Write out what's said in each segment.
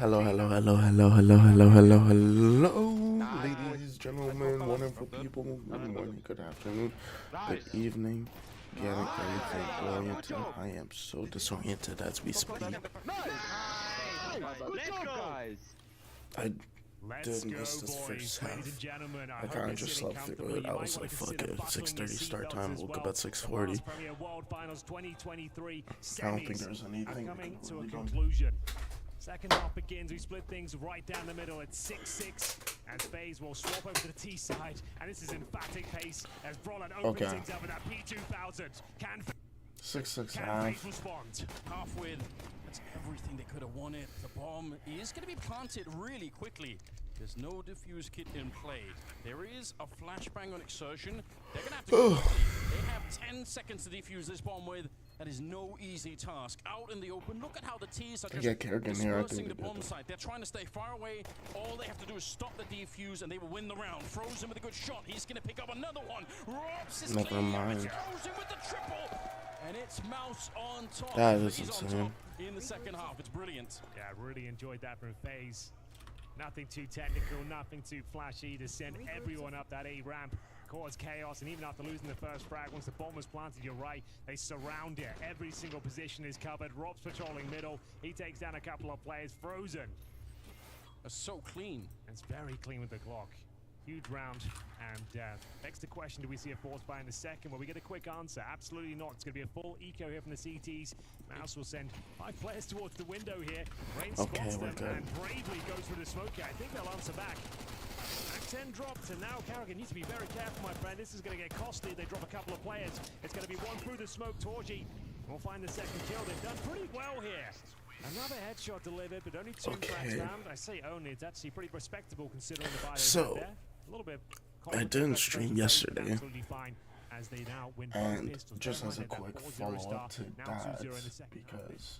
Hello, ladies, gentlemen, wonderful people. Good morning, good afternoon, good evening. Getting everything oriented. I am so disoriented as we speak. I did miss this first half. I kind of just slept through it. I was like, fuck it, 6:30 start time. Woke up at 6:40. I don't think there's anything that could really done. Second half begins, we split things right down the middle at 6-6, and FaZe will swap over to the T side, and this is emphatic pace as Brolin opens things up with that P2000. Can 6-6 respond? Half with, that's everything they could have wanted. The bomb is going to be planted really quickly. There's no defuse kit in play. There is a flashbang on Exertion. They're going to have to go quickly. They have 10 seconds to defuse this bomb with. That is no easy task. Out in the open, look at how the T's are just dispersing the bomb site. They're trying to stay far away. All they have to do is stop the defuse and they will win the round. Frozen with a good shot. He's going to pick up another one. Robs is clear. Frozen with the triple. And it's Mouse on top. That is insane. In the second half, it's brilliant. Yeah, I really enjoyed that from FaZe. Nothing too technical, nothing too flashy to send everyone up that A ramp. Cause chaos, and even after losing the first frag, once the bomb was planted, you're right, they surround it. Every single position is covered. Rob's patrolling middle. He takes down a couple of players. Frozen. That's so clean. It's very clean with the Glock. Huge round. And next the question, do we see a force buy in the second? Well, we get a quick answer. Absolutely not. It's going to be a full eco here from the CTs. Mouse will send 5 players towards the window here. Rain spots them and bravely goes through the smoke. I think they'll answer back. 10 dropped, and now Carrigan needs to be very careful, my friend. This is going to get costly. They drop a couple of players. It's going to be one through the smoke. Torji will find the second kill. They've done pretty well here. Another headshot delivered, but only 2 frags down. I say only, it's actually pretty respectable considering the buy so, there. A little bit. I didn't stream yesterday, and just as a quick follow-up to that, because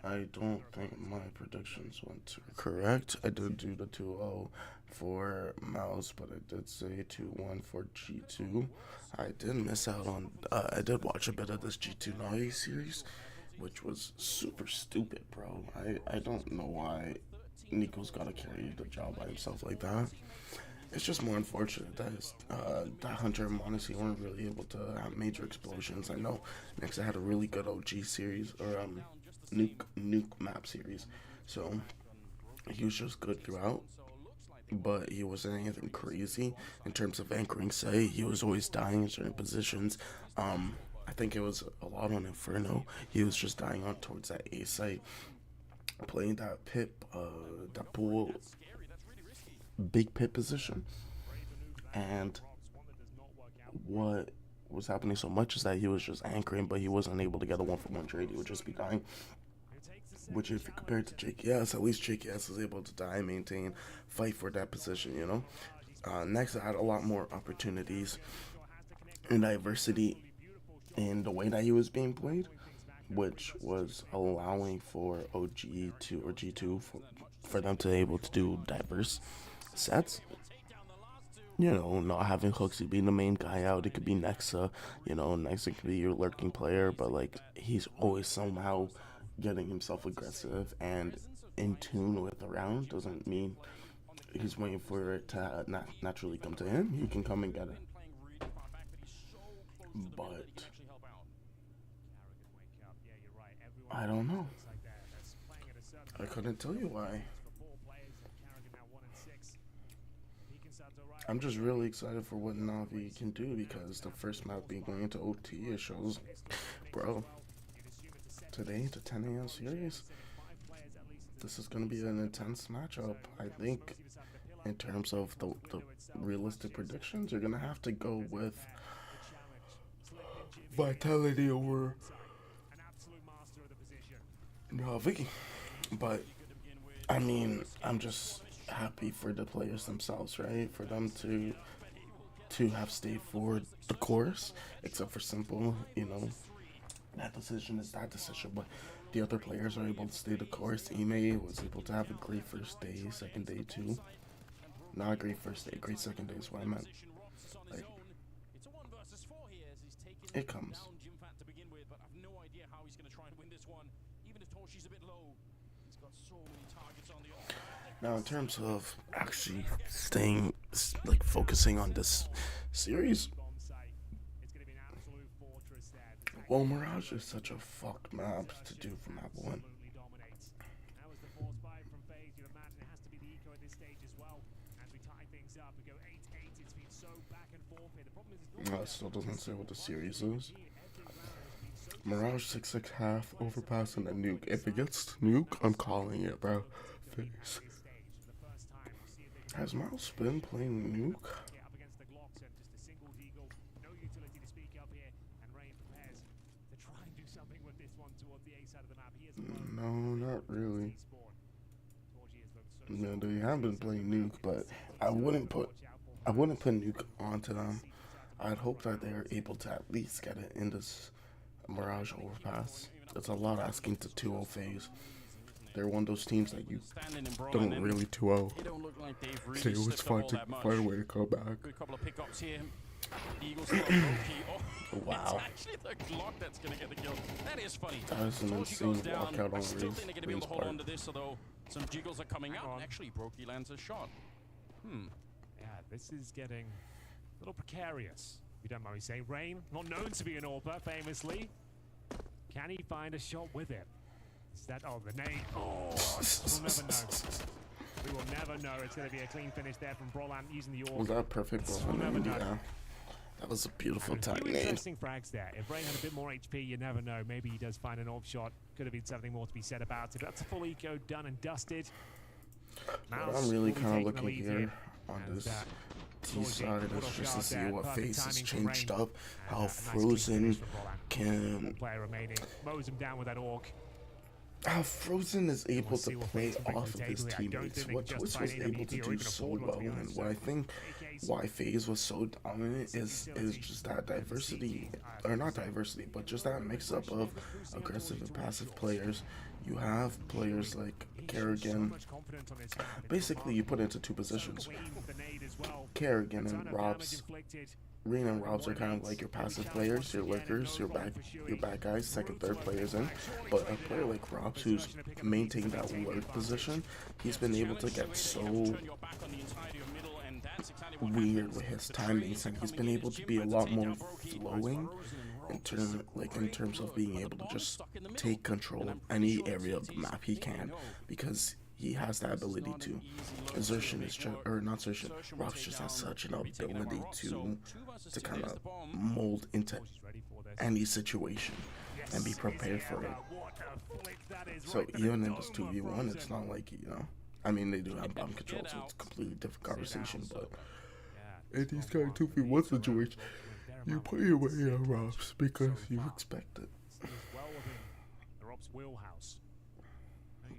I don't think my predictions went correct. I did do the 2-0 for Mouse, but I did say 2-1 for G2. I did miss out on, I did watch a bit of this G2 Naughty series, which was super stupid, bro. I don't know why Nico's gotta carry the job by himself like that. It's just more unfortunate that Hunter and Monacy weren't really able to have major explosions. I know Nexa had a really good OG series, or nuke map series, so he was just good throughout, but he wasn't anything crazy in terms of anchoring site. He was always dying in certain positions. I think it was a lot on Inferno. He was just dying on towards that A site, playing that pip, that pool, big pit position. And what was happening so much is that he was just anchoring, but he wasn't able to get a 1-for-1 trade. He would just be dying. Which, if you compare it to JKS, at least JKS is able to die, maintain, fight for that position, you know? Next, I had a lot more opportunities and diversity in the way that he was being played, which was allowing for OG to or G2 for them to be able to do diverse sets. You know, not having Hooksy being the main guy out. It could be Nexa, you know, Nexa could be your lurking player, but like he's always somehow getting himself aggressive and in tune with the round. Doesn't mean he's waiting for it to naturally come to him. He can come and get it. But I don't know. I couldn't tell you why. I'm just really excited for what Navi can do, because the first map being going into OT, it shows, bro, today, the 10 a.m. series, this is going to be an intense matchup. I think in terms of the realistic predictions, you're going to have to go with Vitality over Navi. But, I mean, I'm just happy for the players themselves, right? For them to have stayed for the course, except for Simple, you know. That decision is that decision, but the other players are able to stay the course. Ime was able to have a great first day, second day too. Not a great first day, great second day is what I meant. Like, it comes. Now, in terms of actually staying, like, focusing on this series, well, Mirage is such a fucked map to do for map 1. It still doesn't say what the series is. Mirage 6.5 overpass and a nuke. If it gets nuke, I'm calling it, bro. Face. Has Mouse been playing nuke? No, not really. No, they have been playing nuke, but I wouldn't put nuke onto them. I'd hope that they're able to at least get it in this Mirage overpass. It's a lot asking to 2-0 phase. They're one of those teams that you don't really 2-0. They always find a way to come back. Good couple of pickups here. Eagles Wow. It's actually the Glock that's going to get the kill. That is funny. That is an insane walkout on I still think they're going to be able to hold part. on to this, although some jiggles are coming out. Actually, Brokey lands a shot. Yeah, this is getting a little precarious. You don't mind me saying. Rain, not known to be an AWPer, famously. Can he find a shot with it? Is that, oh, the name. Oh, we'll never know. We will never know. It's going to be a clean finish there from Brolan using the AWP. Was that perfect? We'll never know. Yeah. That was a beautiful A time few name. interesting frags there. If Rain had a bit more HP, you never know. Maybe he does find an AWP shot. Could have been something more to be said about it. But that's a full eco done and dusted. What I'm really kind of looking here on this T side is just to see what phase has changed up, how Frozen can, how Frozen is able to play off of his teammates, what Twist was able to do so well, and what I think why FaZe was so dominant is just that diversity, or not diversity, but just that mix up of aggressive and passive players. You have players like Kerrigan. Basically, you put it into two positions. Kerrigan and Robs. Rain and Robs are kind of like your passive players, your lurkers, your back guys, second, third players in. But a player like Robs, who's maintained that lurk position, he's been able to get so weird with his timings, and he's been able to be a lot more flowing in terms of being able to just take control of any area of the map he can, because he has that ability to. Xertion is just, or not Xertion, Robs just has such an ability to kind of mold into any situation and be prepared for it. So even in this 2v1, it's not like, you know, I mean, they do have bomb control, so it's a completely different conversation, but in these kind of 2v1 situations, you put your way on Robs because you expect it.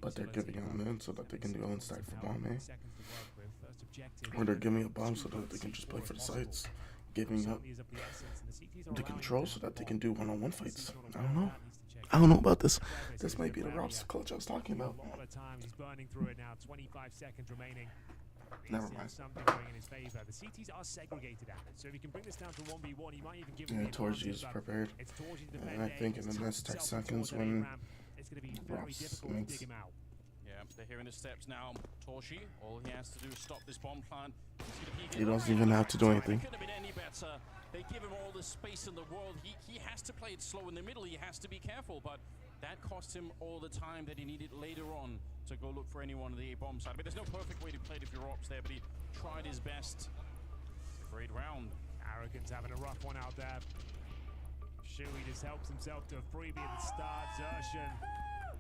But they're giving him in so that they can go inside for bomb, eh? Or they're giving a bomb so that they can just play for the sites. Giving up the control so that they can do one-on-one fights. I don't know. I don't know about this. This might be the Robs clutch I was talking about. Never mind. The CTs are segregated at it, so if you can bring this down to 1v1, you might even give them Torji is prepared. And I think in the next 10 seconds when Robs makes... Yeah, they're hearing the steps now. Torji, all he has to do is stop this bomb plant. He doesn't even have to do anything. Couldn't have been any better. They give him all the space in the world. He has to play it slow in the middle. He has to be careful, but that cost him all the time that he needed later on to go look for anyone on the A-bomb side. But there's no perfect way to play it if you're ops there, but he tried his best. Great round. Arrogance having a rough one out there. Shui just helps himself to a freebie at the start. Xertion,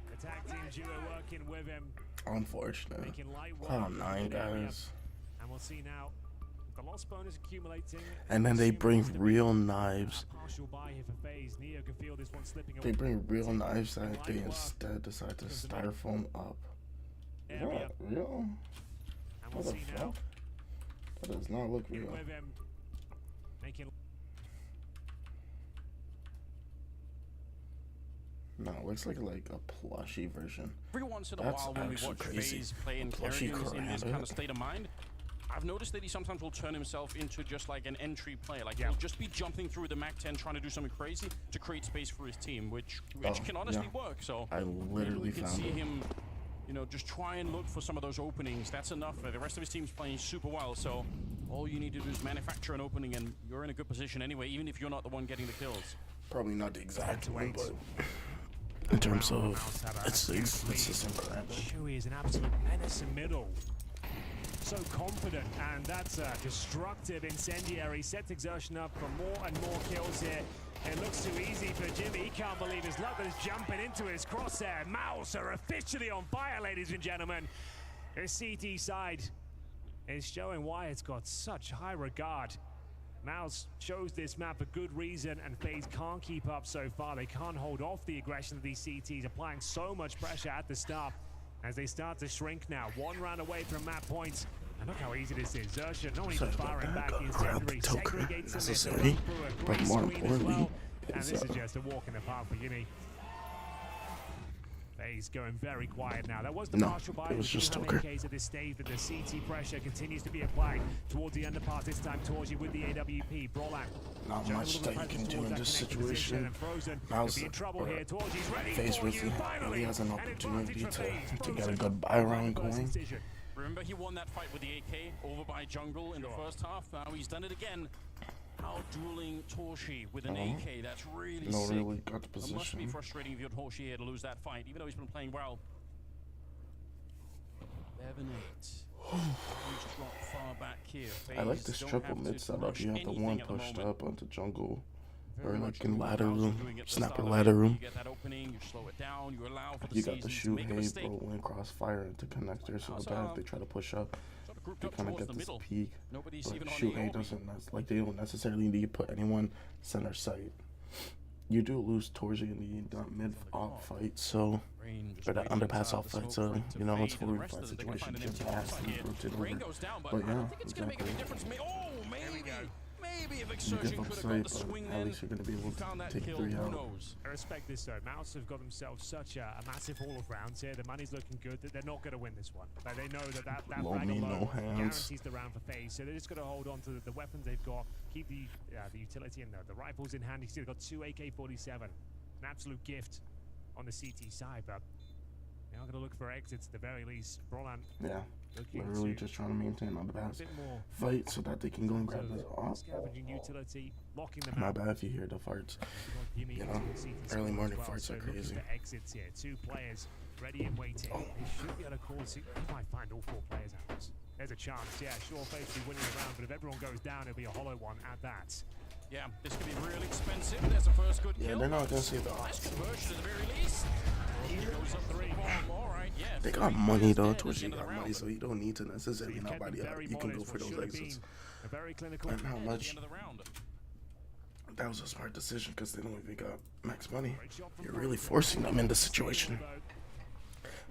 the tag team duo working with him. Unfortunate. Cloud 9, guys. And we'll see now. The loss bonus accumulating. And then they bring real knives. They bring real knives that they instead decide to styrofoam up. What? Real? What the fuck? That does not look real. No, it looks like a plushie version. Every once in a That's while when we actually watch crazy. FaZe play in Plushie Kerrigan in this Corsair. kind of state of mind, I've noticed that he sometimes will turn himself into just like an entry player. Like he'll just be jumping through the MAC-10 trying to do something crazy to create space for his team, which can honestly work. So I literally maybe we can found see it. him, you know, just try and look for some of those openings. That's enough. The rest of his team's playing super well, so all you need to do is manufacture an opening, and you're in a good position anyway, even if you're not the one getting the kills. Probably not the exact one, but in terms of it's the same crap. Chewy is an absolute menace in middle. So confident, and that's a destructive incendiary. Sets Exertion up for more and more kills here. It looks too easy for Jimmy. He can't believe his luck that is jumping into his crosshair. Mouse are officially on fire, ladies and gentlemen. His CT side is showing why it's got such high regard. Mouse chose this map for good reason, and FaZe can't keep up so far. They can't hold off the aggression of these CTs, applying so much pressure at the start as they start to shrink now. One round away from map points. And look how easy this is. Xtrfy not even firing back. The incendiary segregates necessary, but more importantly, and this is just a walk in the park for Jimmy. FaZe going very quiet now. That was the partial buy. It was just Toker. At this stage, but the CT pressure continues to be applied towards the underpass. This time, Torji with the AWP. Brolan. Not much that you can do in this situation. Mouse FaZe really has an opportunity to get a good buy round going. Remember, he won that fight with the AK over by jungle in the first half. Now he's done it again. Out dueling Torshi with an AK. That's really sick. Really got the position. It must be frustrating if you're Torshi here to lose that fight, even though he's been playing well. 11-8. Drop far back here. I like this triple mid setup. You have the one pushed up onto jungle, or like in ladder room, snapper ladder room. You get that opening, you slow it down, you allow for the you got the shoot, hey, bro, when crossfire into connector, so bad they try to push up. They kind of get this peak, but shoot, hey doesn't, like they don't necessarily need to put anyone center site. You do lose Torji in the mid-off fight, so, or the underpass off fight, so, you know, it's a 4v5 situation, just fast and rotate over. But yeah, exactly. Maybe if You give Exertion up could have sight, got the swing but at in, least you're going to be able found to that take kill, 3 who out. knows? I respect this though. Mouse have got themselves such a massive haul of rounds here. The money's looking good. That they're not going to win this one. But they know that Low frag me, alone no hands. guarantees the round for FaZe. So they're just going to hold on to the weapons they've got. Keep the utility and the rifles in hand. You see they've got 2 AK-47. An absolute gift on the CT side. But they're going to look for exits at the very least. Brolan. Yeah, literally just trying to maintain on the pass fight so that they can go and grab this off. Utility, locking them My out. bad if you hear the farts. You know, early morning farts are crazy. Exits here. 2 players ready and waiting. They should be able to call. They might find all 4 players out. There's a chance. Yeah, sure, FaZe will be winning the round, but if everyone goes down, it'll be a hollow one at that. Yeah, this could be really expensive. There's a first good kill. Yeah, they're not gonna see the Conversion at the very least. Goes up 3 bomb. All right, yeah. They got money though, Torji got money, so you don't need to necessarily not buy the other. You can go for those exits. And how much? That was a smart decision because they don't even got max money. You're really forcing them in this situation.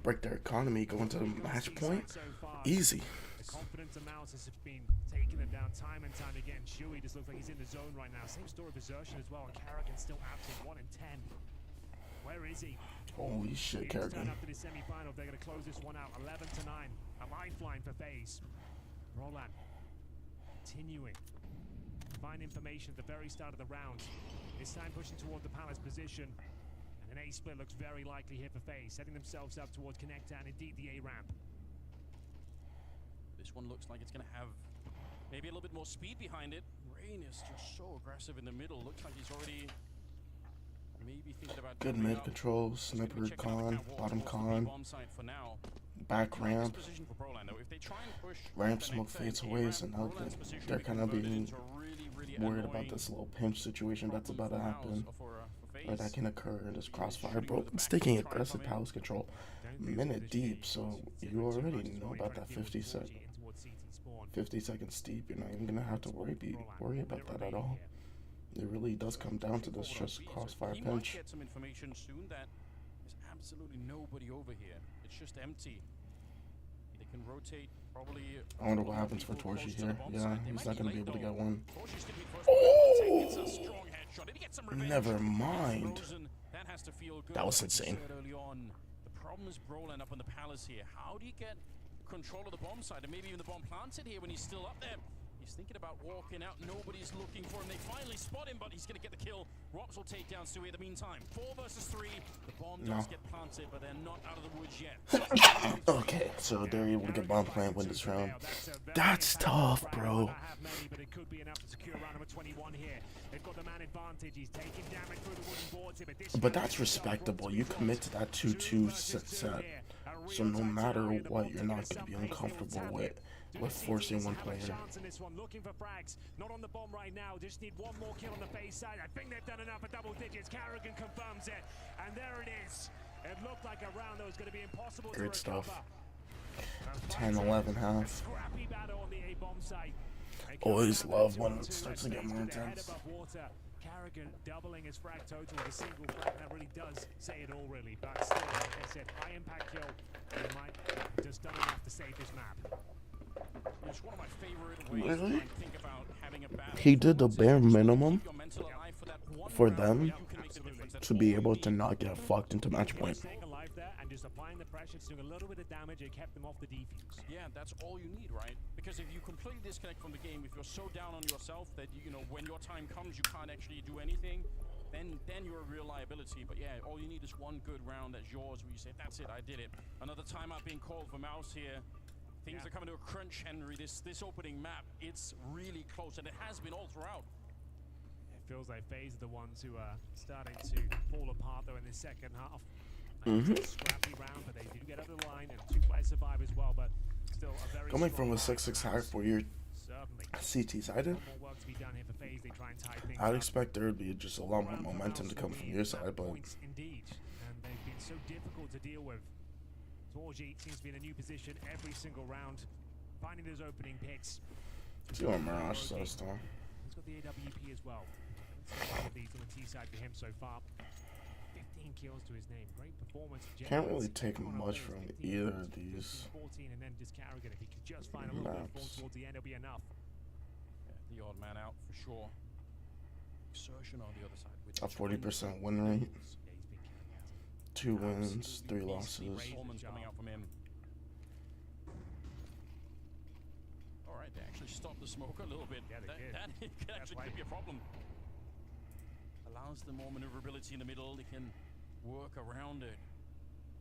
Break their economy, go into the match point. Easy. The confidence of Mouse has been taking them down time and time again. Chewy just looks like he's in the zone right now. Same story of Exertion as well, and Karrigan still absent. 1 in 10. Where is he? Holy shit, Karrigan. Up to the semi-final. They're going to close this one out. 11-9. A lifeline for FaZe. Roland continuing. Find information at the very start of the round. This time pushing toward the Palace position. And an A split looks very likely here for FaZe, setting themselves up towards connector and indeed the A ramp. This one looks like it's going to have maybe a little bit more speed behind it. Rain is just so aggressive in the middle. Looks like he's already maybe thinking about good mid control, sniper con, bottom con, back ramp. Ramp smoke fades away, so now they're kind of being worried about this little pinch situation that's about to happen. Or that can occur in this crossfire. Bro, it's taking aggressive palace control. Minute deep, so you already know about that 50 second steep. You're not even gonna have to worry about that at all. It really does come down to this just crossfire pinch. Get some information soon that there's absolutely nobody over here. It's just empty. They can rotate probably. I wonder what happens for Torshi here. Yeah, he's not gonna be able to get one. Oh! Never mind. That was insane. The problem is Brolan up on the palace here. How do you get control of the bomb side and maybe even the bomb planted here when he's still up there? He's He's thinking about walking out. Nobody's looking for him. They finally spot him, but he's going to get the kill. Rops will take down Sui in the meantime. 4 versus 3. The bomb does get planted, but they're not out of the woods yet. Okay, so they're able to get bomb plant, win this round. That's tough, bro. But it could be enough to secure round number 21 here. They've got the man advantage. He's taking damage through the wooden boards here, But that's respectable. You commit to that 2-2 set. So no matter what, you're not going to be uncomfortable with forcing one player. Looking for frags. Not on the bomb right now. Just need one more kill on the face side. I think they've done enough at double digits. Carrigan confirms it. And there it is. It looked like a round that was going to be impossible. Great stuff. 10-11 half. Scrappy battle on the A-bomb site. Always love when it starts to get more intense. Carrigan doubling his frag total with a single frag. That really does say it all, really. But still, like I said, high impact kill. He might have just done enough to save this map. It's one of my favorite ways Really? to think about having a battle. He did the bare minimum Your mental alive for that one for round them where you can make the difference. That's to be all able you to need. not get fucked into match point. Staying alive there and just applying the pressure, just doing a little bit of damage. It kept them off the defuse. Yeah, that's all you need, right? Because if you completely disconnect from the game, if you're so down on yourself that you know when your time comes you can't actually do anything, then you're a real liability. But yeah, all you need is one good round that's yours where you say, that's it, I did it. Another timeout being called for Mouse here. Things are coming to a crunch, Henry. This opening map, it's really close, and it has been all throughout. It feels like FaZe are the ones who are starting to fall apart though in the second half. Scrappy round, but they do get over the line, and 2 players survive as well. But still a very Coming strong from a fight 6-6 for high Mouse. for your Certainly. CT sided, More work to be done here for FaZe. They try and tie things I'd up. expect there would be just a lot more momentum to come from your side, but Points indeed, and they've been so difficult to deal with. Torji seems to be in a new position every single round, finding those opening picks. see what Mirage says though. He's got the AWP as well. One of these on the T side for him so far. 15 kills to his name. Great performance. Can't really Generals, take on much plays, from 15, either of these 14, and then just Carrigan. If he could just find a little bit of form maps. towards the end, it'll be enough. Yeah, the odd man out for sure. Exertion on the other side. With A 40% win rate, Yeah, he's been killing it. 2 wins, 3 losses. Performance coming out from him. All right, they actually stopped the smoke a little bit. Yeah, they did. That actually could be a problem. Allows them more maneuverability in the middle. They can work around it.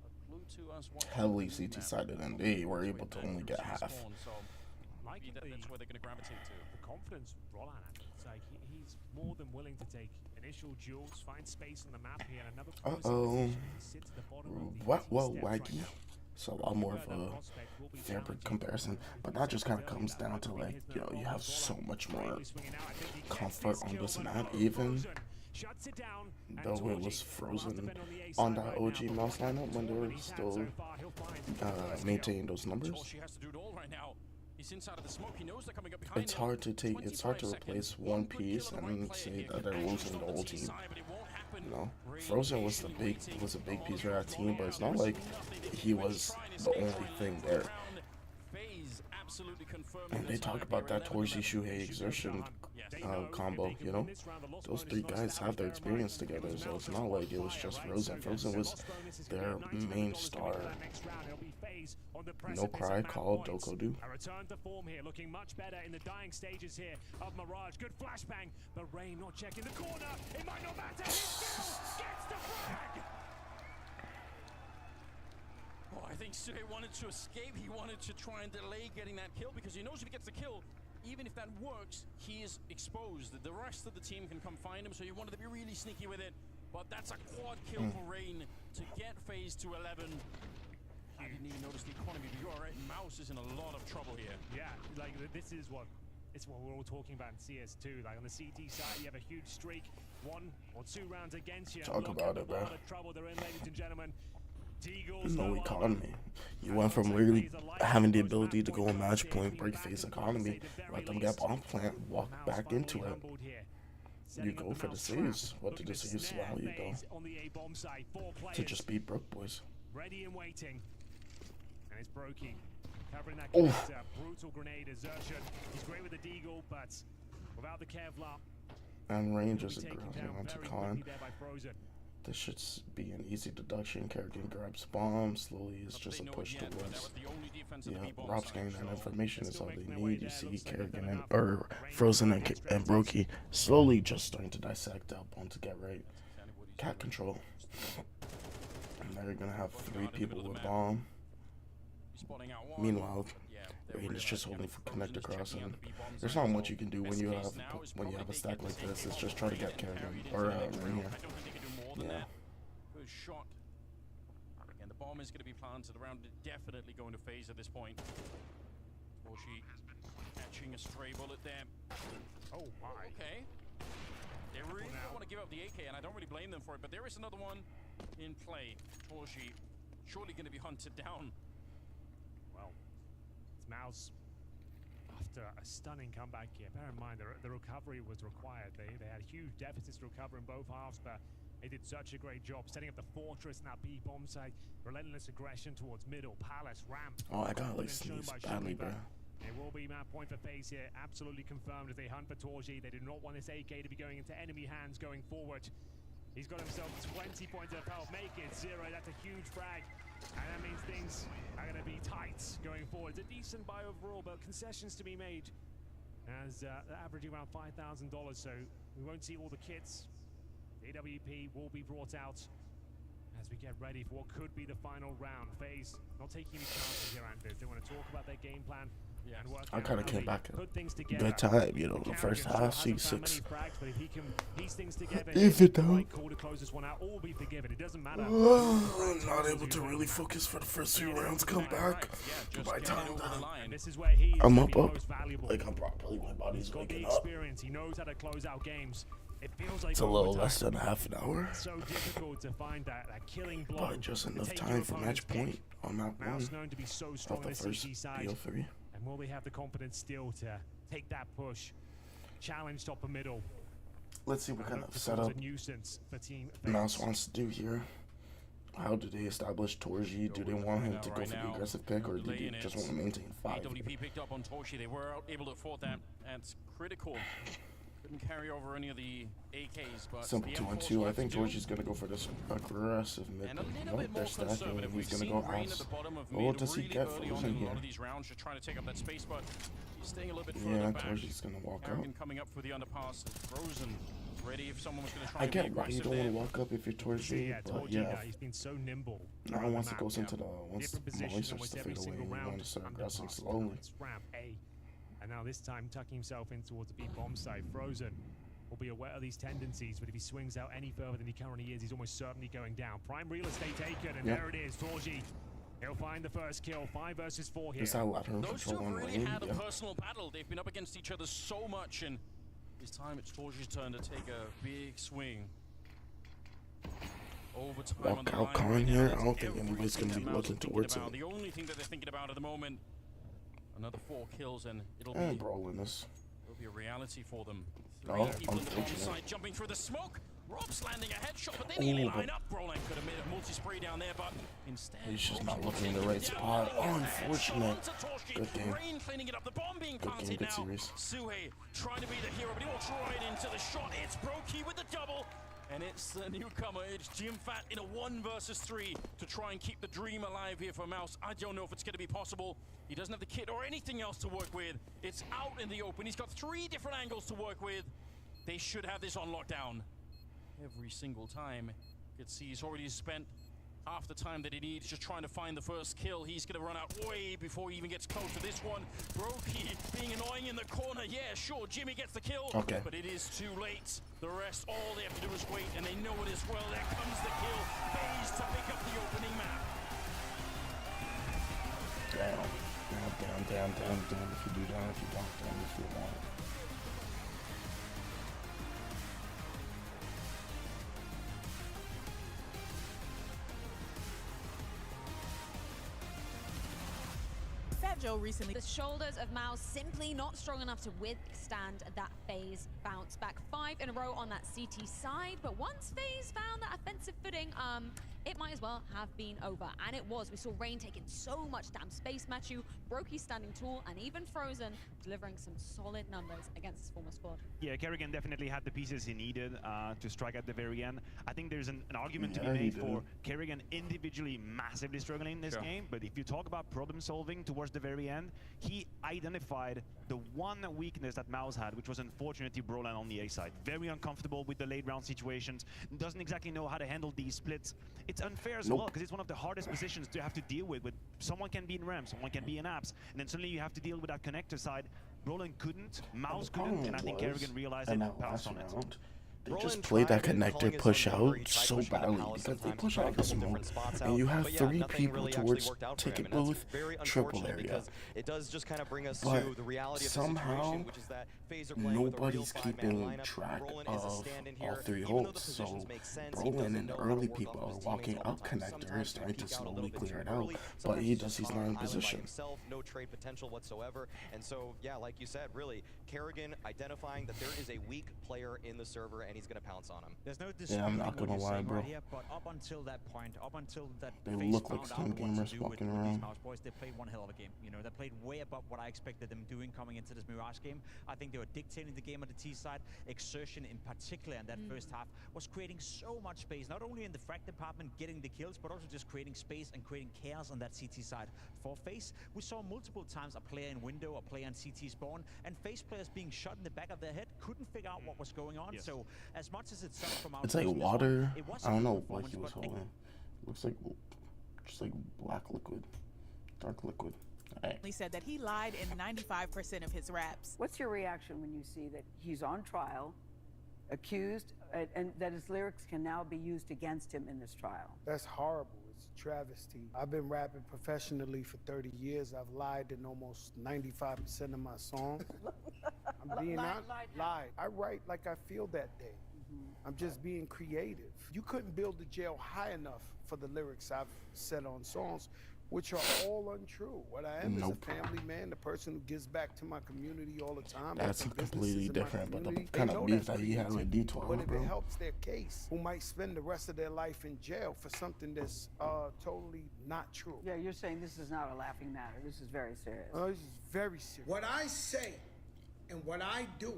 A clue to us what Heavily to do CT now. sided, and they were able to only get half. Spawn, so Like maybe that's where they're going to gravitate to. the confidence Roland had. It's like he's more than willing to take initial duels, find space on the map here, and another Uh-oh. sit to the bottom of the What? ET Whoa, steps right wacky. now. So a lot more of a fair comparison, but that just kind of comes down to like, you know, you have so much more comfort on this map, even though it was frozen on that OG mouse lineup when they were still maintaining those numbers. Torshi has to do it all right now. He's inside of the smoke. He knows they're coming up behind It's him. hard to take, it's hard to 25 replace seconds. one good piece kill on the and right player say here. that they're Could losing the actually whole stop team. side, but it won't happen. You know, Rain Frozen was patiently waiting. a big All piece of of that those team, but it's not there like was nothing they he could do. was Try and the escape only right thing into there. the round. FaZe absolutely confirming And they this talk time. about They're that 11-11. Torsi Shuhei exertion combo, you know? Those 3 guys have their experience together, so it's not like it was just Frozen. Frozen was their main star. No cry, call, Doko do. A return to form here, looking much better in the dying stages here of Mirage. Good flashbang, but Rain not checking the corner. It might not matter. He still gets the frag. Oh, I think Suge wanted to escape. He wanted to try and delay getting that kill because he knows if he gets the kill, even if that works, he is exposed. The rest of the team can come find him, so he wanted to be really sneaky with it. But that's a quad kill for Rain to get FaZe to 11. I didn't even notice the economy, but you're right. Mouse is in a lot of trouble here. Yeah, like this is what we're all talking about in CS2. Like on the CT side, you have a huge streak, 1 or 2 rounds against you. Talk Look about at it, the bro. world of trouble they're in, ladies and gentlemen. Deagles, No no economy. You went from literally having the ability to go on match point, break FaZe economy, let them get bomb plant, walk back into it. You go for the saves. What did the saves allow you though? To just beat Brook boys. Ready and waiting. And it's Brokey covering that Oof. connector. Brutal grenade assertion. He's great with the deagle, but without the Kevlar, And Rangers he'll are be taken grabbing down onto very Khan. quickly there by Frozen. This should be an easy deduction. Kerrigan grabs bomb. Slowly, it's Not that just they a know it push yet, but that towards was the only defense of the Yeah, B-bomb Rob's side. getting that So, information they're is still all they making their way need. You there. see Looks like they've got Kerrigan enough or range Frozen to and get Brokey slowly just starting to dissect up onto get right. Exactly what he's Cat doing. control. And they're gonna have 3 people with bomb. He's spotting out one. Meanwhile, Yeah, Rain is just holding for connect across, and there's not not much you can do when you have a stack like this. It's just try to get Kerrigan or Rain here. I don't think they can do more than Yeah. that. Good shot. Again, the bomb is going to be planted around. Definitely going to phase at this point. Torshi catching a stray bullet there. Oh my. Okay. They really don't want to give up the AK, and I don't really blame them for it, but there is another one in play. Torshi surely going to be hunted down. Well, it's Mouse after a stunning comeback here. Bear in mind, the recovery was required. They had huge deficits to recover in both halves, but they did such a great job setting up the fortress in that B-bomb site. Relentless aggression towards middle, palace, ramp. Oh, I got like sneeze badly, bro. It will be map point for phase here. Absolutely confirmed as they hunt for Torji. They do not want this AK to be going into enemy hands going forward. He's got himself 20 points of health. Make it 0. That's a huge frag. And that means things are going to be tight going forward. It's a decent buy overall, but concessions to be made. As averaging around $5,000, so we won't see all the kits. The AWP will be brought out as we get ready for what could be the final round. FaZe not taking any chances here, Anders. They want to talk about their game plan. And work I kind of out came how back they at put things a together. good time, you know, the first half, Hasn't found C6. many frags, but if he can piece things together, If it the don't. right call to close this one out, all will be forgiven. It doesn't matter. I'm not able to really focus for the first 2 rounds. Come back. By the time This is where he is I'm gonna up, be up. most valuable. Like I'm probably my body's He's got the waking up. experience. He knows how to close out games. It feels like It's a little overtime. less than half an hour, So difficult to find that killing blow. but just to enough take time your for opponent's match point pick. on map 1 Mouse known to be so strong of on the the first CT side. BO3. And will they have the confidence still to take that push? Challenge top and middle. Let's see what kind Look of to setup cause a nuisance for team Mouse FaZe. wants to do here. How do they establish Torji? Do they want him to go for the aggressive pick, or do they just want to maintain 5? AWP picked up on Torshi. They were able to afford that. That's critical. Couldn't carry over any of the AKs, but Simple the 2 on M4's 2. I left think to do. Torji's gonna go for this aggressive mid. And a little Nope, bit they're more stacking, conservative. and We've he's gonna seen go Rain at house. the bottom of Oh, mid does he really get early on Frozen in a lot here? of these rounds, just trying to take up that space, but he's staying a little bit further Yeah, back. Torji's gonna walk out. Kerrigan coming up for the underpass. Frozen, ready if someone was going to try I and be get why you aggressive don't want there. to walk up if you're Torji, Yeah, but Torji, yeah, he's been so nimble. now around the once it map. goes into the once Different Molly positions starts almost to every fade away, single you want round. to start Underpass, aggressing slowly. It's ramp A. And now this time tucking himself in towards the B-bomb side. Frozen will be aware of these tendencies, but if he swings out any further than he currently is, he's almost certainly going down. Prime real estate taken, and there it is. Torji, he'll find the first kill. 5 versus 4 here. Is that lateral Those two control have on really lane? had a Yeah. personal battle. They've been up against each other so much, and this time it's Torji's turn to take a big swing. Overtime on the Walk out line Khan right now. here? I That's don't think anybody's everything gonna be that Mouse looking is thinking towards about. it. The only thing that they're thinking about at the moment, another 4 kills, and it'll And be Brawl in this. a reality for them. Oh, Three people on the bomb unfortunate. side jumping through the smoke. Rob's landing a headshot, but they nearly Ooh, line but- up. Broline could have made a multi-spray down there, but instead He's just Torshi not looking in the taking right it down. spot. Oh, Oh, headshot unfortunate. onto Torshi. Good game. Rain cleaning it up. The bomb being Good game, planted good now. series. Suhei trying to be the hero, but he walks right into the shot. It's Brokey with the double. And it's the newcomer, it's Jim Fat in a 1 versus 3 to try and keep the dream alive here for Mouse. I don't know if it's going to be possible. He doesn't have the kit or anything else to work with. It's out in the open. He's got 3 different angles to work with. They should have this on lockdown every single time. You can see he's already spent half the time that he needs just trying to find the first kill. He's going to run out way before he even gets close to this one. Brokey being annoying in the corner. Yeah, sure, Jimmy gets the kill, Okay. but it is too late. The rest, all they have to do is wait, and they know it as well. There comes the kill. FaZe to pick up the opening map. Down. If you do down, if you don't, down if you want. Joe recently. The shoulders of Mouse simply not strong enough to withstand that phase bounce back. 5 in a row on that CT side, but once phase found that offensive footing, it might as well have been over. And it was. We saw Rain taking so much damn space. Matthew, Brokey standing tall, and even Frozen delivering some solid numbers against his former squad. Yeah, Kerrigan definitely had the pieces he needed to strike at the very end. I think there's an argument to be made for Kerrigan individually massively struggling in this game, but if you talk about problem solving towards the very end, he identified the one weakness that Mouse had, which was unfortunately Brolan on the A side. Very uncomfortable with the late round situations, doesn't exactly know how to handle these splits. It's unfair as well, because it's one of the hardest positions to have to deal with someone can be in RAM, someone can be in apps, and then suddenly you have to deal with that connector side. Brolan couldn't, Mouse couldn't, and I think Kerrigan realized it and pounced on it. They just played that connector push out so badly because they push out the smoke, and you have 3 people towards ticket booth, triple area. It does just kind of bring us But to the reality of the somehow, situation, which is that FaZe are playing with a real nobody's 5-man keeping lineup. track Brolan of is a stand-in all here. 3 Even though the holds, positions so make sense, he Brolan doesn't and know the how to early work people off are his walking teammates all up the time. connectors, Sometimes trying to peek out a little slowly bit clear too it out, early. but Sometimes he he's does, just he's caught not on in an island by position. himself, no trade potential whatsoever. And so, yeah, like you said, really, Kerrigan identifying that there is a weak player in the server, and he's going to pounce on him. There's no Yeah, I'm not gonna lie, bro. right here, but up until that point, up until that They FaZe look like found some out what to gamers do walking with around. these Mouse boys, they played one hell of a game. You know, they played way above what I expected them doing coming into this Mirage game. I think they were dictating the game on the T side. Exertion in particular in that first half was creating so much space, not only in the frag department getting the kills, but also just creating space and creating chaos on that CT side. For FaZe, we saw multiple times a player in window, a player in CT spawn, and FaZe players being shot in the back of their head, couldn't figure out what was going on. So as much as it sucked from our It's like business water. it was I don't a know good what he was performance, but holding. Looks like just like black liquid, dark liquid. Alright. He said that he lied in 95% of his raps. What's your reaction when you see that he's on trial, accused, and that his lyrics can now be used against him in this trial? That's horrible. It's a travesty. I've been rapping professionally for 30 years. I've lied in almost 95% of my songs. I'm being honest. Lied. I write like I feel that day. I'm just being creative. You couldn't build the jail high enough for the lyrics I've said on songs, which are all untrue. What I am is a family man, the person who gives back to my community all the time. That's the completely businesses in my different, but the community, kind they of know beef that's that he has with creativity. D12, But if bro. it helps their case, who might spend the rest of their life in jail for something that's totally not true. Yeah, you're saying this is not a laughing matter. This is very serious. Oh, this is very serious. What I say and what I do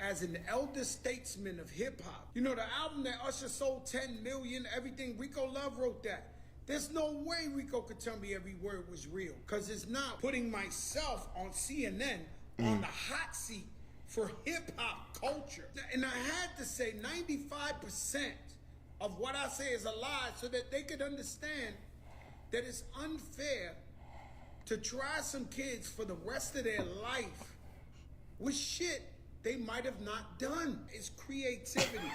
as an elder statesman of hip hop, you know, the album that Usher sold 10 million, everything, Rico Love wrote that. There's no way Rico could tell me every word was real, because it's not putting myself on CNN on the hot seat for hip hop culture. And I had to say 95% of what I say is a lie so that they could understand that it's unfair to try some kids for the rest of their life with shit they might have not done. It's creativity.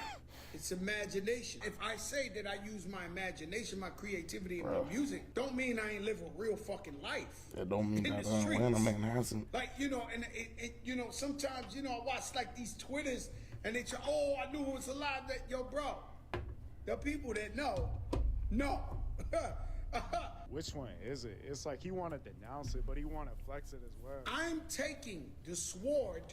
It's imagination. If I say that I use my imagination, my creativity, and my music, don't mean I ain't live a real fucking life. It don't mean In that the streets. Atlanta man hasn't. Like, you know, and you know, sometimes, you know, I watch like these Twitters and they say, oh, I knew it was a lie. That, yo, bro, the people that know. Which one is it? It's like he want to denounce it, but he want to flex it as well. I'm taking the sword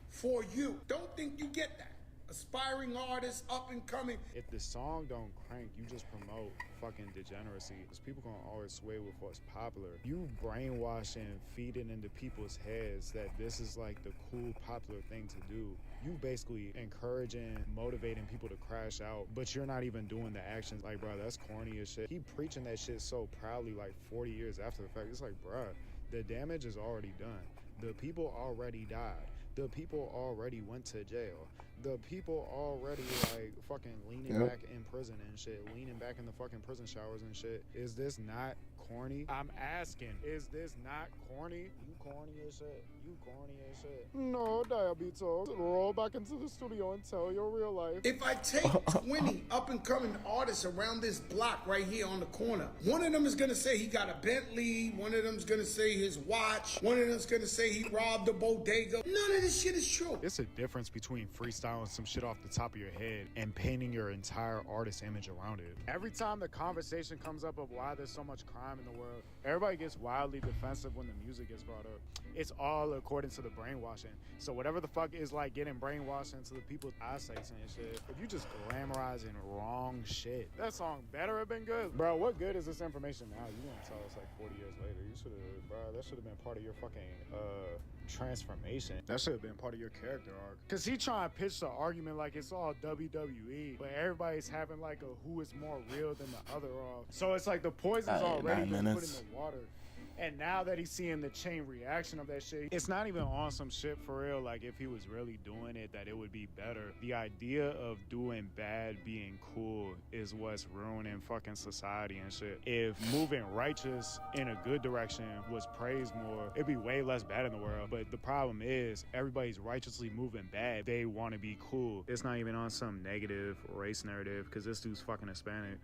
for you. Don't think you get that. Aspiring artists, up and coming. If the song don't crank, you just promote fucking degeneracy. Because people gonna always sway with what's popular. You brainwashing, feeding into people's heads that this is like the cool, popular thing to do. You basically encouraging, motivating people to crash out, but you're not even doing the actions. Like, bro, that's corny as shit. He preaching that shit so proudly, like 40 years after the fact. It's like, bro, the damage is already done. The people already died. The people already went to jail. The people already like fucking leaning back in prison and shit, leaning back in the fucking prison showers and shit. Is this not corny? I'm asking, is this not corny? You corny as shit. You corny as shit. No, Diabetes. Roll back into the studio and tell your real life. If I take 20 up and coming artists around this block right here on the corner, one of them is gonna say he got a Bentley, one of them's gonna say his watch, one of them's gonna say he robbed a bodega. None of this shit is true. It's a difference between freestyling some shit off the top of your head and painting your entire artist image around it. Every time the conversation comes up of why there's so much crime time in the world. Everybody gets wildly defensive when the music gets brought up. It's all according to the brainwashing. So whatever the fuck is like getting brainwashed into the people's eyesight and shit, if you just glamorizing wrong shit, that song better have been good. Bro, what good is this information now? You gonna tell us like 40 years later? You should have, bro, that should have been part of your fucking transformation. That should have been part of your character arc. Cause he trying to pitch the argument like it's all WWE, but everybody's having like a who is more real than the other off. So it's like the poison's already been put in the water. And now that he's seeing the chain reaction of that shit, it's not even on some shit for real. Like if he was really doing it, that it would be better. The idea of doing bad being cool is what's ruining fucking society and shit. If moving righteous in a good direction was praised more, it'd be way less bad in the world. But the problem is everybody's righteously moving bad. They want to be cool. It's not even on some negative race narrative because this dude's fucking Hispanic.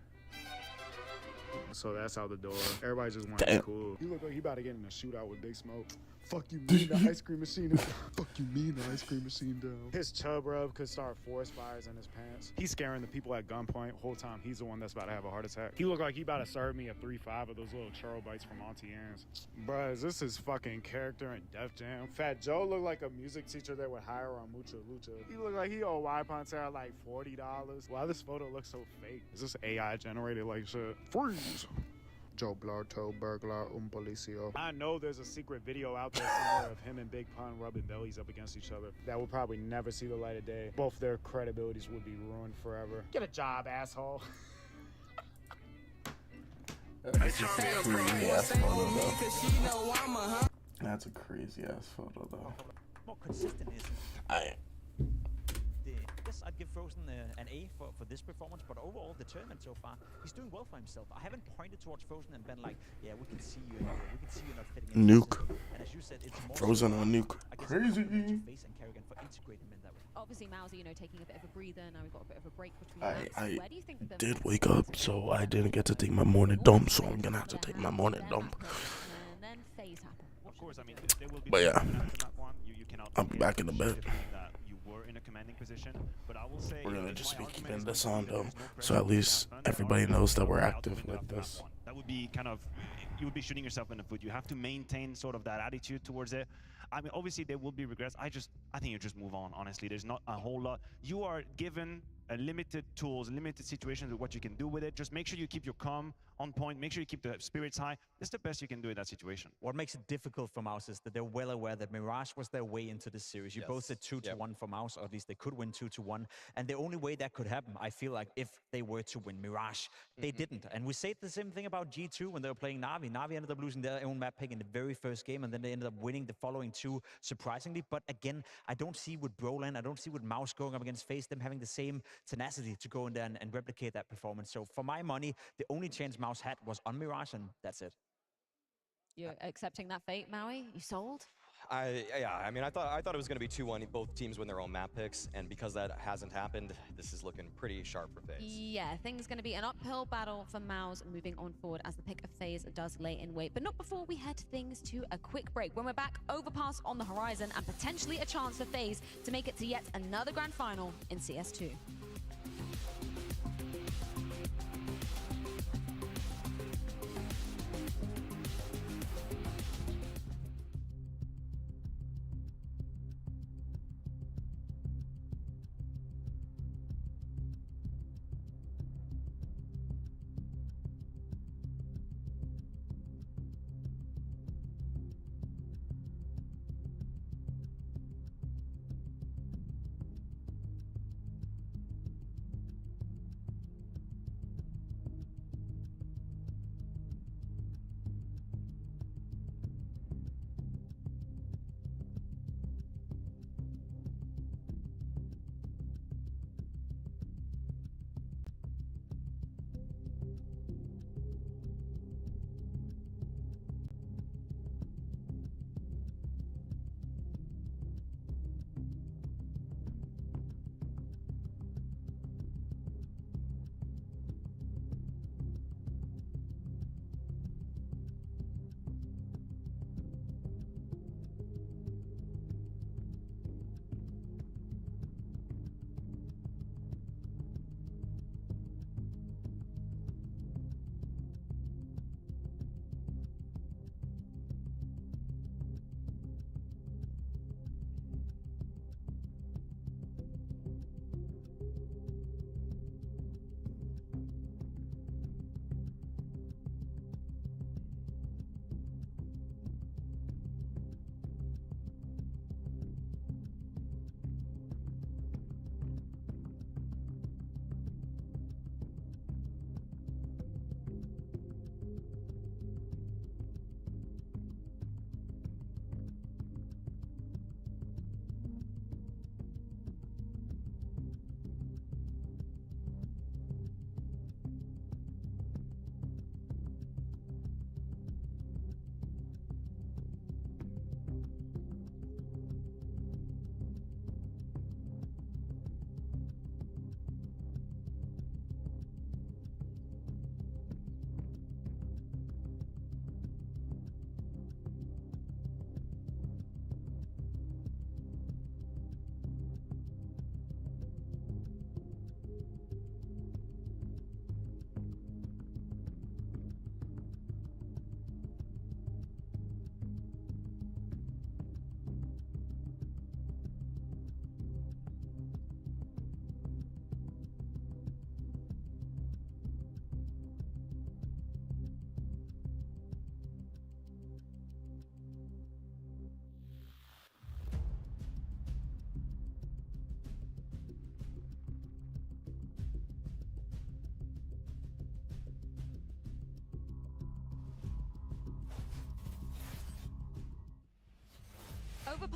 So that's out the door. Everybody just wants to be cool. You look like he about to get in a shootout with Big Smoke. Fuck you mean the ice cream machine. Fuck you mean the ice cream machine down. His chub rub could start forest fires in his pants. He's scaring the people at gunpoint. Whole time he's the one that's about to have a heart attack. He look like he about to serve me a 3-5 of those little churro bites from Auntie Anne's. Bruh, is this his fucking character in Def Jam? Fat Joe look like a music teacher that would hire on Mucha Lucha. He look like he owe Y Pantera like $40. Why this photo looks so fake? Is this AI generated like shit? Freeze! Joe Blarto, burglar, policio. I know there's a secret video out there somewhere of him and Big Pun rubbing bellies up against each other. That will probably never see the light of day. Both their credibilities would be ruined forever. Get a job, asshole. That's a crazy ass photo though. That's a crazy ass photo though. More consistent is yes, I'd give Frozen an A for this performance, but overall the tournament so far, he's doing well for himself. I haven't pointed towards Frozen and been like, yeah, we can see you in here, we can see you're not fitting in. Nuke. And as you said, it's more Frozen on Nuke. Crazy. Face and Kerrigan for integrating him in that way. Obviously, Mouse, you know, taking a bit of a breather. Now we've got a bit of a break between laps. I Where do you think the did wake up, so I didn't get to take my morning dump, so I'm gonna have to take my morning dump. And then phase happened. Of course, I mean, there will be. But yeah, you cannot. I'll be back in a bit. In a commanding position, but I will say we're gonna just be keeping this on though, so at least everybody knows that we're active with this. That would be kind of, you would be shooting yourself in the foot. You have to maintain sort of that attitude towards it. I mean, obviously there will be regrets. I think you just move on. Honestly, there's not a whole lot. You are given limited tools, limited situations of what you can do with it. Just make sure you keep your calm on point. Make sure you keep the spirits high. That's the best you can do in that situation. What makes it difficult for Mouse is that they're well aware that Mirage was their way into this series. You both said 2-1 for Mouse, or at least they could win 2-1. And the only way that could happen, I feel like, if they were to win Mirage, they didn't. And we said the same thing about G2 when they were playing Na'Vi. Na'Vi ended up losing their own map pick in the very first game, and then they ended up winning the following two, surprisingly. But again, I don't see with Brolan, I don't see with Mouse going up against FaZe, them having the same tenacity to go in there and replicate that performance. So for my money, the only chance Mouse had was on Mirage, and that's it. You're accepting that fate, Maui? You sold? Yeah, I mean, I thought it was going to be 2-1. Both teams win their own map picks, and because that hasn't happened, this is looking pretty sharp for FaZe. Yeah, things going to be an uphill battle for Mouse moving on forward as the pick of FaZe does lay in wait. But not before we head things to a quick break. When we're back, Overpass on the horizon and potentially a chance for FaZe to make it to yet another grand final in CS2.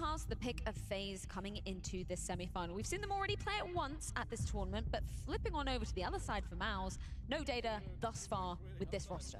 Overpass, the pick of FaZe coming into this semi-final. We've seen them already play it once at this tournament, but flipping on over to the other side for Mouse, no data thus far with this roster.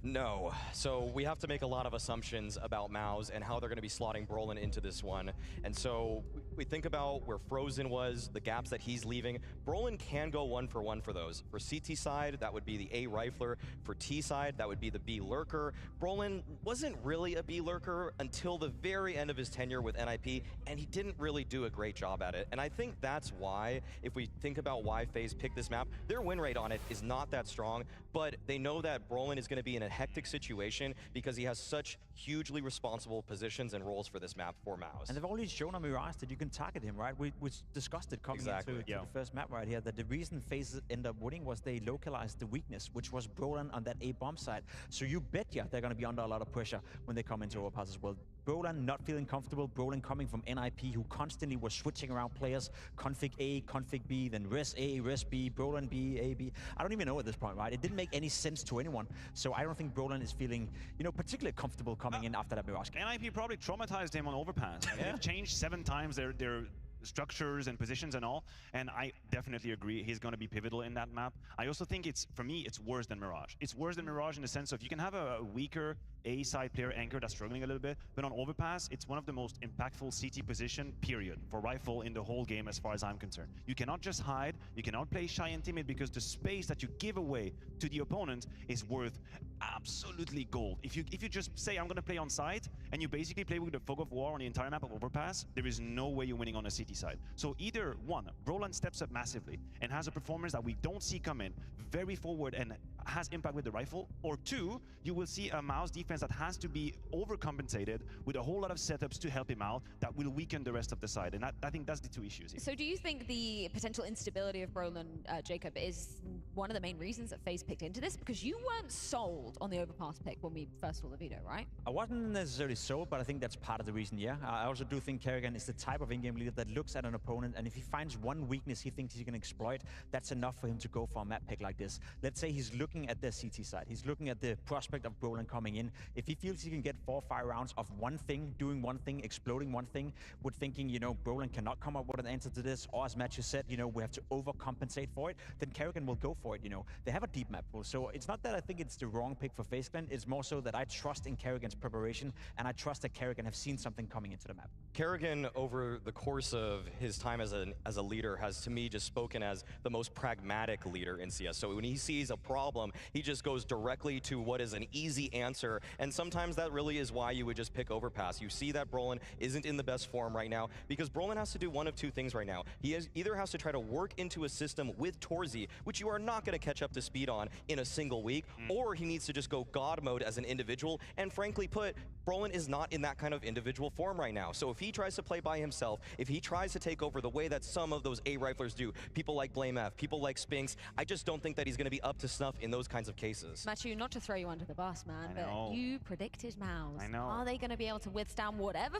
No. So we have to make a lot of assumptions about Mouse and how they're going to be slotting Brolin into this one. And so we think about where Frozen was, the gaps that he's leaving. Brolin can go 1-for-1 for those. For CT side, that would be the A rifler. For T side, that would be the B lurker. Brolin wasn't really a B lurker until the very end of his tenure with NIP, and he didn't really do a great job at it. And I think that's why, if we think about why FaZe picked this map, their win rate on it is not that strong, but they know that Brolin is going to be in a hectic situation because he has such hugely responsible positions and roles for this map for Mouse. And they've already shown on Mirage that you can target him, right? We discussed it coming into the first map right here, that the reason FaZe ended up winning was they localized the weakness, which was Brolin on that A bomb side. So you bet you they're going to be under a lot of pressure when they come into Overpass as well. Brolin not feeling comfortable, Brolin coming from NIP, who constantly was switching around players, config A, config B, then res A, res B, Brolin B, A, B. I don't even know at this point, right? It didn't make any sense to anyone. So I don't think Brolin is feeling, you know, particularly comfortable coming in after that Mirage game. NIP probably traumatized him on Overpass. They've changed 7 times their structures and positions and all, and I definitely agree he's going to be pivotal in that map. I also think for me, it's worse than Mirage. It's worse than Mirage in the sense of you can have a weaker A-side player anchor that's struggling a little bit, but on Overpass, it's one of the most impactful CT position, period, for Rifle in the whole game as far as I'm concerned. You cannot just hide, you cannot play shy and timid because the space that you give away to the opponent is worth absolutely gold. If you just say, I'm going to play on site, and you basically play with the fog of war on the entire map of Overpass, there is no way you're winning on a CT side. So either one, Brolin steps up massively and has a performance that we don't see come in, very forward and has impact with the rifle, or 2, you will see a Mouse defense that has to be overcompensated with a whole lot of setups to help him out that will weaken the rest of the side. And I think that's the 2 issues here. So do you think the potential instability of Brolin, Jacob, is one of the main reasons that FaZe picked into this? Because you weren't sold on the Overpass pick when we first saw the video, right? I wasn't necessarily sold, but I think that's part of the reason, yeah. I also do think Kerrigan is the type of in-game leader that looks at an opponent, and if he finds one weakness he thinks he can exploit, that's enough for him to go for a map pick like this. Let's say he's looking at the CT side. He's looking at the prospect of Brolin coming in. If he feels he can get 4 or 5 rounds of one thing, doing one thing, exploding one thing, with thinking, you know, Brolin cannot come up with an answer to this, or as Matthew said, you know, we have to overcompensate for it, then Kerrigan will go for it, you know. They have a deep map pool, so it's not that I think it's the wrong pick for FaZe Clan, it's more so that I trust in Kerrigan's preparation, and I trust that Kerrigan have seen something coming into the map. Kerrigan, over the course of his time as a leader, has to me just spoken as the most pragmatic leader in CS. So when he sees a problem, he just goes directly to what is an easy answer, and sometimes that really is why you would just pick Overpass. You see that Brolin isn't in the best form right now, because Brolin has to do one of 2 things right now. He either has to try to work into a system with Torzy, which you are not going to catch up to speed on in a single week, or he needs to just go God mode as an individual, and frankly put, Brolin is not in that kind of individual form right now. So if he tries to play by himself, if he tries to take over the way that some of those A riflers do, people like Blame F, people like Spinks, I just don't think that he's going to be up to snuff in those kinds of cases. Matthew, not to throw you under the bus, man, but you predicted Mouse. I know. Are they going to be able to withstand whatever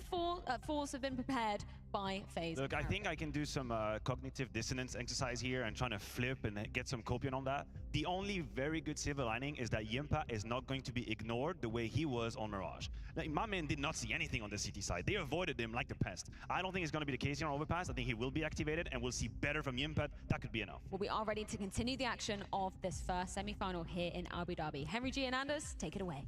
force have been prepared by FaZe? Look, I think I can do some cognitive dissonance exercise here and trying to flip and get some copium on that. The only very good silver lining is that Yimpa is not going to be ignored the way he was on Mirage. Like, my man did not see anything on the CT side. They avoided him like the pest. I don't think it's going to be the case here on Overpass. I think he will be activated, and we'll see better from Yimpa. That could be enough. Well, we are ready to continue the action of this first semi-final here in Abu Dhabi. Henry G and Anders, take it away.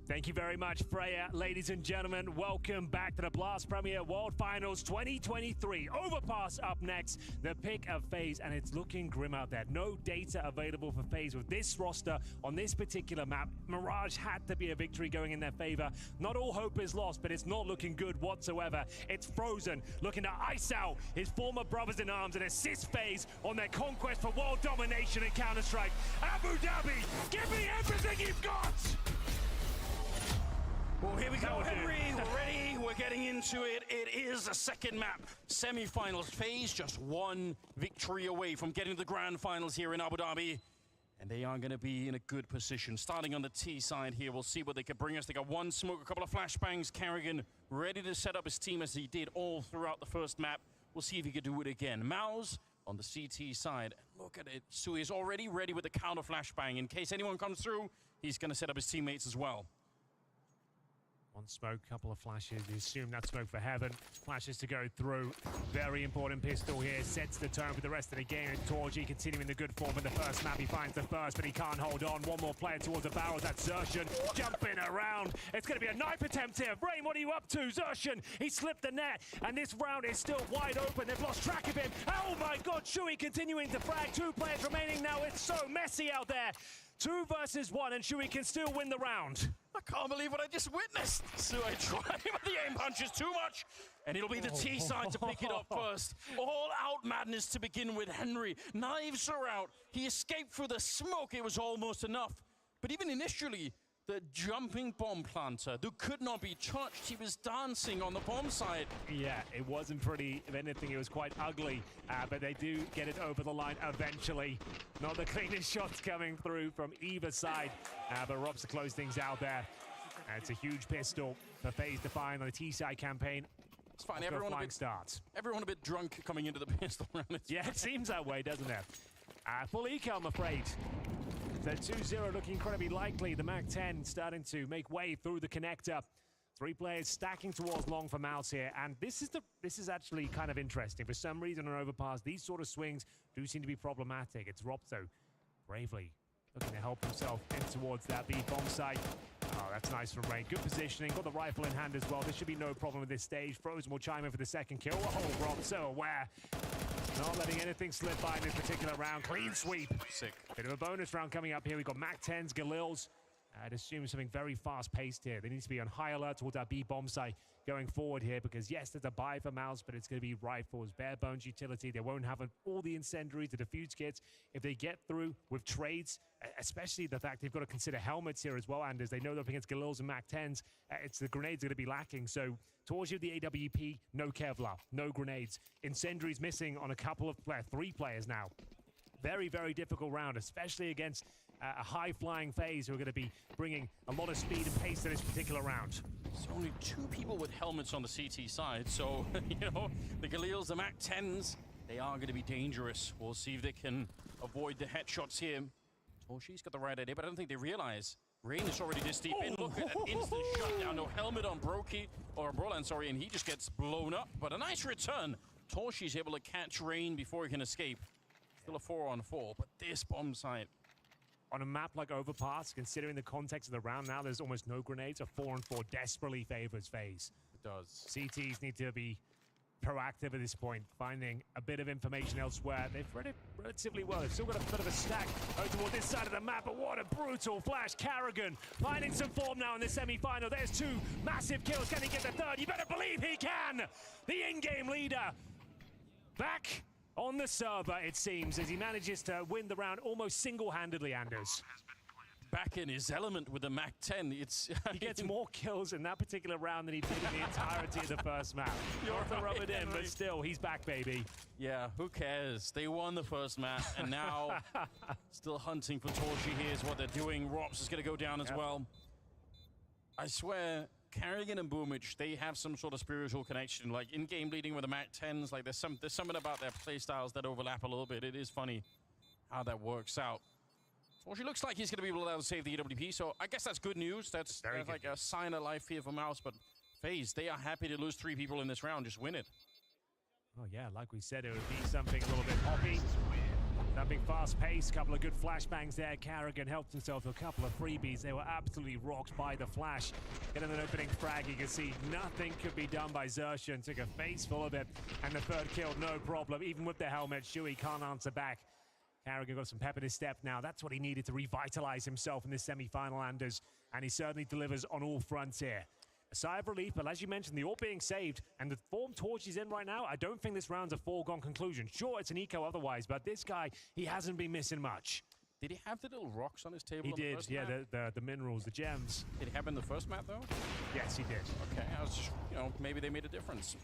Thank you very much, Freya. Ladies and gentlemen, welcome back to the Blast Premier World Finals 2023. Overpass up next, the pick of FaZe, and it's looking grim out there. No data available for FaZe with this roster on this particular map. Mirage had to be a victory going in their favor. Not all hope is lost, but it's not looking good whatsoever. It's Frozen looking to ice out his former brothers in arms and assist FaZe on their conquest for world domination in Counter-Strike. Abu Dhabi, give me everything you've got! Well, here we go, Henry. We're ready. We're getting into it. It is a second map. Semi-finals FaZe, just 1 victory away from getting to the grand finals here in Abu Dhabi. And they are going to be in a good position. Starting on the T side here, we'll see what they can bring us. They got 1 smoke, a couple of flashbangs. Kerrigan ready to set up his team as he did all throughout the first map. We'll see if he can do it again. Mouse on the CT side. Look at it. Sui is already ready with the counter flashbang. In case anyone comes through, he's going to set up his teammates as well. One smoke, couple of flashes. You assume that's smoke for heaven. Flashes to go through. Very important pistol here. Sets the tone for the rest of the game. And Torji continuing the good form in the first map. He finds the first, but he can't hold on. One more player towards the barrels. That's Xtrfy jumping around. It's going to be a knife attempt here. Rain, what are you up to? Xtrfy, he slipped the net. And this round is still wide open. They've lost track of him. Oh my God, Shui continuing to frag. 2 players remaining now. It's so messy out there. 2 versus 1, and Shui can still win the round. I can't believe what I just witnessed. So I try, but the aim punch is too much. And it'll be the T side to pick it up first. All out madness to begin with. Henry, knives are out. He escaped through the smoke. It was almost enough. But even initially, the jumping bomb planter, who could not be touched, he was dancing on the bomb side. Yeah, it wasn't pretty. If anything, it was quite ugly. But they do get it over the line eventually. Not the cleanest shots coming through from either side. But Robs to close things out there. It's a huge pistol for FaZe to find on the T-side campaign. It's fine. Everyone a bit drunk coming into the pistol round. Yeah, it seems that way, doesn't it? Full eco, I'm afraid. So 2-0 looking incredibly likely. The MAC-10 starting to make way through the connector. 3 players stacking towards long for Mouse here. And this is actually kind of interesting. For some reason on overpass, these sort of swings do seem to be problematic. It's Robso bravely looking to help himself in towards that B bomb site. Oh, that's nice from Rain. Good positioning. Got the rifle in hand as well. There should be no problem with this stage. Frozen will chime in for the second kill. Oh, Rob so aware. Not letting anything slip by in this particular round. Clean sweep. Sick. Bit of a bonus round coming up here. We've got MAC-10s, Galils. I'd assume something very fast-paced here. They need to be on high alert towards our B bomb site going forward here because, yes, there's a buy for Mouse, but it's going to be rifles, bare bones utility. They won't have all the incendiaries, the defuse kits. If they get through with trades, especially the fact they've got to consider helmets here as well, and as they know they're up against Galils and MAC-10s, it's the grenades are going to be lacking. So towards you, the AWP, no Kevlar, no grenades. Incendiaries missing on a couple of 3 players now. Very, very difficult round, especially against a high-flying FaZe who are going to be bringing a lot of speed and pace to this particular round. There's only 2 people with helmets on the CT side, so, you know, the Galils, the MAC-10s, they are going to be dangerous. We'll see if they can avoid the headshots here. Toshi's got the right idea, but I don't think they realize Rain is already this deep in. Look at that instant shutdown. No helmet on Brokey, or Brolan, sorry, and he just gets blown up. But a nice return. Toshi's able to catch Rain before he can escape. Still a 4-on-4, but this bomb site. On a map like Overpass, considering the context of the round now, there's almost no grenades. A 4-on-4 desperately favors FaZe. It does. CTs need to be proactive at this point, finding a bit of information elsewhere. They've read it relatively well. They've still got a bit of a stack over toward this side of the map, but what a brutal flash. Carrigan finding some form now in the semi-final. There's 2 massive kills. Can he get the 3rd? You better believe he can! The in-game leader back on the server, it seems, as he manages to win the round almost single-handedly, Anders. Back in his element with the MAC-10. He gets more kills in that particular round than he did in the entirety of the first map. Not to rub it in, but still, he's back, baby. Yeah, who cares? They won the first map, and now still hunting for Torchi. Here's what they're doing. Rops is going to go down as well. I swear, Carrigan and Boomich, they have some sort of spiritual connection. Like, in-game leading with the MAC-10s, like, there's something about their playstyles that overlap a little bit. It is funny how that works out. Well, she looks like he's going to be able to save the AWP, so I guess that's good news. That's like a sign of life here for Mouse, but FaZe, they are happy to lose 3 people in this round. Just win it. Oh, yeah, like we said, it would be something a little bit hoppy. Something fast-paced, couple of good flashbangs there. Carrigan helped himself to a couple of freebies. They were absolutely rocked by the flash. Getting an opening frag, you can see nothing could be done by Xtrfy. Took a face full of it, and the 3rd kill, no problem. Even with the helmet, Shui can't answer back. Carrigan got some pep in his step now. That's what he needed to revitalize himself in this semi-final, Anders. And he certainly delivers on all fronts here. A sigh of relief, but as you mentioned, the all being saved and the form Torch is in right now, I don't think this round's a foregone conclusion. Sure, it's an eco otherwise, but this guy, he hasn't been missing much. Did he have the little rocks on his table? He did, yeah, the minerals, the gems. Did he have in the first map, though? Yes, he did. Okay, I was just, you know, maybe they made a difference.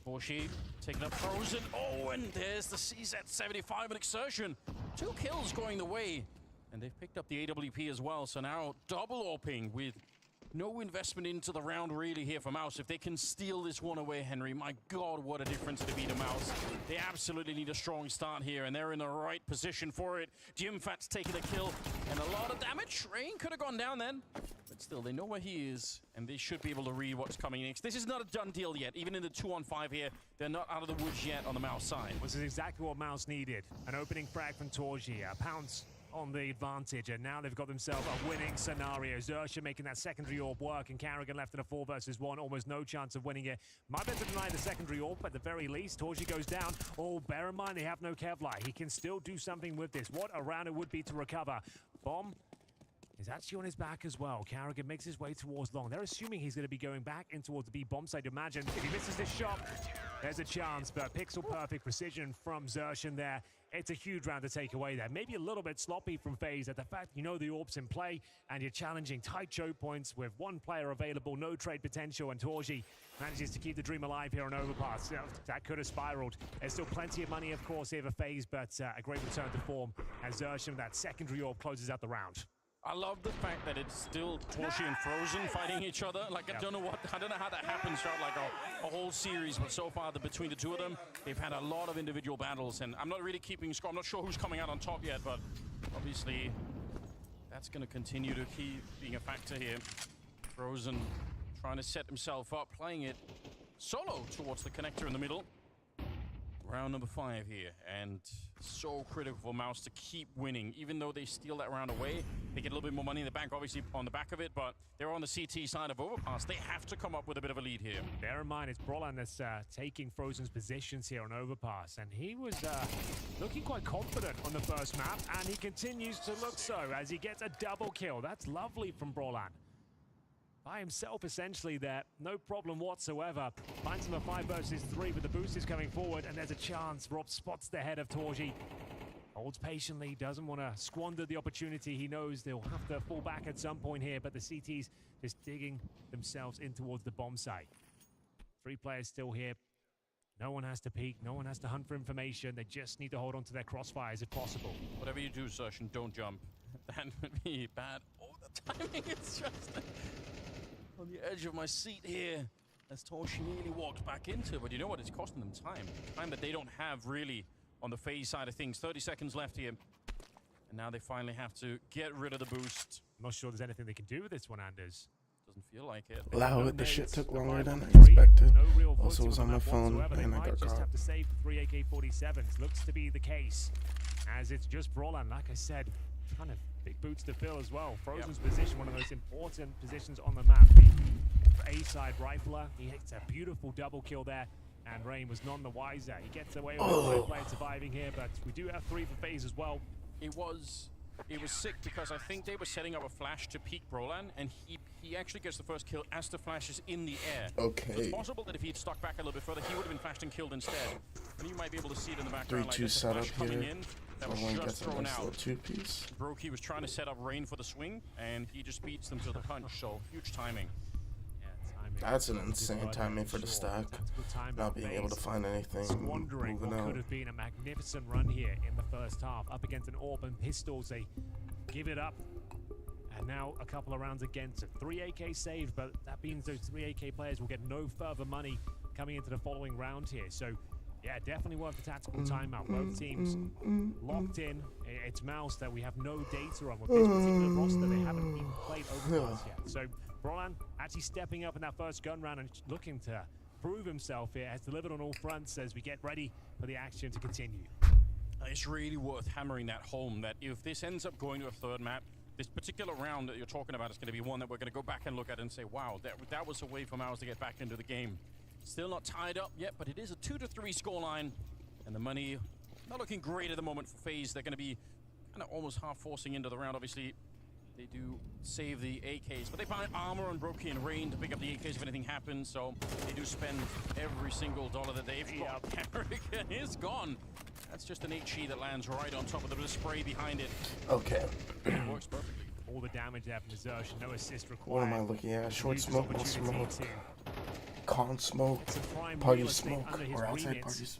Borshi taking up Frozen. Oh, and there's the CZ75 and Exertion. 2 kills going the way. And they've picked up the AWP as well. So now double AWPing with no investment into the round really here for Mouse. If they can steal this one away, Henry, my God, what a difference to be to Mouse. They absolutely need a strong start here, and they're in the right position for it. Jimfat's taking a kill, and a lot of damage. Rain could have gone down then, but still, they know where he is, and they should be able to read what's coming next. This is not a done deal yet. Even in the 2-on-5 here, they're not out of the woods yet on the Mouse side. This is exactly what Mouse needed. An opening frag from Torji, a pounce on the advantage, and now they've got themselves a winning scenario. Xtrfy making that secondary orb work, and Carrigan left in a 4 versus 1, almost no chance of winning it. Might be able to deny the secondary orb, but at the very least, Torji goes down. Oh, bear in mind, they have no Kevlar. He can still do something with this. What a round it would be to recover. Bomb is actually on his back as well. Carrigan makes his way towards long. They're assuming he's going to be going back in towards the B bomb site. Imagine if he misses this shot, there's a chance, but pixel perfect precision from Xtrfy there. It's a huge round to take away there. Maybe a little bit sloppy from FaZe at the fact you know the orb's in play and you're challenging tight choke points with one player available, no trade potential, and Torji manages to keep the dream alive here on Overpass. That could have spiraled. There's still plenty of money, of course, here for FaZe, but a great return to form as Xtrfy, that secondary orb, closes out the round. I love the fact that it's still Torshi and Frozen fighting each other. Like, I don't know how that happens throughout like a whole series, but so far between the two of them, they've had a lot of individual battles, and I'm not really keeping score. I'm not sure who's coming out on top yet, but obviously that's going to continue to keep being a factor here. Frozen trying to set himself up, playing it solo towards the connector in the middle. Round number 5 here, and so critical for Mouse to keep winning. Even though they steal that round away, they get a little bit more money in the bank, obviously, on the back of it, but they're on the CT side of Overpass. They have to come up with a bit of a lead here. Bear in mind, it's Brolan that's taking Frozen's positions here on Overpass, and he was looking quite confident on the first map, and he continues to look so as he gets a double kill. That's lovely from Brolan. By himself, essentially, there. No problem whatsoever. Finds him a 5 versus 3, but the boost is coming forward, and there's a chance. Rob spots the head of Torji. Holds patiently, doesn't want to squander the opportunity. He knows they'll have to fall back at some point here, but the CTs just digging themselves in towards the bomb site. 3 players still here. No one has to peek. No one has to hunt for information. They just need to hold on to their crossfires if possible. Whatever you do, Sershin, don't jump. That would be bad. Oh, the timing is just on the edge of my seat here as Torshi nearly walks back into it. But you know what? It's costing them time. Time that they don't have really on the FaZe side of things. 30 seconds left here. And now they finally have to get rid of the boost. I'm not sure there's anything they can do with this one, Anders. Doesn't feel like it. Allow it. The shit took longer than I expected. Also was on my phone and I got just caught. have to save 3 AK-47s. Looks to be the case, as it's just Brolan. Like I said, kind of big boots to fill as well. Frozen's position, one of the most important positions on the map. The A-side rifler, he hits a beautiful double kill there, and Rain was none the wiser. He gets away with 5 players surviving here, but we do have 3 for FaZe as well. It was sick because I think they were setting up a flash to peek Brolan, and he actually gets the first kill as the flash is in the air. Okay. So it's possible that if he'd stuck back a little bit further, he would have been flashed and killed instead. And you might be able to see it in the background. 3-2 like there's a setup flash coming here. in that was just thrown out. 2-piece. Brokey was trying to set up Rain for the swing, and he just beats them to the punch. So huge timing. That's an insane timing for the stack. Not being able to find anything. Squandering what could have been a magnificent run here in the first half. Up against an orb and pistols, they give it up. And now a couple of rounds against it. 3 AK saved, but that means those 3 AK players will get no further money coming into the following round here. So, yeah, definitely worth the tactical timeout. Both teams locked in. It's Mouse that we have no data on. With this particular roster, they haven't even played Overpass yet. So, Brolan actually stepping up in that first gun round and looking to prove himself here. Has delivered on all fronts as we get ready for the action to continue. It's really worth hammering that home, that if this ends up going to a 3rd map, this particular round that you're talking about is going to be one that we're going to go back and look at and say, wow, that was a way for Mouse to get back into the game. Still not tied up yet, but it is a 2-3 scoreline, and the money not looking great at the moment for FaZe. They're going to be kind of almost half forcing into the round. Obviously, they do save the AKs, but they buy armor on Brokey and Rain to pick up the AKs if anything happens, so they do spend every single dollar that they've got. Carrigan is gone. That's just an HE that lands right on top of the bit of spray behind it. Okay. It works perfectly. All the damage there from Xtrfy, no assist required. What am I looking at? Short smoke, no smoke. Con smoke, party smoke, or outside parties.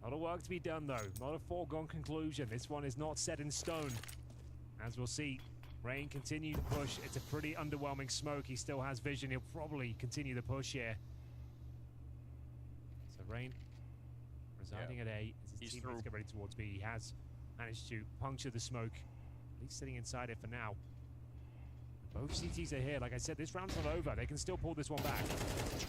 A lot of work to be done, though. Not a foregone conclusion. This one is not set in stone. As we'll see, Rain continue to push. It's a pretty underwhelming smoke. He still has vision. He'll probably continue the push here. So Rain Residing at A, as his teammates get ready towards B. He has managed to puncture the smoke. At least sitting inside it for now. Both CTs are here. Like I said, this round's not over. They can still pull this one back.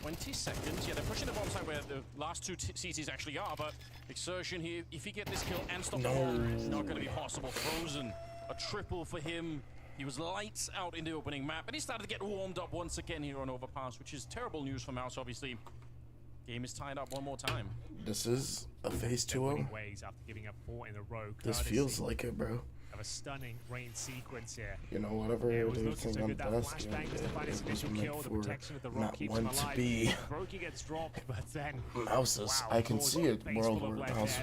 20 seconds. Yeah, they're pushing the bomb side where the last two CTs actually are, but Exertion here, if he get this kill and stop the bomb, it's not going to be possible. Frozen, a triple for him. He was lights out in the opening map, and he started to get warmed up once again here on Overpass, which is terrible news for Mouse, obviously. Game is tied up one more time. This is a phase 2-0. Ways after giving up 4 in a row. This feels like it, bro. Of a stunning rain sequence here. You know, whatever it is, think I'm best, it was meant for not one to be. Gets dropped, but then Mouses, I can see it. World War Mouse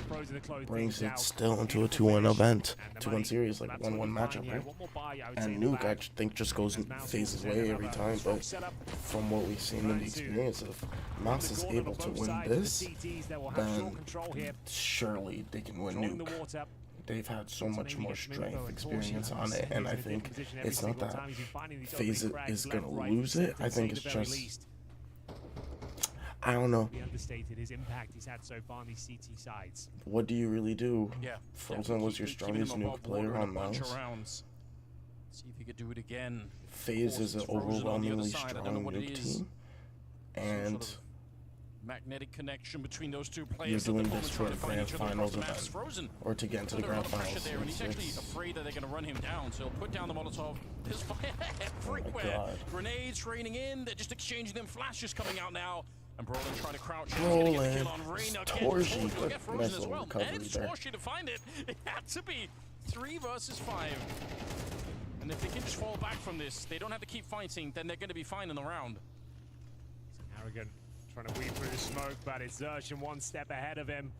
brings it still into a 2-1 event, 2-1 series, like 1-1 matchup, right? And Nuke, I think, just goes and phases away every time. But from what we've seen in the experience, if Mouse is able to win this, then surely they can win Nuke. They've had so much more strength, experience on it, and I think it's not that FaZe is going to lose it. I think it's just, I don't know. His impact he's had so far on these CT sides. What do you really do? Frozen was your strongest Nuke player on Mouse. See if he could do it again. FaZe is an overwhelmingly strong Nuke team, and magnetic connection between those two players. You're doing this for a grand finals event, or to get into the grand finals. There, and he's actually afraid that they're going to run him down, so he'll put down the Molotov. There's fire everywhere. Grenades raining in. They're just exchanging them. Flashes coming out now. And Brolin trying to crouch. Brolin, Torji, but nice little recovery and it's Torji to find it. It had to be 3 versus 5. And if they can just fall back from this, they don't have to keep fighting, then they're going to be fine in the round. Arrogant. Trying to weave through the smoke, but it's Xtrfy one step ahead of him.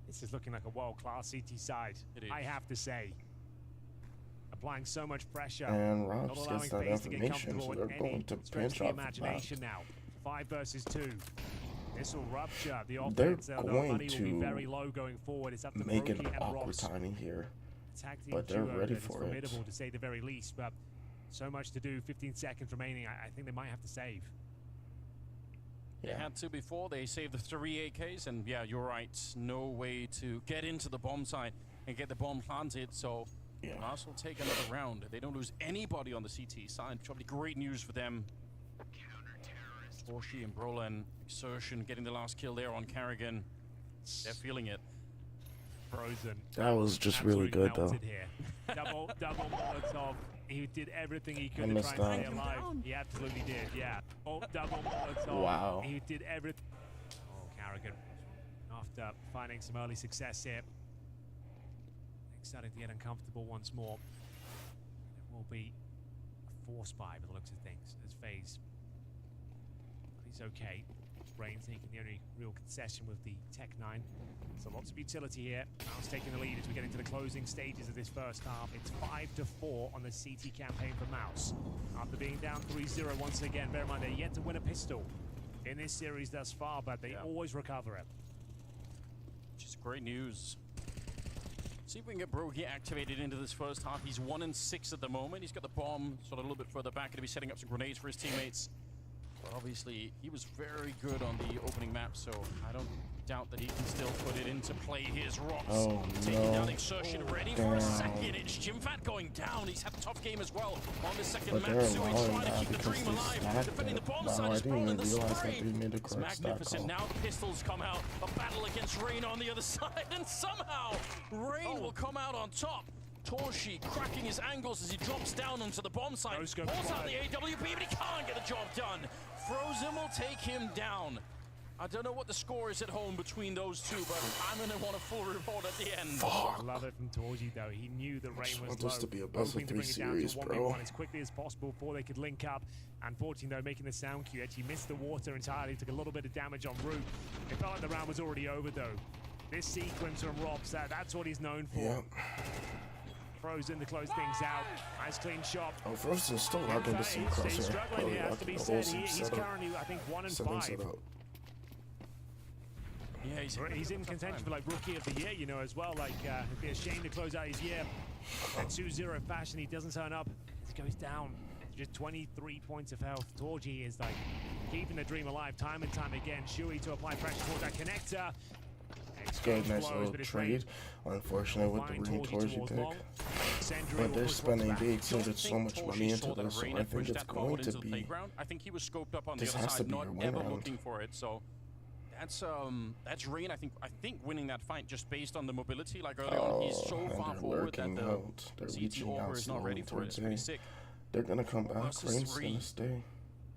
This is looking like a world-class CT side, I have to say. Applying so much pressure. And Robs gets that information, so they're going to pinch off the back. Now. 5 versus 2. This will rupture the They're offense. going to be very low going forward. It's up to make an and awkward Ross. timing here, But they're ready for it. Formidable to say the very least, but so much to do. 15 seconds remaining. I think they might have to save. They had to before. They saved the 3 AKs, and yeah, you're right. No way to get into the bomb site and get the bomb planted, so Mouse will take another round. They don't lose anybody on the CT side. Probably great news for them. Torji and Brolin, Exertion getting the last kill there on Carrigan. They're feeling it. Frozen. That was just really good, though. double Molotov. He did everything he could to try and stay alive. He absolutely did, yeah. Double Molotov. Wow. He did everything. Carrigan, after finding some early success here, starting to get uncomfortable once more. It will be a force buy by the looks of things as FaZe. He's okay. Rain taking the only real concession with the Tech 9. So lots of utility here. Mouse taking the lead as we get into the closing stages of this first half. It's 5-4 on the CT campaign for Mouse. After being down 3-0 once again, bear in mind they're yet to win a pistol in this series thus far, but they always recover it. Which is great news. See if we can get Brogy activated into this first half. He's 1-6 at the moment. He's got the bomb sort of a little bit further back. Going to be setting up some grenades for his teammates. But obviously, he was very good on the opening map, so I don't doubt that he can still put it into play. Here's Ross taking down Exertion, ready for a second. It's Jimfat going down. He's had a tough game as well on the second map. So he's trying to keep the dream alive. Defending the bomb side is Brolin, the spray. It's magnificent. Now the pistols come out. A battle against Rain on the other side, and somehow Rain will come out on top. Torji cracking his angles as he drops down onto the bomb site. Pulls out the AWP, but he can't get the job done. Frozen will take him down. I don't know what the score is at home between those two, but I'm going to want a full report at the end. I love it from Torji, though. He knew the rain was low. This to be a best of 3 series, bro. As quickly as possible before they could link up. Unfortunately, though, making the sound cue, actually missed the water entirely. Took a little bit of damage on route. It felt like the round was already over, though. This sequence from Robs, that's what he's known for. Yeah. Frozen to close things out. Nice clean shot. Oh, Frozen's still not going to see Crosshair. Struggling, has to be said. He's currently, I think, 1-5. Yeah, he's in contention for like Rookie of the Year, you know, as well. Like, it'd be a shame to close out his year. At 2-0 fashion, he doesn't turn up. He goes down. Just 23 points of health. Torji is like keeping the dream alive time and time again. Shui to apply pressure towards that connector. It's good, nice little trade. Unfortunate with the ring towards you pick. But they're spending, they exceeded so much money into this, so I think it's going to be. I think he was scoped up on This the other has to side, be not your win ever round. looking for it. So that's Rain. I think winning that fight just based on the mobility. Like earlier on, he's so and far they're forward that lurking the out. They're CT reaching over out is not ready slowly for it. It's towards pretty A. sick. They're gonna come back. Versus Rain's 3. gonna stay.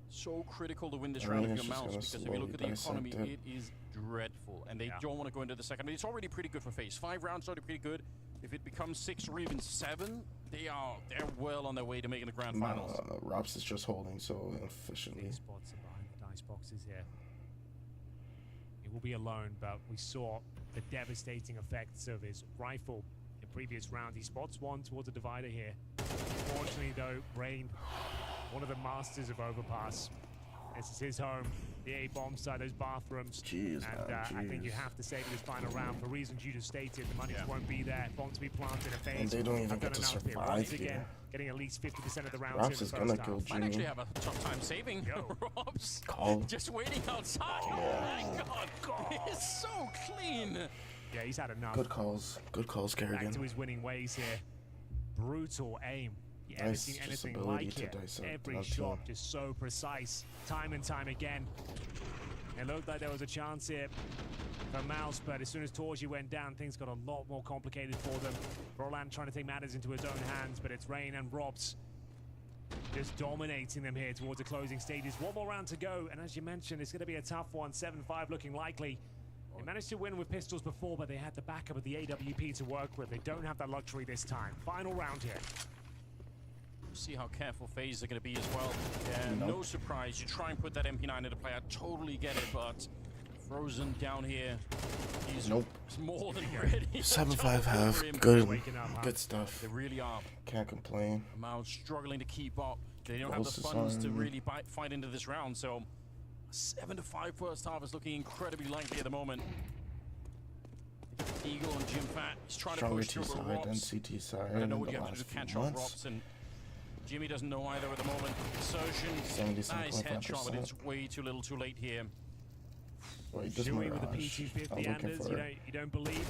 So critical to win this Rain round is with your just mouse gonna because if you look at the slowly economy, dissect it is dreadful, and they don't want to go into the second. I mean, it's already pretty good for FaZe. 5 rounds already pretty good. If it becomes 6 or even 7, they're well on their way to making the grand finals. Rops is just holding so efficiently. Spots are behind the dice boxes here. He will be alone, but we saw the devastating effects of his rifle in the previous round. He spots one towards the divider here. Unfortunately, though, Rain, one of the masters of overpass. This is his home. The A bomb side, those bathrooms. Jeez, and I think you have to save this final round for reasons you just stated. The money just won't be there. Bomb to be planted a phase. And they don't even get to survive Once here. again, getting at least 50% of the rounds Rops in is the gonna first kill half. Might actually Jimmy. have a tough time saving Robs. Call. Just waiting outside. Oh my god. It's so clean. Yeah, he's had enough. Good calls. Good calls, Back to Kerrigan. his winning ways here. Brutal aim. You ever Nice seen just anything ability like to it? dissect Every that shot too. just so precise, time and time again. It looked like there was a chance here for Mouse, but as soon as Torji went down, things got a lot more complicated for them. Roland trying to take matters into his own hands, but it's Rain and Robs just dominating them here towards the closing stages. One more round to go, and as you mentioned, it's going to be a tough one. 7-5 looking likely. They managed to win with pistols before, but they had the backup of the AWP to work with. They don't have that luxury this time. Final round here. See how careful FaZe are going to be as well. Yeah, no surprise. You try and put that MP9 into play. I totally get it, but Frozen down here, he's more than ready. 7-5 half. Him. Good. Good stuff. They really are. Can't complain. Mouse struggling to keep up. They don't Pulse have the is funds to on. really fight into this round, so 7-5 first half is looking incredibly likely at the moment. Eagle and Jim Fat, he's trying Stronger to push T through side the and Rops. CT side I don't in know the what you have to do last to few catch up months. Rops, and Jimmy doesn't know either at the moment. Insertion, nice headshot, but it's way too little too late here. Wait, this Shuey with the Mirage. I P250 was looking Anders, for you don't believe?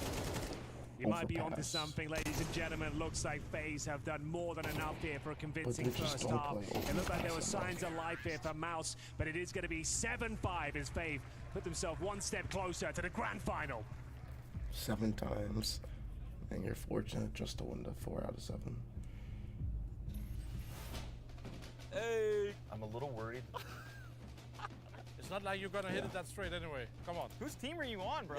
You might be onto overpass. something, ladies and gentlemen. Looks like FaZe have done more than enough here for a convincing they just first don't half. play It looked like there were overpass signs of life here for Mouse, but it is going to be 7-5 as FaZe put themselves one step closer to the grand final. 7 times. And you're fortunate just to win the 4 out of 7. Hey! I'm a little worried. It's not like you're gonna hit it that straight anyway. Come on. Whose team are you on, bro?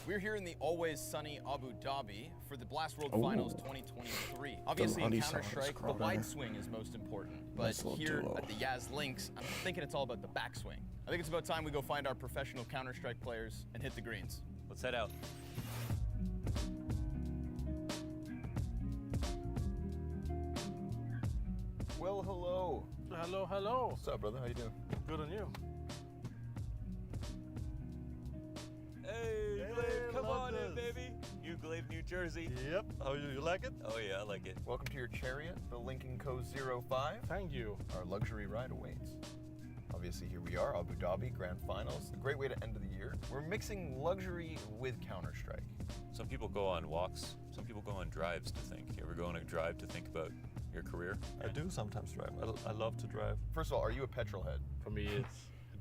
We're here in the always sunny Abu Dhabi for the Blast World Finals 2023. Obviously, in Lottie side is Counter-Strike, the crowded. wide swing is most important. But Nice little here duo. at the Yaz Links, I'm thinking it's all about the backswing. I think it's about time we go find our professional Counter-Strike players and hit the greens. Let's head out. Well, hello. Hello, hello. What's up, brother? How you doing? Good on you. Hey, Glaive, come on in, baby. You Glaive, New Jersey. Yep. How you like it? Oh yeah, I like it. Welcome to your chariot, the Lincoln Co. 05. Thank you. Our luxury ride awaits. Obviously, here we are, Abu Dhabi Grand Finals. A great way to end the year. We're mixing luxury with Counter-Strike. Some people go on walks. Some people go on drives to think. You ever go on a drive to think about your career? I do sometimes drive. I love to drive. First of all, are you a petrol head? For me, it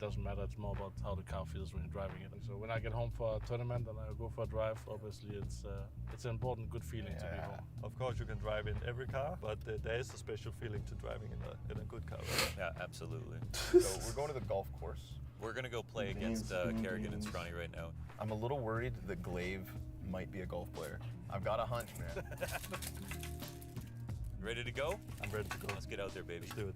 doesn't matter. It's more about how the car feels when you're driving it. So when I get home for a tournament and I go for a drive, obviously it's an important, good feeling to be home. Of course, you can drive in every car, but there is a special feeling to driving in a good car. Right? Yeah, absolutely. So we're going to the golf course. We're gonna go play against Kerrigan and Scrawny right now. I'm a little worried that Glaive might be a golf player. I've got a hunch, man. Ready to go? I'm ready to go. Let's get out there, baby. Let's do it.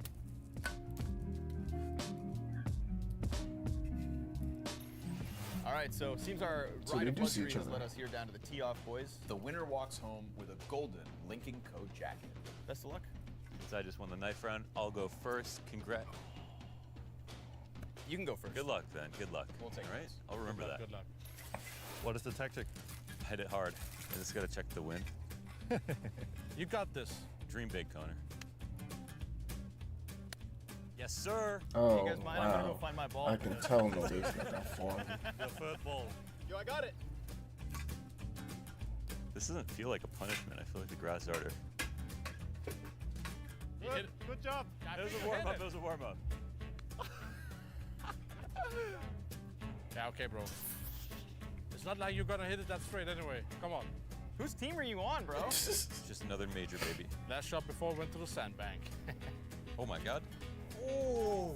All right, so seems our So ride they of do see luxury each has other. led us here down to the tee-off, boys. The winner walks home with a golden Lincoln Co. jacket. Best of luck. Since I just won the knife round, I'll go first. Congrats. You can go first. Good luck then. Good luck. We'll take All right. this. I'll remember that. Good luck. What is the tactic? Hit it hard. I just gotta check the wind. You got this. Dream big, Connor. Yes, sir. Oh, you guys mind? I'm gonna go wow. find my ball. I can tell nobody's got that form. The third ball. Yo, I got it. This doesn't feel like a punishment. I feel like the grass is harder. Good job. It was a warm-up. It was a warm-up. Yeah, okay, bro. It's not like you're gonna hit it that straight anyway. Come on. Whose team are you on, bro? Just another major, baby. Last shot before we went to the sandbank. Oh my god. Oh.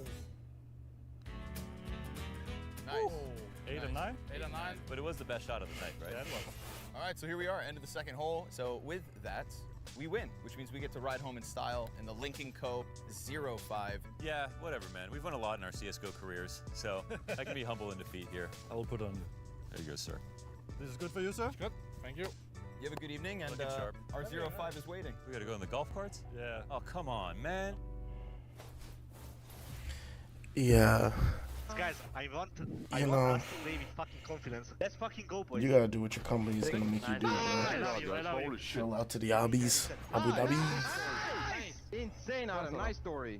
Nice. 8 and 9? 8 and 9. But it was the best shot of the night, right? Yeah, it was. All right, so here we are, end of the second hole. So with that, we win, which means we get to ride home in style in the Lincoln Co. 05. Yeah, whatever, man. We've won a lot in our CSGO careers, so I can be humble in defeat here. I will put on. There you go, sir. This is good for you, sir? Good. Thank you. You have a good evening, and Looking sharp. our 05 is waiting. We gotta go on the golf carts? Yeah. Oh, come on, man. Yeah. Guys, I want us to play with fucking confidence. Let's fucking go, boys. You gotta do what your company is gonna make you do, I bro. love you, I love you. Chill out to the Abis. Abu Dhabi. Nice. Insane, Adam. Nice story.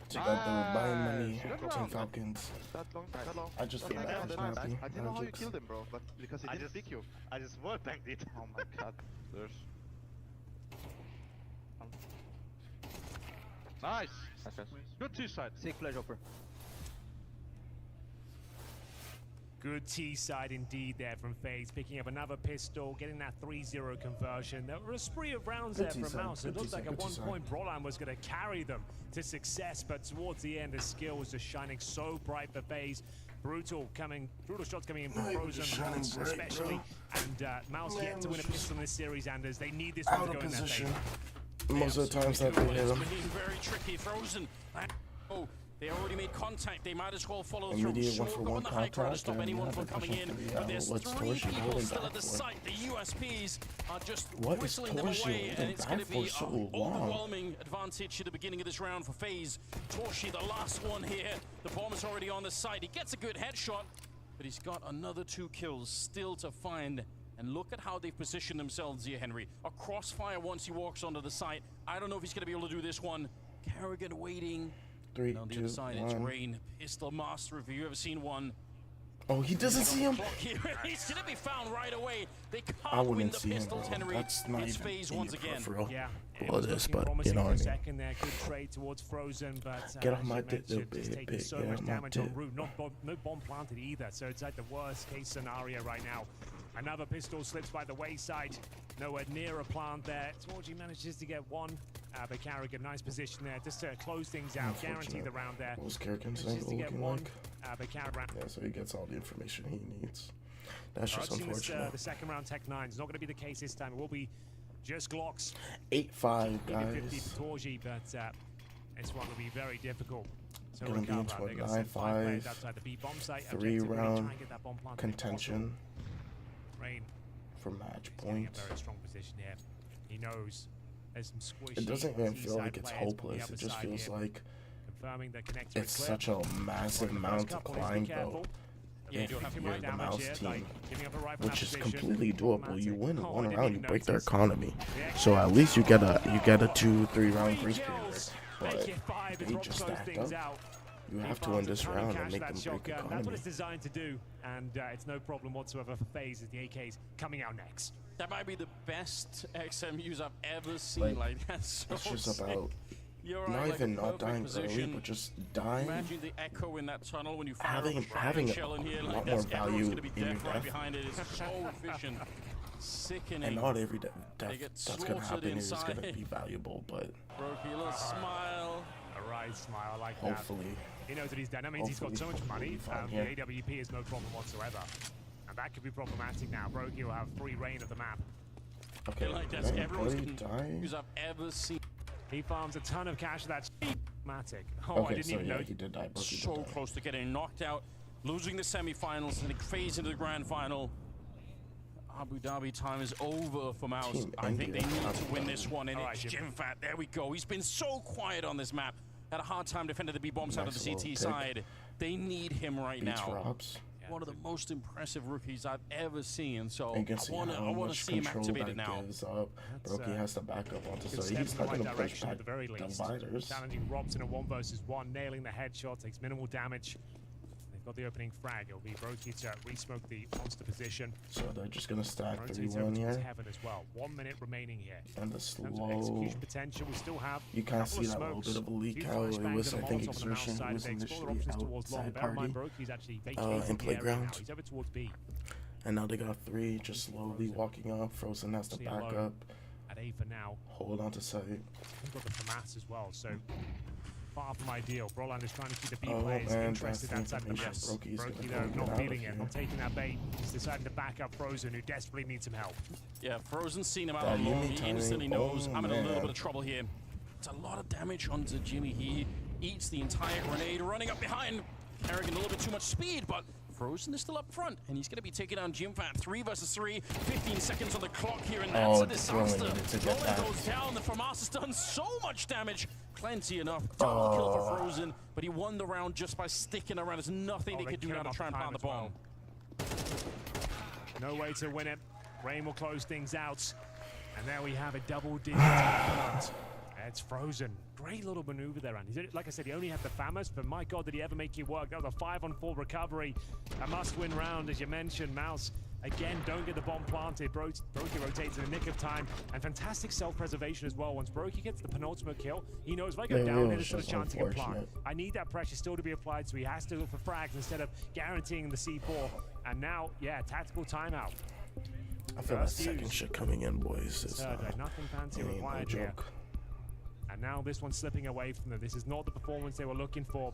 Check out the buying money, Team Falcons. That long. I just feel bad for Snappy. I didn't know how you killed him, bro, but because he didn't pick you. I just wall banked it. Oh my god. There's... Nice. Good T-side. Sick flash hopper. Good T-side indeed there from FaZe, picking up another pistol, getting that 3-0 conversion. There were a spree of rounds there from Mouse. It looked like at one point Broline was going to carry them to success, but towards the end, the skill was just shining so bright for FaZe. Brutal shots coming in from Frozen, Rollins especially, and Mouse yet to win a pistol in this series, Anders. They need this one to go in their favor. Most of the times that they hit them. Very tricky, Frozen. Oh, they already made contact. They might as well follow through. Immediate Sure, 1-for-1 go on the high ground to contact, stop and anyone you from have coming in. But there's what's 3 Torch people holding still back at the for? site. The USPs are just What is whistling them Torch away, and holding it's back going to be for so an long? overwhelming advantage at the beginning of this round for FaZe. Torchy, the last one here. The bomb is already on the site. He gets a good headshot, but he's got another 2 kills still to find. And look at how they've positioned themselves here, Henry. A crossfire once he walks onto the site. I don't know if he's going to be able to do this one. Kerrigan waiting. 3, And on the 2, other side, it's 1. Rain. Pistol master, if you've ever seen one. Oh, he doesn't see him. He's going to be found right away. They I can't win wouldn't the see him, pistols, bro. Henry. That's not It's even FaZe in once your again. peripheral. Yeah, Well, it is, but promising you know for what I a mean. second there, good trade towards Frozen, but Get off as my you dick, mentioned, little just baby, taking so get much off my damage on dick. route. No bomb planted either, so it's like the worst case scenario right now. Another pistol slips by the wayside, nowhere near a plant there. Torgy manages to get one, but Carrigan, nice position there, just to close things out, guarantee the round there. What was Kerrigan's Manages to angle get looking one, like? but Carrigan. Yeah, so he gets all the information he needs. That's just Seeing this, unfortunate. the second round Tech 9 is not going to be the case this time. It will be just Glocks. 8-5, Even 50 guys. for Torgy, but this one will be very difficult. So Gonna be into a 9-5, outside the B bomb site. 3-round contention Rain for match in a point. very strong position here. He knows there's some squishy. It doesn't even feel T-side like it's players on the hopeless. other It just side feels here. like Confirming the connector it's is clear. such a massive amount to climb, though. Yeah, If you'll have you're right the damage Mouse here, team, like giving up a rifle which is position. completely doable. You win Oh, I one didn't round, you even break their notice. economy. So at least you get a 2-3 round grace period. But Make it 5 and they drop just those stacked things up. out. You He have to farms win a this ton of round cash and make for them that break shotgun. That's what economy. it's designed to do, and it's no problem whatsoever for FaZe as the AK's coming out next. That might be the best XMUs I've ever seen. Like that's so It's just sick. about You're not right, even like, not perfect dying position. early, but just dying. Imagine the echo in that tunnel when you fire Having up a a shell in here. lot Like more that's everyone's value gonna be in your deaf right death. behind it. It's so efficient, sickening. And not every death They get that's gonna slaughtered happen is gonna inside. be valuable, but Brokey, a little smile. A right smile, I like hopefully. that. He knows what he's done. That means he's got so much money. Hopefully The fine, AWP is no problem whatsoever. And that could be problematic now. Brokey will have free reign of the map. Okay, Like that's man, everyone's buddy, getting views I've ever seen. He farms a ton of cash. That's matic. Oh, I Okay, didn't so even yeah, know. he did die. Brookie did So die. close to getting knocked out, losing the semifinals, and phase into the grand final. Abu Dhabi time is over for Mouse. Team I think they India, need to Abu win Dhabi. this one, and All right, it's Jim. Xtrfy. There we go. He's been so quiet on this map. Had a hard time defending the B bombs out of the Nice little CT pick. side. They need him right Beats now. Robs. One of the most impressive rookies I've ever seen. So And you can I see want how to much see him control activated that now. gives up. That's, Brokey has to back up onto Good so step he's in the not right gonna push direction back at the very least. dividers. Challenging Robson in 1 versus 1, nailing the headshot, takes minimal damage. They've got the opening frag. It'll be Brokey to re-smoke the monster position. So they're just gonna stack Rotates 3-1 over towards here. heaven as well. 1 minute remaining here. And the In terms of slow. execution potential, we still have You a kind of couple see of that little smokes, bit of a leak few out. It flashbangs was, I and a think, Molotov on the mouse Exertion side. was They explore initially options towards long. outside Bear in mind, party. Brokey's actually In vacating the area now. playground. He's over towards B. And now they got 3 just slowly walking up. Frozen has to See back alone up. At A for now. Hold on to sight. We've got the FAMAS as well, so far from ideal. Broland is trying to keep the B Oh, players man, interested that's outside the the maps. Brokey's gonna Brokey, go though, get not out feeling of it, here. not taking that bait. He's deciding to back up Frozen, who desperately needs some help. Yeah, Frozen's seen him out That alone. Yumi He timing. instantly knows Oh, I'm in a little man. bit of trouble here. It's a lot of damage onto Jimmy. He eats the entire grenade, running up behind. Carrying a little bit too much speed, but Frozen is still up front, and he's going to be taking down Jimfat 3 versus 3. 15 seconds on the clock here, and that's a disaster. Roland goes down. The FAMAS has done so much damage. Plenty enough. Double kill for Frozen, but he won the round just by sticking around. There's nothing they could do now to try and plant the bomb. No way to win it. Rain will close things out. And there we have a double-digit front. It's Frozen. Great little maneuver there, Andy. Like I said, he only had the FAMAS, but my God, did he ever make it work? That was a 5-on-4 recovery. A must-win round, as you mentioned. Mouse, again, don't get the bomb planted. Brokey rotates in the nick of time. And fantastic self-preservation as well. Once Brokey gets the penultimate kill, he knows if I go down, there's still a chance he can plant. I need that pressure still to be applied, so he has to look for frags instead of guaranteeing the C4. And now, yeah, tactical timeout. I feel that second shit coming in, boys. It's nothing fancy ain't no required here. joke. And now this one's slipping away from them. This is not the performance they were looking for.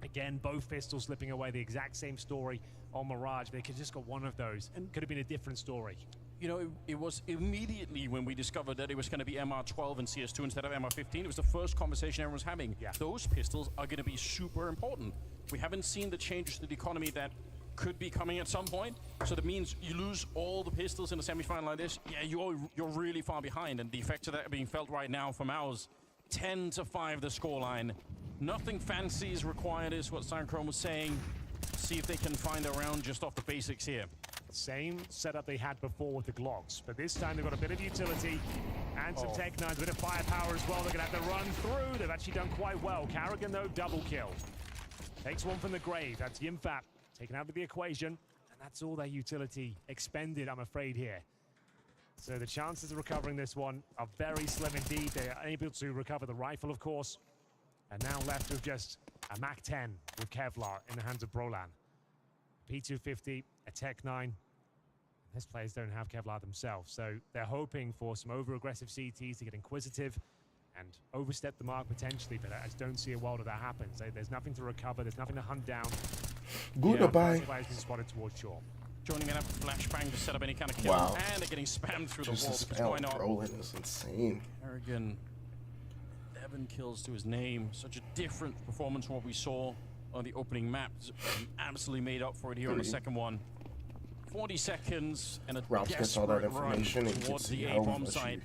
Again, both pistols slipping away. The exact same story on Mirage. They could just got one of those. And could have been a different story. You know, it was immediately when we discovered that it was going to be MR12 and CS2 instead of MR15. It was the first conversation everyone was having. Yeah. Those pistols are going to be super important. We haven't seen the changes to the economy that could be coming at some point. So that means you lose all the pistols in a semi-final like this. Yeah, you're really far behind. And the effects of that are being felt right now from ours. 10-5 the scoreline. Nothing fancy is required is what Cyclone was saying. See if they can find a round just off the basics here. Same setup they had before with the Glocks, but this time they've got a bit of utility and some Tech 9s, a bit of firepower as well. They're going to have to run through. They've actually done quite well. Carrigan, though, double kill. Takes one from the grave. That's Yimfat taken out of the equation, and that's all their utility expended, I'm afraid, here. So the chances of recovering this one are very slim indeed. They are able to recover the rifle, of course, and now left with just a MAC-10 with Kevlar in the hands of Broland. P250, a Tech 9. These players don't have Kevlar themselves, so they're hoping for some over-aggressive CTs to get inquisitive and overstep the mark potentially, but I just don't see a world of that happens. There's nothing to recover, there's nothing to hunt down. Goodbye. Players been spotted towards shore. Joining in a flashbang to set up any kind of kill, Wow. and they're getting spammed through Just the wall. the spell rolling is insane. Carrigan, 11 kills to his name. Such a different performance from what we saw on the opening map. He absolutely made up for it here on the second one. 40 seconds and a Ralph gets all that information and towards you the can see A-bomb site.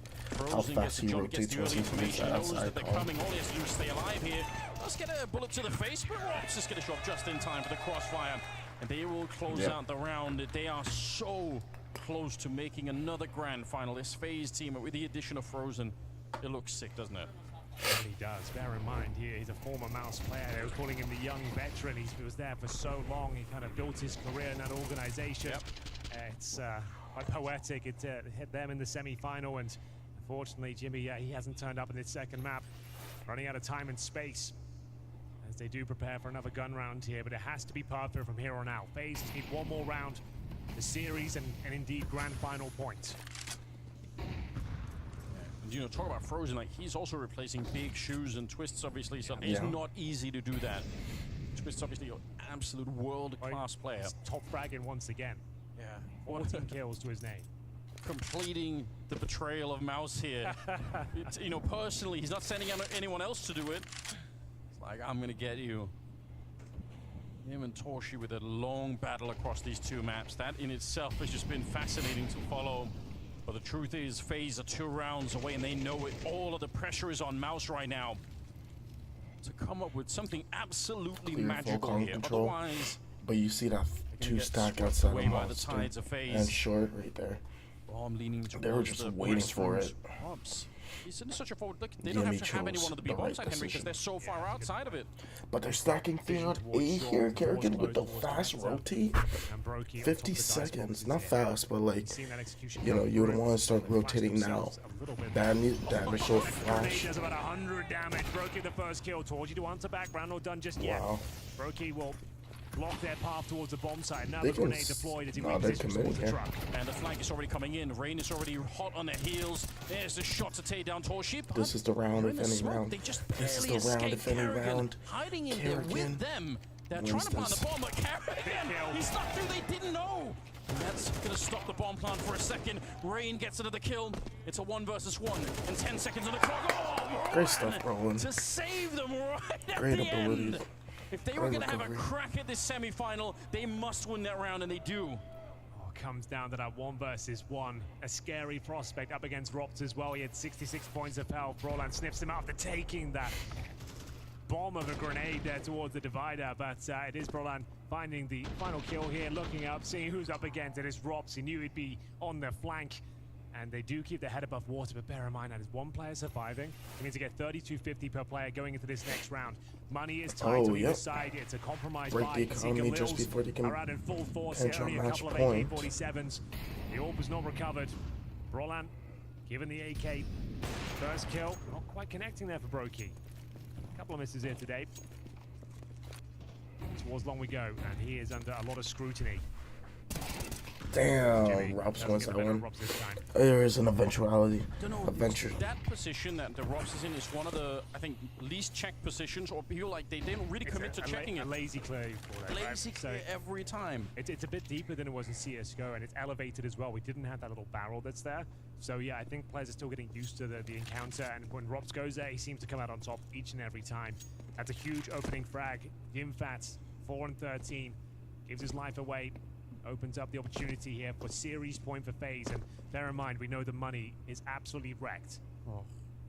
how fast he rotates the once early he moves information, that knows that outside they're column. coming. All he has to do is stay alive here. Let's get a bullet to the face, but Rob's just going to show up just in time for the crossfire. And they will close out the round. They are so close to making another grand final. This FaZe team, with the addition of Frozen, it looks sick, doesn't it? Well, he does. Bear in mind, he's a former Mouse player. They were calling him the young veteran. He was there for so long. He kind of built his career in that organization. It's quite poetic. It hit them in the semi-final, and unfortunately, Jimmy, he hasn't turned up in this second map. Running out of time and space as they do prepare for another gun round here, but it has to be perfect from here on out. FaZe need one more round, the series, and indeed grand final point. And, you know, talk about Frozen, like he's also replacing Big Shoes and Twists, obviously, so it's not easy to do that. Twists, obviously, an absolute world-class player. He's top fragging once again. Yeah. 14 kills to his name. Completing the betrayal of Mouse here. You know, personally, he's not sending out anyone else to do it. It's like, I'm gonna get you. Him and Torshi with a long battle across these two maps. That in itself has just been fascinating to follow. But the truth is, FaZe are 2 rounds away, and they know it. All of the pressure is on Mouse right now to come up with something absolutely Clear magical full here. control. Otherwise, But you see that gonna 2 get stack swept outside away of by the Monster tides of FaZe. and short right there. Bomb leaning They were towards just the waiting for Westerns. it. Hobbs He's in such a forward. Look, they don't have to have anyone on the B bomb side, Henry, because they're so far outside of it. But they're stacking 3 on A here. Kerrigan with the fast rotate. 50 seconds. Not fast, but like, you know, you would want to start rotating now. That initial flash. Does about 100 damage. Brokey the first kill. Torgy to answer back. Round not done just yet. Wow. Brokey will block their path towards the bomb site. Now the grenade deployed as he they're committing the truck. And the flank is already coming in. Rain is already hot on their heels. There's the shot to take down Torship. This is the round, if any round. This is the round, if any round. Hiding in there with them. They're trying to plant the bomb, but Kerrigan, he stuck through, they didn't know. And that's going to stop the bomb plant for a second. Rain gets another kill. It's a 1 versus 1. And 10 seconds on the clock. Oh, great stuff, Roland. To save them right at great the abilities. end. If they were going to have a crack at this semi-final, they must win that round, and they do. Oh, comes down to that 1 versus 1. A scary prospect up against Rops as well. He had 66 points of health. Roland sniffs him after taking that bomb of a grenade there towards the divider, but it is Brolan finding the final kill here, looking up, seeing who's up against. It is Rops. He knew he'd be on the flank, and they do keep their head above water, but bear in mind that is 1 player surviving. It means to get 32.50 per player going into this next round. Money is tied to either side. It's a compromise break buy. the economy just before they can are out in full force here. Only a couple of AK-47s. The orb was not recovered. Brolan given the AK first kill. Not quite connecting there for Brokey. Couple of misses here today. Towards long we go, and he is under a lot of scrutiny. Damn, Rops wants that one. There is an eventuality. Adventure. That position that the Rops is in is one of the, I think, least checked positions, or feel like they didn't really commit to checking it. A lazy clear for that. Lazy clear every time. It's a bit deeper than it was in CSGO, and it's elevated as well. We didn't have that little barrel that's there. So yeah, I think players are still getting used to the encounter, and when Rops goes there, he seems to come out on top each and every time. That's a huge opening frag. Yimfat, 4 and 13, gives his life away. Opens up the opportunity here for series point for FaZe, and bear in mind, we know the money is absolutely wrecked. Oh,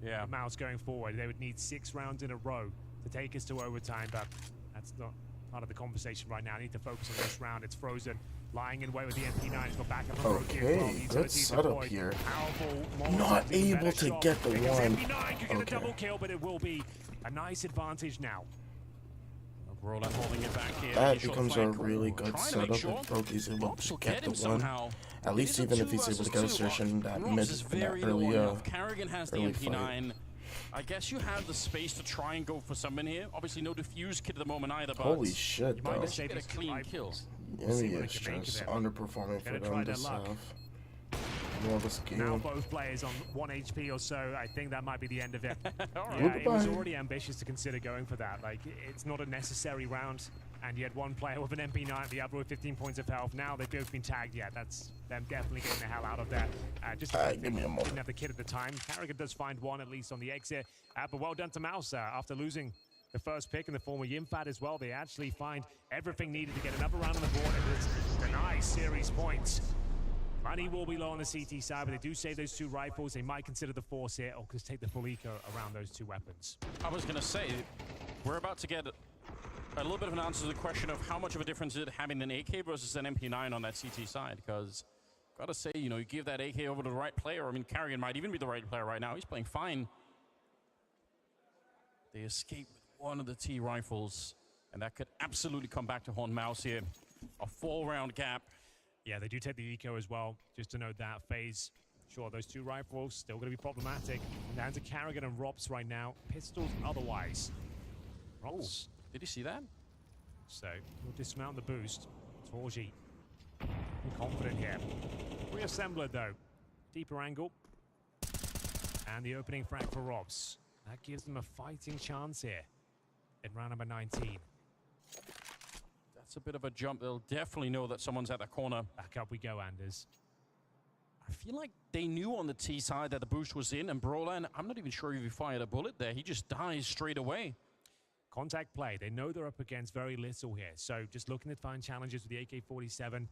yeah. The Mouse going forward, they would need 6 rounds in a row to take us to overtime, but that's not part of the conversation right now. I need to focus on this round. It's Frozen, lying in wait with the MP9. He's got back up on okay, good setup here. Not able to get the one. MP9 could get a double kill, but it will be a nice advantage now. Roland holding it back here. That becomes a really good setup if Brokey's able to get the one. At least even if he's able to get assertion that mid early Kerrigan has the MP9. I guess you have the space to try and go for someone here. Obviously no diffuse kit at the moment either, but holy shit, though. You get a clean kill. Yeah, it's just underperforming for them this half. Now both players on 1 HP or so. I think that might be the end of it. Yeah, it was already ambitious to consider going for that. Like, it's not a necessary round, and you had one player with an MP9, the other with 15 points of health. Now they've both been tagged. Yeah, that's them definitely getting the hell out of there. Just give me a moment. Didn't have the kit at the time. Kerrigan does find one at least on the exit, but well done to Mouse after losing the first pick in the form of Yimfat as well. They actually find everything needed to get another round on the board, and it's denies series points. Money will be low on the CT side, but they do save those 2 rifles. They might consider the force here, or just take the full eco around those 2 weapons. I was going to say, we're about to get a little bit of an answer to the question of how much of a difference is it having an AK versus an MP9 on that CT side, because gotta say, you know, you give that AK over to the right player. I mean, Kerrigan might even be the right player right now. He's playing fine. They escape with one of the T rifles, and that could absolutely come back to haunt Mouse here. A 4-round gap. Yeah, they do take the eco as well. Just to note that FaZe, sure, those 2 rifles still going to be problematic. Down to Kerrigan and Rops right now. Pistols otherwise. Rops. Did you see that? So we'll dismount the boost. Torgy, confident here. Reassembler though. Deeper angle. And the opening frag for Robs. That gives them a fighting chance here in round number 19. That's a bit of a jump. They'll definitely know that someone's at the corner. Back up we go, Anders. I feel like they knew on the T side that the boost was in, and Brolan, I'm not even sure if he fired a bullet there. He just dies straight away. Contact play. They know they're up against very little here. So just looking to find challenges with the AK-47.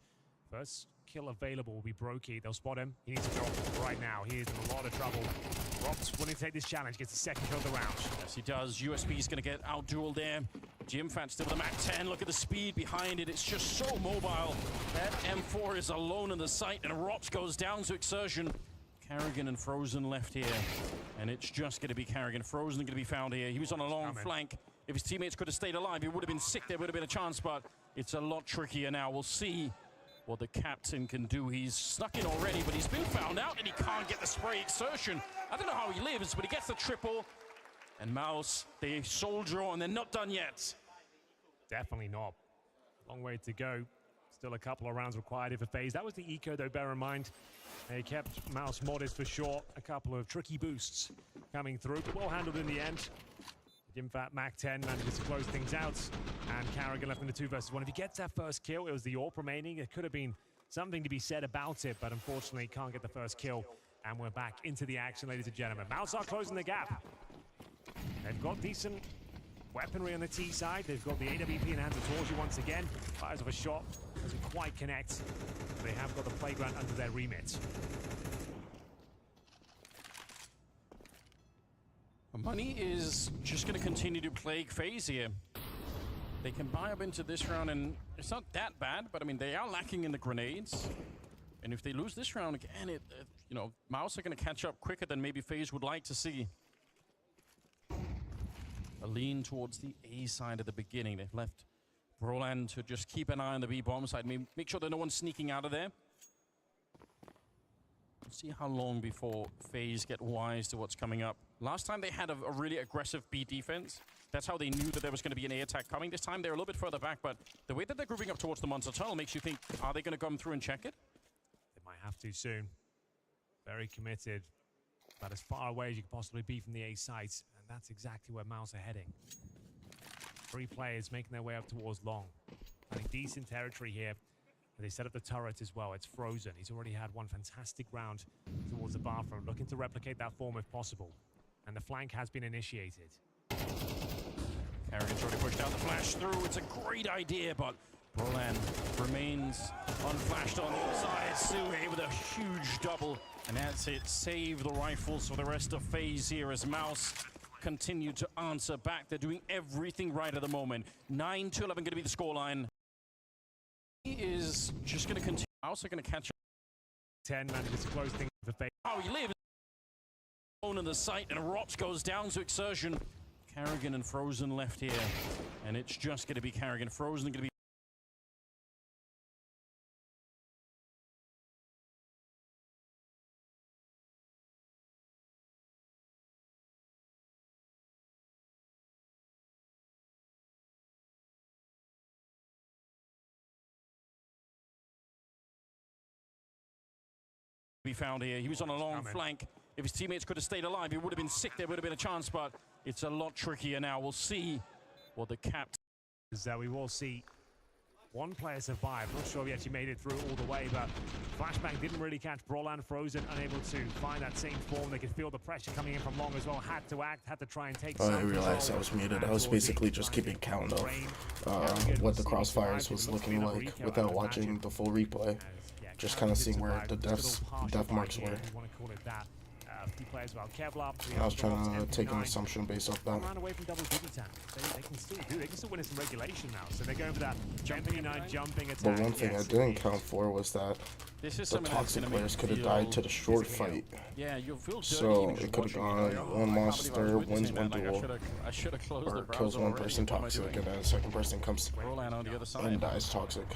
First kill available will be Brokey. They'll spot him. He needs to drop right now. He is in a lot of trouble. Rob's willing to take this challenge. Gets the second kill of the round. Yes, he does. USB's going to get out-dueled there. Jimfat still with a MAC-10. Look at the speed behind it. It's just so mobile. That M4 is alone in the sight, and Rops goes down to Exertion. Carrigan and Frozen left here, and it's just going to be Carrigan. Frozen going to be found here. He was on a long flank. If his teammates could have stayed alive, he would have been sick. There would have been a chance, but it's a lot trickier now. We'll see what the captain can do. He's snuck in already, but he's been found out, and he can't get the spray exertion. I don't know how he lives, but he gets the triple. And Mouse, they soldier on. They're not done yet. Definitely not. Long way to go. Still a couple of rounds required here for FaZe. That was the eco, though, bear in mind. They kept Mouse modest for short. A couple of tricky boosts coming through, but well handled in the end. In fact, Mac 10 manages to close things out, and Carrigan left in the 2 versus 1. If he gets that first kill, it was the AWP remaining. It could have been something to be said about it, but unfortunately can't get the first kill. And we're back into the action, ladies and gentlemen. Mouse are closing the gap. They've got decent weaponry on the T side. They've got the AWP in hands of Torji once again. Fires off a shot, doesn't quite connect. They have got the playground under their remit. Money is just going to continue to plague FaZe here. They can buy up into this round, and it's not that bad, but I mean, they are lacking in the grenades. And if they lose this round again, you know, Mouse are going to catch up quicker than maybe FaZe would like to see. A lean towards the A side at the beginning. They've left Broland to just keep an eye on the B bomb side. Make sure that no one's sneaking out of there. We'll see how long before FaZe get wise to what's coming up. Last time they had a really aggressive B defense. That's how they knew that there was going to be an A attack coming. This time they're a little bit further back, but the way that they're grouping up towards the monster tunnel makes you think, are they going to come through and check it? They might have to soon. Very committed. About as far away as you could possibly be from the A site, and that's exactly where Mouse are heading. 3 players making their way up towards long. I think decent territory here. They set up the turret as well. It's Frozen. He's already had one fantastic round towards the bathroom, looking to replicate that form if possible. And the flank has been initiated. Carrigan's already pushed out the flash through. It's a great idea, but Broland remains unflashed on the inside. Suhe with a huge double. And that's it. Save the rifles for the rest of FaZe here as Mouse continue to answer back. They're doing everything right at the moment. 9-11 going to be the scoreline. He is just going to continue. Mouse are going to catch up. 10 manages to close things for FaZe. How he lives. On the site, and Rops goes down to exertion. Carrigan and Frozen left here, and it's just going to be Carrigan. Frozen going to be found here. He was on a long flank. If his teammates could have stayed alive, he would have been sick. There would have been a chance, but it's a lot trickier now. We'll see what the captain... We will see one player survive. Not sure if he actually made it through all the way, but Flashbang didn't really catch Broland. Frozen unable to find that same form. They could feel the pressure coming in from long as well. Had to act, had to try and take I realized I was muted. I was basically just keeping count of what the crossfires was looking like without watching the full replay. Just kind of seeing where the death marks were. I was trying to take an assumption based off that. Away from double digits, they can still do. They can still win in some regulation now. So they're going for that jumping attack. But one thing I didn't count for was that the toxic players could have died to the short fight. Yeah, you'll feel dirty. So it could have gone one monster wins one duel, or kills one person toxic, and then the second person comes and dies toxic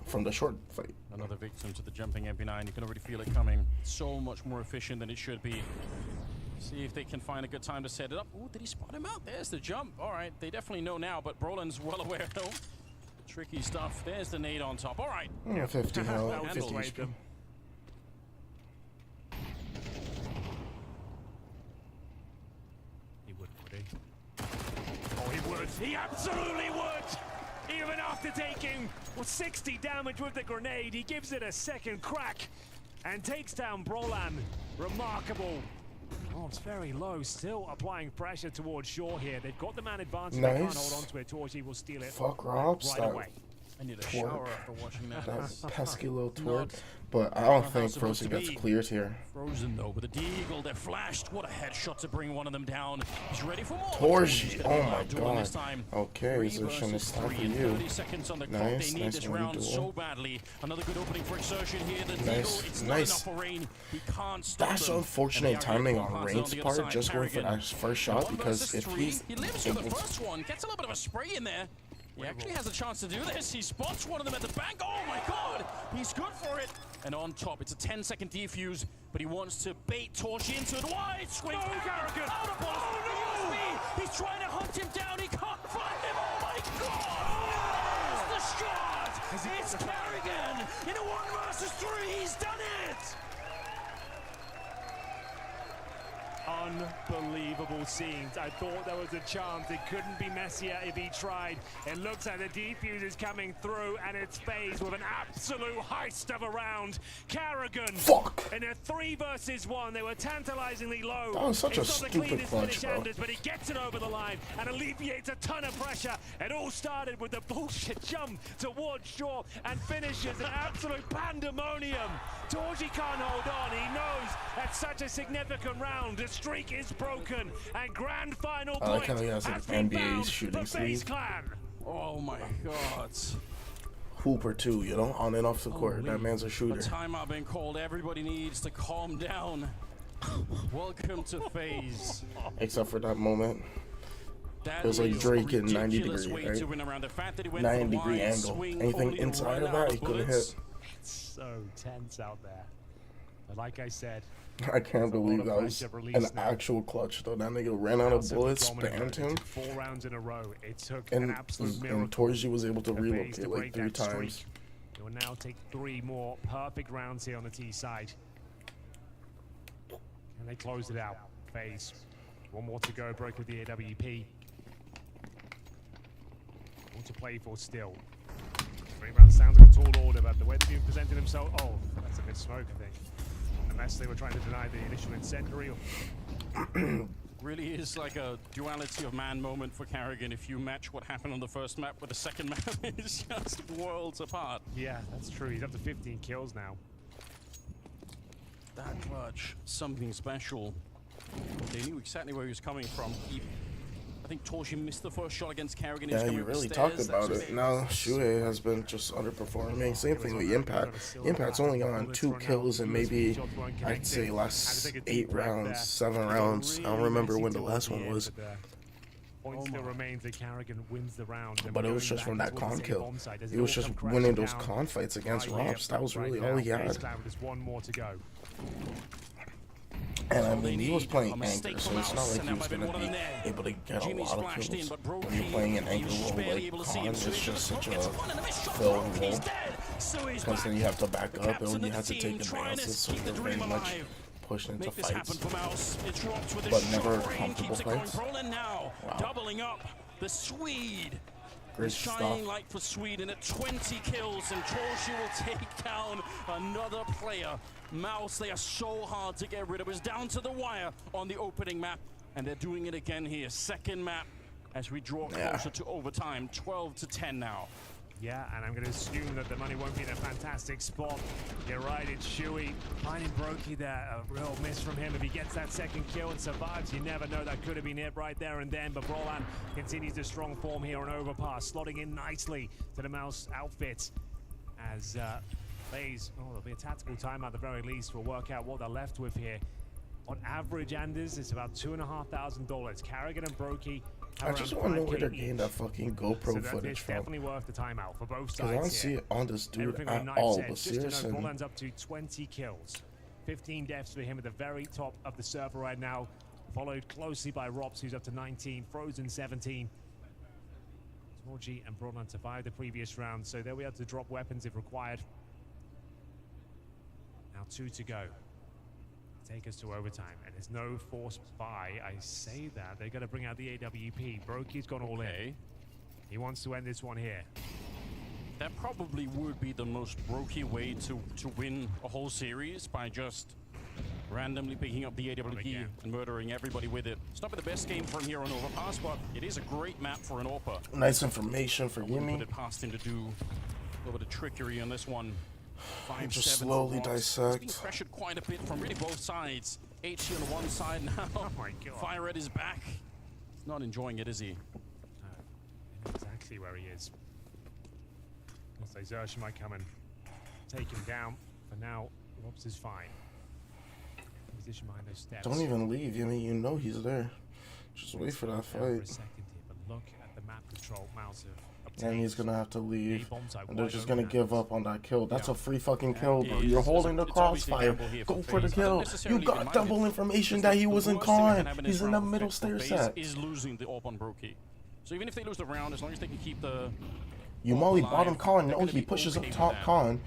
from the short fight. Another victim to the jumping MP9. You can already feel it coming. So much more efficient than it should be. See if they can find a good time to set it up. Oh, did he spot him out? There's the jump. All right, they definitely know now, but Broland's well aware though. Tricky stuff. There's the nade on top. All right. Yeah, 50 health, 50 HP. He would he? Oh, he would. He absolutely would! Even after taking 60 damage with the grenade, he gives it a second crack and takes down Broland. Remarkable. Oh, it's very low. Still applying pressure towards Shaw here. They've got the man advantage. They can't hold on to it. Torji will steal it Fuck Robs. right away. I need a torque. shower after watching that. That pesky little torque. Not But I don't how think it's supposed Frozen to gets be. cleared here. Frozen though, with the deagle, they're flashed. What a headshot to bring one of them down. He's ready for more. Torji, oh my Doing this god. time. Okay, 3 Exertion, versus it's time 3 for in you. 30 seconds on the clock. Nice, They need nice this early round duel. so badly. Another good opening for Exertion here. The Nice, deagle, it's nice. not enough for Rain. He can't stop That's them. unfortunate And they are timing getting on passes Rain's the other part, side. just going for Carrigan. that first shot, 1 because versus if 3. he's He lives with the able to... first one. Gets a little bit of a spray in there. He actually has a chance to do this. He spots one of them at the bank. Oh my god! He's good for it. And on top, it's a 10-second defuse, but he wants to bait Torji into it. Wide swing. No, Carrigan! Out of bounds. Oh, no! He's trying to hunt him down. He can't find him. Oh my god! There's the shot! It's Carrigan! In a 1 versus 3, he's done it! Unbelievable scenes. I thought there was a chance. It couldn't be messier if he tried. It looks like the defuse is coming through, and it's phased with an absolute heist of a round. Carrigan. Fuck. In a 3 versus 1, they were tantalizingly low. That was such a It's not the stupid cleanest clutch, finish bro. Anders, but he gets it over the line and alleviates a ton of pressure. It all started with the bullshit jump towards shore and finishes an absolute pandemonium. Torji can't hold on. He knows that's such a significant round. The streak is broken, and grand final I like point how he has an has been NBA found shooting for FaZe sleeve. Clan. Oh my god. Hooper too, you know, on and off the court. That man's a shooter. A timeout being called. Everybody needs to calm down. Welcome to FaZe. Except for that moment. That It was like is Drake a in 90 ridiculous degree, way right? to win around. The fact that he went 90 for the degree wide angle. swing, Anything only inside ran of out that, he couldn't bullets. hit. It's so tense out there. But like I said, I can't believe lot that of was pressure an released now. actual clutch though. That nigga ran out of Super bullets, dominant, spammed but it him, took 4 rounds in a row. It took and an absolute miracle. Torji was able to for FaZe relocate to like break 3 that streak. times. They will now take 3 more perfect rounds here on the T side. And they closed it out. FaZe. 1 more to go, broke with the AWP. More to play for still. 3 rounds sounds like a tall order, but the way they've been presenting themselves, oh, that's a bit smoke, I think. Unless they were trying to deny the initial incendiary. Really is like a duality of man moment for Carrigan. If you match what happened on the first map with the second map, it's just worlds apart. Yeah, that's true. He's up to 15 kills now. That clutch, something special. They knew exactly where he was coming from. I think Torji missed the first shot against Carrigan. Yeah, you really talked about it. Now Shuhei has been just underperforming. Same thing with Impact. Impact's only on 2 kills in maybe, I'd say, last 8 rounds, 7 rounds. I don't remember when the last one was. Point still remains that Carrigan wins the round. But it was just from that con kill. He was just winning those con fights against Robs. That was really all he had. Just 1 more to go. And I mean, he was playing Anchor, so it's not like he was going to be able to get a lot of kills. When you're playing an Anchor role like Cons, it's just such a fill role. Because then you have to back up and you have to take advances, so you're very much pushed into fights. But never comfortable fights. Wow. Doubling up the Swede. Great Shining stuff. light for Sweden at 20 kills, and Torji will take down another player. Mouse, they are so hard to get rid of. It's down to the wire on the opening map, and they're doing it again here. Second map as we draw closer to overtime. 12-10 now. Yeah, and I'm going to assume that the money won't be in a fantastic spot. You're right, it's Shuey. Finding Brokey there, a real miss from him. If he gets that second kill and survives, you never know. That could have been it right there and then. But Brolan continues the strong form here on overpass, slotting in nicely to the Mouse outfit. As FaZe, there'll be a tactical timeout at the very least. We'll work out what they're left with here. On average, Anders, it's about $2,500. Carrigan and Brokey. I just want to know where they're getting that fucking GoPro footage It's from. definitely worth the timeout for both sides. Because I don't see it on this dude Everything at on all. said, But just to know, seriously, Brolan's up to 20 kills. 15 deaths for him at the very top of the server right now. Followed closely by Robs, who's up to 19. Frozen 17. Torji and Brolan survived the previous round, so they'll be able to drop weapons if required. Now 2 to go. Take us to overtime, and there's no forced buy. I say that they're going to bring out the AWP. Brokey's gone all in. He wants to end this one here. That probably would be the most Brokey way to win a whole series, by just Randomly picking up the AWP and murdering everybody with it. It's not been the best game for him here on Overpass, but it is a great map for an AWPer. Nice information for Yumi. Put it past him to do a little bit of trickery on this one. Just slowly dissect. He's being pressured quite a bit from really both sides. HC on the one side now. Oh my god. Fire at his back. He's not enjoying it, is he? Exactly where he is. Looks like Xtrfy might come and take him down. For now, Robs is fine. Position behind those steps. Don't even leave. I mean, you know he's there. Just wait for that For a fight. second here, but look at the map control. Mouse And he's gonna have to leave. And they're just wide gonna open. give up on that kill. That's a free fucking kill, bro. You're holding the crossfire. Go for the kill. You got double information that he was in con. He's in the middle stair set. Is losing the AWP on Brokey. So even if they lose the round, as long as they can keep the You molly bottom con. No, he pushes up top con.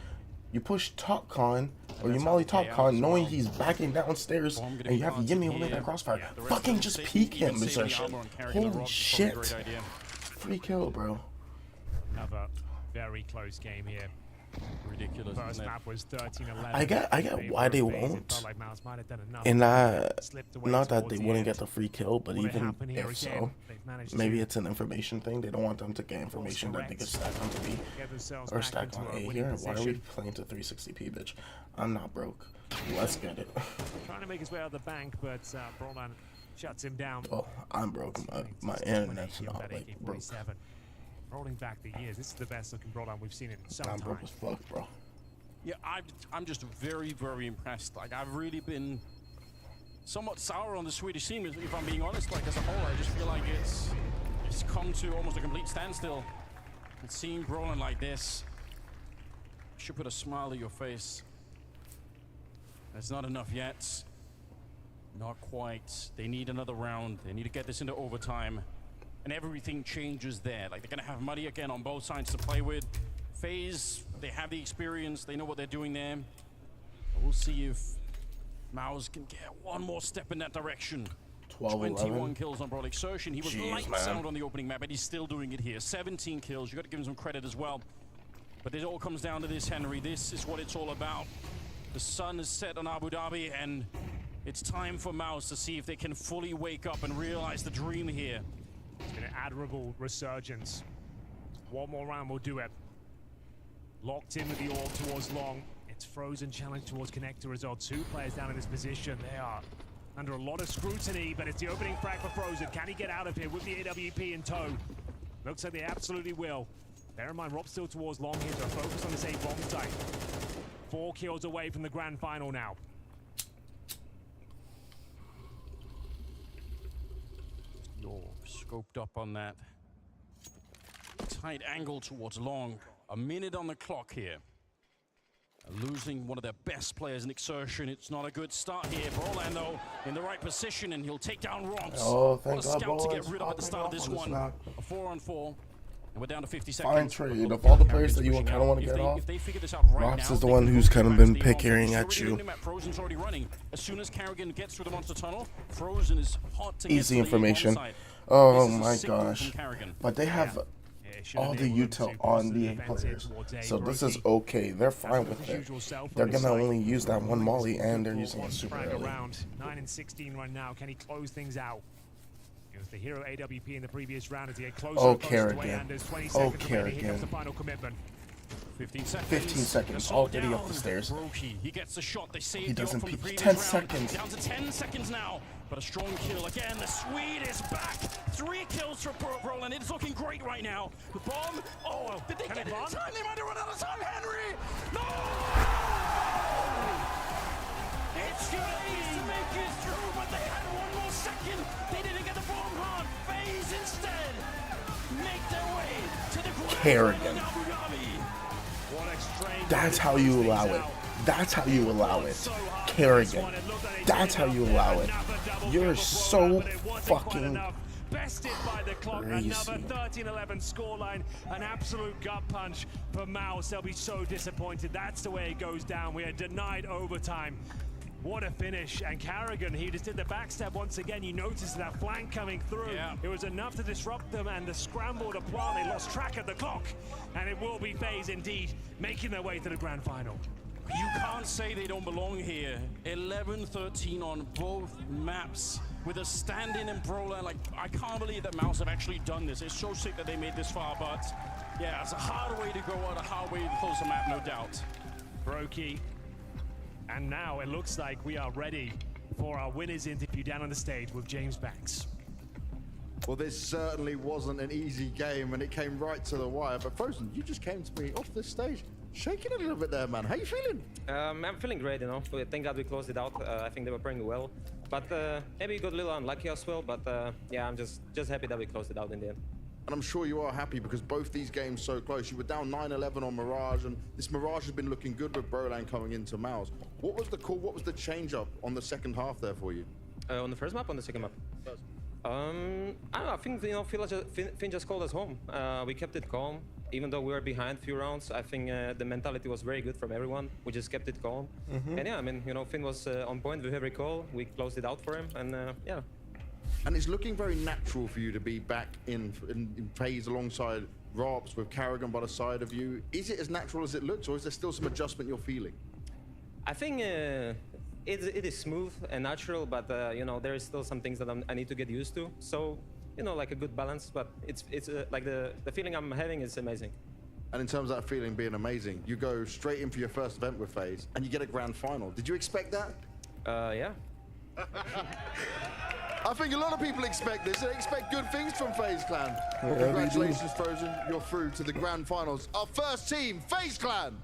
You push top con, or you molly top con, knowing he's backing downstairs, and you have Yimmy holding that crossfire. Fucking just peek him, Desertion. Holy shit. Free kill, bro. Another very close game here. Ridiculous. First map was 13-11. I get why they won't. And not that they wouldn't get the free kill, but even if so, maybe it's an information thing. They don't want them to get information that they can stack onto B or stack on A here. Why are we playing to 360p, bitch? I'm not broke. Let's get it. Trying to make his way out of the bank, but Brolan shuts him down. Oh, I'm broke. My internet's not like broke. Rolling back the years, this is the best looking Brolan we've seen in some time. I'm broke as fuck, bro. Yeah, I'm just very, very impressed. Like, I've really been somewhat sour on the Swedish team, if I'm being honest. Like, as a whole, I just feel like it's come to almost a complete standstill. And seeing Brolan like this should put a smile on your face. That's not enough yet. Not quite. They need another round. They need to get this into overtime. And everything changes there. Like, they're gonna have Muddy again on both sides to play with. FaZe, they have the experience, they know what they're doing there. But we'll see if Mouse can get one more step in that direction. 21 kills on Broad Exertion. He was lights out on the opening map, but he's still doing it here. 17 kills, you gotta give him some credit as well. But it all comes down to this, Henry. This is what it's all about. The sun is set on Abu Dhabi, and it's time for Mouse to see if they can fully wake up and realize the dream here. It's been an admirable resurgence. One more round will do it. Locked in with the orb towards long. It's Frozen challenge towards Connector as well. Two players down in this position. They are under a lot of scrutiny, but it's the opening frag for Frozen. Can he get out of here with the AWP in tow? Looks like they absolutely will. Bear in mind, Rob's still towards long here, so focus on this A bomb site. 4 kills away from the grand final now. Scoped up on that tight angle towards long. A minute on the clock here. Losing one of their best players in Exertion. It's not a good start here for Orlando in the right position, and he'll take down Robs. Oh, thank what a God, scout to boys. get rid of at the start of this one. A 4-on-4. And we're down to 50 seconds. Fine trade. Of all the players that you kind of want to get off, Rox is the one who's kind of been pickering at you. Frozen's already running. As soon as Carrigan gets through the monster tunnel, Frozen is hot to Easy get to the information. onside. Oh This is a my signal gosh. from Carrigan. But they have all the util on the A players. So this is okay. They're fine with it. They're going to only use that one molly, and they're using it super early. 9-16 right now. Can he close things out? It was the hero AWP in the previous round as he had closer Oh, and closer to Carrigan. Anders. 20 Oh, seconds remaining. Here comes the Carrigan. final commitment. 15 seconds. 15 seconds. Already up the stairs. Brokey, he gets the shot. They saved He doesn't from the peek. previous 10 round. seconds. Down to 10 seconds now. But a strong kill again. The Swede is back. 3 kills for Roland. It's looking great right now. The bomb. Oh, did they get it in time? They might have run out of time. Henry. No! It's FaZe to make it through, but they had one more second. They didn't get the bomb hard. FaZe instead make their way to the grand Carrigan. final in Abu Dhabi. That's how you allow it. That's how you allow it. Kerrigan. That's how you allow it. You're so fucking bested by the clock. crazy. Another 13-11 scoreline. An absolute gut punch for Mouse. They'll be so disappointed. That's the way it goes down. We are denied overtime. What a finish. And Carrigan, he just did the backstab once again. You noticed that flank coming through. Yeah. It was enough to disrupt them, and the scramble to plant, they lost track of the clock. And it will be FaZe indeed, making their way to the grand final. You can't say they don't belong here. 11-13 on both maps with a stand-in and brawler. Like, I can't believe that Mouse have actually done this. It's so sick that they made this far, but yeah, it's a hard way to go out, a hard way to close a map, no doubt. Brokey. And now it looks like we are ready for our winners interview down on the stage with James Banks. Well, this certainly wasn't an easy game, and it came right to the wire. But Frozen, you just came to me off this stage, shaking a little bit there, man. How you feeling? I'm feeling great, you know. Thank God we closed it out. I think they were playing well. But maybe got a little unlucky as well. But yeah, I'm just happy that we closed it out in the end. And I'm sure you are happy because both these games so close. You were down 9-11 on Mirage, and this Mirage has been looking good with Brolan coming into Mouse. What was the call? What was the change up on the second half there for you? On the first map, on the second map? First. I don't know. I think, you know, Finn just called us home. We kept it calm, even though we were behind a few rounds. I think the mentality was very good from everyone. We just kept it calm. And yeah, I mean, you know, Finn was on point with every call. We closed it out for him, and yeah. And it's looking very natural for you to be back in phase alongside Robs with Karrigan by the side of you. Is it as natural as it looks, or is there still some adjustment you're feeling? I think it is smooth and natural, but you know, there is still some things that I need to get used to. So, you know, like a good balance, but it's like the feeling I'm having is amazing. And in terms of that feeling being amazing, you go straight in for your first event with FaZe, and you get a grand final. Did you expect that? Yeah. I think a lot of people expect this. They expect good things from FaZe Clan. Well, Yeah, congratulations, Frozen. You're through to the grand finals. Our first team, FaZe Clan.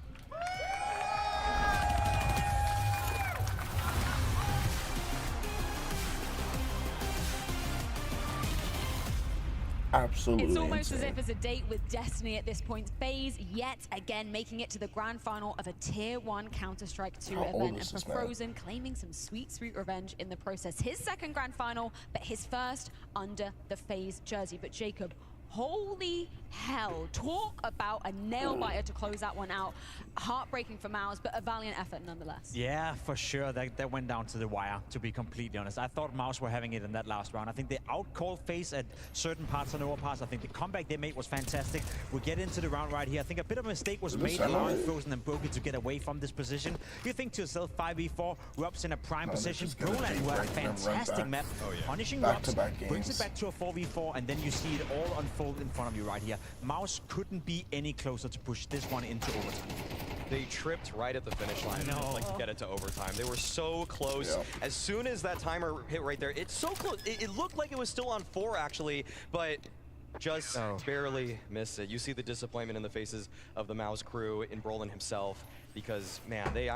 Absolutely It's almost insane. as if it's a date with destiny at this point. FaZe yet again making it to the grand final of a Tier 1 Counter-Strike 2 How old event, and is for this man? Frozen claiming some sweet revenge in the process. His second grand final, but his first under the FaZe jersey. But Jacob, holy hell, talk about a nail-biter to close that one out. Heartbreaking for Mouse, but a valiant effort nonetheless. Yeah, for sure. That went down to the wire, to be completely honest. I thought Mouse were having it in that last round. I think they outcalled FaZe at certain parts and overparts. I think the comeback they made was fantastic. We get into the round right here. I think a bit of a mistake was made allowing Frozen and Brokey to get away from this position. You think to yourself, 5v4, Rob's in a prime position. Brolan, who had a fantastic map, punishing Robs, brings it back to a 4v4, and then you see it all unfold in front of you right here. Mouse couldn't be any closer to push this one into overtime. They tripped right at the finish line, like to get it to overtime. They were so close. Yeah. As soon as that timer hit right there, it's so close. It looked like it was still on 4 actually, but just barely missed it. You see the disappointment in the faces of the Mouse crew, in Brolan himself, because man, they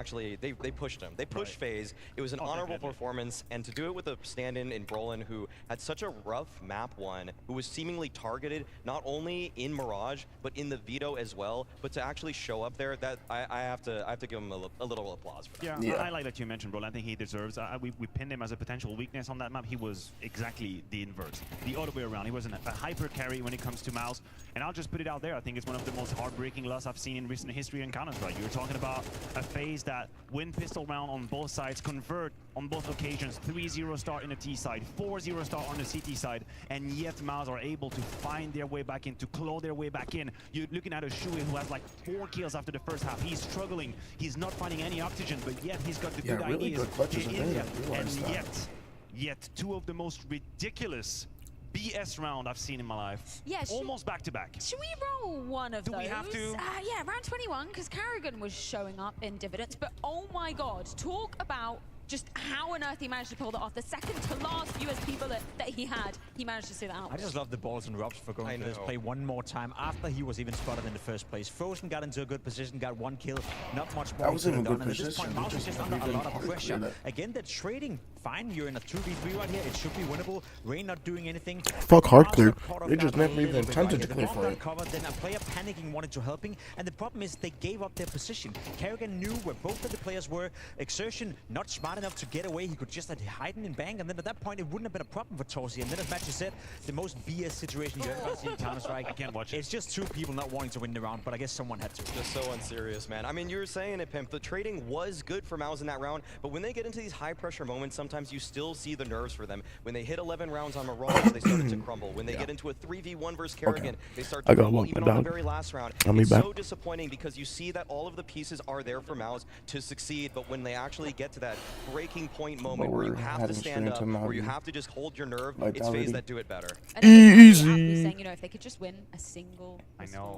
pushed him. They pushed FaZe. It was an honorable performance, and to do it with a stand-in in Brolan who had such a rough map one, who was seemingly targeted not only in Mirage but in the Veto as well. But to actually show up there, that I have to give him a little applause for that. Yeah, I like that you mentioned Brolan. I think he deserves. We pinned him as a potential weakness on that map. He was exactly the inverse, the other way around. He was a hyper carry when it comes to Mouse, and I'll just put it out there. I think it's one of the most heartbreaking losses I've seen in recent history in Counter-Strike. You were talking about a FaZe that win pistol round on both sides, convert on both occasions, 3-0 start in the T side, 4-0 start on the CT side, and yet Mouse are able to find their way back in, to claw their way back in. You're looking at a Shui who has like 4 kills after the first half. He's struggling, he's not finding any oxygen, but yet he's got the good really ideas. good clutches in there. And yet two of the most ridiculous BS round I've seen in my life. Yeah, almost back to back. Should we roll one of those? Do we have to? Yeah, round 21, because Karrigan was showing up in dividends, but oh my god, talk about just how on earth he managed to pull that off. The second to last US people that he had, he managed to see that out. I just love the balls and Robs for going for this play one more time after he was even spotted in the first place. Frozen got into a good position, got 1 kill, not much more. That was in a good and at this point, position. Mouse is just under a lot of pressure. Yeah. Again, they're trading fine. You're in a 2v3 right here. It should be winnable. Rain not doing anything. Fuck hard Mouse clear. got caught off They just guard a never even little bit right attempted here. to The clear bomb for got it. covered, then a player panicking wanted to help him, and the problem is they gave up their position. Karrigan knew where both of the players were. Xtrfy not smart enough to get away. He could just hide in bang, and then at that point it wouldn't have been a problem for Torsi. And then as Matthew said, the most BS situation you ever seen in Counter-Strike. I can't watch it. It's just 2 people not wanting to win the round, but I guess someone had to. Just so unserious, man. I mean, you were saying it, Pimp. The trading was good for Mouse in that round, but when they get into these high-pressure moments, sometimes sometimes you still see the nerves for them. When they hit 11 rounds on Mirage, they started to crumble. When they get into a 3v1 versus Kerrigan, they start to crumble. Even on the very last round, it's so disappointing because you see that all of the pieces are there for Mouse to succeed, but when they actually get to that breaking point moment where you have to stand up, where you have to just hold your nerve, it's FaZe that do it better. Easy. Saying, you know, if they could just win a single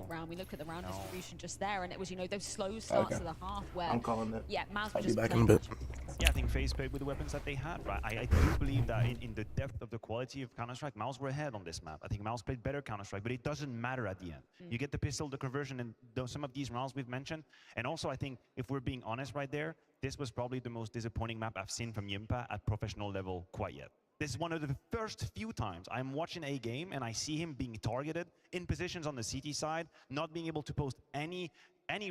round. We look at the round distribution just there, and it was, you know, those slow starts of the half where I'm calling it. Yeah, Mouse I'll was be just back in a bit. Yeah, I think FaZe played with the weapons that they had, right? I do believe that in the depth of the quality of Counter-Strike, Mouse were ahead on this map. I think Mouse played better Counter-Strike, but it doesn't matter at the end. You get the pistol, the conversion, and some of these rounds we've mentioned. And also, I think, if we're being honest right there, this was probably the most disappointing map I've seen from Yimpa at professional level quite yet. This is one of the first few times I'm watching a game and I see him being targeted in positions on the CT side, not being able to post any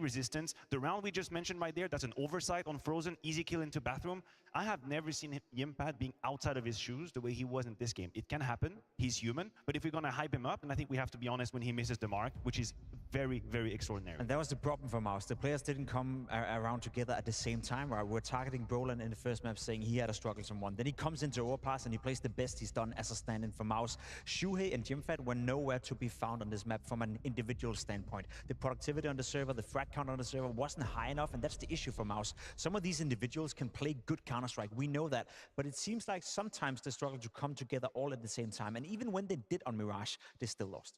resistance. The round we just mentioned right there, that's an oversight on Frozen, easy kill into bathroom. I have never seen Yimpad being outside of his shoes the way he was in this game. It can happen, he's human, but if we're gonna hype him up, and I think we have to be honest when he misses the mark, which is very, very extraordinary. And that was the problem for Mouse. The players didn't come around together at the same time, right? We're targeting Brolan in the first map saying he had a struggle someone. Then he comes into overpass and he plays the best he's done as a stand-in for Mouse. Shuhei and Jimfat were nowhere to be found on this map from an individual standpoint. The productivity on the server, the frag count on the server wasn't high enough, and that's the issue for Mouse. Some of these individuals can play good Counter-Strike, we know that, but it seems like sometimes they struggle to come together all at the same time, and even when they did on Mirage, they still lost.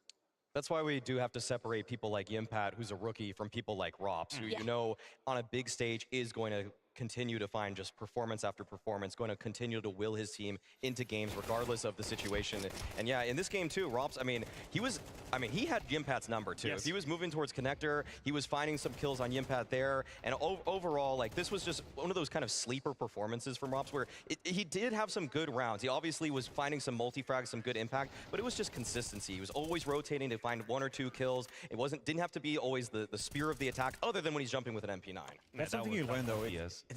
That's why we do have to separate people like Yimpat, who's a rookie, from people like Rops, who you know on a big stage is going to continue to find just performance after performance, going to continue to will his team into games regardless of the situation. And yeah, in this game too, Rops, he had Yimpat's number too. If he was moving towards connector, he was finding some kills on Yimpat there. And overall, like, this was just one of those kind of sleeper performances from Rops where he did have some good rounds. He obviously was finding some multi-frags, some good impact, but it was just consistency. He was always rotating to find 1 or 2 kills. It didn't have to be always the spear of the attack, other than when he's jumping with an MP9. That's something you learn though.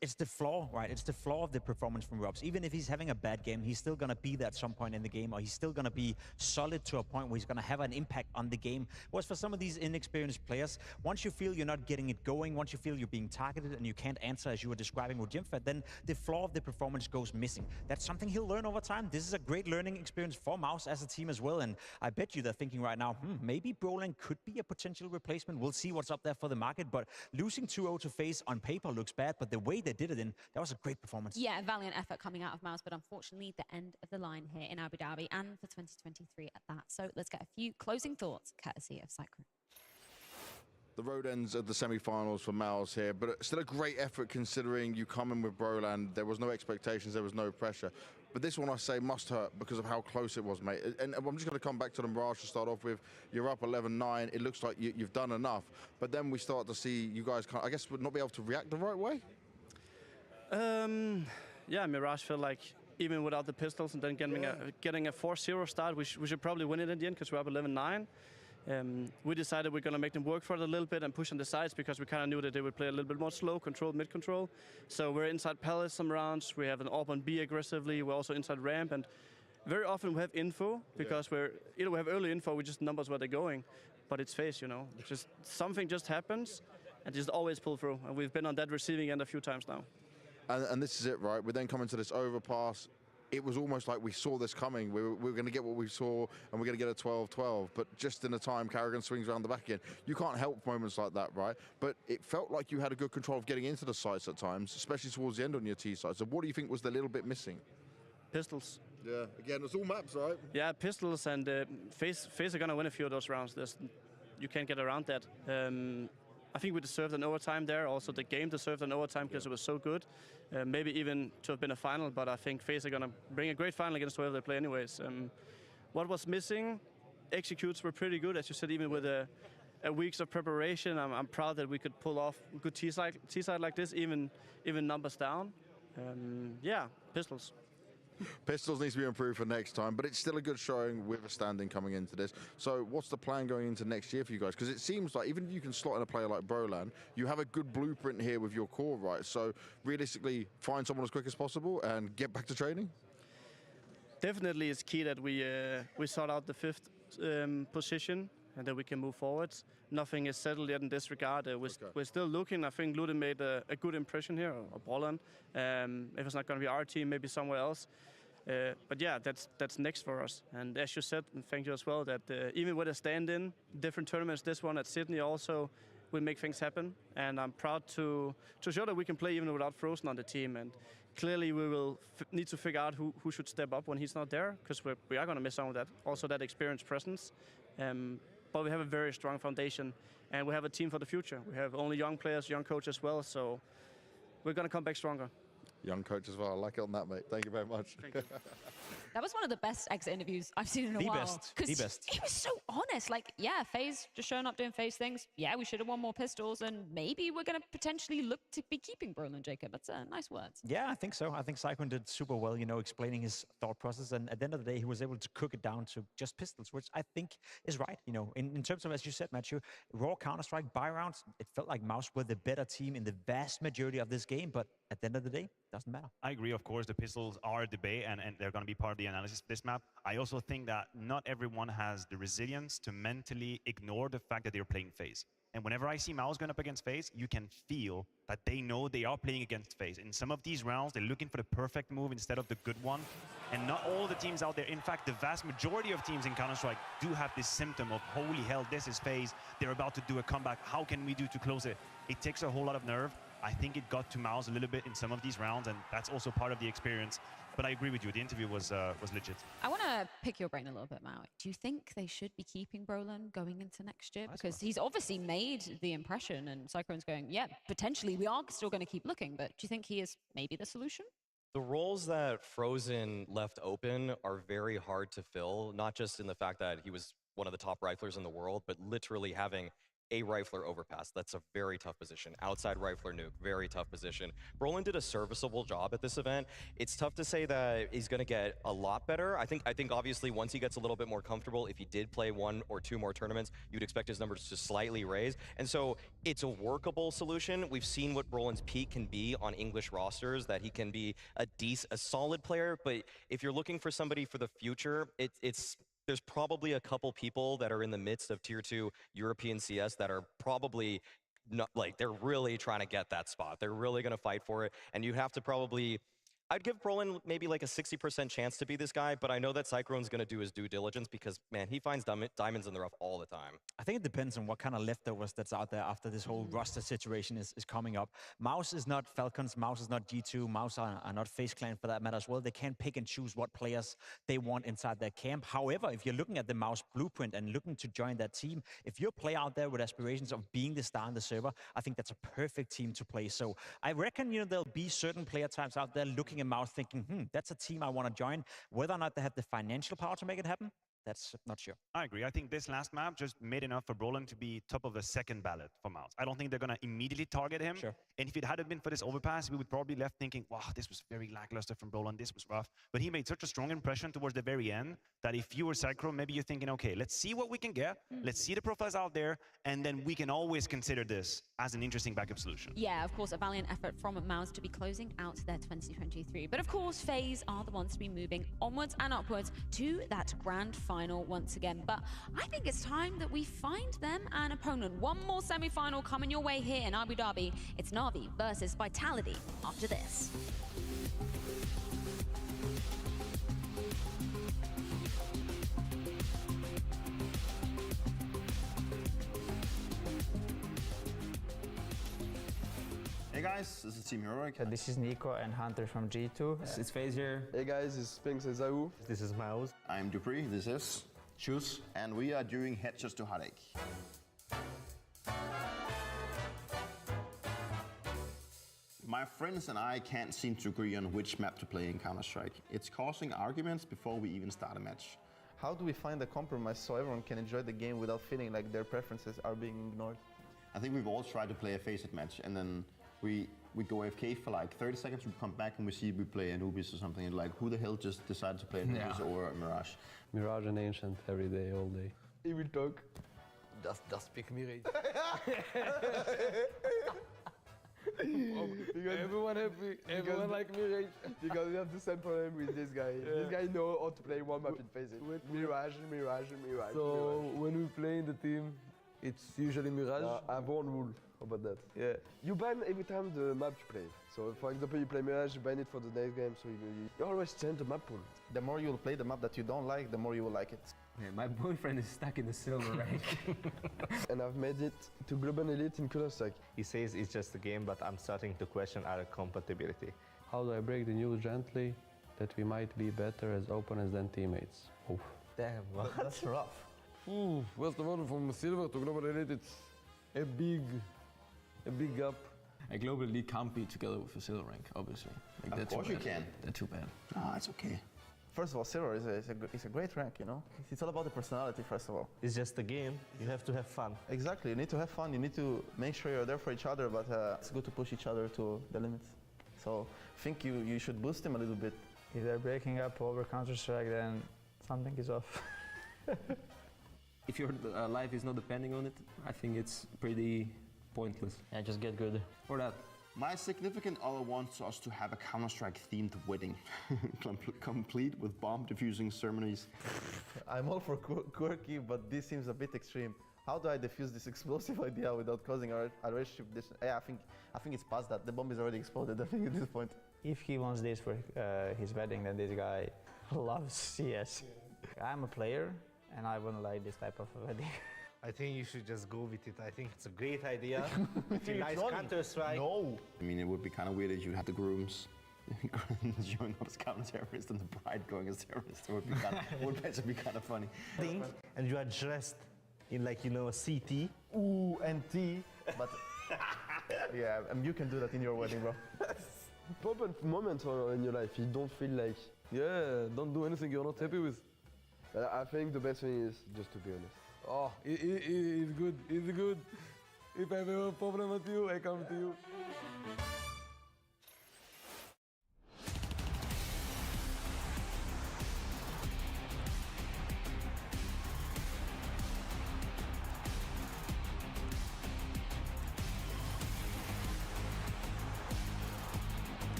It's the flaw, right? It's the flaw of the performance from Robs. Even if he's having a bad game, he's still going to be there at some point in the game, or he's still going to be solid to a point where he's going to have an impact on the game. Whereas for some of these inexperienced players, once you feel you're not getting it going, once you feel you're being targeted and you can't answer as you were describing with Jimfat, then the flaw of the performance goes missing. That's something he'll learn over time. This is a great learning experience for Mouse as a team as well, and I bet you they're thinking right now, maybe Brolan could be a potential replacement. We'll see what's up there for the market, but losing 2-0 to FaZe on paper looks bad, but the way they did it that was a great performance. Yeah, valiant effort coming out of Mouse, but unfortunately the end of the line here in Abu Dhabi and for 2023 at that. So let's get a few closing thoughts courtesy of Cyclone. The road ends at the semi-finals for Mouse here, but still a great effort considering you come in with Brolan. There was no expectations, there was no pressure. But this one I say must hurt because of how close it was, mate. And I'm just going to come back to the Mirage to start off with. You're up 11-9. It looks like you've done enough. But then we start to see you guys, I guess, would not be able to react the right way? Yeah, Mirage felt like even without the pistols and then getting a 4-0 start, we should probably win it in the end because we're up 11-9. We decided we're going to make them work for it a little bit and push on the sides because we kind of knew that they would play a little bit more slow, control, mid-control. So we're inside Palace some rounds. We have an AWP on B aggressively. We're also inside ramp. And very often we have info because we have early info, we just numbers where they're going. But it's FaZe, you know. Just something just happens and just always pull through. And we've been on that receiving end a few times now. And this is it, right? We're then coming to this overpass. It was almost like we saw this coming. We were going to get what we saw, and we're going to get a 12-12. But just in the time, Kerrigan swings around the back again. You can't help moments like that, right? But it felt like you had a good control of getting into the sites at times, especially towards the end on your T side. So what do you think was the little bit missing? Pistols. Yeah, again, it's all maps, right? Yeah, pistols, and FaZe are going to win a few of those rounds. You can't get around that. I think we deserved an overtime there. Also, the game deserved an overtime because it was so good. Maybe even to have been a final, but I think FaZe are going to bring a great final against whoever they play anyways. What was missing? Executes were pretty good, as you said, even with a weeks of preparation. I'm proud that we could pull off a good T-side like this, even numbers down. Yeah, pistols. Pistols needs to be improved for next time, but it's still a good showing with a standing coming into this. So what's the plan going into next year for you guys? Because it seems like even if you can slot in a player like Brolan, you have a good blueprint here with your core, right? So realistically, find someone as quick as possible and get back to training? Definitely it's key that we sort out the 5th position. and then we can move forwards. Nothing is settled yet in this regard. We're still looking. I think Ludin made a good impression here, or Brollan. If it's not going to be our team, maybe somewhere else. But yeah, that's next for us. And as you said, and thank you as well, that even with a stand-in, different tournaments, this one at Sydney also, we make things happen. And I'm proud to show that we can play even without Frozen on the team. And clearly we will need to figure out who should step up when he's not there, because we are going to miss some of that. Also that experienced presence. But we have a very strong foundation, and we have a team for the future. We have only young players, young coach as well, so we're going to come back stronger. Young coach as well. I like it on that, mate. Thank you very much. Thank you. That was one of the best exit interviews I've seen in a while. The best. He was so honest. Like, yeah, FaZe just showing up doing FaZe things. Yeah, we should have won more pistols, and maybe we're going to potentially look to be keeping Brollan, Jacob. That's nice words. Yeah, I think so. I think Cyclone did super well, you know, explaining his thought process. And at the end of the day, he was able to cook it down to just pistols, which I think is right. You know, in terms of, as you said, Matthew, raw Counter-Strike, buy rounds, it felt like Mouse were the better team in the vast majority of this game. But at the end of the day, it doesn't matter. I agree, of course, the pistols are a debate, and they're going to be part of the analysis of this map. I also think that not everyone has the resilience to mentally ignore the fact that they're playing FaZe. And whenever I see Mouse going up against FaZe, you can feel that they know they are playing against FaZe. In some of these rounds, they're looking for the perfect move instead of the good one. And not all the teams out there, in fact, the vast majority of teams in Counter-Strike do have this symptom of, holy hell, this is FaZe. They're about to do a comeback. How can we do to close it? It takes a whole lot of nerve. I think it got to Mouse a little bit in some of these rounds, and that's also part of the experience. But I agree with you. The interview was legit. I want to pick your brain a little bit, Maui. Do you think they should be keeping Brollan going into next year? Because he's obviously made the impression, and Cyclone's going, yeah, potentially we are still going to keep looking, but do you think he is maybe the solution? The roles that Frozen left open are very hard to fill, not just in the fact that he was one of the top riflers in the world, but literally having a rifler overpass. That's a very tough position. Outside rifler nuke, very tough position. Brollan did a serviceable job at this event. It's tough to say that he's going to get a lot better. I think obviously once he gets a little bit more comfortable, if he did play 1 or 2 more tournaments, you'd expect his numbers to slightly raise. And so it's a workable solution. We've seen what Brollan's peak can be on English rosters, that he can be a solid player. But if you're looking for somebody for the future, there's probably a couple people that are in the midst of tier 2 European CS that are probably not, like, they're really trying to get that spot. They're really going to fight for it. And you have to probably, I'd give Brollan maybe like a 60% chance to be this guy, but I know that Cyclone's going to do his due diligence because, man, he finds diamonds in the rough all the time. I think it depends on what kind of leftovers that's out there after this whole roster situation is coming up. Mouse is not Falcons, Mouse is not G2, Mouse are not FaZe Clan for that matter as well. They can pick and choose what players they want inside their camp. However, if you're looking at the Mouse blueprint and looking to join that team, if you're a player out there with aspirations of being the star in the server, I think that's a perfect team to play. So I reckon, you know, there'll be certain player types out there looking at Mouse thinking, that's a team I want to join. Whether or not they have the financial power to make it happen, that's not sure. I agree. I think this last map just made enough for Brollan to be top of the second ballot for Mouse. I don't think they're going to immediately target him. Sure. And if it hadn't been for this overpass, we would probably left thinking, wow, this was very lackluster from Brollan. This was rough. But he made such a strong impression towards the very end that if you were Cyclone, maybe you're thinking, okay, let's see what we can get. Let's see the profiles out there. And then we can always consider this as an interesting backup solution. Yeah, of course, a valiant effort from Mouse to be closing out their 2023. But of course, FaZe are the ones to be moving onwards and upwards to that grand final once again. But I think it's time that we find them an opponent. One more semi-final coming your way here in Abu Dhabi. It's Na'Vi versus Vitality after this. Hey guys, this is Team Heroic. This is Nico and Hunter from G2. It's FaZe here. Hey guys, this is Spinks and Zahu. This is Mouse. I'm Dupree. This is Shoes. And we are doing Headshots to Heartache. My friends and I can't seem to agree on which map to play in Counter-Strike. It's causing arguments before we even start a match. How do we find a compromise so everyone can enjoy the game without feeling like their preferences are being ignored? I think we've all tried to play a FaZe match and then we go AFK for like 30 seconds, we come back and we see we play Anubis or something, and like, who the hell just decided to play Anubis or Mirage? Mirage and Ancient every day, all day. He will talk. Das pick me right. Because everyone happy, everyone like Mirage. Because we have the same problem with this guy. Yeah. This guy know how to play one map and face it. Mirage. So when we play in the team, it's usually Mirage. I have one rule about that. Yeah, you ban every time the map you play. So for example, you play Mirage, you ban it for the next game. So you always change the map pool. The more you'll play the map that you don't like, the more you will like it. Yeah, my boyfriend is stuck in the silver rank. And I've made it to Global Elite in Corsair. He says it's just a game, but I'm starting to question our compatibility. How do I break the news gently that we might be better as opponents than teammates? Oof. Damn, that's rough. Ooh, first of all, from silver to Global Elite, it's a big gap. A Global Elite can't be together with a silver rank, obviously. Like, of course you can. They're too bad. Ah, it's okay. First of all, silver is a great rank, you know? It's all about the personality, first of all. It's just a game. You have to have fun. Exactly. You need to have fun. You need to make sure you're there for each other, but it's good to push each other to the limits. So I think you should boost him a little bit. If they're breaking up over Counter-Strike, then something is off. If your life is not depending on it, I think it's pretty pointless. Yeah, just get good. Or that. My significant other wants us to have a Counter-Strike themed wedding, complete with bomb defusing ceremonies. I'm all for quirky, but this seems a bit extreme. How do I defuse this explosive idea without causing a relationship? Yeah, I think it's past that. The bomb is already exploded, I think, at this point. If he wants this for his wedding, then this guy loves CS. I'm a player, and I wouldn't like this type of a wedding. I think you should just go with it. I think it's a great idea. If you like Counter-Strike. No. I mean, it would be kind of weird if you had the grooms showing up as counter-terrorist and the bride going as terrorist. It would actually be kind of funny. And you are dressed in, like, you know, a CT. Ooh, and T. But yeah, you can do that in your wedding, bro. Important moments in your life. You don't feel like, yeah, don't do anything you're not happy with. But I think the best thing is just to be honest. Oh, it's good, it's good. If I have a problem with you, I come to you.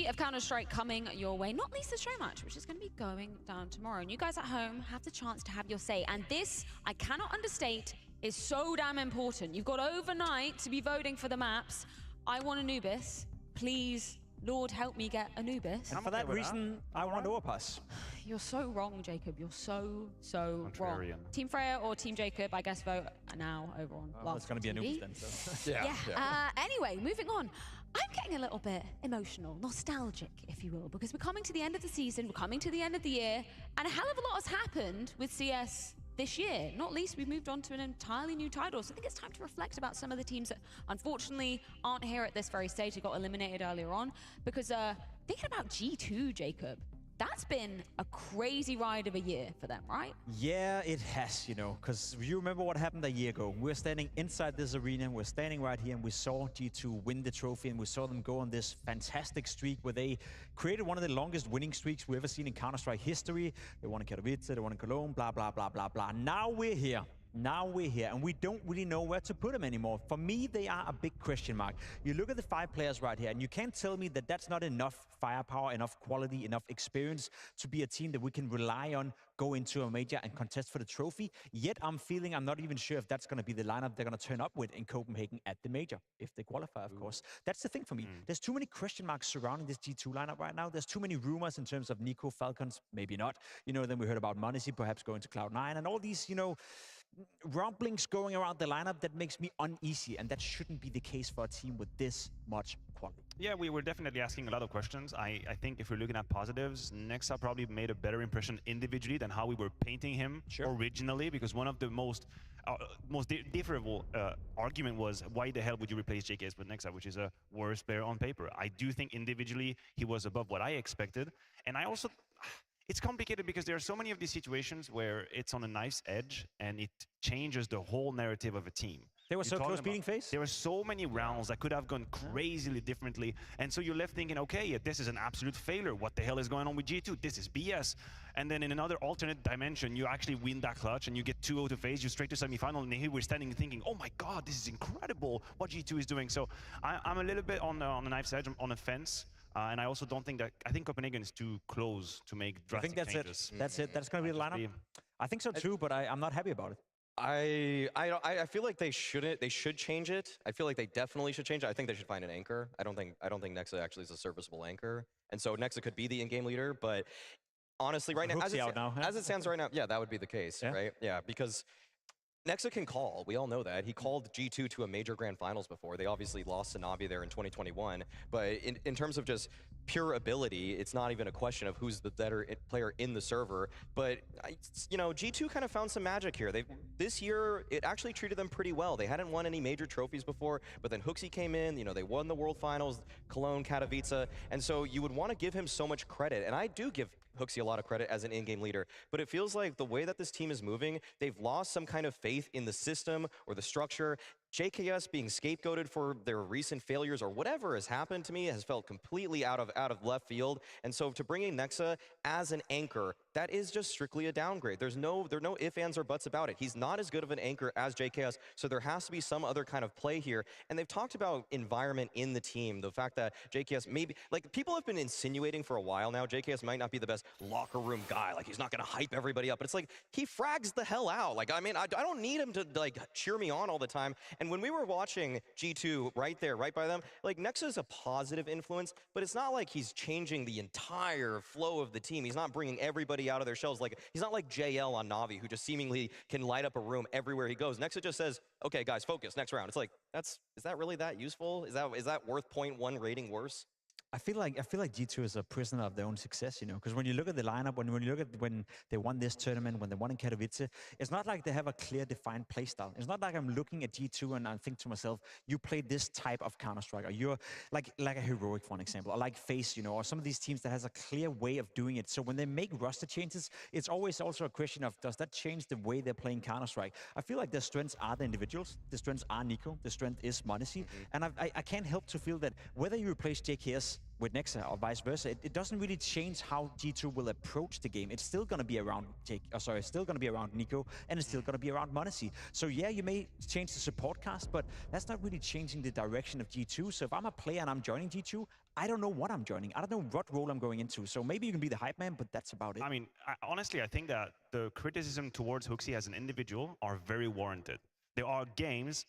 Of Counter-Strike coming your way, not least the show match, which is going to be going down tomorrow. And you guys at home have the chance to have your say. And this, I cannot understate, is so damn important. You've got overnight to be voting for the maps. I want Anubis. Please, Lord, help me get Anubis. And for that reason, I want Overpass. You're so wrong, Jacob. You're so wrong. Team Freya or Team Jacob, I guess vote now over on Well, it's going to be Anubis then. So. Yeah. Anyway, moving on. I'm getting a little bit emotional, nostalgic, if you will, because we're coming to the end of the season, we're coming to the end of the year, and a hell of a lot has happened with CS this year. Not least, we've moved on to an entirely new title, so I think it's time to reflect about some of the teams that unfortunately aren't here at this very stage. They got eliminated earlier on, because thinking about G2, Jacob, that's been a crazy ride of a year for them, right? Yeah, it has, you know, because you remember what happened a year ago. We're standing inside this arena, we're standing right here, and we saw G2 win the trophy, and we saw them go on this fantastic streak where they created one of the longest winning streaks we've ever seen in Counter-Strike history. They won in Katowice, they won in Cologne, blah, blah, blah, blah, blah. Now we're here. And we don't really know where to put them anymore. For me, they are a big question mark. You look at the 5 players right here, and you can't tell me that that's not enough firepower, enough quality, enough experience to be a team that we can rely on, go into a major and contest for the trophy. Yet I'm not even sure if that's going to be the lineup they're going to turn up with in Copenhagen at the major, if they qualify, of course. That's the thing for me. There's too many question marks surrounding this G2 lineup right now. There's too many rumors in terms of Nico, Falcons, maybe not. You know, then we heard about Monacy perhaps going to Cloud9 and all these, you know, rumblings going around the lineup that makes me uneasy, and that shouldn't be the case for a team with this much quality. Yeah, we were definitely asking a lot of questions. I think if we're looking at positives, Nexa probably made a better impression individually than how we were painting him originally, because one of the most most differable argument was, why the hell would you replace JKS with Nexa, which is a worse player on paper? I do think individually he was above what I expected, and I also. It's complicated because there are so many of these situations where it's on a knife's edge and it changes the whole narrative of a team. They were so close beating FaZe. There were so many rounds that could have gone crazily differently. And so you're left thinking, okay, yeah, this is an absolute failure. What the hell is going on with G2? This is BS. And then in another alternate dimension, you actually win that clutch and you get 2-0 to FaZe, you straight to semifinal, and here we're standing thinking, oh my God, this is incredible what G2 is doing. So I'm a little bit on the knife's edge, on the fence. And I also don't think that, I think Copenhagen is too close to make drastic changes. I think that's it. That's it. That's going to be the lineup. I think so too, but I'm not happy about it. I feel like they shouldn't. They should change it. I feel like they definitely should change it. I think they should find an anchor. I don't think Nexa actually is a serviceable anchor, and so Nexa could be the in-game leader. But honestly, right now, as it stands right now, yeah, that would be the case, right? Yeah, because Nexa can call. We all know that. He called G2 to a major grand finals before. They obviously lost to Navi there in 2021. But in terms of just pure ability, it's not even a question of who's the better player in the server. But, you know, G2 kind of found some magic here. This year, it actually treated them pretty well. They hadn't won any major trophies before, but then Hooksy came in. You know, they won the World Finals, Cologne, Katowice. And so you would want to give him so much credit. And I do give Hooksy a lot of credit as an in-game leader, but it feels like the way that this team is moving, they've lost some kind of faith in the system or the structure. JKS being scapegoated for their recent failures or whatever has happened to me has felt completely out of left field. And so to bring in Nexa as an anchor, that is just strictly a downgrade. There are no ifs, ands, or buts about it. He's not as good of an anchor as JKS, so there has to be some other kind of play here. And they've talked about environment in the team, the fact that JKS maybe, like people have been insinuating for a while now, JKS might not be the best locker room guy. Like he's not going to hype everybody up, but it's like he frags the hell out. Like, I mean, I don't need him to like cheer me on all the time. And when we were watching G2 right there, right by them, like Nexa's a positive influence, but it's not like he's changing the entire flow of the team. He's not bringing everybody out of their shells. Like he's not like JL on Navi, who just seemingly can light up a room everywhere he goes. Nexa just says, okay, guys, focus, next round. It's like, is that really that useful? Is that worth 0.1 rating worse? I feel like G2 is a prisoner of their own success, you know, because when you look at the lineup, when you look at when they won this tournament, when they won in Katowice, it's not like they have a clear, defined play style. It's not like I'm looking at G2 and I think to myself, you play this type of Counter-Strike, or you're like a Heroic, for an example, or like FaZe, you know, or some of these teams that has a clear way of doing it. So when they make roster changes, it's always also a question of, does that change the way they're playing Counter-Strike? I feel like their strengths are the individuals, the strengths are Nico, the strength is Modesty, and I can't help to feel that whether you replace JKS with Nexa or vice versa, it doesn't really change how G2 will approach the game. It's still going to be around still going to be around Nico, and it's still going to be around Modesty. So yeah, you may change the support cast, but that's not really changing the direction of G2. So if I'm a player and I'm joining G2, I don't know what I'm joining. I don't know what role I'm going into. So maybe you can be the hype man, but that's about it. I mean, honestly, I think that the criticism towards Hooksy as an individual are very warranted. There are games,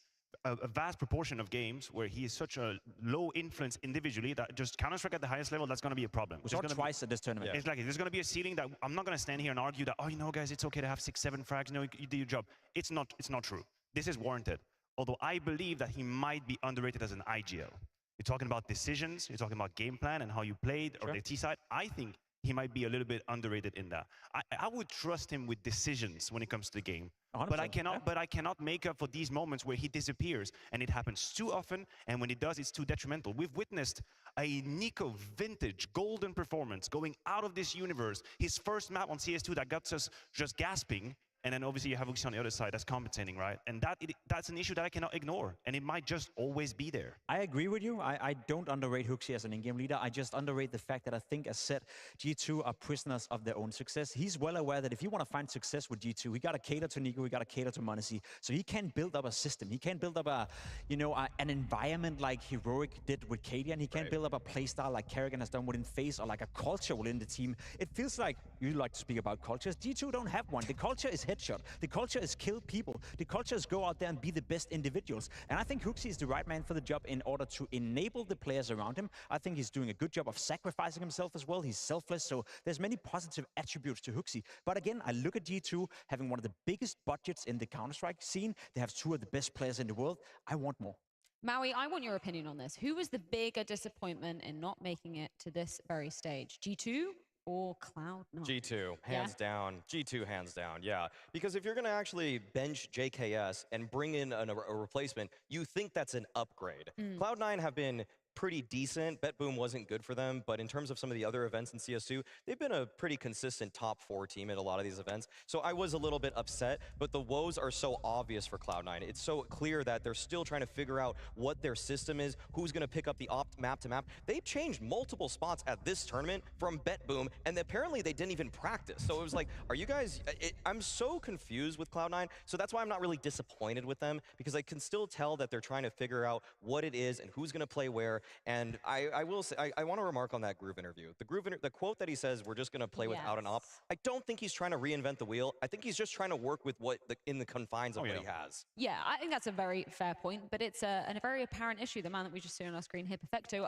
a vast proportion of games where he is such a low influence individually that just Counter-Strike at the highest level, that's going to be a problem. We saw it twice at this tournament. Yeah. Exactly. There's going to be a ceiling that I'm not going to stand here and argue that, oh, you know, guys, it's okay to have 6-7 frags. No, you do your job. It's not true. This is warranted. Although I believe that he might be underrated as an IGL. You're talking about decisions. You're talking about game plan and how you played, or the T side. I think he might be a little bit underrated in that. I would trust him with decisions when it comes to the game. 100%. But I cannot make up for these moments where he disappears, and it happens too often, and when it does, it's too detrimental. We've witnessed a Nico vintage golden performance going out of this universe. His first map on CS2 that got us just gasping, and then obviously you have Hooksy on the other side that's compensating, right? And that's an issue that I cannot ignore, and it might just always be there. I agree with you. I don't underrate Hooksy as an in-game leader. I just underrate the fact that I think, as said, G2 are prisoners of their own success. He's well aware that if you want to find success with G2, he got to cater to Nico, he got to cater to Modesty. So he can build up a system. He can build up an environment like Heroic did with Cadian. He can build up a playstyle like Kerrigan has done within FaZe, or like a culture within the team. It feels like you like to speak about cultures. G2 don't have one. The culture is headshot. The culture is kill people. The culture is go out there and be the best individuals. And I think Hooksy is the right man for the job in order to enable the players around him. I think he's doing a good job of sacrificing himself as well. He's selfless. So there's many positive attributes to Hooksy. But again, I look at G2 having one of the biggest budgets in the Counter-Strike scene. They have two of the best players in the world. I want more. Maui, I want your opinion on this. Who was the bigger disappointment in not making it to this very stage? G2 or Cloud9? G2, hands down. G2, hands down, yeah. Because if you're going to actually bench JKS and bring in a replacement, you think that's an upgrade. Cloud9 have been pretty decent. BetBoom wasn't good for them, but in terms of some of the other events in CS2, they've been a pretty consistent top 4 team at a lot of these events. So I was a little bit upset, but the woes are so obvious for Cloud9. It's so clear that they're still trying to figure out what their system is, who's going to pick up the opt map to map. They've changed multiple spots at this tournament from BetBoom, and apparently they didn't even practice. So it was like, are you guys... I'm so confused with Cloud9, so that's why I'm not really disappointed with them, because I can still tell that they're trying to figure out what it is and who's going to play where. And I will say, I want to remark on that Groove interview. The quote that he says, we're just going to play without an op, I don't think he's trying to reinvent the wheel. I think he's just trying to work with what in the confines of what he has. Yeah, I think that's a very fair point, but it's a very apparent issue. The man that we just see on our screen here, Perfecto,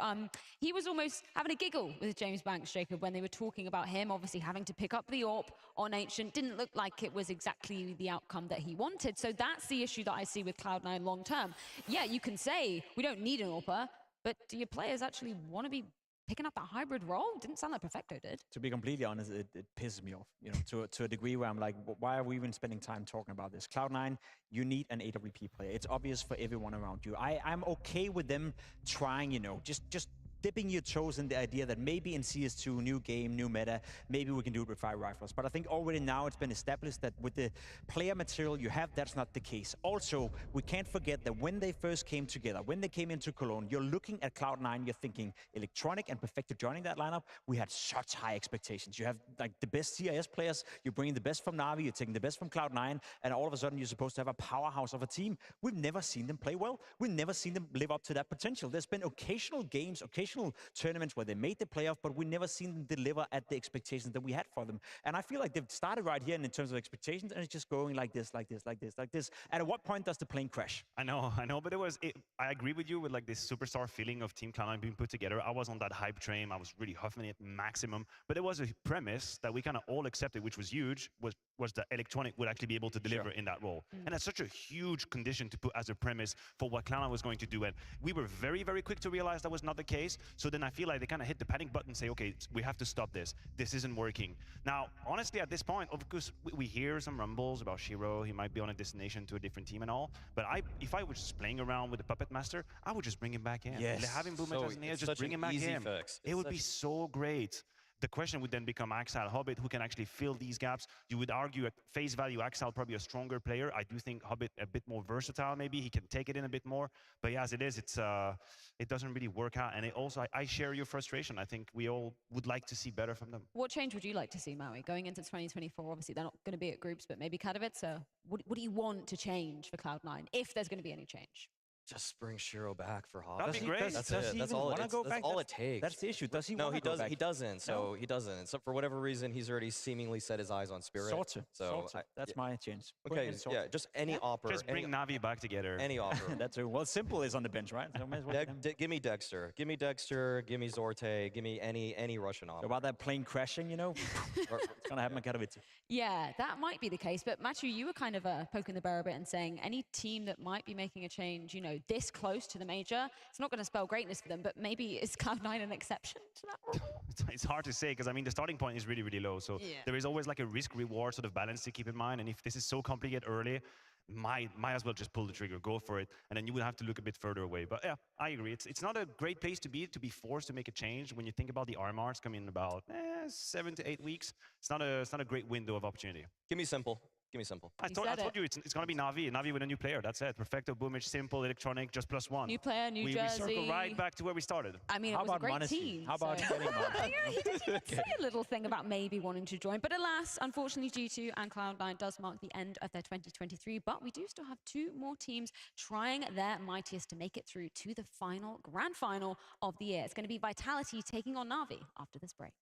he was almost having a giggle with James Banks, Jacob, when they were talking about him obviously having to pick up the AWP on Ancient. Didn't look like it was exactly the outcome that he wanted. So that's the issue that I see with Cloud9 long term. Yeah, you can say we don't need an AWPer, but do your players actually want to be picking up that hybrid role? Didn't sound like Perfecto did. To be completely honest, it pisses me off, you know, to a degree where I'm like, why are we even spending time talking about this? Cloud9, you need an AWP player. It's obvious for everyone around you. I'm okay with them trying, you know, just dipping your toes in the idea that maybe in CS2, new game, new meta, maybe we can do it with 5 rifles. But I think already now it's been established that with the player material you have, that's not the case. Also, we can't forget that when they first came together, when they came into Cologne, you're looking at Cloud9, you're thinking Electronic and Perfecto joining that lineup. We had such high expectations. You have like the best CIS players, you're bringing the best from Na'Vi, you're taking the best from Cloud9, and all of a sudden you're supposed to have a powerhouse of a team. We've never seen them play well. We've never seen them live up to that potential. There's been occasional games, occasional tournaments where they made the playoff, but we've never seen them deliver at the expectations that we had for them. And I feel like they've started right here in terms of expectations, and it's just going like this, like this, like this, like this. And at what point does the plane crash? I know, but I agree with you with like this superstar feeling of Team Cloud9 being put together. I was on that hype train. I was really huffing it maximum, but it was a premise that we kind of all accepted, which was huge, was that Electronic would actually be able to deliver in that role. And that's such a huge condition to put as a premise for what Cloud9 was going to do. And we were very, very quick to realize that was not the case. So then I feel like they kind of hit the panic button and say, okay, we have to stop this. This isn't working. Now, honestly, at this point, of course, we hear some rumbles about Shiro. He might be on a destination to a different team and all. But if I was just playing around with the Puppet Master, I would just bring him back in. Yes. Having Boomage as an air, just bring him back in. It would be so great. The question would then become Axel Hobbit, who can actually fill these gaps. You would argue at face value, Axel probably a stronger player. I do think Hobbit a bit more versatile, maybe. He can take it in a bit more. But yeah, as it is, it doesn't really work out. And it also, I share your frustration. I think we all would like to see better from them. What change would you like to see, Maui, going into 2024? Obviously, they're not going to be at groups, but maybe Katowice. What do you want to change for Cloud9, if there's going to be any change? Just bring Shiro back for Hobbit. That'd be great. That's it. That's all it takes. That's the issue. Does he No, want to go back? he doesn't. So he doesn't. So for whatever reason, he's already seemingly set his eyes on Spirit. Sorted. So That's my change. Okay, yeah, just any offer. Just bring Na'Vi back together. Any offer. That's well, Simple is on the bench, right? So might as well give me Dexter. Give me Dexter. Give me Zorte. Give me any Russian offer. About that plane crashing, you know, it's gonna happen in Katowice. Yeah, that might be the case. But Matthew, you were kind of poking the bear a bit and saying any team that might be making a change, you know, this close to the major, it's not going to spell greatness for them, but maybe is Cloud9 an exception to that rule? It's hard to say, because I mean the starting point is really, really low. So there is always like a risk-reward sort of balance to keep in mind. And if this is so complicated early, might as well just pull the trigger, go for it, and then you would have to look a bit further away. But yeah, I agree. It's not a great place to be forced to make a change when you think about the RMRs coming in about 7 to 8 weeks. It's not a great window of opportunity. Give me Simple. Give me Simple. I told you it's going to be Na'Vi. Na'Vi with a new player. That's it. Perfecto, Boomage, Simple, Electronic, just +1. New player, new jersey. We circle right back to where we started. I mean, it was a great team. How about getting He did say a little thing about maybe wanting to join. But alas, unfortunately, G2 and Cloud9 does mark the end of their 2023. But we do still have 2 more teams trying their mightiest to make it through to the grand final of the year. It's going to be Vitality taking on Na'Vi after this break.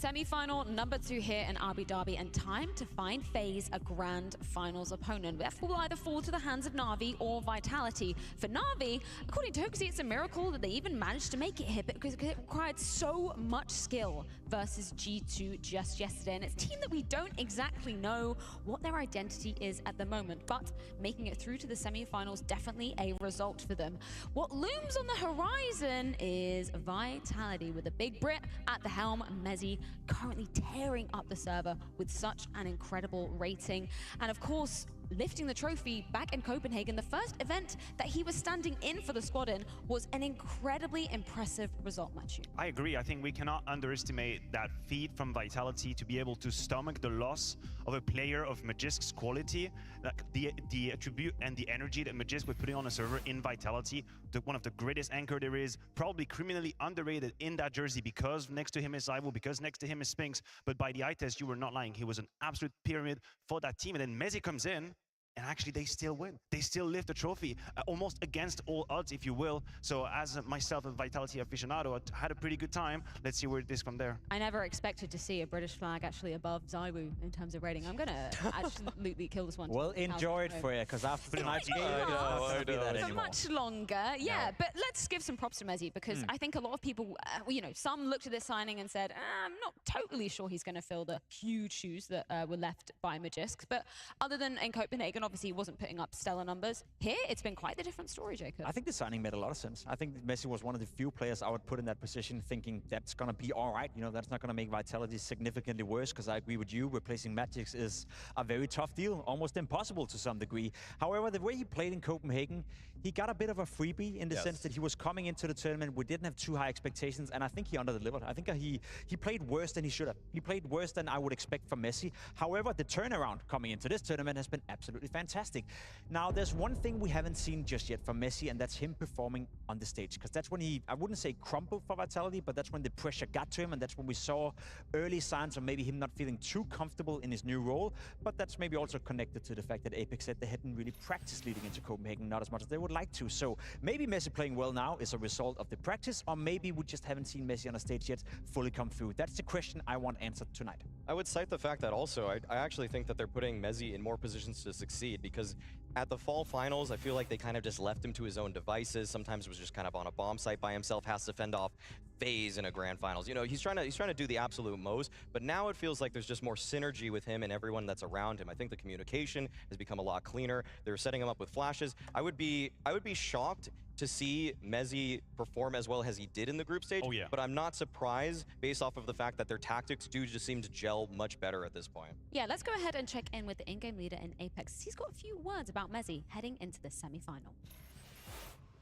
Semi-final number 2 here in Abu Dhabi, and time to find FaZe a grand finals opponent. That will either fall to the hands of Na'Vi or Vitality. For Na'Vi, according to Hoaxy, it's a miracle that they even managed to make it here because it required so much skill versus G2 just yesterday. And it's a team that we don't exactly know what their identity is at the moment, but making it through to the semi-finals, definitely a result for them. What looms on the horizon is Vitality with a big Brit at the helm, Mezzi, currently tearing up the server with such an incredible rating. And of course, lifting the trophy back in Copenhagen, the first event that he was standing in for the squad in, was an incredibly impressive result, Matthew. I agree. I think we cannot underestimate that feat from Vitality to be able to stomach the loss of a player of Magisk's quality. Like the attribute and the energy that Magisk was putting on a server in Vitality, one of the greatest anchor there is, probably criminally underrated in that jersey because next to him is Zaiwu, because next to him is Spinks. But by the eye test, you were not lying. He was an absolute pyramid for that team. And then Mezzi comes in, and actually they still win. They still lift the trophy, almost against all odds, if you will. So as myself, a Vitality aficionado, I had a pretty good time. Let's see where it is from there. I never expected to see a British flag actually above Zaiwu in terms of rating. I'm going to absolutely kill this one. Well, enjoy it for you, because after tonight's game, it's not going to be that for anymore. much longer. Yeah, but let's give some props to Mezzi, because I think a lot of people, you know, some looked at this signing and said, I'm not totally sure he's going to fill the huge shoes that were left by Magisk. But other than in Copenhagen, obviously he wasn't putting up stellar numbers. Here, it's been quite the different story, Jacob. I think the signing made a lot of sense. I think Mezzi was one of the few players I would put in that position thinking that's going to be all right. You know, that's not going to make Vitality significantly worse, because I agree with you, replacing Magix is a very tough deal, almost impossible to some degree. However, the way he played in Copenhagen, he got a bit of a freebie in the sense that he was coming into the tournament. We didn't have too high expectations, and I think he under-delivered. I think he played worse than he should have. He played worse than I would expect from Messi. However, the turnaround coming into this tournament has been absolutely fantastic. Now, there's one thing we haven't seen just yet from Messi, and that's him performing on the stage. Because that's when he, I wouldn't say crumbled for Vitality, but that's when the pressure got to him, and that's when we saw early signs of maybe him not feeling too comfortable in his new role. But that's maybe also connected to the fact that Apex said they hadn't really practiced leading into Copenhagen, not as much as they would like to. So maybe Messi playing well now is a result of the practice, or maybe we just haven't seen Messi on a stage yet fully come through. That's the question I want answered tonight. I would cite the fact that also, I actually think that they're putting Mezzi in more positions to succeed, because at the fall finals, I feel like they kind of just left him to his own devices. Sometimes it was just kind of on a bomb site by himself, has to fend off FaZe in a grand finals. You know, he's trying to do the absolute most, but now it feels like there's just more synergy with him and everyone that's around him. I think the communication has become a lot cleaner. They're setting him up with flashes. I would be shocked to see Mezzi perform as well as he did in the group stage. Oh, yeah. But I'm not surprised based off of the fact that their tactics do just seem to gel much better at this point. Yeah, let's go ahead and check in with the in-game leader in Apex. He's got a few words about Mezzi heading into the semi-final.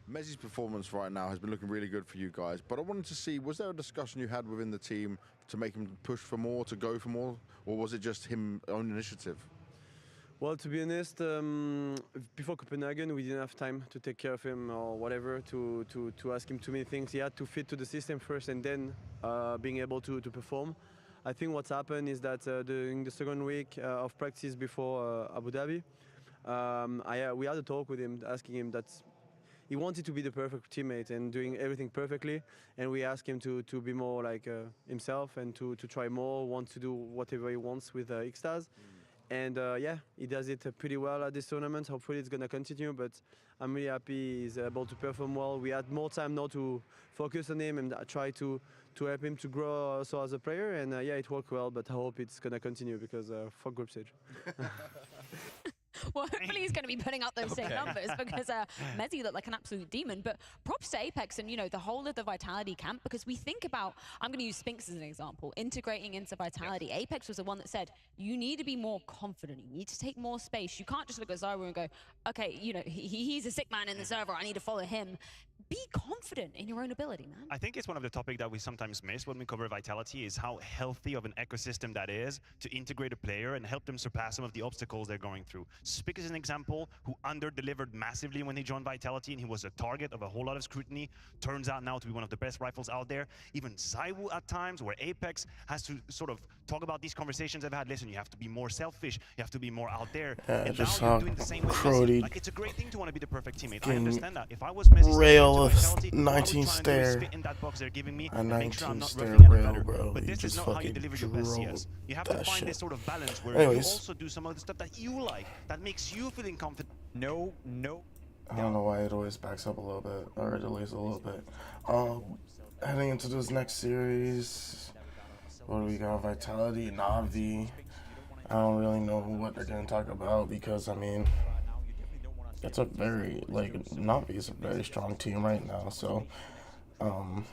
Mezzi's performance right now has been looking really good for you guys, but I wanted to see, was there a discussion you had within the team to make him push for more, to go for more, or was it just him own initiative? Well, to be honest, before Copenhagen, we didn't have time to take care of him or whatever, to ask him too many things. He had to fit to the system first and then being able to perform. I think what's happened is that during the second week of practice before Abu Dhabi, we had a talk with him, asking him that he wanted to be the perfect teammate and doing everything perfectly, and we asked him to be more like himself and to try more, want to do whatever he wants with Xtrfy. And yeah, he does it pretty well at this tournament. Hopefully it's going to continue, but I'm really happy he's able to perform well. We had more time now to focus on him and try to help him to grow also as a player. And yeah, it worked well, but I hope it's going to continue because for group stage. Well, hopefully he's going to be putting up those same numbers, because Mezzi looked like an absolute demon. But props to Apex and, you know, the whole of the Vitality camp, because we think about, I'm going to use Spinks as an example, integrating into Vitality. Yes. Apex was the one that said, you need to be more confident. You need to take more space. You can't just look at Zaiwu and go, okay, you know, he's a sick man in the server. I need to follow him. Be confident in your own ability, man. I think it's one of the topics that we sometimes miss when we cover Vitality, is how healthy of an ecosystem that is to integrate a player and help them surpass some of the obstacles they're going through. Spick is an example who under-delivered massively when he joined Vitality, and he was a target of a whole lot of scrutiny. Turns out now to be one of the best rifles out there. Even Zaiwu at times, where Apex has to sort of talk about these conversations I've had. Listen, you have to be more selfish. You have to be more out there. And just now how you're doing the same with Crody Messi. Like, it's a great thing to want to be the perfect teammate. I understand that. If I was Messi's rail with Vitality, 19 all I'm trying to do is stare. fit in that box they're giving me A and make sure I'm 19 not stare roughing any rail, better. bro. But You this is just not how you fucking deliver your best drove CS. You have to that find shit. this sort of balance where Anyways. you also do some of the stuff that you like, that makes you feeling confident. No. I don't know why it always backs up a little bit, or it delays a little bit. Heading into this next series, what do we got? Vitality, Na'Vi. I don't really know what they're gonna talk about because I mean, it's a very Na'Vi is a very strong team right now. So, I'm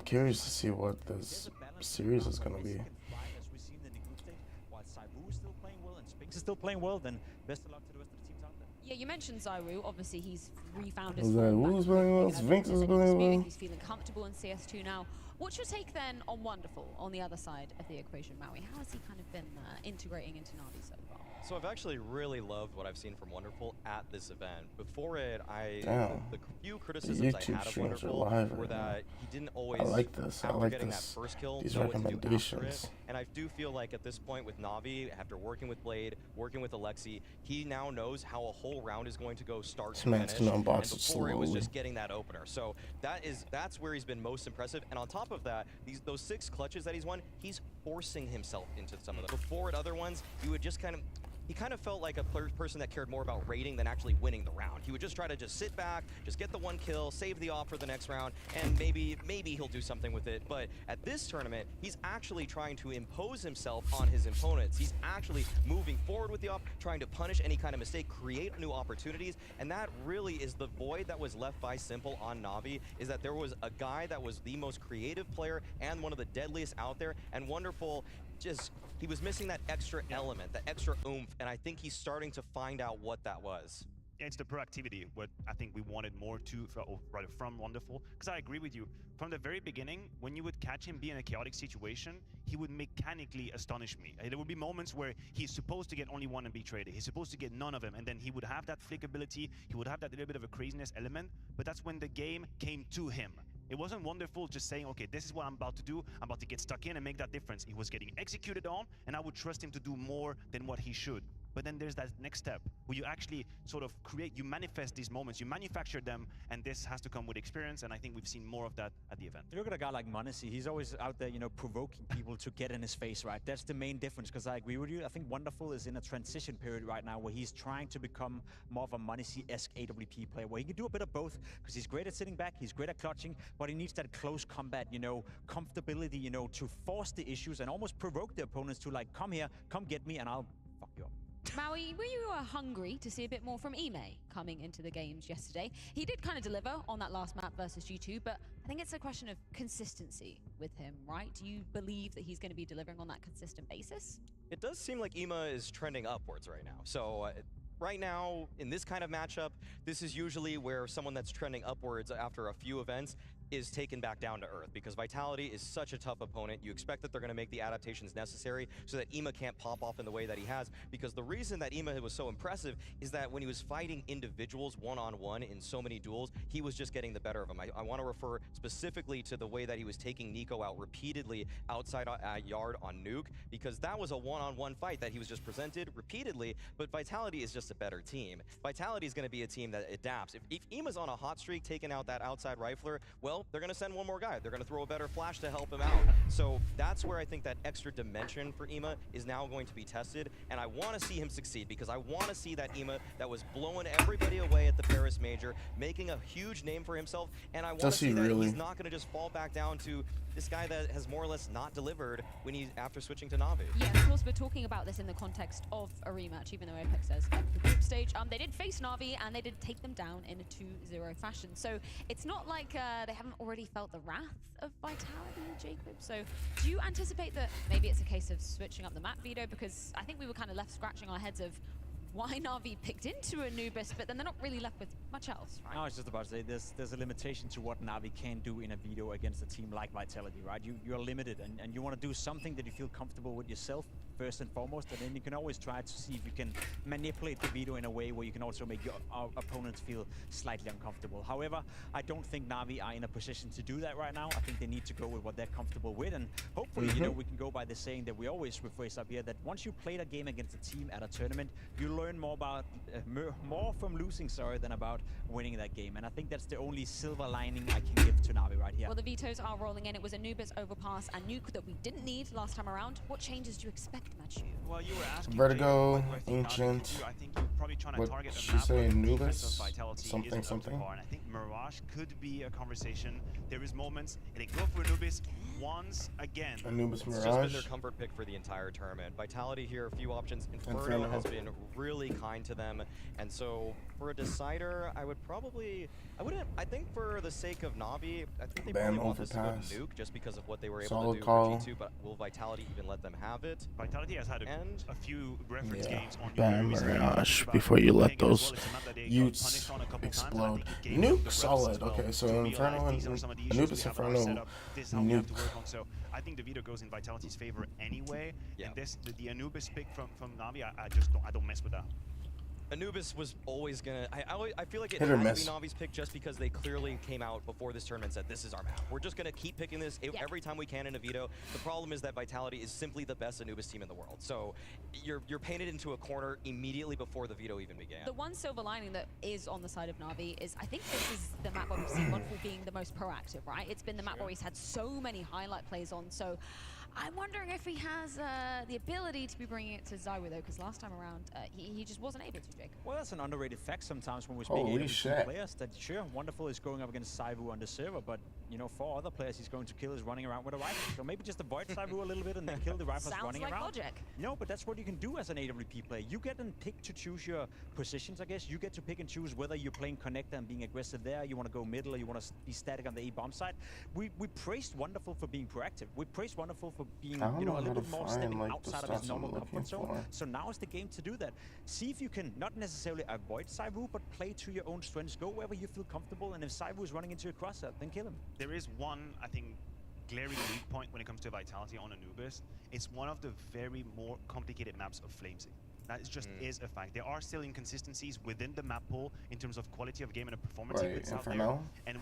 curious to see what this series is gonna be. Is still playing well, then best of luck to the rest of the teams out there. Yeah, you mentioned Zyru. Obviously, he's refound his Is that form. Wu's playing well? Sphinx is playing well. He's feeling comfortable in CS2 now. What's your take then on Wonderful on the other side of the equation, Maui? How has he kind of been integrating into Na'Vi so far? So I've actually really loved what I've seen from Wonderful at this event. Before it, the few criticisms I had of Wonderful were that he didn't always, after getting that first kill, know what to do after it. And I do feel like at this point with Na'Vi, after working with Blade, working with Alexi, he now knows how a whole round is going to go start to finish. And before it was just getting that opener. So that's where he's been most impressive. And on top of that, those 6 clutches that he's won, he's forcing himself into some of them. Before at other ones, you would just he kind of felt like a person that cared more about raiding than actually winning the round. He would just try to just sit back, just get the 1 kill, save the off for the next round, and maybe he'll do something with it. But at this tournament, he's actually trying to impose himself on his opponents. He's actually moving forward with the off, trying to punish any kind of mistake, create new opportunities, and that really is the void that was left by Simple on Na'Vi, is that there was a guy that was the most creative player and one of the deadliest out there, and Wonderful he was missing that extra element, that extra oomph, and I think he's starting to find out what that was. It's the proactivity, what I think we wanted more from Wonderful. Because I agree with you. From the very beginning, when you would catch him be in a chaotic situation, he would mechanically astonish me. There would be moments where he's supposed to get only 1 and be traded. He's supposed to get none of them, and then he would have that flick ability, he would have that little bit of a craziness element, but that's when the game came to him. It wasn't Wonderful just saying, okay, this is what I'm about to do. I'm about to get stuck in and make that difference. He was getting executed on, and I would trust him to do more than what he should. But then there's that next step where you actually sort of you manifest these moments, you manufacture them, and this has to come with experience, and I think we've seen more of that at the event. You look at a guy like Monacy, he's always out there, provoking people to get in his face, right? That's the main difference, because I agree with you. I think Wonderful is in a transition period right now where he's trying to become more of a Monacy-esque AWP player, where he can do a bit of both, because he's great at sitting back, he's great at clutching, but he needs that close combat, comfortability, to force the issues and almost provoke the opponents to come here, come get me, and I'll fuck you up. Maui, were you hungry to see a bit more from Ime coming into the games yesterday? He did kind of deliver on that last map versus G2, but I think it's a question of consistency with him, right? Do you believe that he's going to be delivering on that consistent basis? It does seem like Ima is trending upwards right now. So right now, in this kind of matchup, this is usually where someone that's trending upwards after a few events is taken back down to earth, because Vitality is such a tough opponent. You expect that they're going to make the adaptations necessary so that Ima can't pop off in the way that he has, because the reason that Ima was so impressive is that when he was fighting individuals one-on-one in so many duels, he was just getting the better of him. I want to refer specifically to the way that he was taking Nico out repeatedly outside yard on Nuke, because that was a one-on-one fight that he was just presented repeatedly, but Vitality is just a better team. Vitality is going to be a team that adapts. If Ima's on a hot streak taking out that outside rifler, well, they're going to send one more guy. They're going to throw a better flash to help him out. So that's where I think that extra dimension for Ima is now going to be tested, and I want to see him succeed, because I want to see that Ima that was blowing everybody away at the Paris Major, making a huge name for himself, and I want to see that he's not going to just fall back down to this guy that has more or less not delivered after switching to Na'Vi. Yeah, of course, we're talking about this in the context of a rematch, even though Apex says at the group stage. They did face Na'Vi, and they did take them down in a 2-0 fashion. So it's not like they haven't already felt the wrath of Vitality, Jacob. So do you anticipate that maybe it's a case of switching up the map, Vito? Because I think we were kind of left scratching our heads of why Na'Vi picked into Anubis, but then they're not really left with much else, right? No, I was just about to say, there's a limitation to what Na'Vi can do in a Vito against a team like Vitality, right? You're limited, and you want to do something that you feel comfortable with yourself. first and foremost, and then you can always try to see if you can manipulate the veto in a way where you can also make your opponents feel slightly uncomfortable. However, I don't think Na'Vi are in a position to do that right now. I think they need to go with what they're comfortable with, and hopefully, you know, we can go by the saying that we always rephrase up here, that once you played a game against a team at a tournament, you learn more about more from losing, than about winning that game. And I think that's the only silver lining I can give to Na'Vi right here. Well, the vetoes are rolling in. It was Anubis, Overpass, and Nuke that we didn't need last time around. What changes do you expect, Matthew? Well, you were asking Vertigo, Jacob, Ancient. I think you're probably trying to What target she a map say, where the Anubis? defense of Vitality Something, isn't up to something? par, and I think Mirage could be a conversation. There is moments, and they go for Anubis once again. Anubis It's just been Mirage. their comfort pick for the entire tournament. Vitality here, a few options. Inferno has been really kind to them, and so for a decider, I think for the sake of Na'Vi, I think they probably want this to go to Nuke just because of what they were able to do for G2, but will Vitality even let them have it? Vitality has had a few reference games on Bam Mirage before you let those Utes explode. Nuke solid. Okay, so Inferno and Anubis Inferno Nuke. So I think the veto goes in Vitality's favor anyway. And this the Anubis pick from Na'Vi, I don't mess with that. Anubis was always gonna. I feel like it Hit had or to be miss. Na'Vi's pick just because they clearly came out before this tournament and said this is our map. We're just gonna keep picking this every time we can in a veto. The problem is that Vitality is simply the best Anubis team in the world. So you're painted into a corner immediately before the veto even began. The one silver lining that is on the side of Na'Vi is I think this is the map where we've seen Wonderful being the most proactive, right? It's been the map where he's had so many highlight plays on. So I'm wondering if he has the ability to be bringing it to Zywoo, though, because last time around, he just wasn't able to, Jake. Well, that's an underrated fact sometimes when we speak Holy shit. players, that sure, Wonderful is going up against Zywoo on the server, but, you know, 4 other players he's going to kill is running around with a rifle. So maybe just avoid Zywoo a little bit and then kill the rifles running Sounds like around. logic. No, but that's what you can do as an AWP player. You get and pick to choose your positions, I guess. You get to pick and choose whether you're playing connector and being aggressive there, you want to go middle, or you want to be static on the A-bomb side. We praised Wonderful for being proactive. We praised Wonderful for being, you know, a little bit more stepping outside of his normal comfort zone. So now is the game to do that. See if you can not necessarily avoid Zywoo, but play to your own strengths. Go wherever you feel comfortable, and if Zywoo is running into your Crosshair, then kill him. There is one, I think, glaring weak point when it comes to Vitality on Anubis. It's one of the very more complicated maps of Flamesy. That just is a fact. There are still inconsistencies within the map pool in terms of quality of game and a performance it's out there. And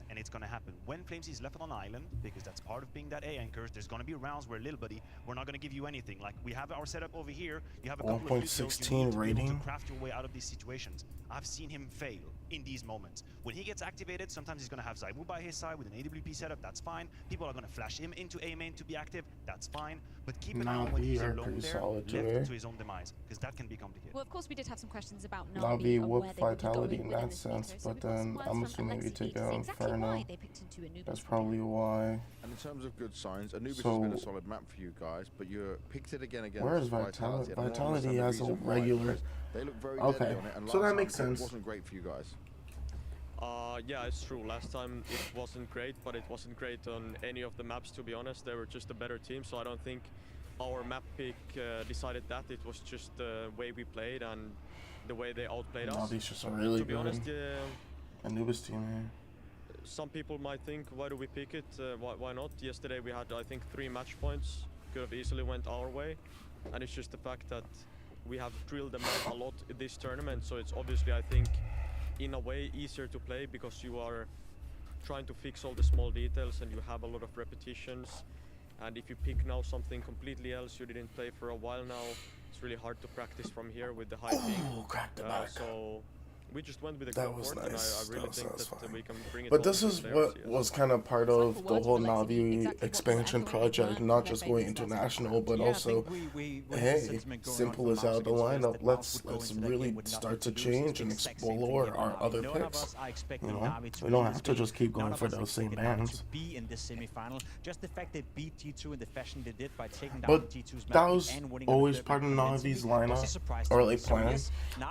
and it's going to happen, when Flamesy is left on an island, because that's part of being that A anchors, there's going to be rounds where, little buddy, we're not going to give you anything. Like, we have our setup over here, you have a couple of 1.16 rating. to craft your way out of these situations. I've seen him fail in these moments. When he gets activated, sometimes he's going to have Zywoo by his side with an AWP setup, that's fine. People are going to flash him into A main to be active, that's fine. But keep an eye on when he's alone there, left to his own demise, because that can be complicated. Well, of course, we did have some questions about Na'Vi Na'Vi and where whoop they would be Vitality going in within that this sense, veto. So but we've got some then words I'm from assuming we Alexi take to say out exactly Inferno. why they picked into Anubis. That's probably why. And in terms of good signs, Anubis So- has been a solid map for you guys, but you picked it again against Where is Vitality. and I don't Vitality understand the has a reason why, regular. because they look very Okay, deadly on it, and so last that time makes it sense. wasn't great for you guys. Yeah, it's true. Last time it wasn't great, but it wasn't great on any of the maps, to be honest. They were just a better team, so I don't think our map pick decided that. It was just the way we played and the way they outplayed us. Na'Vi's just a really to be good honest, Anubis team here. some people might think, why do we pick it? Why not? Yesterday we had, I think, 3 match points. Could have easily went our way. And it's just the fact that we have drilled the map a lot in this tournament, so it's obviously, I think, in a way easier to play because you are trying to fix all the small details and you have a lot of repetitions. And if you pick now something completely else you didn't play for a while now, it's really hard to practice from here with the high ping. Cracked the back. So we just went with the That was comfort, nice. and I really think that we can bring it But on this to is players, what yes. was kind of part of the whole Na'Vi expansion project, not just going international, but also, hey, simple as out the lineup. Let's really start to change and explore our other picks. You know, we don't have to just keep going for those same bands. Be in this semi-final. Just the fact they beat G2 in the fashion they did by taking down But G2's that map was and winning always part of Na'Vi's lineup, or like plan.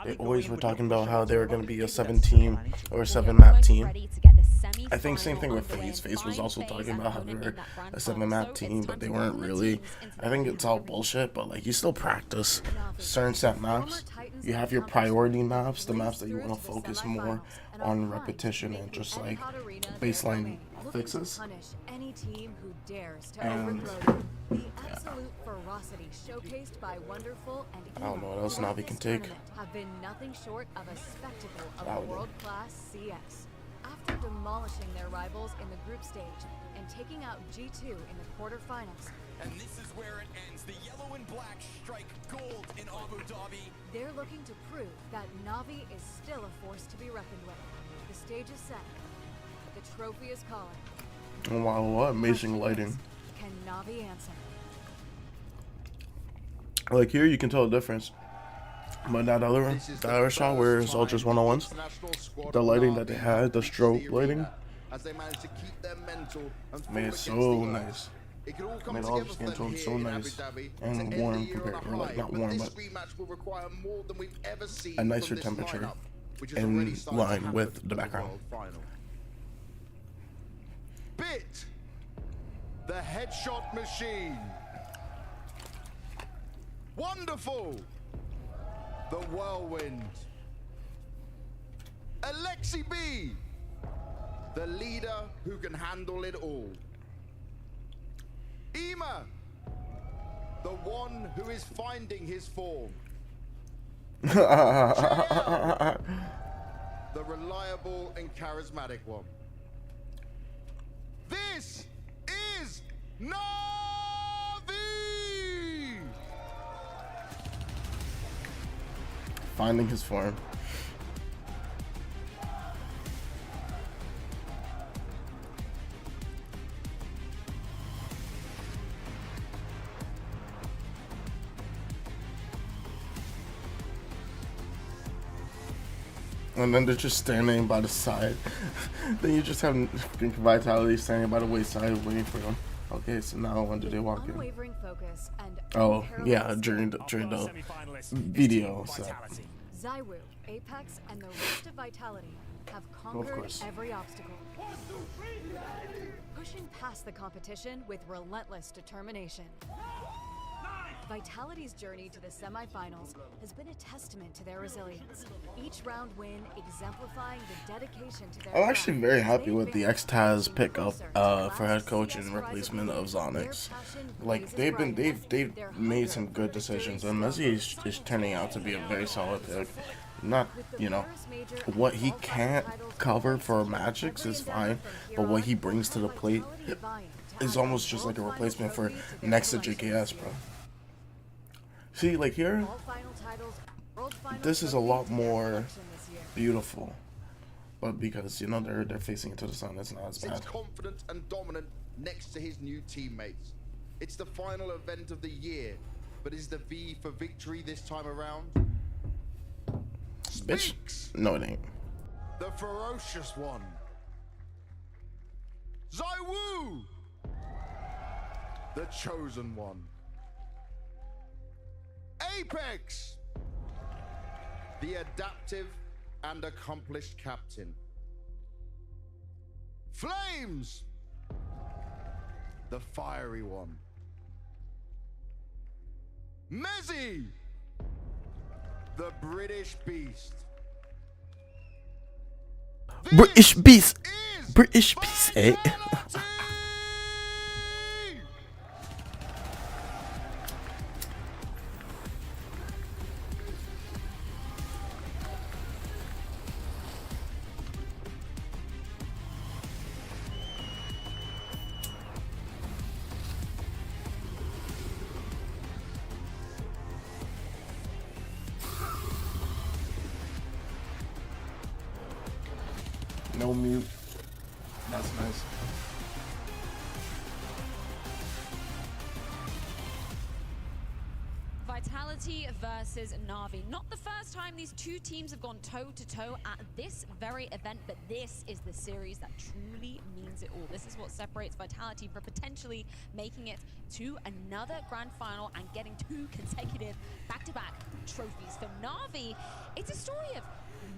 They always were talking about how they were going to be a 7-team or a 7-map team. I think same thing with FaZe. FaZe was also talking about how they were a 7-map team, but they weren't really. I think it's all bullshit, but like you still practice certain set maps. You have your priority maps, the maps that you want to focus more on repetition and just like baseline fixes. absolute ferocity showcased by Wonderful and I don't know what else throughout Navi can this take. tournament have been nothing short of a spectacle of Loud. world-class CS. After demolishing their rivals in the group stage and taking out G2 in the quarterfinals. And this is where it ends. The yellow and black strike gold in Abu Dhabi. They're looking to prove that Navi is still a force to be reckoned with. The stage is set. The trophy is calling. Wow, what amazing lighting. Can Navi answer? Like here, you can tell the difference. But that other one, that other shot where it's all just one-on-ones, the lighting that they had, the strobe lighting, made it so nice. Made all the skin tone so nice and warm compared, or like not warm, but a nicer temperature in line with the background. Bit, the headshot machine. Wonderful, the whirlwind. Alexi B, the leader who can handle it all. Ema, the one who is finding his form. JL, the reliable and charismatic one. This is Navi! Finding his form. And then they're just standing by the side. Then you just have Vitality standing by the wayside waiting for them. Okay, so now when do they walk in? Unwavering focus and Oh, yeah, during the video. So. Zywoo, Apex, and the rest of Vitality have conquered course. every obstacle. Pushing past the competition with relentless determination. Vitality's journey to the semifinals has been a testament to their resilience. Each round win exemplifying the dedication to their I'm actually very happy with the Xtaz pickup for head coach and replacement of Zonix. Like they've made some good decisions, and Messi is turning out to be a very solid pick. Not, you know, what he can't cover for Magics is fine, but what he brings to the plate is almost just like a replacement for next to JKS, bro. See, like here, this is a lot more beautiful, but because you know they're facing into the sun, it's not as bad. Sits confident and dominant next to his new teammates. It's the final event of the year, but is the V for victory this time around? Bitch, no it ain't. The ferocious one, Zywoo, the chosen one. Apex, the adaptive and accomplished captain. Flames, the fiery one. Mezzy, the British beast. British beast, British beast, eh? No mute. That's nice. Vitality versus Navi. Not the first time these two teams have gone toe-to-toe at this very event, but this is the series that truly means it all. This is what separates Vitality from potentially making it to another grand final and getting 2 consecutive back-to-back trophies. For Navi, it's a story of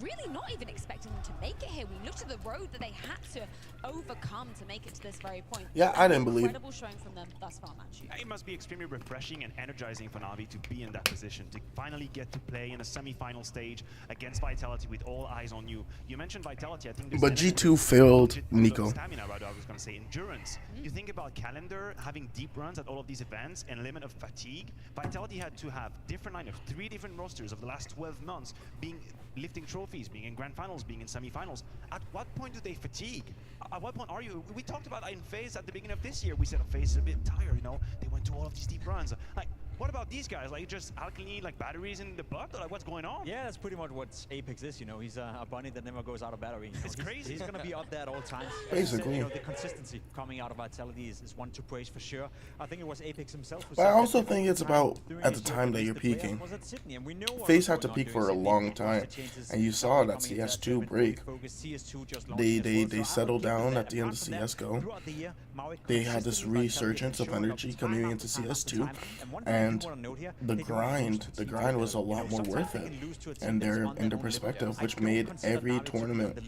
really not even expecting them to make it here. We looked at the road that they had to overcome to make it to this very point. Yeah, I didn't believe. Incredible showing from them thus far, Manchu. It must be extremely refreshing and energizing for Na'Vi to be in that position, to finally get to play in a semi-final stage against Vitality with all eyes on you. You mentioned Vitality, I think. But G2 failed Nico. Stamina, rather, I was going to say endurance. You think about calendar, having deep runs at all of these events, and limit of fatigue. Vitality had to have different lineups, 3 different rosters of the last 12 months, lifting trophies, being in grand finals, being in semi-finals. At what point do they fatigue? At what point are you? We talked about in FaZe at the beginning of this year. We said FaZe is a bit tired, you know. They went to all of these deep runs. Like, what about these guys? Like, just alkaline, like batteries in the butt? Or like, what's going on? Yeah, that's pretty much what Apex is, you know. He's a bunny that never goes out of battery. You know? It's crazy. He's going to be up there at all times. Basically. You know, the consistency coming out of Vitality is one to praise for sure. I think it was Apex himself who But I said also that think it's about at the time that you're peaking. FaZe had to peak for a long time, and you saw that CS2 break. They settled down at the end of CSGO. They had this resurgence of energy coming into CS2, and the grind was a lot more worth it in their perspective, which made every tournament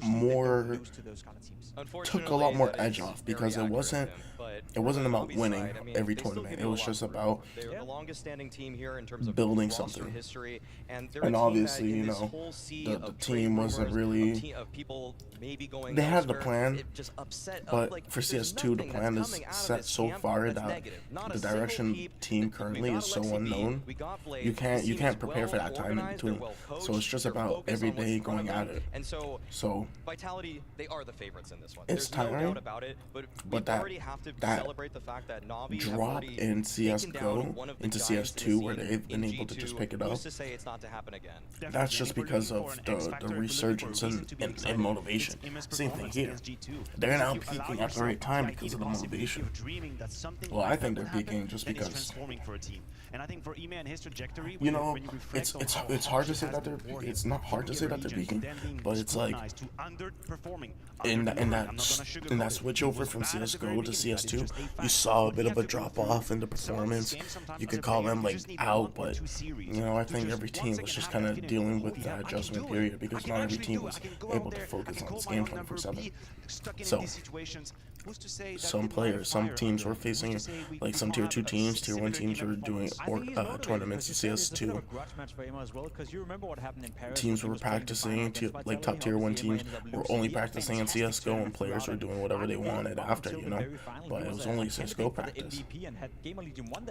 more, took a lot more edge off, because it wasn't about winning every tournament. It was just about building something. And obviously, you know, the team wasn't really, they had the plan, but for CS2 the plan is set so far that the direction team currently is so unknown. You can't prepare for that time in between. So it's just about every day going at it. So Vitality, they are the favorites in this one. It's There's no tiring, doubt about it, but but we already have to celebrate the fact that Na'Vi drop in CSGO into CS2 where they've been able to just pick it up. Who's to say it's not to happen again? That's just because of the resurgence and motivation. Same thing here. They're now peaking at the right time because of the motivation. Well, I think they're peaking just because. And I think for Ime and his trajectory, you know, it's hard to say that they're. It's not hard to say that they're peaking, but it's like in that switch over from CS:GO to CS2, you saw a bit of a drop off in the performance. You could call them like out, but you know, I think every team was just kind of dealing with that adjustment period because not every team was able to focus on this game 24/7. So some teams were facing like some tier 2 teams, tier 1 teams were doing tournaments in CS2. Teams were practicing, like top tier 1 teams were only practicing in CSGO, and players were doing whatever they wanted after, you know. But it was only CSGO practice.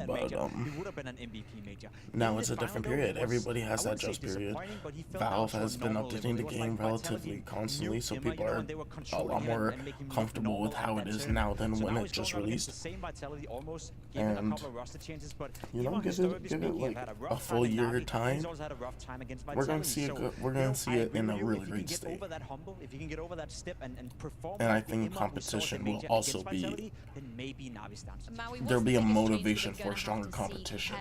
But now it's a different period. Everybody has that just period. Valve has been updating the game relatively constantly, so people are a lot more comfortable with how it is now than when it just released. And you know, give it like a full year time. We're gonna see it in a really great state. And I think competition will also be. There'll be a motivation for stronger competition.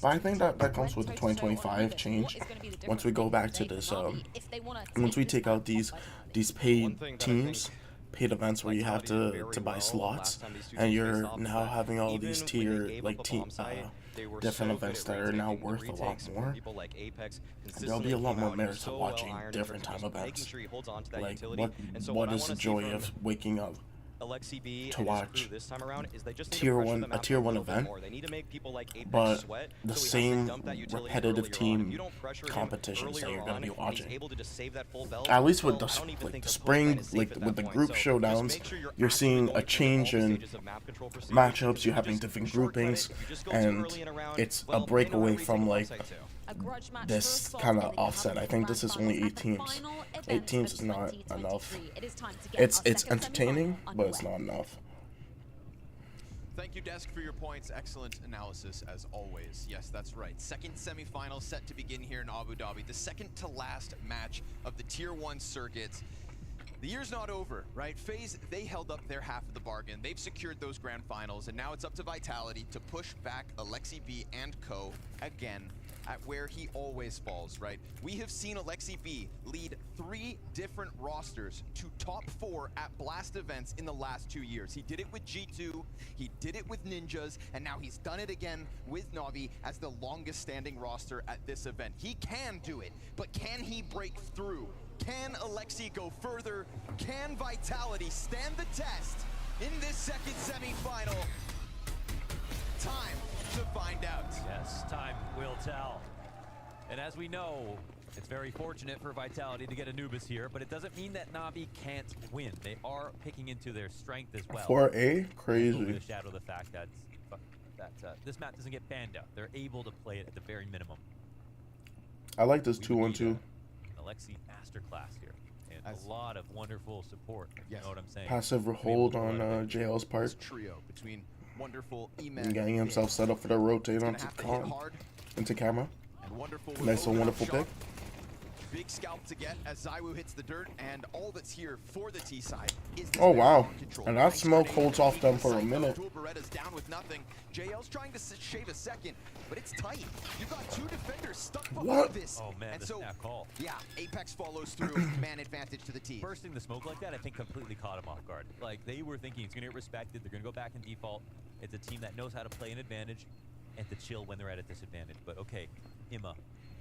But I think that comes with the 2025 change. Once we go back to this, once we take out these paid teams, paid events where you have to buy slots, and you're now having all these different events that are now worth a lot more. There'll be a lot more merit to watching different time events. Like what is the joy of waking up to watch a tier 1 event, but the same repetitive team competitions that you're going to be watching. At least with the spring, like with the group showdowns, you're seeing a change in matchups. You're having different groupings, and it's a breakaway from like this kind of offset. I think this is only 8 teams. 8 teams is not enough. It's entertaining, but it's not enough. Thank you, Desk, for your points. Excellent analysis, as always. Yes, that's right. Second semifinal set to begin here in Abu Dhabi. The second to last match of the Tier 1 circuit. The year's not over, right? FaZe, they held up their half of the bargain. They've secured those grand finals, and now it's up to Vitality to push back Alexi B and co. again. at where he always falls, right? We have seen Alexi B lead 3 different rosters to top 4 at Blast events in the last 2 years. He did it with G2, he did it with Ninjas, and now he's done it again with Na'Vi as the longest standing roster at this event. He can do it, but can he break through? Can Alexi go further? Can Vitality stand the test in this second semi-final? Time to find out. Yes, time will tell. And as we know, it's very fortunate for Vitality to get Anubis here, but it doesn't mean that Na'Vi can't win. They are picking into their strength as well. 4A? Crazy. Over the shadow of the fact that this map doesn't get banned out. They're able to play it at the very minimum. I like this 2-1-2. Alexi masterclass here. And a lot of wonderful support. You know what I'm saying? Passive hold on JL's part. Trio between wonderful And getting himself set up for the rotate into camera. Nice and wonderful pick. Big scalp to get as Zywoo hits the dirt, and all that's here for the T side is Oh wow, and that smoke holds off them for a minute. Beretta's down with nothing. JL's trying to shave a second, but it's tight. You've got 2 defenders stuck behind this. Oh man, and the so, snap call. Yeah, Apex follows through, man advantage to the T. Bursting the smoke like that, I think completely caught him off guard. Like, they were thinking it's gonna get respected, they're gonna go back in default. It's a team that knows how to play an advantage and to chill when they're at a disadvantage. But okay, Imma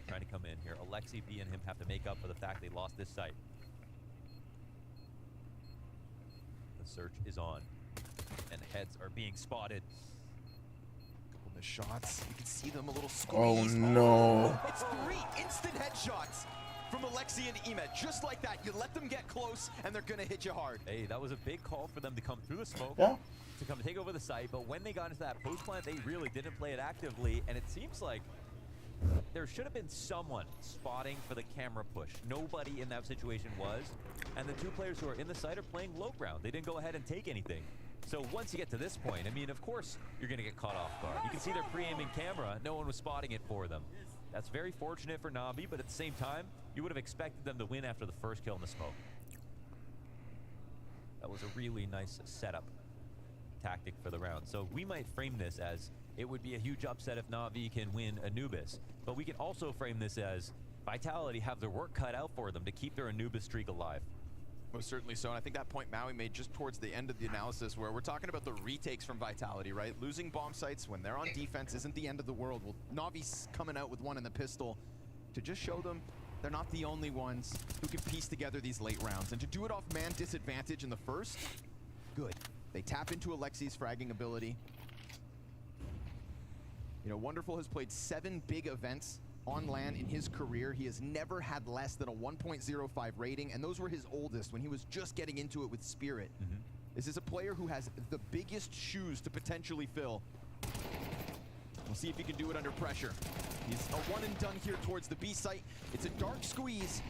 trying to come in here. Alexi B and him have to make up for the fact they lost this site. The search is on, and heads are being spotted. The shots, you can see them a little Oh squeezed. no. It's 3 instant headshots from Alexi and Emet. Just like that, you let them get close, and they're gonna hit you hard. Hey, that was a big call for them to come through the smoke, Yeah. to come take over the site, but when they got into that post plant, they really didn't play it actively, and it seems like there should have been someone spotting for the camera push. Nobody in that situation was, and the 2 players who are in the site are playing low ground. They didn't go ahead and take anything. So once you get to this point, I mean, of course you're going to get caught off guard. You can see they're pre-aiming camera. No one was spotting it for them. That's very fortunate for Na'Vi, but at the same time, you would have expected them to win after the first kill in the smoke. That was a really nice setup tactic for the round. So we might frame this as it would be a huge upset if Na'Vi can win Anubis. But we can also frame this as Vitality have their work cut out for them to keep their Anubis streak alive. Most certainly so, and I think that point Maui made just towards the end of the analysis where we're talking about the retakes from Vitality, right? Losing bomb sites when they're on defense isn't the end of the world. Well, Na'Vi's coming out with one in the pistol to just show them they're not the only ones who can piece together these late rounds. And to do it off man disadvantage in the first, good. They tap into Alexi's fragging ability. You know, Wonderful has played 7 big events on LAN in his career. He has never had less than a 1.05 rating, and those were his oldest when he was just getting into it with Spirit. This is a player who has the biggest shoes to potentially fill. We'll see if he can do it under pressure. He's a one and done here towards the B site. It's a dark squeeze.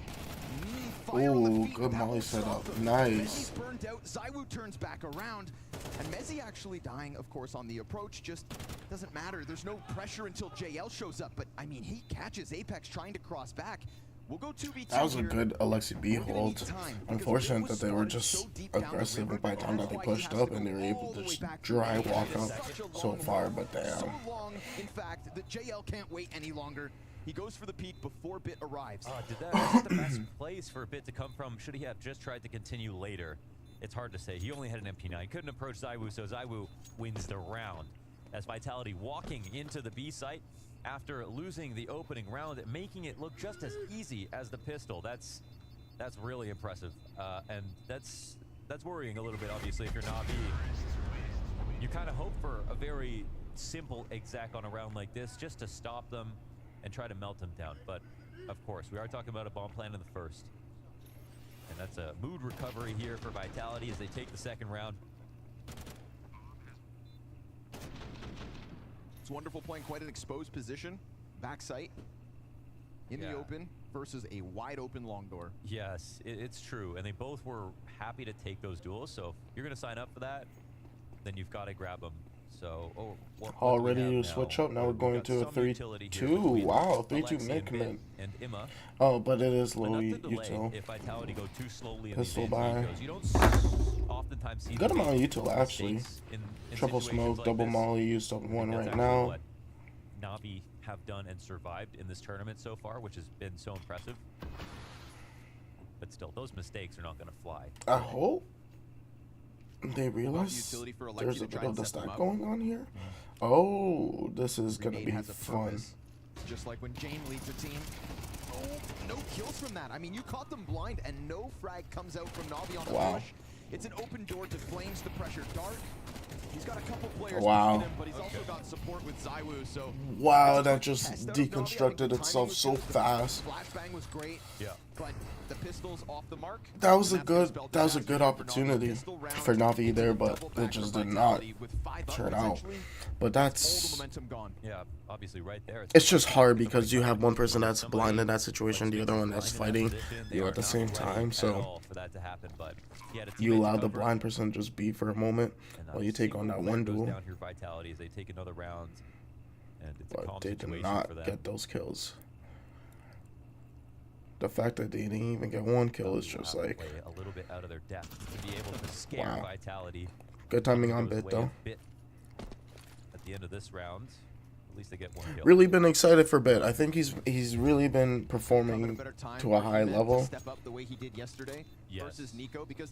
Ooh, good molly setup. Nice. Mezzi's burned out. Zywoo turns back around. And Mezzi actually dying, of course, on the approach. Just doesn't matter. There's no pressure until JL shows up. But, I mean, he catches Apex trying to cross back. We'll go 2v2 That was a here. good Alexi B hold. Unfortunate that they were just aggressive by the time that they pushed up and they were able to just dry walk up so far, but damn. So long, in fact, that JL can't wait any longer. He goes for the peak before Bit arrives. Was the best place for Bit to come from? Should he have just tried to continue later? It's hard to say. He only had an MP9. Couldn't approach Zywoo, so Zywoo wins the round. As Vitality walking into the B site after losing the opening round, making it look just as easy as the pistol. That's really impressive. And that's worrying a little bit, obviously, if you're Na'Vi. You kind of hope for a very simple exec on a round like this, just to stop them and try to melt them down. But, of course, we are talking about a bomb plant in the first. And that's a mood recovery here for Vitality as they take the second round. It's Wonderful playing quite an exposed position. Back sight in the open versus a wide open long door. Yes, it's true. And they both were happy to take those duels. So if you're going to sign up for that, then you've got to grab them. So, already to switch up. Now we're going to a 3-2. Wow, 3-2 mid commit. Oh, but it is low util. If Vitality go too slowly, Pistol by. You don't oftentimes see good amount of util actually. Triple smoke, double molly used up one right now. Na'Vi have done and survived in this tournament so far, which has been so impressive. But still, those mistakes are not going to fly. I hope they realize there's a bit of the stack going on here. Oh, this is going to be fun. Just like when Jane leads a team. Oh, no kills from that. I mean, you caught them blind, and no frag comes out from Navi on the push. It's an open door to Flames, the pressure dark. He's got a couple players behind him, but he's also got support with ZywOo, so... Wow, that just deconstructed itself so fast. Flashbang was great, but the pistols off the mark. That was a good opportunity for Navi there, but it just did not turn out. But that's... Yeah, obviously right there. It's just hard because you have one person that's blind in that situation, the other one that's fighting you at the same time, so you allow the blind person to just be for a moment while you take on that one duel. Down here, Vitality, as they take another round, and it's but they did not get those kills. The fact that they didn't even get one kill is just like a little bit out of their depth to be able to scare Vitality. Good timing on Bit though. At the end of this round, at least they get one kill. Really been excited for Bit. I think he's really been performing to a high level. Step up the way he did yesterday versus Nico, because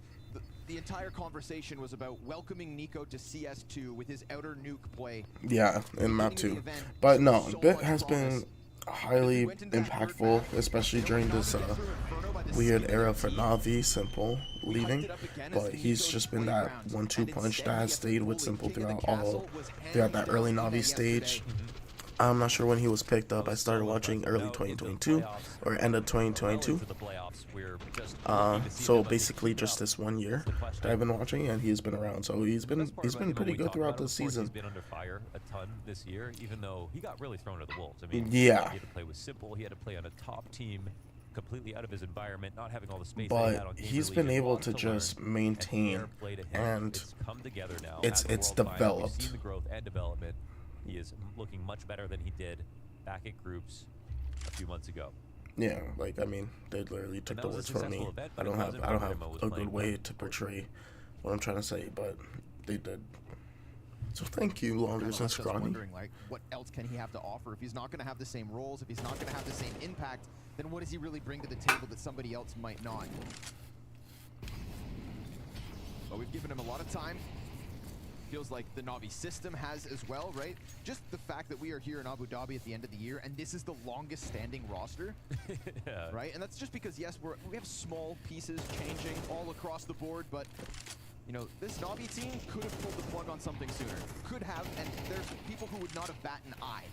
the entire conversation was about welcoming Nico to CS2 with his outer nuke play. Yeah, in map 2. But no, Bit has been highly impactful, especially during this weird era for Navi, Simple leaving. But he's just been that 1-2 punch that has stayed with Simple throughout that early Navi stage. I'm not sure when he was picked up. I started watching early 2022 or end of 2022. So basically just this 1 year that I've been watching, and he's been around. So he's been pretty good throughout the season. He's been under fire a ton this year, even though he got really thrown to the wolves. I mean, yeah, he had to play with Simple. He had to play on a top team, completely out of his environment, not having all the space. But he's been able to just maintain, and it's come together now. It's developed. Seen the growth and development. He is looking much better than he did back at groups a few months ago. Yeah, like I mean, they literally took the words from me. I don't have a good way to portray what I'm trying to say, but they did. So thank you, Longer Since Scrawny. Wondering, like, what else can he have to offer? If he's not going to have the same roles, if he's not going to have the same impact, then what does he really bring to the table that somebody else might not? But we've given him a lot of time. Feels like the Navi system has as well, right? Just the fact that we are here in Abu Dhabi at the end of the year, and this is the longest standing roster, right? And that's just because, yes, we have small pieces changing all across the board, but, you know, this Navi team could have pulled the plug on something sooner. Could have, and there's people who would not have bat an eye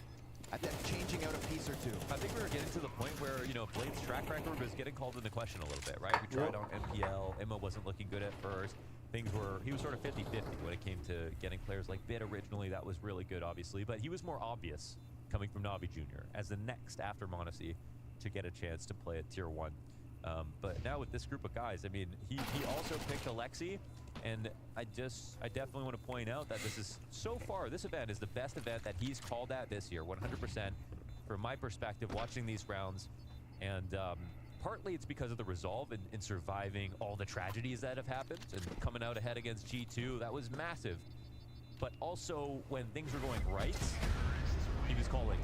at that changing out a piece or two. I think we were getting to the point where, you know, Blade's track record was getting called into question a little bit, right? We tried on MPL, Emma wasn't looking good at first. He was sort of 50-50 when it came to getting players like Bit originally. That was really good, obviously, but he was more obvious coming from Navi Jr. as the next after Monacy to get a chance to play at Tier 1. But now with this group of guys, I mean, he also picked Alexi, and I definitely want to point out that so far, this event is the best event that he's called at this year, 100%, from my perspective, watching these rounds. And partly it's because of the resolve in surviving all the tragedies that have happened and coming out ahead against G2. That was massive. But also, when things were going right, he was calling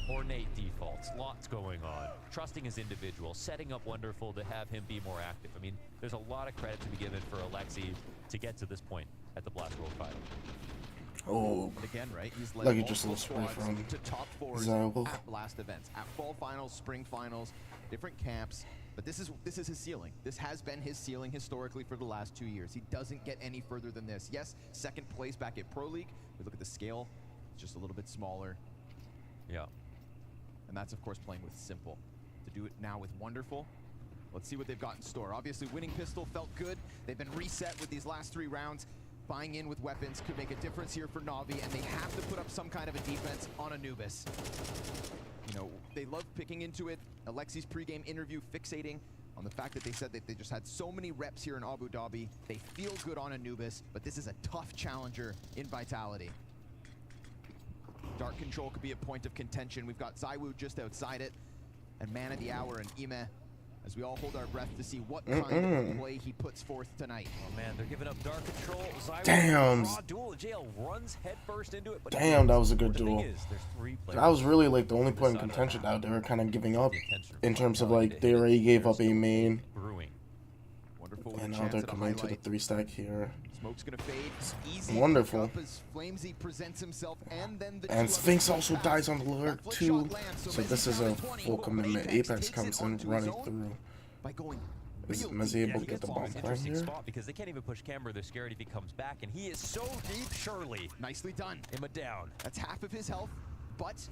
ornate defaults, lots going on, trusting his individual, setting up Wonderful to have him be more active. I mean, there's a lot of credit to be given for Alexi to get to this point at the Blast World Final. Oh, again, right? He's led like it just looks squads from to top fours Zywoo. at Blast events, at fall finals, spring finals, different camps. But this is his ceiling. This has been his ceiling historically for the last 2 years. He doesn't get any further than this. Yes, second place back at Pro League. We look at the scale; it's just a little bit smaller. Yeah. And that's, of course, playing with Simple. To do it now with Wonderful, let's see what they've got in store. Obviously, winning pistol felt good. They've been reset with these last 3 rounds. Buying in with weapons could make a difference here for Navi, and they have to put up some kind of a defense on Anubis. You know, they love picking into it. Alexi's pregame interview fixating on the fact that they said that they just had so many reps here in Abu Dhabi. They feel good on Anubis, but this is a tough challenger in Vitality. Dark Control could be a point of contention. We've got ZywOo just outside it, and Man of the Hour and Ime as we all hold our breath to see what kind of play he puts forth tonight. Oh man, they're giving up dark control. Damn. Duel. JL runs headfirst into it. But Damn, that was a good duel. There's 3 players. That was really like the only point in contention that they were kind of giving up in terms of like they already gave up a main. And now they're coming to the 3-stack here. Smoke's gonna fade. Easy Wonderful. Flamesy presents himself, and Sphinx also dies on the lure too. So this is a full commitment. Apex comes in running through. Is Mezzy able to get the bomb plant here? Spot because they can't even push Camber. They're scared if he comes back, and he is so deep. Surely, nicely done. Him a down. That's half of his health, but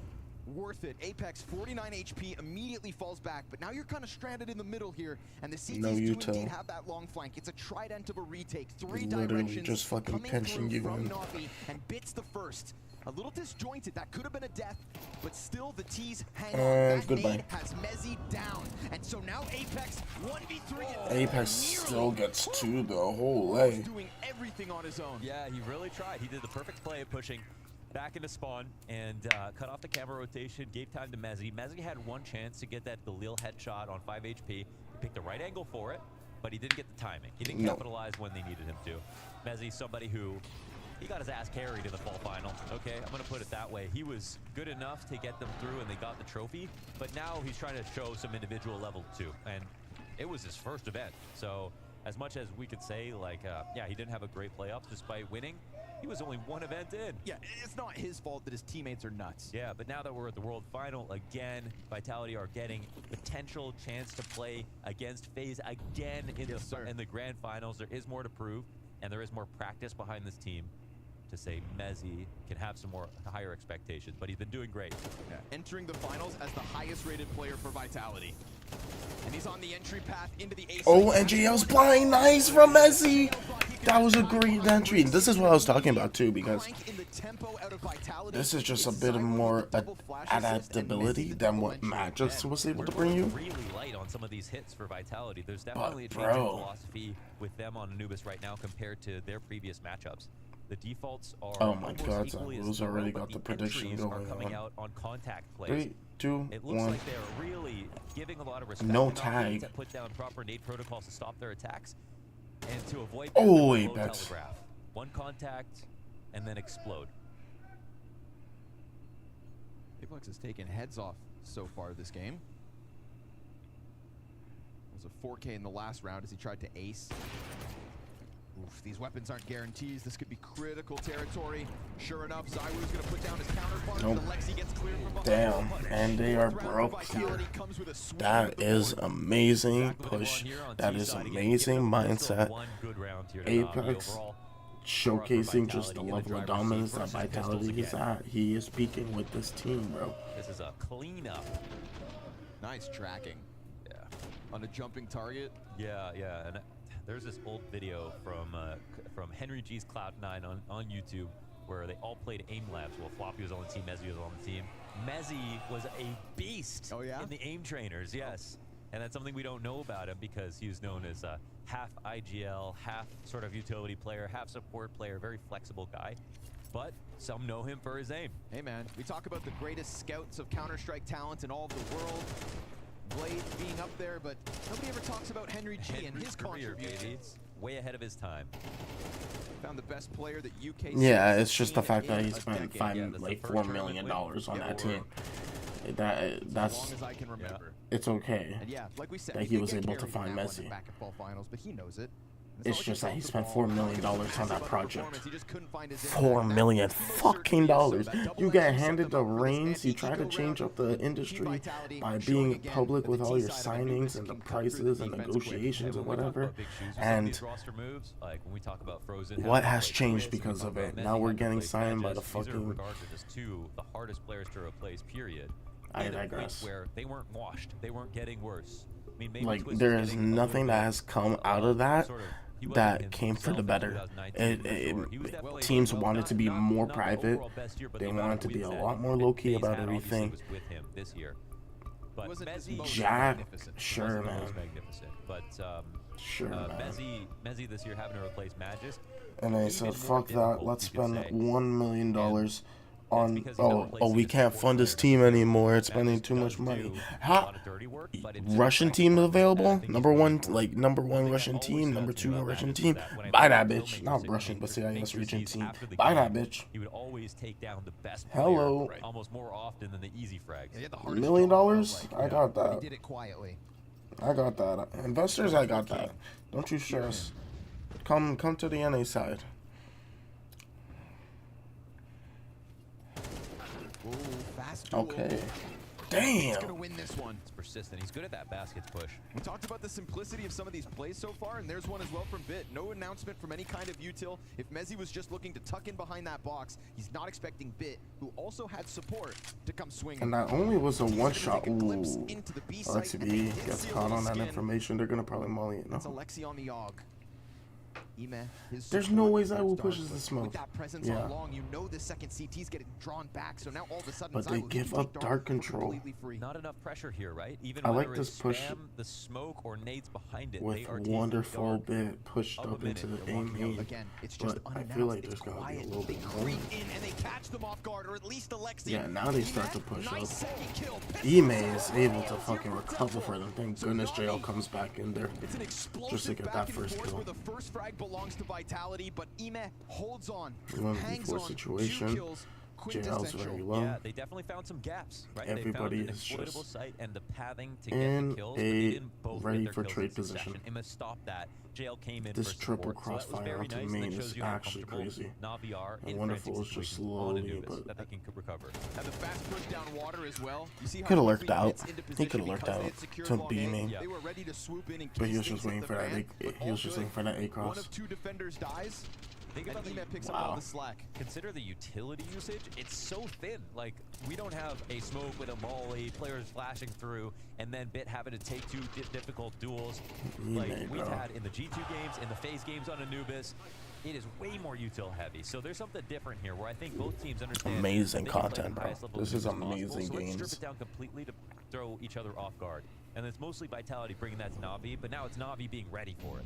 worth it. Apex 49 HP immediately falls back, but now you're kind of stranded in the middle here, and the CTs do indeed have that long flank. It's a trident of a retake. 3 directions just fucking pinching you from in. Navi, and Bits the first. A little disjointed. That could have been a death, but still the T's hang on. That goodbye. nade has Mezzy down, and so now Apex 1v3. Apex still gets 2 the whole way. Doing everything on his own. Yeah, he really tried. He did the perfect play of pushing back into spawn and cut off the camera rotation, gave time to Mezzy. Mezzy had one chance to get that Galil headshot on 5 HP. He picked the right angle for it, but he didn't get the timing. He didn't capitalize when they needed him to. Mezzy, somebody who, he got his ass carried in the fall final. Okay, I'm gonna put it that way. He was good enough to get them through and they got the trophy, but now he's trying to show some individual level too. And it was his first event. So as much as we could say like, yeah, he didn't have a great playoff despite winning, he was only 1 event in. Yeah, it's not his fault that his teammates are nuts. Yeah, but now that we're at the World Final again, Vitality are getting potential chance to play against FaZe again in the Grand Finals. There is more to prove, and there is more practice behind this team to say Mezzy can have some more higher expectations, but he's been doing great. Yeah. Entering the finals as the highest rated player for Vitality. And he's on the entry path into the ace. Oh, NGL's blind. Nice from Mezzy. That was a great entry. This is what I was talking about too, because this is just a bit more adaptability than what Magis was able to bring you. Really light on some of these hits for Vitality. There's definitely a change in philosophy with them on Anubis right now compared to their previous matchups. The defaults are oh my god, Zabu's already got the prediction going coming out on contact plays. 3, 2, it looks 1. like they're really giving a lot of respect. No tag. To put down proper nade protocols to stop their attacks and to avoid Apex. Telegraph. 1 contact and then explode. Apex has taken heads off so far this game. It was a 4K in the last round as he tried to ace. Oof, these weapons aren't guarantees. This could be critical territory. Sure enough, Zywoo's gonna put down his counterpunch. Nope. The Lexi gets cleared from Damn, and they are broke here. That is amazing push. That is amazing mindset. Apex showcasing just the level of dominance that Vitality is at. He is peaking with this team, bro. This is a cleanup. Nice tracking. Yeah. On a jumping target. Yeah, yeah. And there's this old video from Henry G's Cloud9 on YouTube where they all played aim labs. Well, Floppy was on the team, Mezzy was on the team. Mezzy was a beast in the aim trainers, yes. And that's something we don't know about him because he was known as a half IGL, half sort of utility player, half support player, very flexible guy. But some know him for his aim. Hey man, we talk about the greatest scouts of Counter-Strike talent in all of the world. Blade being up there, but nobody ever talks about Henry G and his contributions. Way ahead of his time. Found the best player that UK. Yeah, it's just the fact that he spent $4 million on that team. That's as long as I can remember. It's okay. And yeah, like we said, that he was able to find Mezzy. Back at fall finals, but he knows it. It's just that he spent $4 million on that project. $4 million fucking dollars. You get handed the reins. You try to change up the industry by being public with all your signings and the prices and negotiations and whatever. And what has changed because of it? Now we're getting signed by the fucking. The hardest players to replace. Period. I digress. Where they weren't washed. They weren't getting worse. I mean, maybe like there is nothing that has come out of that that came for the better. Teams wanted to be more private. They wanted to be a lot more low-key about everything. Jack, sure, man. But sure, man. Mezzy this year having to replace Magis. And they said, fuck that, let's spend $1 million on we can't fund this team anymore. It's spending too much money. How Russian team available? Number one Russian team, number 2 Russian team. Buy that bitch. Not Russian, but CIS region team. Buy that bitch. He would always take down the best Hello. player almost more often than the easy frags. $1 million? I got that. He did it quietly. I got that. Investors, I got that. Don't you stress. Come to the NA side. Ooh, fast duel. Okay. Damn. He's gonna win this one. It's persistent. He's good at that baskets push. We talked about the simplicity of some of these plays so far, and there's one as well from Bit. No announcement from any kind of util. If Mezzi was just looking to tuck in behind that box, he's not expecting Bit, who also had support, to come swinging. And not only was a one-shot, Alexi B gets caught on that information, they're gonna probably molly it. No. It's Alexi on the AUG. There's no way ZywOo pushes the smoke. With that presence on long, you know the second CT's getting drawn back, so now all of a sudden but they give up dark control. Not enough pressure here, right? Even I like this push the smoke or nades behind it. With wonderful bit pushed up into the aim main. But I feel like there's gonna be a little bit more. Yeah, now they start to push up. Ime is able to fucking recover for them. Thank goodness JL comes back in there just to get that first kill. Belongs to Vitality, but Ime holds on. Hangs on. Situation. JL's very low. Yeah, they definitely found some gaps, right? Everybody they found an is exploitable just site and the pathing to get the kills, but they didn't both ready get their for kills trade in succession. position. Ime stopped that. JL came in This for triple support, so crossfire onto nice, main and is you how actually crazy. Na'Vi are And in Wonderful is just slowly, but that they can recover. And the fast push down water as well. You see could have lurked out. He could have lurked out to beaming. They were ready to swoop in But he was just waiting for that. He was just waiting for that A cross. One of 2 defenders dies. Think about the picks up all the slack. Consider the utility usage. It's so thin. Like, we don't have a smoke with a molly, players flashing through, and then Bit having to take 2 difficult duels like we've had in the G2 games, in the FaZe games on Anubis. It is way more util heavy. So there's something different here where I think both teams understand. Amazing content, bro. This is amazing so games. Let's strip it down completely to throw each other off guard. And it's mostly Vitality bringing that to Na'Vi, but now it's Na'Vi being ready for it.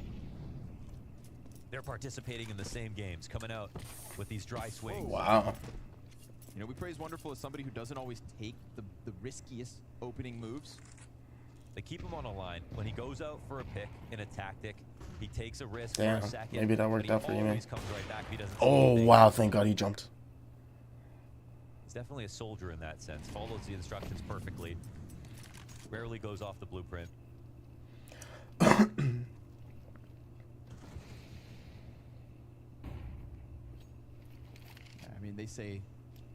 They're participating in the same games, coming out with these dry swings. Wow. You know, we praise Wonderful as somebody who doesn't always take the riskiest opening moves. They keep him on a line. When he goes out for a pick in a tactic, he takes a risk Damn, for a second. maybe that worked out for you, man. Comes right back if he doesn't Oh, wow, thank God he jumped. He's definitely a soldier in that sense. Follows the instructions perfectly. Rarely goes off the blueprint. I mean, they say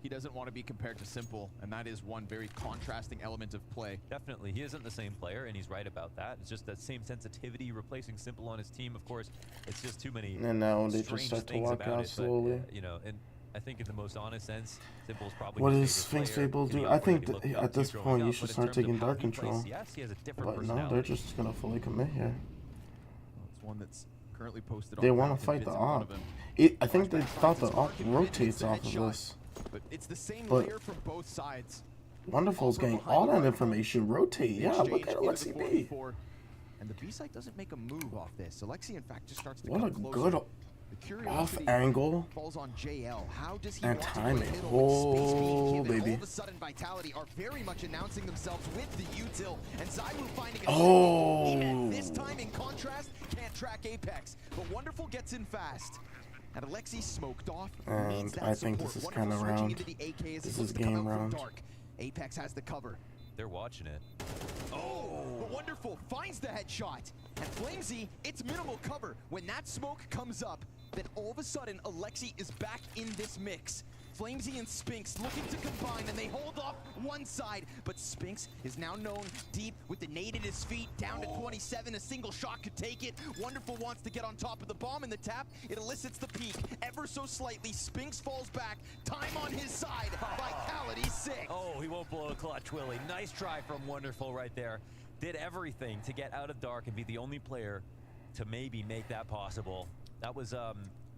he doesn't want to be compared to Simple, and that is one very contrasting element of play. Definitely, he isn't the same player, and he's right about that. It's just that same sensitivity replacing Simple on his team. Of course, it's just too many. And now they just start to walk out slowly. But, you know, and I think in the most honest sense, Simple's probably. What does Sphinx Fable do? I think at this point you should start taking dark control. Yes, he has a different But no, they're just gonna fully commit here. It's one that's currently posted. They want to fight the op. I think they thought the op rotates off of this. But it's the same layer from both sides. Wonderful's getting all that information. Rotate, yeah. Look at Alexi B. And the B side doesn't make a move off this. Alexi, in fact, just starts to what a come good off angle falls on JL. How does he and want timing. To Oh, baby. All of a sudden, Vitality are very much announcing themselves with the util, and ZywOo finding a oh. This time, in contrast, can't track Apex, but Wonderful gets in fast. And Alexi smoked off. And I think this is kind of round. This is game round. Apex has the cover. They're watching it. Oh, Wonderful finds the headshot. And Flamesy, it's minimal cover. When that smoke comes up, then all of a sudden, Alexi is back in this mix. Flamesy and Spinks looking to combine, and they hold off one side, but Spinks is now known deep with the nade at his feet, down to 27. A single shot could take it. Wonderful wants to get on top of the bomb, and the tap, it elicits the peak ever so slightly. Spinks falls back, time on his side. Vitality 6. Oh, he won't blow a clutch, Willie. Nice try from Wonderful right there. Did everything to get out of dark and be the only player to maybe make that possible. That was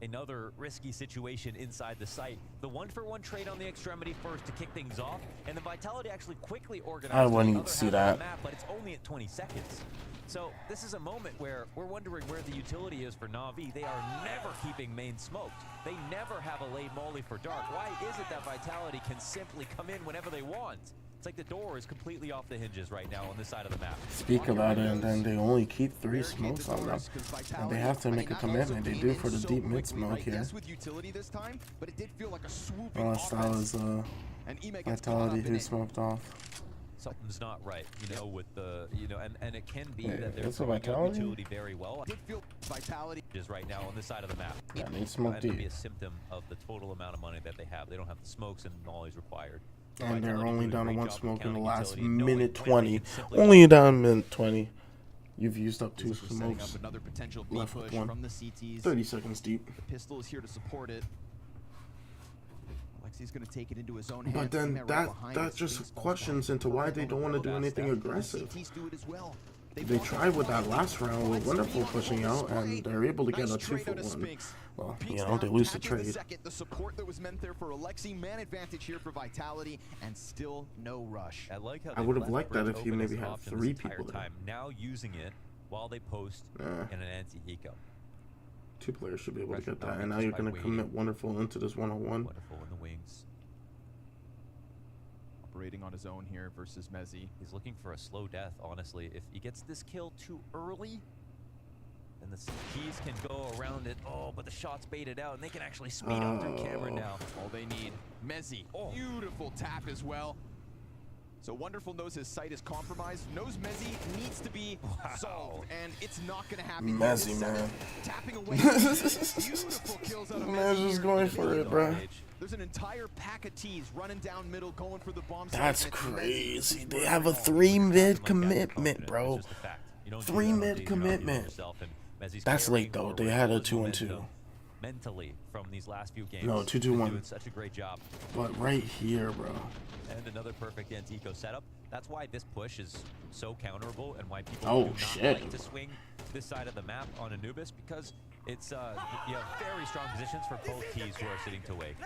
another risky situation inside the site. The 1-for-1 trade on the extremity first to kick things off, and the Vitality actually quickly organized. I wouldn't see that. Map, but it's only at 20 seconds. So this is a moment where we're wondering where the utility is for Na'Vi. They are never keeping main smoked. They never have a late molly for dark. Why is it that Vitality can simply come in whenever they want? It's like the door is completely off the hinges right now on this side of the map. Speak about it, and then they only keep 3 smokes on them. And they have to make a commitment. They do for the deep mid smoke here. Well, that was Vitality who smoked off. Something's not right, you know, with the, you know, and it can be Yeah, that they're that's a throwing out Vitality? utility very well. I did feel Vitality is right now on this side of the map. Yeah, they smoke and it'll be deep. a symptom of the total amount of money that they have. They don't have the smokes and mollies required. And they're only down to 1 smoke in the last utility, knowing minute when they 20. can simply Only down minute 20. You've used up 2 smokes. Another potential B Left with push 1. from the CTs. 30 seconds deep. The pistol is here to support it. Alexi's going to take it into his own hands. But then that just questions into why they don't want to do anything aggressive. They tried with that last round with Wonderful pushing out, and they're able to get a 2-for-1. Well, you know, they lose the trade. The support that was meant there for Alexi, man advantage here for Vitality, and still no rush. I like how I would have liked that if you maybe had 3 people there. Time. Now using it while they post in an anti-eco. 2 players should be able to get that, and now you're going to commit Wonderful into this 1-on-1. Wonderful in the wings. Operating on his own here versus Mezzi. He's looking for a slow death, honestly. If he gets this kill too early, then the keys can go around it. Oh, but the shot's baited out, and they can actually speed up through camera now. All they need. Mezzi, beautiful tap as well. So Wonderful knows his sight is compromised, knows Mezzi needs to be solved, and it's not going to happen. Mezzi, man. Tapping away. Beautiful kills out of Man's just going for it, bro. There's an entire pack of T's running down middle, going for the bomb. That's crazy. They have a 3 mid commitment, bro. 3 mid commitment. That's late, though. They had a 2-on-2. Mentally from these last few games. No, 2-2-1. Doing such a great job. But right here, bro. And another perfect anti-eco setup. That's why this push is so counterable and why people do not like to swing this side of the map on Anubis, because it's you have very strong positions for both keys who are sitting to wake.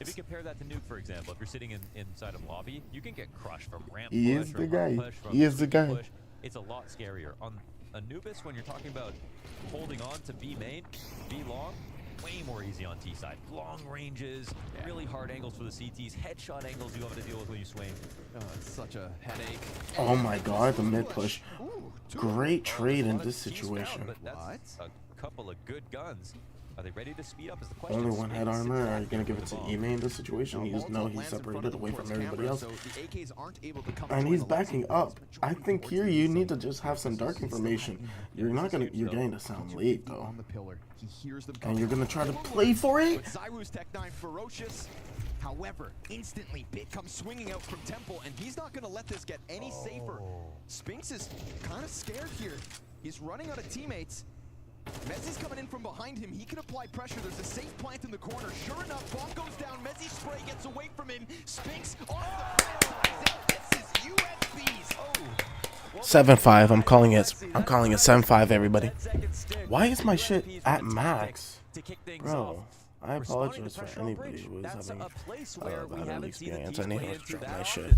If you compare that to Nuke, for example, if you're sitting inside of lobby, you can get crushed from ramp He push, is from the guy. push, from He is the guy. push. It's a lot scarier. On Anubis, when you're talking about holding on to B main, B long, way more easy on T side. Long ranges, really hard angles for the CTs, headshot angles you have to deal with when you swing. It's such a headache. Oh my god, the mid push. Great trade in this situation. But that's a couple of good guns. Are they ready to speed up is the question. Only 1 head armor. Are you going to give it to Ime in this situation? You just know he's separated away from everybody else. And he's backing up. I think here you need to just have some dark information. You're not going to, you're getting to sound late though. And you're going to try to play for it? ZywOo's Tech 9 ferocious. However, instantly, Bit comes swinging out from Temple, and he's not going to let this get any safer. Spinks is kind of scared here. He's running out of teammates. Mezzi's coming in from behind him. He can apply pressure. There's a safe plant in the corner. Sure enough, bomb goes down. Mezzi's spray gets away from him. Spinks off the plant. This is USB's. 7-5. I'm calling it 7-5, everybody. Why is my shit at max? Bro, I apologize for anybody who is having bad experience. I need to drop my shit.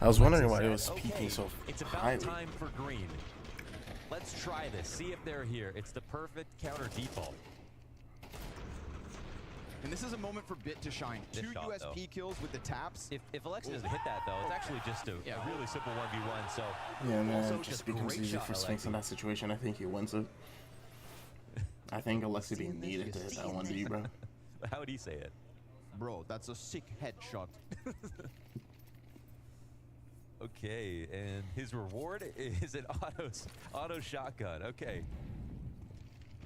I was wondering why it was peaking so highly. Time for green. Let's try this. See if they're here. It's the perfect counter default. And this is a moment for Bit to shine. This 2 shot, USP though. kills with the taps. If Alexi doesn't hit that, though, it's actually just a really simple 1v1. So Yeah, man, also it just becomes great easy shot, for Sphinx in Alexi. that situation. I think he wins it. I think Alexi being needed to hit that 1v, bro. How would he say it? Bro, that's a sick headshot. Okay, and his reward is an auto shotgun. Okay.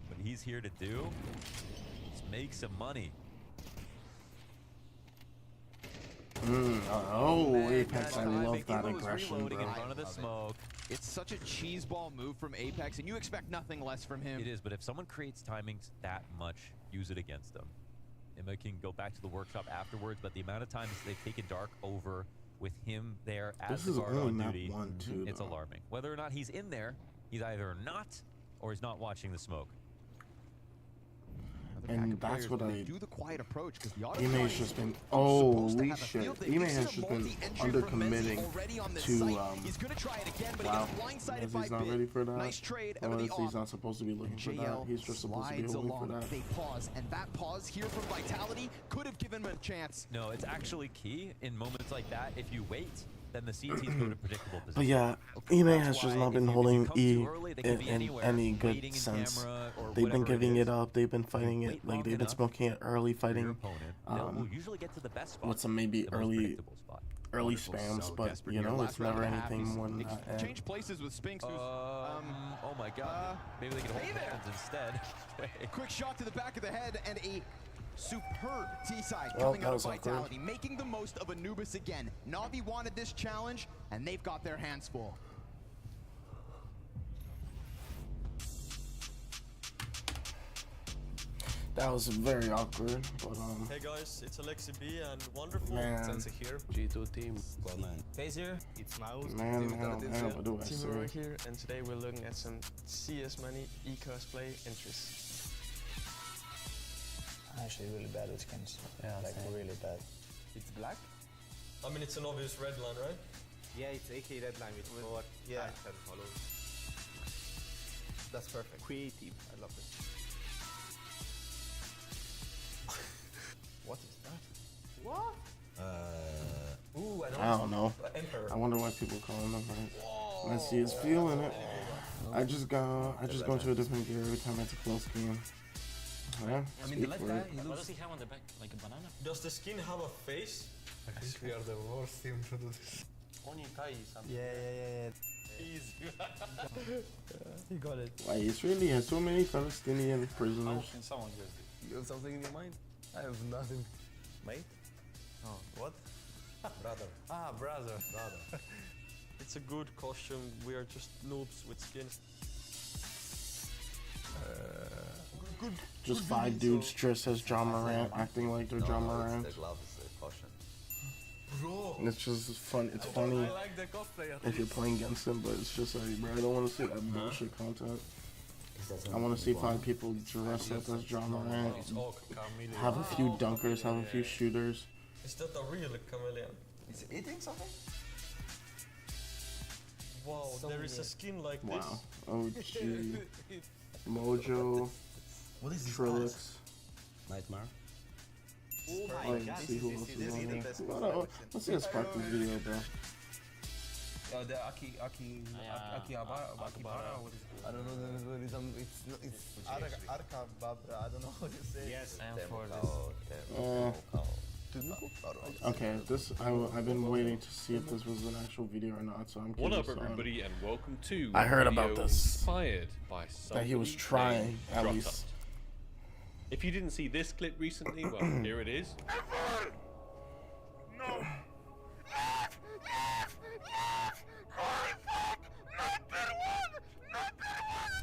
What he's here to do is make some money. Apex, I love that aggression, bro. In front of the smoke. It's such a cheeseball move from Apex, and you expect nothing less from him. It is, but if someone creates timings that much, use it against them. Emma can go back to the workshop afterwards, but the amount of times they've taken Dark over with him there as the guard on duty, it's alarming. Whether or not he's in there, he's either not or he's not watching the smoke. And that's what I. do the quiet approach because the Ime's just been. Holy shit. Ime has just been undercommitting to. Wow. He's not ready for that. He's not supposed to be looking for that. He's just supposed to be hoping for that. They pause, and that pause here from Vitality could have given him a chance. No, it's actually key in moments like that. If you wait, then the CTs go to predictable positions. But yeah, Ime has just not been holding E in any good sense. They've been giving it up. They've been fighting it. Like they've been smoking it early, fighting with some maybe early spams, but you know it's never anything more than that. Change places with Spinks. Oh my god. Maybe they can hold hands instead. Quick shot to the back of the head and a superb T-side coming out of Vitality, making the most of Anubis again. Na'Vi wanted this challenge, and they've got their hands full. That was very awkward, but Hey guys, it's Alexi B and wonderful. Man. Here. G2 team. Well, man. Phase here, it's Mouse. Team right here, and today we're looking at some CS Money e-cosplay entries. I'm actually really bad with skins. Yeah, like really bad. It's black? I mean, it's an obvious red line, right? Yeah, it's AK red line with forward. Yeah. And follow. That's perfect. Creative. I love it. What is that? What? I don't know. I wonder why people call him that. Let's see, he's feeling it. I just go into a different gear every time it's a close game. Yeah, I mean, the left guy, he What looks... does he have on the back? Like a banana? Does the skin have a face? I think we are the worst team to do this. Only Tai something. Yeah. Easy. He got it. Why, Israeli has so many Palestinian prisoners. Can someone guess it? You have something in your mind? I have nothing. Mate? Oh, what? Brother. Ah, brother. It's a good costume. We are just noobs with skins. Just 5 dudes dressed as John Morant, acting like they're John Morant. It's just fun. It's funny I like the cosplay. if you're playing against them, but it's just like, bro, I don't want to see that bullshit content. I want to see 5 people dressed up as John Morant, have a few dunkers, have a few shooters. Is that a real chameleon? Is it eating something? Wow, there is a skin like this. Wow. OG. Mojo. What is this? Trilix. Nightmare. Oh my god, see who else is on there. Let's see a Spark this video, bro. The Akihabara, what is it? I don't know. It's Arkababra. I don't know how you say. Yes, I am for this. Okay, I've been waiting to see if this was an actual video or not, so I'm curious. What up, everybody, and welcome to I heard about this. Inspired by that he was trying, at least. If you didn't see this clip recently, well, here it is. No.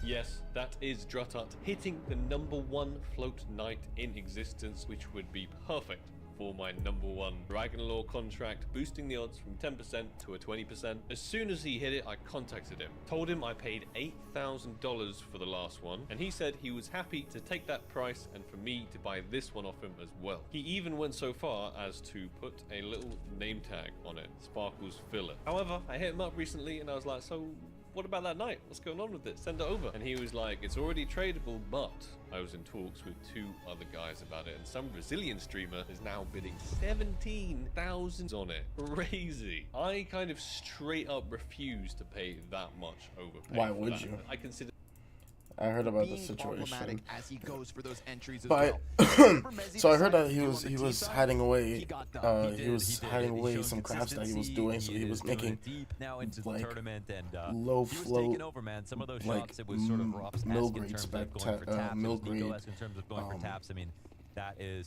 Yes, that is Drutut hitting the #1 float knight in existence, which would be perfect for my #1 Dragon Lore contract, boosting the odds from 10% to a 20%. As soon as he hit it, I contacted him, told him I paid $8,000 for the last one, and he said he was happy to take that price and for me to buy this one off him as well. He even went so far as to put a little name tag on it, Sparkles Filler. However, I hit him up recently and I was like, so what about that night? What's going on with it? Send it over. And he was like, it's already tradable, but I was in talks with 2 other guys about it, and some Brazilian streamer is now bidding 17,000 on it. Crazy. I kind of straight up refuse to pay that much overpay. Why would you? I consider. I heard about the situation, as he goes for those entries as but well. so I heard that he was hiding away. He was hiding away some craps that he was doing, so he was making like low flow, like mill grade spec, mill grade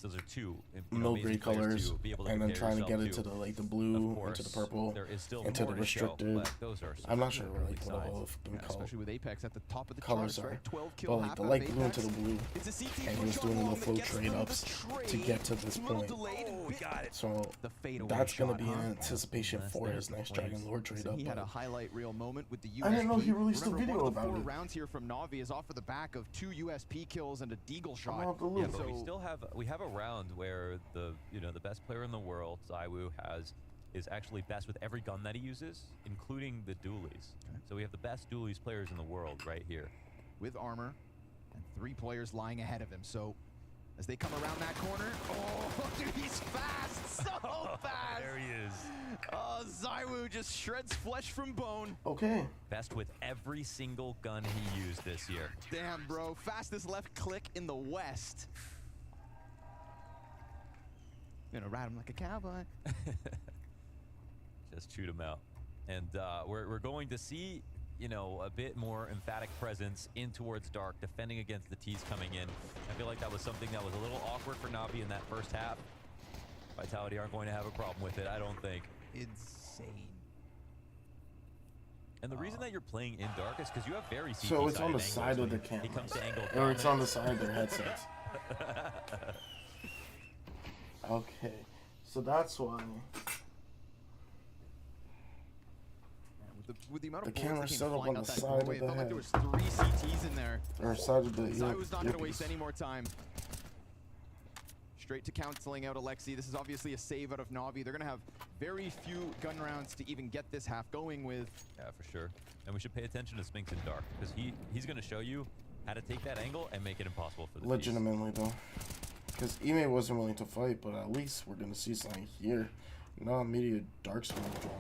those are two milk gray colors, to be able to and then compare trying to get yourself into the like the blue, into the purple, there is still into more the to show, restricted. but those are I'm not sure really like what all of them especially with Apex at the top of the colors charts, are, right? 12 kill, but like half the out light of blue into Apex. the blue, It's a CT and he was push doing on little long flow that gets trade through ups the to get to this little point. delayed. We got it. So The fadeaway that's gonna shot, be huh? in anticipation for his next Dragon Lord trade up. He had a But highlight reel moment with the USP. I didn't know he released a Remember, video one of the about 4 it. rounds here from Na'Vi is off of the back of 2 USP kills and a deagle shot. I'll have to Yeah, look. but we still have a round where the best player in the world, ZywOo, is actually best with every gun that he uses, including the dualies. So we have the best dualies players in the world right here. With armor and 3 players lying ahead of him. So as they come around that corner, oh, dude, he's fast, so fast. There he is. Oh, ZywOo just shreds flesh from bone. Okay. Best with every single gun he used this year. Damn, bro. Fastest left click in the West. Gonna ride him like a cowboy. Just chewed him out. And we're going to see, a bit more emphatic presence in towards Dark, defending against the T's coming in. I feel like that was something that was a little awkward for Na'Vi in that first half. Vitality aren't going to have a problem with it, I don't think. Insane. And the reason that you're playing in Dark is because you have very CT So it's on the angles side of when the camera, He comes to angle or it's on the dominance. side of their headsets. Okay, so that's why. With the amount of The bullets camera's that set came up flying on out the that side doorway, of it the felt like head. there was 3 CTs in there. Or side of the ZywOo's not going to waste earpiece. any more time. Straight to canceling out Alexi. This is obviously a save out of Na'Vi. They're going to have very few gun rounds to even get this half going with. Yeah, for sure. And we should pay attention to Spinks in Dark, because he's going to show you how to take that angle and make it impossible for the T's. Legitimately though, because Ime wasn't willing to fight, but at least we're gonna see something here. Not immediate Dark's gonna draw.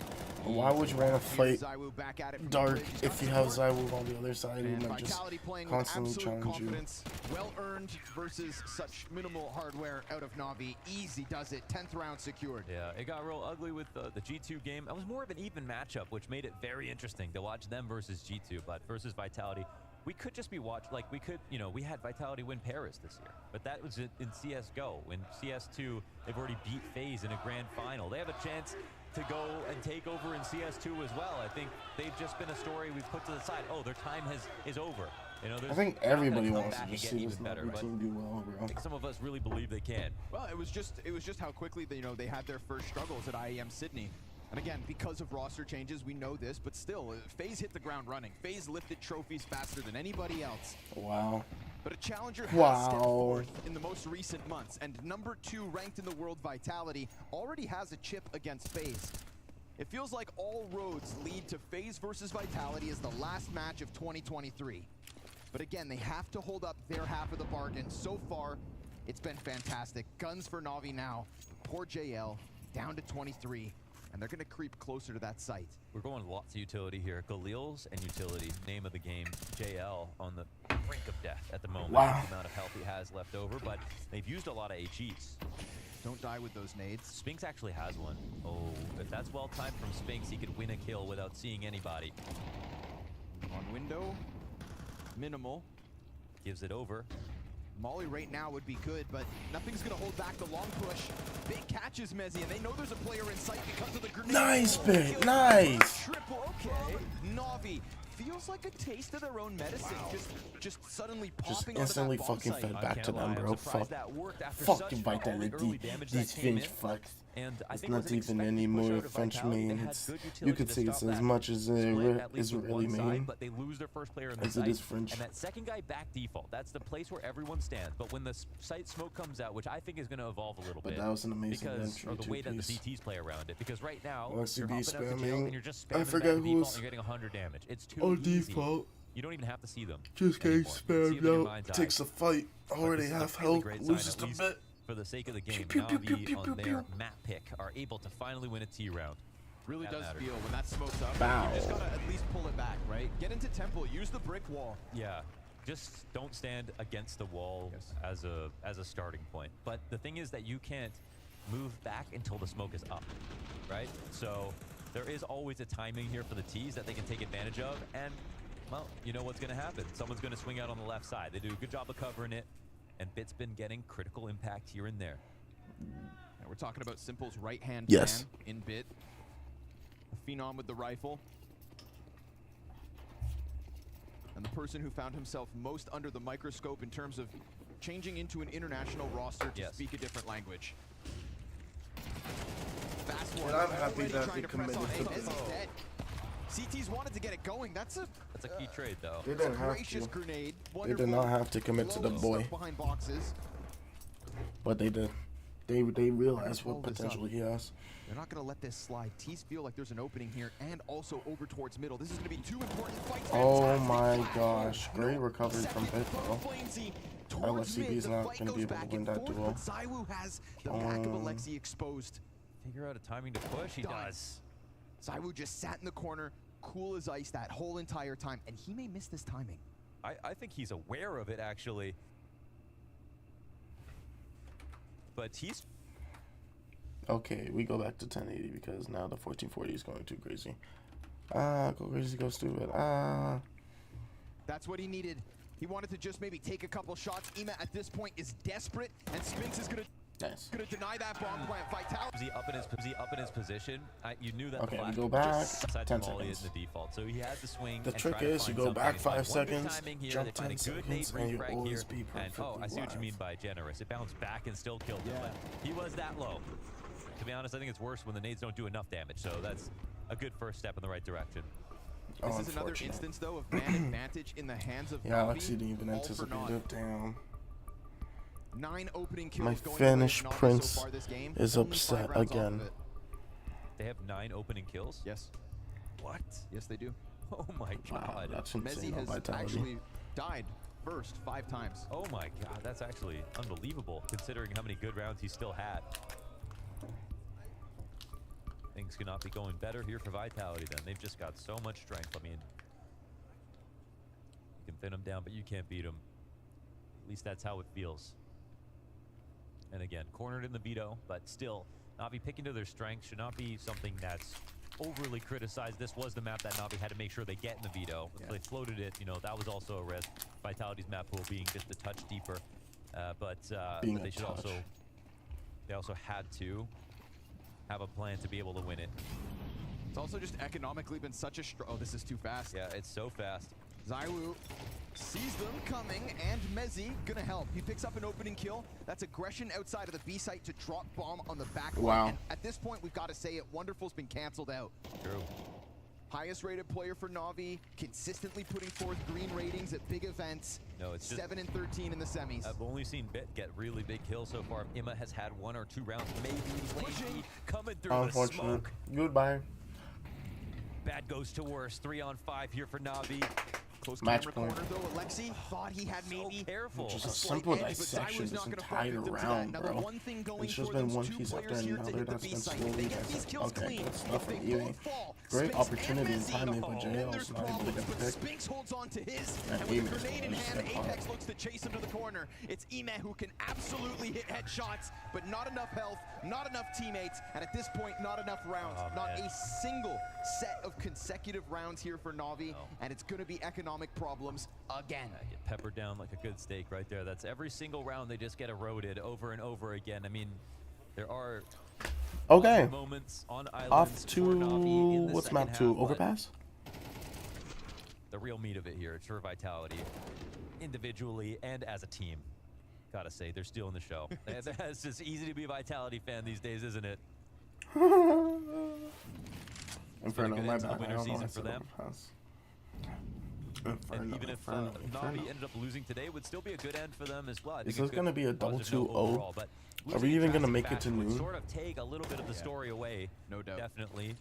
But why would you want to fight ZywOo back at it from Dark the bridge. if you have ZywOo on the other side who And might just Vitality playing with constantly absolute challenge you? confidence. Well earned versus such minimal hardware out of Na'Vi. Easy does it. 10th round secured. Yeah, it got real ugly with the G2 game. It was more of an even matchup, which made it very interesting to watch them versus G2, but versus Vitality. We could just be we had Vitality win Paris this year, but that was in CSGO. In CS2, they've already beat FaZe in a grand final. They have a chance to go and take over in CS2 as well. I think they've just been a story we've put to the side. Oh, their time is over. I think everybody wants to just see this Na'Vi team do well, bro. I think some of us really believe they can. Well, it was just how quickly they had their first struggles at IEM Sydney. And again, because of roster changes, we know this, but still, FaZe hit the ground running. FaZe lifted trophies faster than anybody else. Wow. But a challenger has stepped forth in the most recent months, and number 2 ranked in the world Vitality already has a chip against FaZe. It feels like all roads lead to FaZe versus Vitality as the last match of 2023. But again, they have to hold up their half of the bargain. So far, it's been fantastic. Guns for Na'Vi now. Poor JL, down to 23. And they're going to creep closer to that site. We're going lots of utility here. Galil's and utility, name of the game. JL on the brink of death at the moment. Wow. The amount of health he has left over, but they've used a lot of HEs. Don't die with those nades. Spinks actually has one. Oh, if that's well timed from Spinks, he could win a kill without seeing anybody. On window, minimal. Gives it over. Molly right now would be good, but nothing's going to hold back the long push. Big catches Mezzi, and they know there's a player in sight because of the grenade. Nice bit, nice. Triple, okay. Na'Vi feels like a taste of their own medicine. Wow. Just suddenly popping instantly out of that bomb fucking site. fed back to them, bro. Fuck. Fucking Vitality. These things fucked. It's not even any more French main. You could say it's as much as Israeli main. But they lose their first player in the as site, it is French. and that second guy back default. That's the place where everyone stands. But when the site smoke comes out, which I think is going to evolve a little bit, that was an amazing because entry, of the way that the two-piece. CTs play around it. Because right now, Lexi you're B hopping out the jail spamming. and you're just I spamming forgot back who default was and you're getting 100 damage. It's too on easy. default. You don't even have to see them. Just getting anymore. You can see spammed them in your out. mind's eye. Takes a fight. But Already this is a half really health. great sign, Loses at a least bit. for the sake of the game. Pew, pew, pew, Na'Vi pew, on pew, their pew. map pick are able to finally win a T round. Really That does matters. feel when that smokes up. Bow. You just gotta at least pull it back, right? Get into temple, use the brick wall. Yeah, just don't stand against the wall as a starting point. But the thing is that you can't move back until the smoke is up, right? So there is always a timing here for the T's that they can take advantage of, and well, you know what's going to happen. Someone's going to swing out on the left side. They do a good job of covering it, and Bit's been getting critical impact here and there. And we're talking about Simple's right-hand Yes. man in Bit. A phenom with the rifle. And the person who found himself most under the microscope in terms of changing into an international roster to speak a different language. Fast one. And I'm happy Already that trying they to press committed on. to Hey, this. Mezzi's dead. CT's wanted to get it going. That's a key trade, though. They didn't have gracious to. grenade. They did not have to commit to the boy, Behind boxes. but they did. They realized what potential he has. They're not going to let this slide. Tees feel like there's an opening here and also over towards middle. This is going to be two important fights. Oh my gosh, great recovery from Bit though. LFCB's not going to be able to win that duel. ZywOo has the back of Alexi exposed. Figure out a timing to push. He does. ZywOo just sat in the corner, cool as ice that whole entire time, and he may miss this timing. I think he's aware of it, actually. But he's... Okay, we go back to 1080 because now the 1440 is going too crazy. Go crazy, go stupid. That's what he needed. He wanted to just maybe take a couple shots. Ima at this point is desperate, and Spinks is gonna deny that bomb plant. Vitality up in his position. You knew that. Okay, the we flash go was back just inside 10 the volley seconds. is the default, so he had to swing. The and trick try to is you find go something. back It's 5 like wonder seconds, timing here. jump They find 10 a good seconds, nade and you refrag always here. be And oh, I see what you perfectly mean by generous. It bounced back and still killed him. But he was that low. To be honest, I think it's worse when the nades don't do enough damage. So that's a good first step in the right direction. This is another instance, though, of man advantage in the hands of Yeah, Navi. Alexi didn't even All for anticipate naught. it. Damn. 9 opening kills My going Finnish away with Navi prince so far this game. is Only 5 upset rounds off again. of it. They have 9 opening kills? Yes. What? Yes, they do. Oh my Wow, god. that's Mezzi insane on has Vitality. actually died first 5 times. Oh my god, that's actually unbelievable considering how many good rounds he still had. Things cannot be going better here for Vitality then. They've just got so much strength. I mean, you can thin them down, but you can't beat them. At least that's how it feels. And again, cornered in the veto, but still, Navi picking to their strengths should not be something that's overly criticized. This was the map that Navi had to make sure they get in the veto. If they floated it, you know, that was also a risk. Vitality's map pool being just a touch deeper. But they should also, they also had to have a plan to be able to win it. It's also just economically been such a oh, this is too fast. Yeah, it's so fast. ZywOo sees them coming, and Mezzi gonna help. He picks up an opening kill. That's aggression outside of the B site to drop bomb on the back line. Wow. And at this point, we've got to say it. Wonderful's been canceled out. True. Highest rated player for Navi, consistently putting forth green ratings at big events. No, it's just 7 and 13 in the semis. I've only seen Bit get really big kills so far. Imma has had 1 or 2 rounds, maybe Lazy coming through the Unfortunate. smoke. Goodbye. Bad goes to worse. 3 on 5 here for Navi. Close Match camera point. corner though. Alexi thought he had maybe careful. Just a slight simple edge, but dissection ZywOo's this not gonna entire fall victim to that. round, Now, bro. the one thing going It's just for been those one two piece after players here to another hit the that's B been site. slowly If they get these kills okay, clean, good stuff if they from Ewing. both fall, Great Spinks opportunity and and timing, but Mezzi, then JL's there's not able to problems, get the but pick. Spinks holds on to his, And and with Amos a grenade in just hand, got caught. Apex looks to chase him to the corner. It's Ime who can absolutely hit headshots, but not enough health, not enough teammates, and at this point, not enough rounds. Not a single set of consecutive rounds here for Navi, and it's going to be economic problems again. Get peppered down like a good steak right there. That's every single round they just get eroded over and over again. I mean, there are moments on islands Off to for Navi in the what's second map 2? half, but Overpass? the real meat of it here. It's for Vitality, individually and as a team. Gotta say, they're stealing the show. It's just easy to be a Vitality fan these days, isn't it? Inferno, my bad. I Winter don't know why I season for said them. Overpass. And even if Navi ended up losing today, it would still be a good end for them as well. I Is think this going to be a double 2-0? overall, but Are we even going to make it to fashion would noon? sort of take a little bit of the story away. No doubt. Definitely.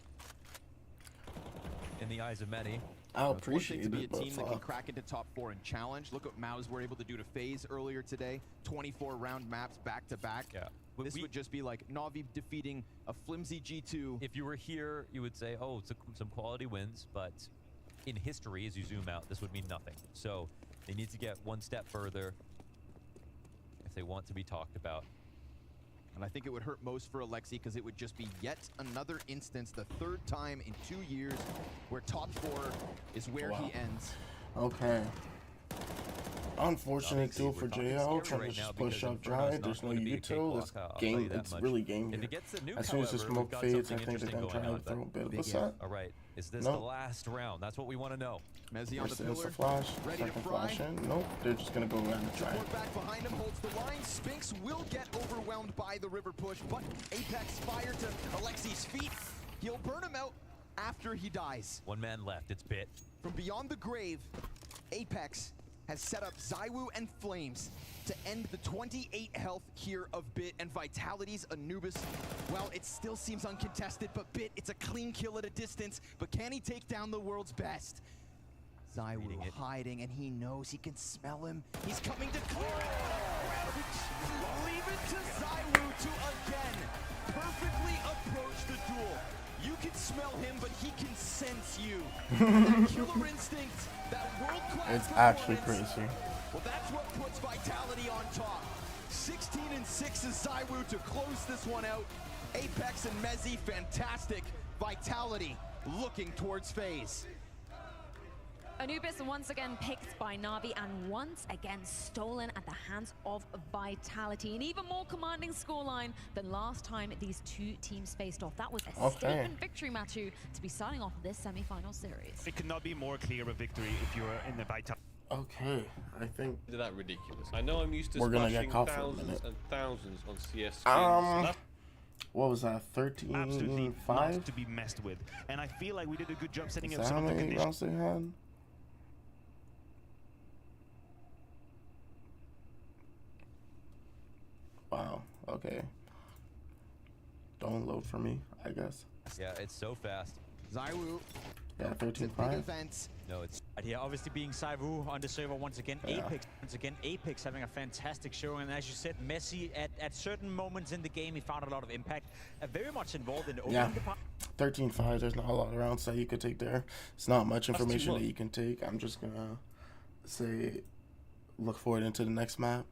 In the eyes of many. I It's one thing appreciate to be a it, but team that can fuck. crack into top 4 and challenge. Look what Mouse were able to do to FaZe earlier today. 24 round maps back to back. Yeah. This would just be like Navi defeating a flimsy G2. If you were here, you would say, oh, it's some quality wins, but in history, as you zoom out, this would mean nothing. So they need to get one step further if they want to be talked about. And I think it would hurt most for Alexi because it would just be yet another instance, the 3rd time in 2 years, where top 4 is where he ends. Okay. unfortunate deal for JL trying to just push up dry. There's no util. This game, it's really game here. As soon as the smoke fades, I think they're going to try to throw a bit of a set. All right, is this the last round? That's what we want to know. Mezzi on the pillar, a flash, second flash in. Nope, they're just going to go around and try. Back behind him holds the line. Spinks will get overwhelmed by the river push, but Apex fire to Alexi's feet. He'll burn him out after he dies. One man left, it's Bit. From beyond the grave, Apex has set up ZywOo and Flames to end the 28 health here of Bit and Vitality's Anubis. Well, it still seems uncontested, but Bit, it's a clean kill at a distance, but can he take down the world's best? ZywOo hiding, and he knows he can smell him. He's coming to clear it. Leave it to ZywOo to again perfectly approach the duel. You can smell him, but he can sense you. That killer instinct, that world-class It's actually crazy. Well, that's what puts Vitality on top. 16-6 is ZywOo to close this one out. Apex and Mezzi, fantastic. Vitality looking towards FaZe. Anubis once again picked by Na'Vi and once again stolen at the hands of Vitality. An even more commanding scoreline than last time these two teams faced off. That was a statement victory, Matthew, to be starting off this semi-final series. It could not be more clear a victory if you're in the Vitality. Okay, I think that ridiculous. I know I'm used to we're gonna get caught for a thousands minute. and thousands on CS skins. What was that? 13-5? Absolutely not to be messed with. And I feel like we did a good job setting up Is that some how of the many conditions. rounds they had? Wow, okay. Don't load for me, I guess. Yeah, it's so fast. ZywOo. Yeah, 13-5. No, it's Here, obviously being ZywOo on the server once again. Yeah. Apex once again. Apex having a fantastic showing, and as you said, Messi at certain moments in the game he found a lot of impact. Very much involved in the opening department. 13-5. There's not a lot of rounds that you could take there. It's not much information that you can take. I'm just gonna say, look forward into the next map.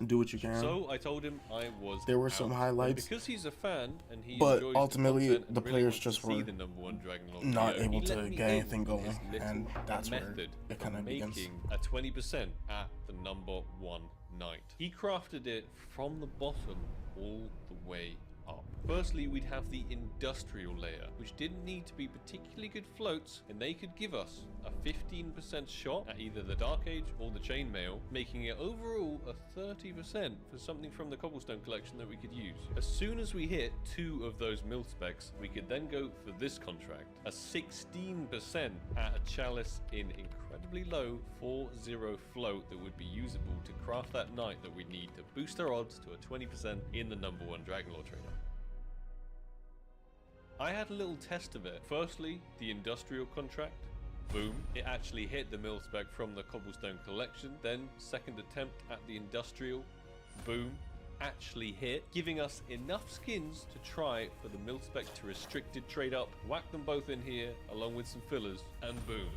Do what you can. So I told him I was. There were some highlights, because he's a fan and he but enjoys ultimately the, content the and really players wants just to see were the #1 Dragonlord not video, able he to let me get in anything with going, his little and that's where method it kind of begins. making a 20% at the #1 night. He crafted it from the bottom all the way up. Firstly, we'd have the industrial layer, which didn't need to be particularly good floats, and they could give us a 15% shot at either the Dark Age or the Chainmail, making it overall a 30% for something from the Cobblestone collection that we could use. As soon as we hit 2 of those mil specs, we could then go for this contract, a 16% at a chalice in incredibly low 4-0 float that would be usable to craft that knight that we need to boost our odds to a 20% in the #1 Dragonlord trainer. I had a little test of it. Firstly, the industrial contract. Boom. It actually hit the mil spec from the Cobblestone collection. Then, second attempt at the industrial. Boom. Actually hit, giving us enough skins to try for the mil spec to restricted trade up. Whack them both in here, along with some fillers, and boom.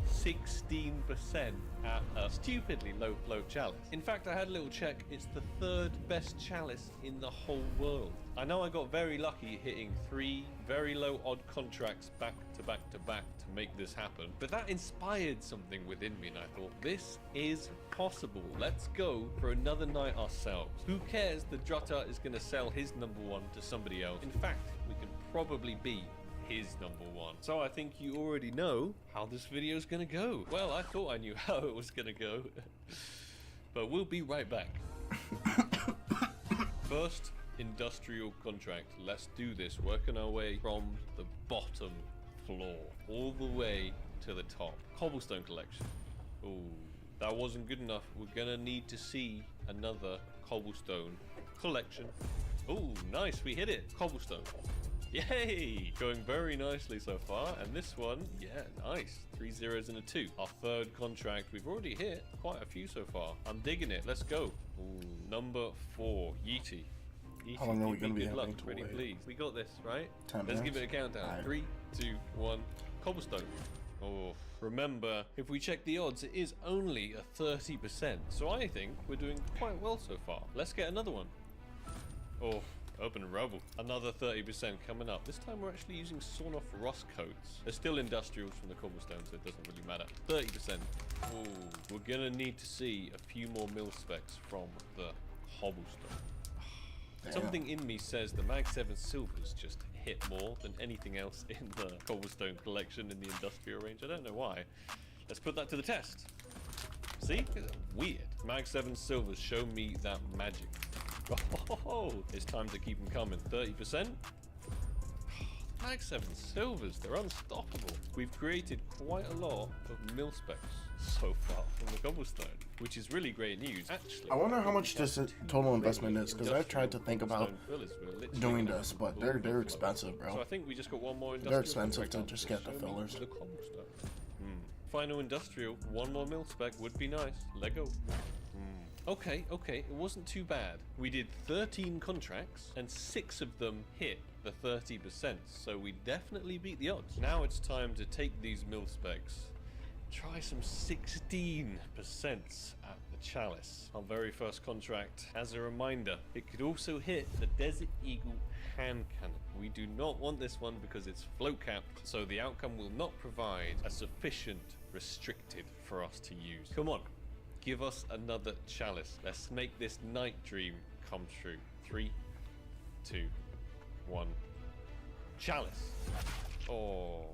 16% at a stupidly low float chalice. In fact, I had a little check. It's the 3rd best chalice in the whole world. I know I got very lucky hitting 3 very low odd contracts back to back to back to make this happen, but that inspired something within me, and I thought, this is possible. Let's go for another night ourselves. Who cares that Drutta is going to sell his #1 to somebody else? In fact, we can probably be his #1. So I think you already know how this video is going to go. Well, I thought I knew how it was going to go, but we'll be right back. First, industrial contract. Let's do this, working our way from the bottom floor all the way to the top. Cobblestone collection. Ooh, that wasn't good enough. We're gonna need to see another cobblestone collection. Ooh, nice, we hit it. Cobblestone. Yay! Going very nicely so far, and this one, yeah, nice. 3 zeros and a 2. Our 3rd contract. We've already hit quite a few so far. I'm digging it. Let's go. Ooh, #4, Yeetie. How long are we going to be good luck, having to pretty wait? please. We got this, right? 10 Let's minutes? give it a countdown. Alright. 3, 2, 1. Cobblestone. Oh, remember, if we check the odds, it is only a 30%. So I think we're doing quite well so far. Let's get another one. Oh, open and rubble. Another 30% coming up. This time we're actually using sawn off rust coats. They're still industrials from the cobblestone, so it doesn't really matter. 30%. Ooh, we're gonna need to see a few more mil specs from the cobblestone. Something in me says the Mag 7 Silvers just hit more than anything else in the cobblestone collection in the industrial range. I don't know why. Let's put that to the test. See? Weird. Mag 7 Silvers, show me that magic. Oh, it's time to keep them coming. 30%? Mag 7 Silvers, they're unstoppable. We've created quite a lot of mil specs so far from the cobblestone, which is really great news. Actually, I wonder how much this total investment is, because I've tried to think about doing this, but they're expensive, bro. So I think we just got one more industrial. They're expensive to just get the fillers. The cobblestone. Final industrial, one more mil spec would be nice. Lego. Okay, it wasn't too bad. We did 13 contracts and 6 of them hit the 30%, so we definitely beat the odds. Now it's time to take these mil specs, try some 16% at the Chalice. Our very first contract, as a reminder, it could also hit the Desert Eagle hand cannon. We do not want this one because it's float capped, so the outcome will not provide a sufficient restricted for us to use. Come on, give us another Chalice. Let's make this night dream come true. 3, 2, 1. Chalice. Oh.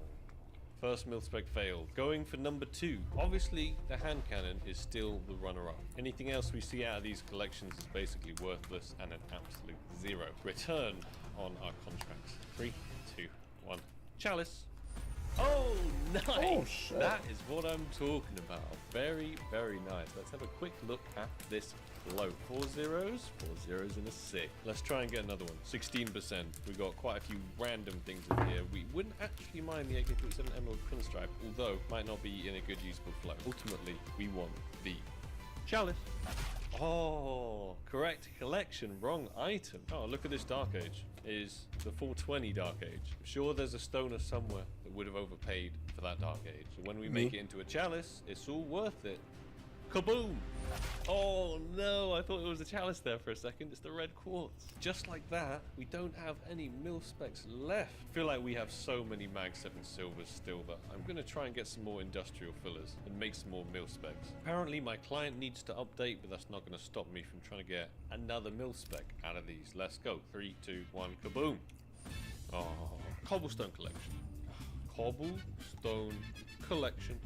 First mil-spec failed. Going for number 2. Obviously, the hand cannon is still the runner-up. Anything else we see out of these collections is basically worthless and an absolute 0. Return on our contracts. 3, 2, 1. Chalice. Oh, nice! Oh, shit. That is what I'm talking about. Very, very nice. Let's have a quick look at this float. 4 zeros, 4 zeros and a 6. Let's try and get another one. 16%. We got quite a few random things in here. We wouldn't actually mind the AK-47 Emerald Pinstripe, although might not be in a good usable float. Ultimately, we want the Chalice. Oh, correct collection, wrong item. Oh, look at this Dark Age. Is the 420 Dark Age. I'm sure there's a stoner somewhere that would have overpaid for that Dark Age. So when we make it into a Chalice, it's all worth it. Kaboom! Oh no, I thought it was a Chalice there for a second. It's the red quartz. Just like that, we don't have any mil specs left. I feel like we have so many Mag 7 Silvers still that I'm going to try and get some more industrial fillers and make some more mil specs. Apparently my client needs to update, but that's not going to stop me from trying to get another mil spec out of these. Let's go. 3, 2, 1, kaboom! Oh, Cobblestone Collection. Cobblestone Collection.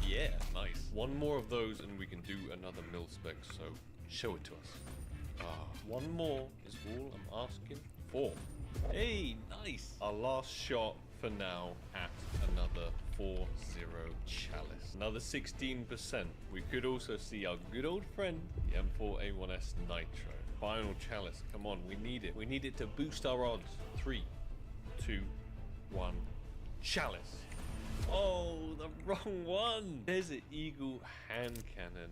Yeah, nice. One more of those and we can do another mil spec, so show it to us. One more is all I'm asking for. Hey, nice. Our last shot for now at another 4-0 Chalice. Another 16%. We could also see our good old friend, the M4A1S Nitro. Final Chalice, come on, we need it. We need it to boost our odds. 3, 2, 1, Chalice. Oh, the wrong one! Desert Eagle hand cannon.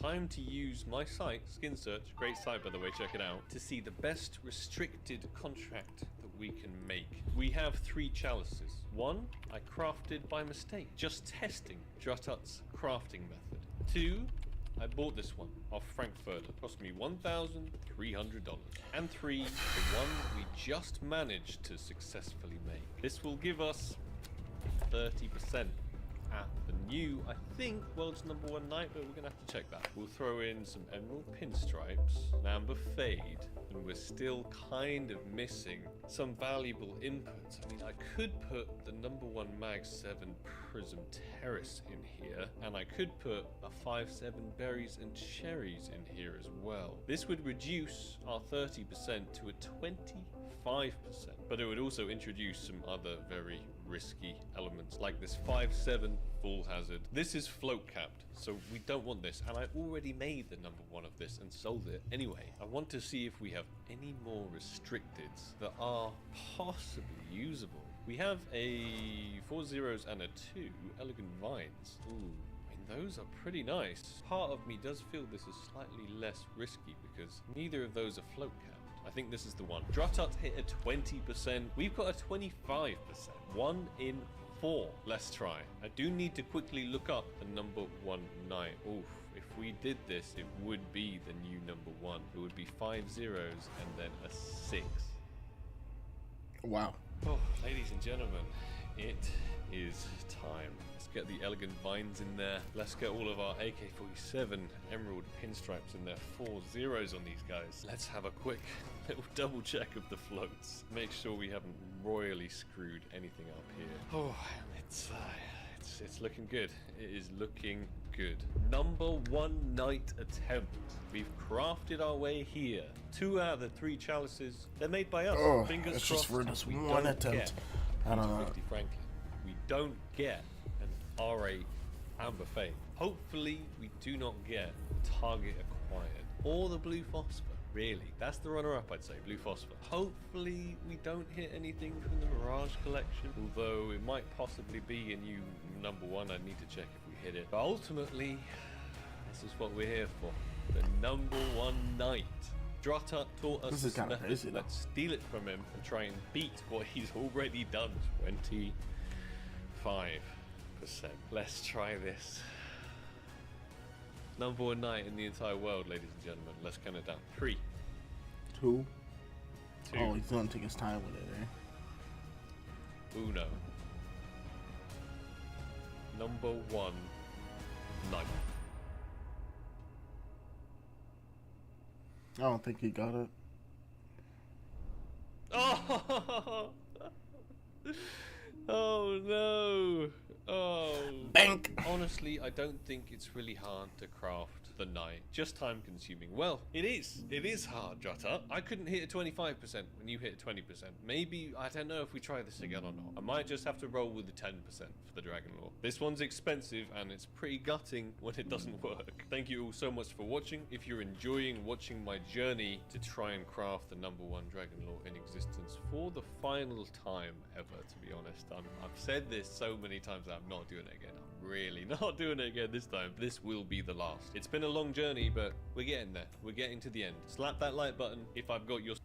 Time to use my site, Skin Search, great site by the way, check it out, to see the best restricted contract that we can make. We have 3 chalices. One, I crafted by mistake, just testing Drutut's crafting method. 2, I bought this one off Frankfurter. Cost me $1,300. And 3, the one we just managed to successfully make. This will give us 30% at the new, I think, world's #1 night, but we're gonna have to check that. We'll throw in some emerald pinstripes, an amber fade, and we're still kind of missing some valuable inputs. I mean, I could put the #1 Mag 7 Prism Terrace in here, and I could put a 5.7 Berries and Cherries in here as well. This would reduce our 30% to a 25%, but it would also introduce some other very risky elements like this 5.7 Full Hazard. This is float capped, so we don't want this, and I already made the #1 of this and sold it anyway. I want to see if we have any more restricteds that are possibly usable. We have a 4 zeros and a 2 Elegant Vines. Ooh, I mean, those are pretty nice. Part of me does feel this is slightly less risky because neither of those are float capped. I think this is the one. Drutut hit a 20%. We've got a 25%. 1 in 4. Let's try. I do need to quickly look up the #1 night. Oof. If we did this, it would be the new #1. It would be 5 zeros and then a 6. Wow. Oh, ladies and gentlemen, it is time. Let's get the elegant vines in there. Let's get all of our AK-47 emerald pinstripes in there. 4 zeros on these guys. Let's have a quick little double check of the floats. Make sure we haven't royally screwed anything up here. Oh, it's looking good. It is looking good. Number 1 night attempt. We've crafted our way here. 2 out of the 3 chalices, they're made by us. Oh, Fingers it's crossed. just for this we one don't attempt. Get I don't know. 50 Franklin. We don't get an R8 Amber Fade. Hopefully, we do not get Target Acquired or the Blue Phosphor. Really, that's the runner-up, I'd say, Blue Phosphor. Hopefully, we don't hit anything from the Mirage collection, although it might possibly be a new number 1. I need to check if we hit it. But ultimately, this is what we're here for. The number 1 night. Drotut taught us This is kinda method. crazy, though. Let's steal it from him and try and beat what he's already done. 25%. Let's try this. Number 1 night in the entire world, ladies and gentlemen. Let's count it down. 3, 2. 2. Oh, he's gonna take his time with it, eh? Uno. Number 1 night. I don't think he got it. Oh! Oh no! Oh. Bank! Honestly, I don't think it's really hard to craft the night. Just time consuming. Well, it is. It is hard, Jota. I couldn't hit a 25% when you hit 20%. Maybe, I don't know if we try this again or not. I might just have to roll with the 10% for the Dragon Lore. This one's expensive and it's pretty gutting when it doesn't work. Thank you all so much for watching. If you're enjoying watching my journey to try and craft the number 1 Dragon Lore in existence for the final time ever, to be honest. I've said this so many times that I'm not doing it again. I'm really not doing it again this time. This will be the last. It's been a long journey, but we're getting there. We're getting to the end. Slap that like button if I've got your...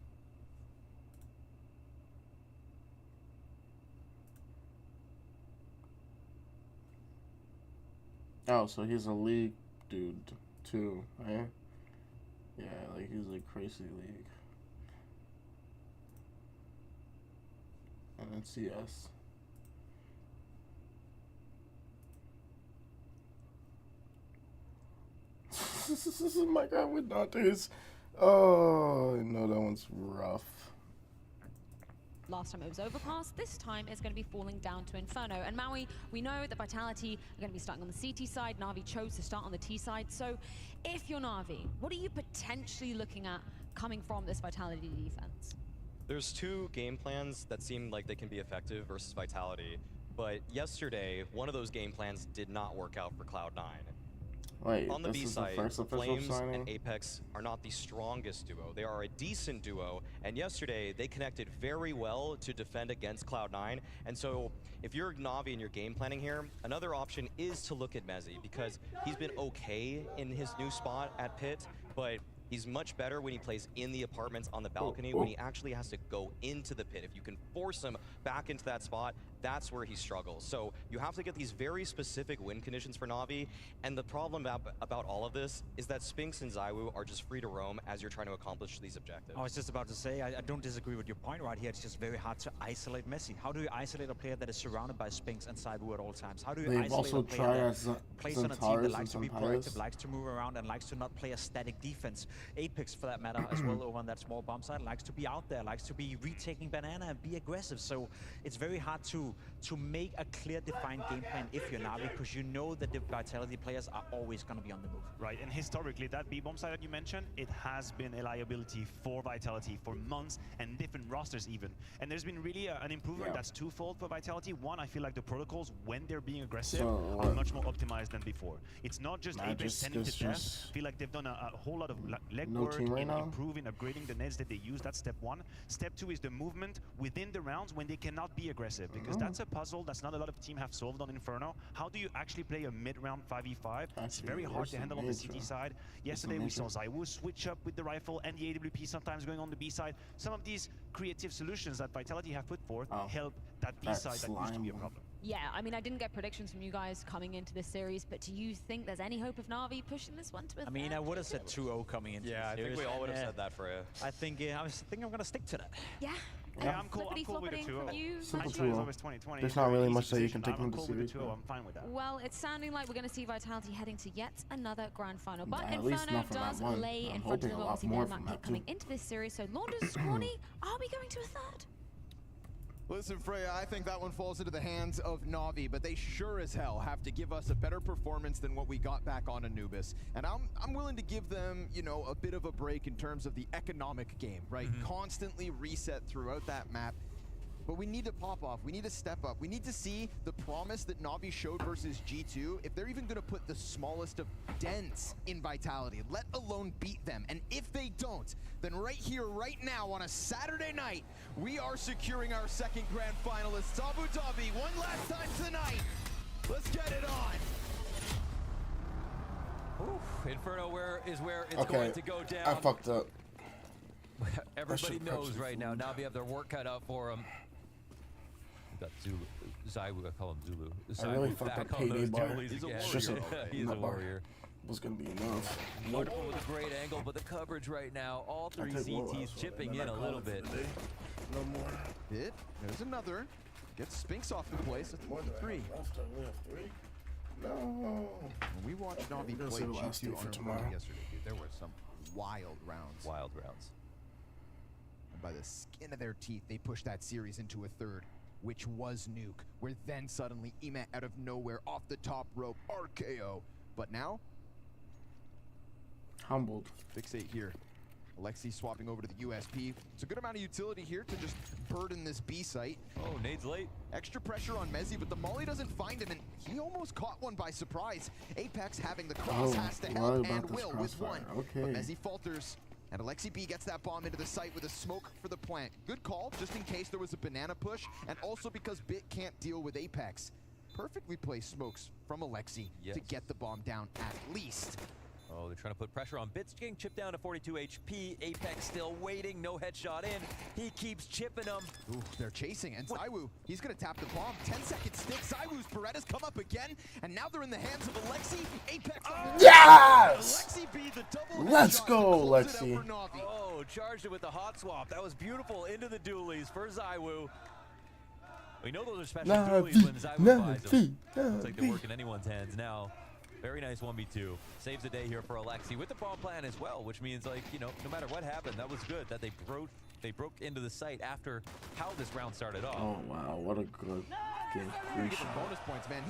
Oh, so he's a league dude too, right? Yeah, like he's a crazy league. And then CS. My God, with Dante's. Oh, no, that one's rough. Last time it was Overpass, this time it's going to be falling down to Inferno. And Maui, we know that Vitality are going to be starting on the CT side. Na'Vi chose to start on the T side. So if you're Na'Vi, what are you potentially looking at coming from this Vitality defense? There's 2 game plans that seem like they can be effective versus Vitality. But yesterday, one of those game plans did not work out for Cloud9. Wait, on the this B is side, the first official Flames signing? and Apex are not the strongest duo. They are a decent duo, and yesterday they connected very well to defend against Cloud9. And so if you're Na'Vi and you're game planning here, another option is to look at Mezzi, because he's been okay in his new spot at Pit, but he's much better when he plays in the apartments on the balcony, when he actually has to go into the pit. If you can force him back into that spot, that's where he struggles. So you have to get these very specific win conditions for Na'Vi, and the problem about all of this is that Spinks and ZywOo are just free to roam as you're trying to accomplish these objectives. I was just about to say, I don't disagree with your point right here. It's just very hard to isolate Messi. How do you isolate a player that is surrounded by Spinks and ZywOo at all times? How do you They've isolate also a player tried that plays on a team that likes to be Centaurus. proactive, likes to move around, and likes to not play a static defense? Apex, for that matter, as well, over on that small bomb side, likes to be out there, likes to be retaking banana and be aggressive. So it's very hard to make a clear, defined game plan if you're Na'Vi, because you know that the Vitality players are always going to be on the move. Right, and historically, that B-bomb side that you mentioned, it has been a liability for Vitality for months and different rosters even. And there's been really an improvement that's twofold for Vitality. One, I feel like the protocols, when they're being aggressive, are much more optimized than before. It's not just Apex sending to death. I feel like they've done a whole lot of legwork in improving, upgrading the nets that they use. That's step 1. Step 2 is the movement within the rounds when they cannot be aggressive, because that's a puzzle that's not a lot of teams have solved on Inferno. How do you actually play a mid-round 5v5? It's very hard to handle on the CT side. Yesterday we saw ZywOo switch up with the rifle and the AWP sometimes going on the B side. Some of these creative solutions that Vitality have put forth help that B side that used to be a problem. Yeah, I mean, I didn't get predictions from you guys coming into this series, but do you think there's any hope of Na'Vi pushing this one to a I mean, I would have said 2-0 coming into Yeah, the I series. think we all would have said that for you. I think I'm going to stick to that. Yeah. Yeah, I'm cool with the floppeting 2-0. from you. Simple Hindsight is 2-0. always 20/20. There's It's not very really easy much that you decision. can take I'm from the cool with series. the 2-0. I'm fine with that. Well, it's sounding like we're going to see Vitality heading to yet another grand final. But At least Inferno not from does that one. lay I'm in front of hoping them. a lot Obviously, more their from map that pick coming too. into this series. So Launders, Scrawny, are we going to a third? Listen, Freya, I think that one falls into the hands of Na'Vi, but they sure as hell have to give us a better performance than what we got back on Anubis. And I'm willing to give them, you know, a bit of a break in terms of the economic game, right? Constantly reset throughout that map. But we need to pop off. We need to step up. We need to see the promise that Na'Vi showed versus G2 if they're even going to put the smallest of dents in Vitality, let alone beat them. And if they don't, then right here, right now, on a Saturday night, we are securing our second grand finalists. Abu Dhabi, one last time tonight. Let's get it on. Oof, Inferno is where it's Okay, going to go down. I fucked up. Everybody knows right now. Navi have their work cut out for them. Got Zulu, Zaiwu, I call him Zulu. I really Zaiwu fucked back up on those payday bar. dualies He's a again. warrior. He's a warrior. Was gonna be enough. Wonderful with a great angle, but the coverage right now, all three CTs chipping in a little bit. No more. Bit, there's another. Gets Spinks off the place. That's more than 3. No. When we watched Na'Vi We'll play save the last G2 day for on tomorrow. Tomorrow yesterday, dude, there were some wild rounds. Wild rounds. And by the skin of their teeth, they pushed that series into a third, which was Nuke, where then suddenly Emet out of nowhere off the top rope, RKO. But now, humbled. Fixate here. Alexi swapping over to the USP. It's a good amount of utility here to just burden this B site. Oh, nades late. Extra pressure on Mezzi, but the Molly doesn't find him, and he almost caught one by surprise. Apex having the cross has to help, and will with one. Okay. But Mezzi falters, and Alexi B gets that bomb into the site with a smoke for the plant. Good call, just in case there was a banana push, and also because Bit can't deal with Apex. Perfectly placed smokes from Alexi to get the bomb down at least. Oh, they're trying to put pressure on Bits, getting chipped down to 42 HP. Apex still waiting, no headshot in. He keeps chipping them. Ooh, they're chasing, and Zaiwu, he's gonna tap the bomb. 10-second stick, Zaiwu's Beretta's come up again, and now they're in the hands of Alexi. Apex on the Yes! Alexi B, the double Let's headshot go, to close it out Alexi. for Na'Vi. Oh, charged it with the hot swap. That was beautiful into the dualies for Zaiwu. We know those are special dualies when Zaiwu buys them. Looks like they're working anyone's hands now. Very nice 1v2. Saves the day here for Alexi with the bomb plan as well, which means, like, you know, no matter what happened, that was good that they broke into the site after how this round started off. Oh wow, what a good game. Give him bonus points, man.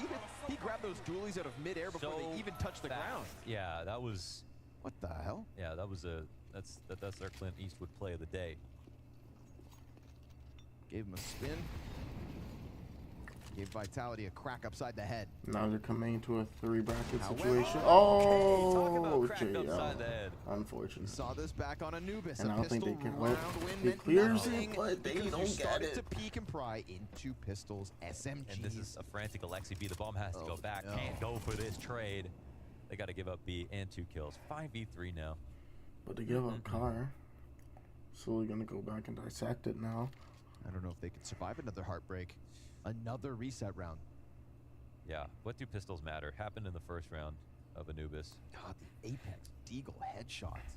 He grabbed those dualies out of midair before they even touched the ground. Yeah, that was. What the hell? Yeah, that was that's their Clint Eastwood play of the day. Gave him a spin. Gave Vitality a crack upside the head. Now they're coming into a 3 bracket However, situation. talk about Oh, cracked JL. upside the head. Unfortunate. Saw this back on Anubis. And a I don't think pistol they can round win. win He meant clears nothing it, but they because don't you get started it. to peek and pry into Pistols SMGs. And this is a frantic Alexi B. The bomb has to go back. no. Can't go for this trade. They got to give up B and 2 kills. 5v3 now. But they give up car. So we're gonna go back and dissect it now. I don't know if they can survive another heartbreak. Another reset round. Yeah, what do pistols matter? Happened in the first round of Anubis. God, the Apex Deagle headshots.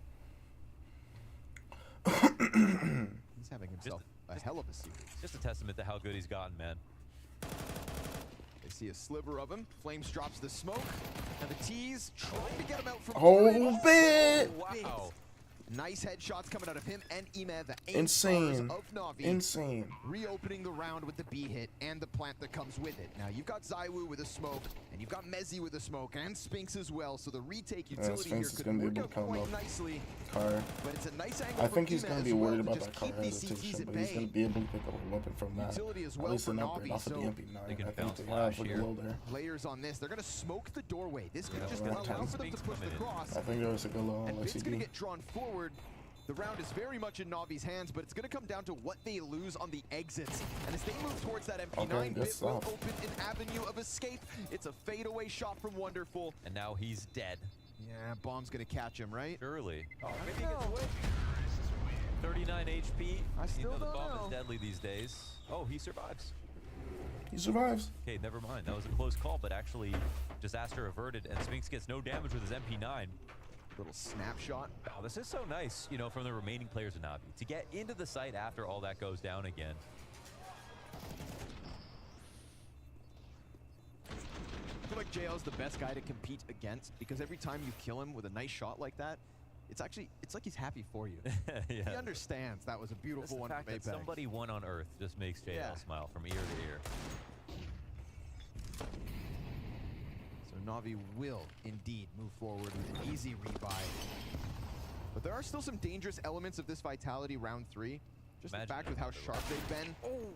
He's having himself a hell of a series. Just a testament to how good he's gotten, man. They see a sliver of him. Flames drops the smoke. And the T's trying to get him out from Bit! Wow. Nice headshots coming out of him and Ema, the Insane. of Na'Vi. Insane. Reopening the round with the B hit and the plant that comes with it. Now you've got Zaiwu with a smoke, and you've got Mezzi with a smoke, and Spinks as well. So the retake utility here Spinks is could gonna be work able out to come quite up. nicely. Car. But it's a nice angle. I from think he's Ema gonna as be well worried to about just that car keep these CTs hesitation, at but he's bay. gonna be able to pick up a weapon from that. Utility as At well least for an upgrade Na'Vi, off of the so MP9. they can I bounce think they have flash with the here. low there. Players on this, they're gonna smoke the doorway. This could Yeah, just right allow hand. for them to push the cross. I think there was a good low on And Bit's Alexi gonna B. get drawn forward. The round is very much in Na'Vi's hands, but it's going to come down to what they lose on the exits. And as they move towards that MP9, Okay, good Bit will stuff. open an avenue of escape. It's a fadeaway shot from Wonderful. And now he's dead. Yeah, bomb's going to catch him, right? Surely. Oh, maybe he gets away. 39 HP. I still the don't bomb know. is deadly these days. Oh, he survives. He survives. Okay, never mind. That was a close call, but actually disaster averted, and Spinks gets no damage with his MP9. Little snapshot. Wow, this is so nice, you know, from the remaining players of Navi to get into the site after all that goes down again. I feel like JL is the best guy to compete against because every time you kill him with a nice shot like that, it's like he's happy for you. Yeah. He understands that was a beautiful Just one the from fact that Apex. somebody won on Earth just makes JL smile from ear to ear. So Navi will indeed move forward with an easy rebuy. But there are still some dangerous elements of this Vitality round 3. Just the fact with how sharp they've been. Oh,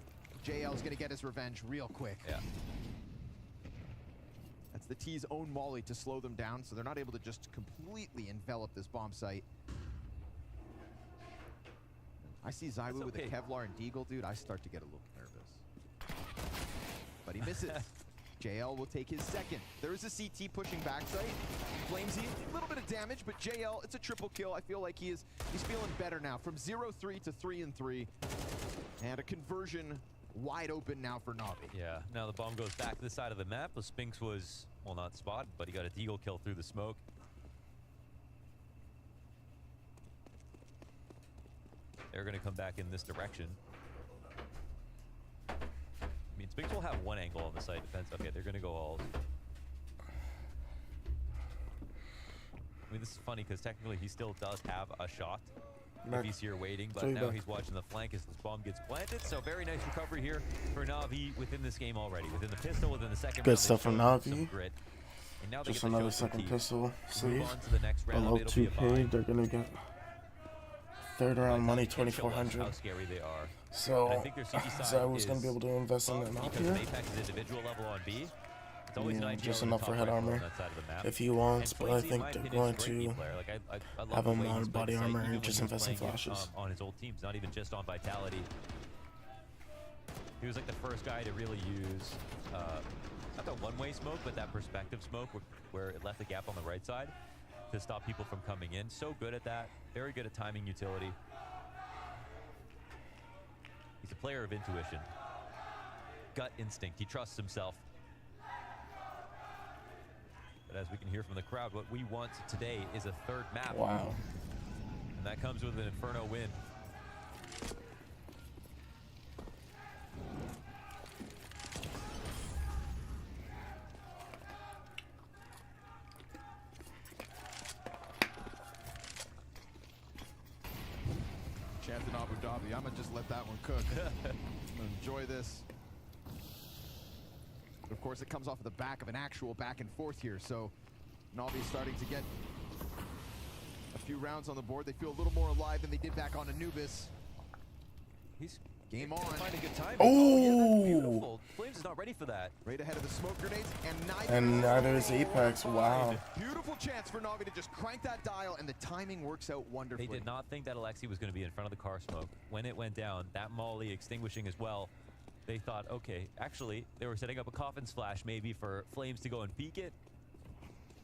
JL's gonna get his revenge real quick. Yeah. That's the T's own molly to slow them down, so they're not able to just completely envelop this bomb site. I see ZywOo with a Kevlar and Deagle, dude. I start to get a little nervous. But he misses. JL will take his second. There is a CT pushing backside. Flamesy, a little bit of damage, but JL, it's a triple kill. I feel like he's feeling better now. From 0-3 to 3-3. And a conversion wide open now for Navi. Yeah, now the bomb goes back to the side of the map. The Spinks was, well, not spotted, but he got a Deagle kill through the smoke. They're going to come back in this direction. I mean, Spinks will have one angle on the site. Depends. Okay, they're going to go all. I mean, this is funny because technically he still does have a shot. If he's here waiting, but now he's watching the flank as this bomb gets planted. So very nice recovery here for Navi within this game already. Within the pistol, within the second Good round, stuff from Navi. Just another second pistol. See, below 2K, they're gonna get third round money, 2,400. How scary they are. So ZywOo's gonna be able to invest in that map here. Apex's individual level on B. It's always Yeah, an just enough for head armor if he wants, but I think they're going to have him on body armor and just invest in flashes. On his old teams, not even just on Vitality. He was like the first guy to really use not the one-way smoke, but that perspective smoke where it left a gap on the right side to stop people from coming in. So good at that. Very good at timing utility. He's a player of intuition. Gut instinct. He trusts himself. But as we can hear from the crowd, what we want today is a third map. Wow. And that comes with an Inferno win. Chance in Abu Dhabi. I'm gonna just let that one cook. I'm gonna enjoy this. Of course, it comes off of the back of an actual back and forth here, so Navi's starting to get a few rounds on the board. They feel a little more alive than they did back on Anubis. He's game on. Find a good time. Oh! Yeah, that's beautiful. Flames is not ready for that. Right ahead of the smoke grenades, and neither is Apex. Wow. Beautiful chance for Navi to just crank that dial, and the timing works out wonderfully. They did not think that Alexi was going to be in front of the car smoke. When it went down, that molly extinguishing as well, they thought, okay, actually, they were setting up a coffin splash maybe for Flames to go and peek it.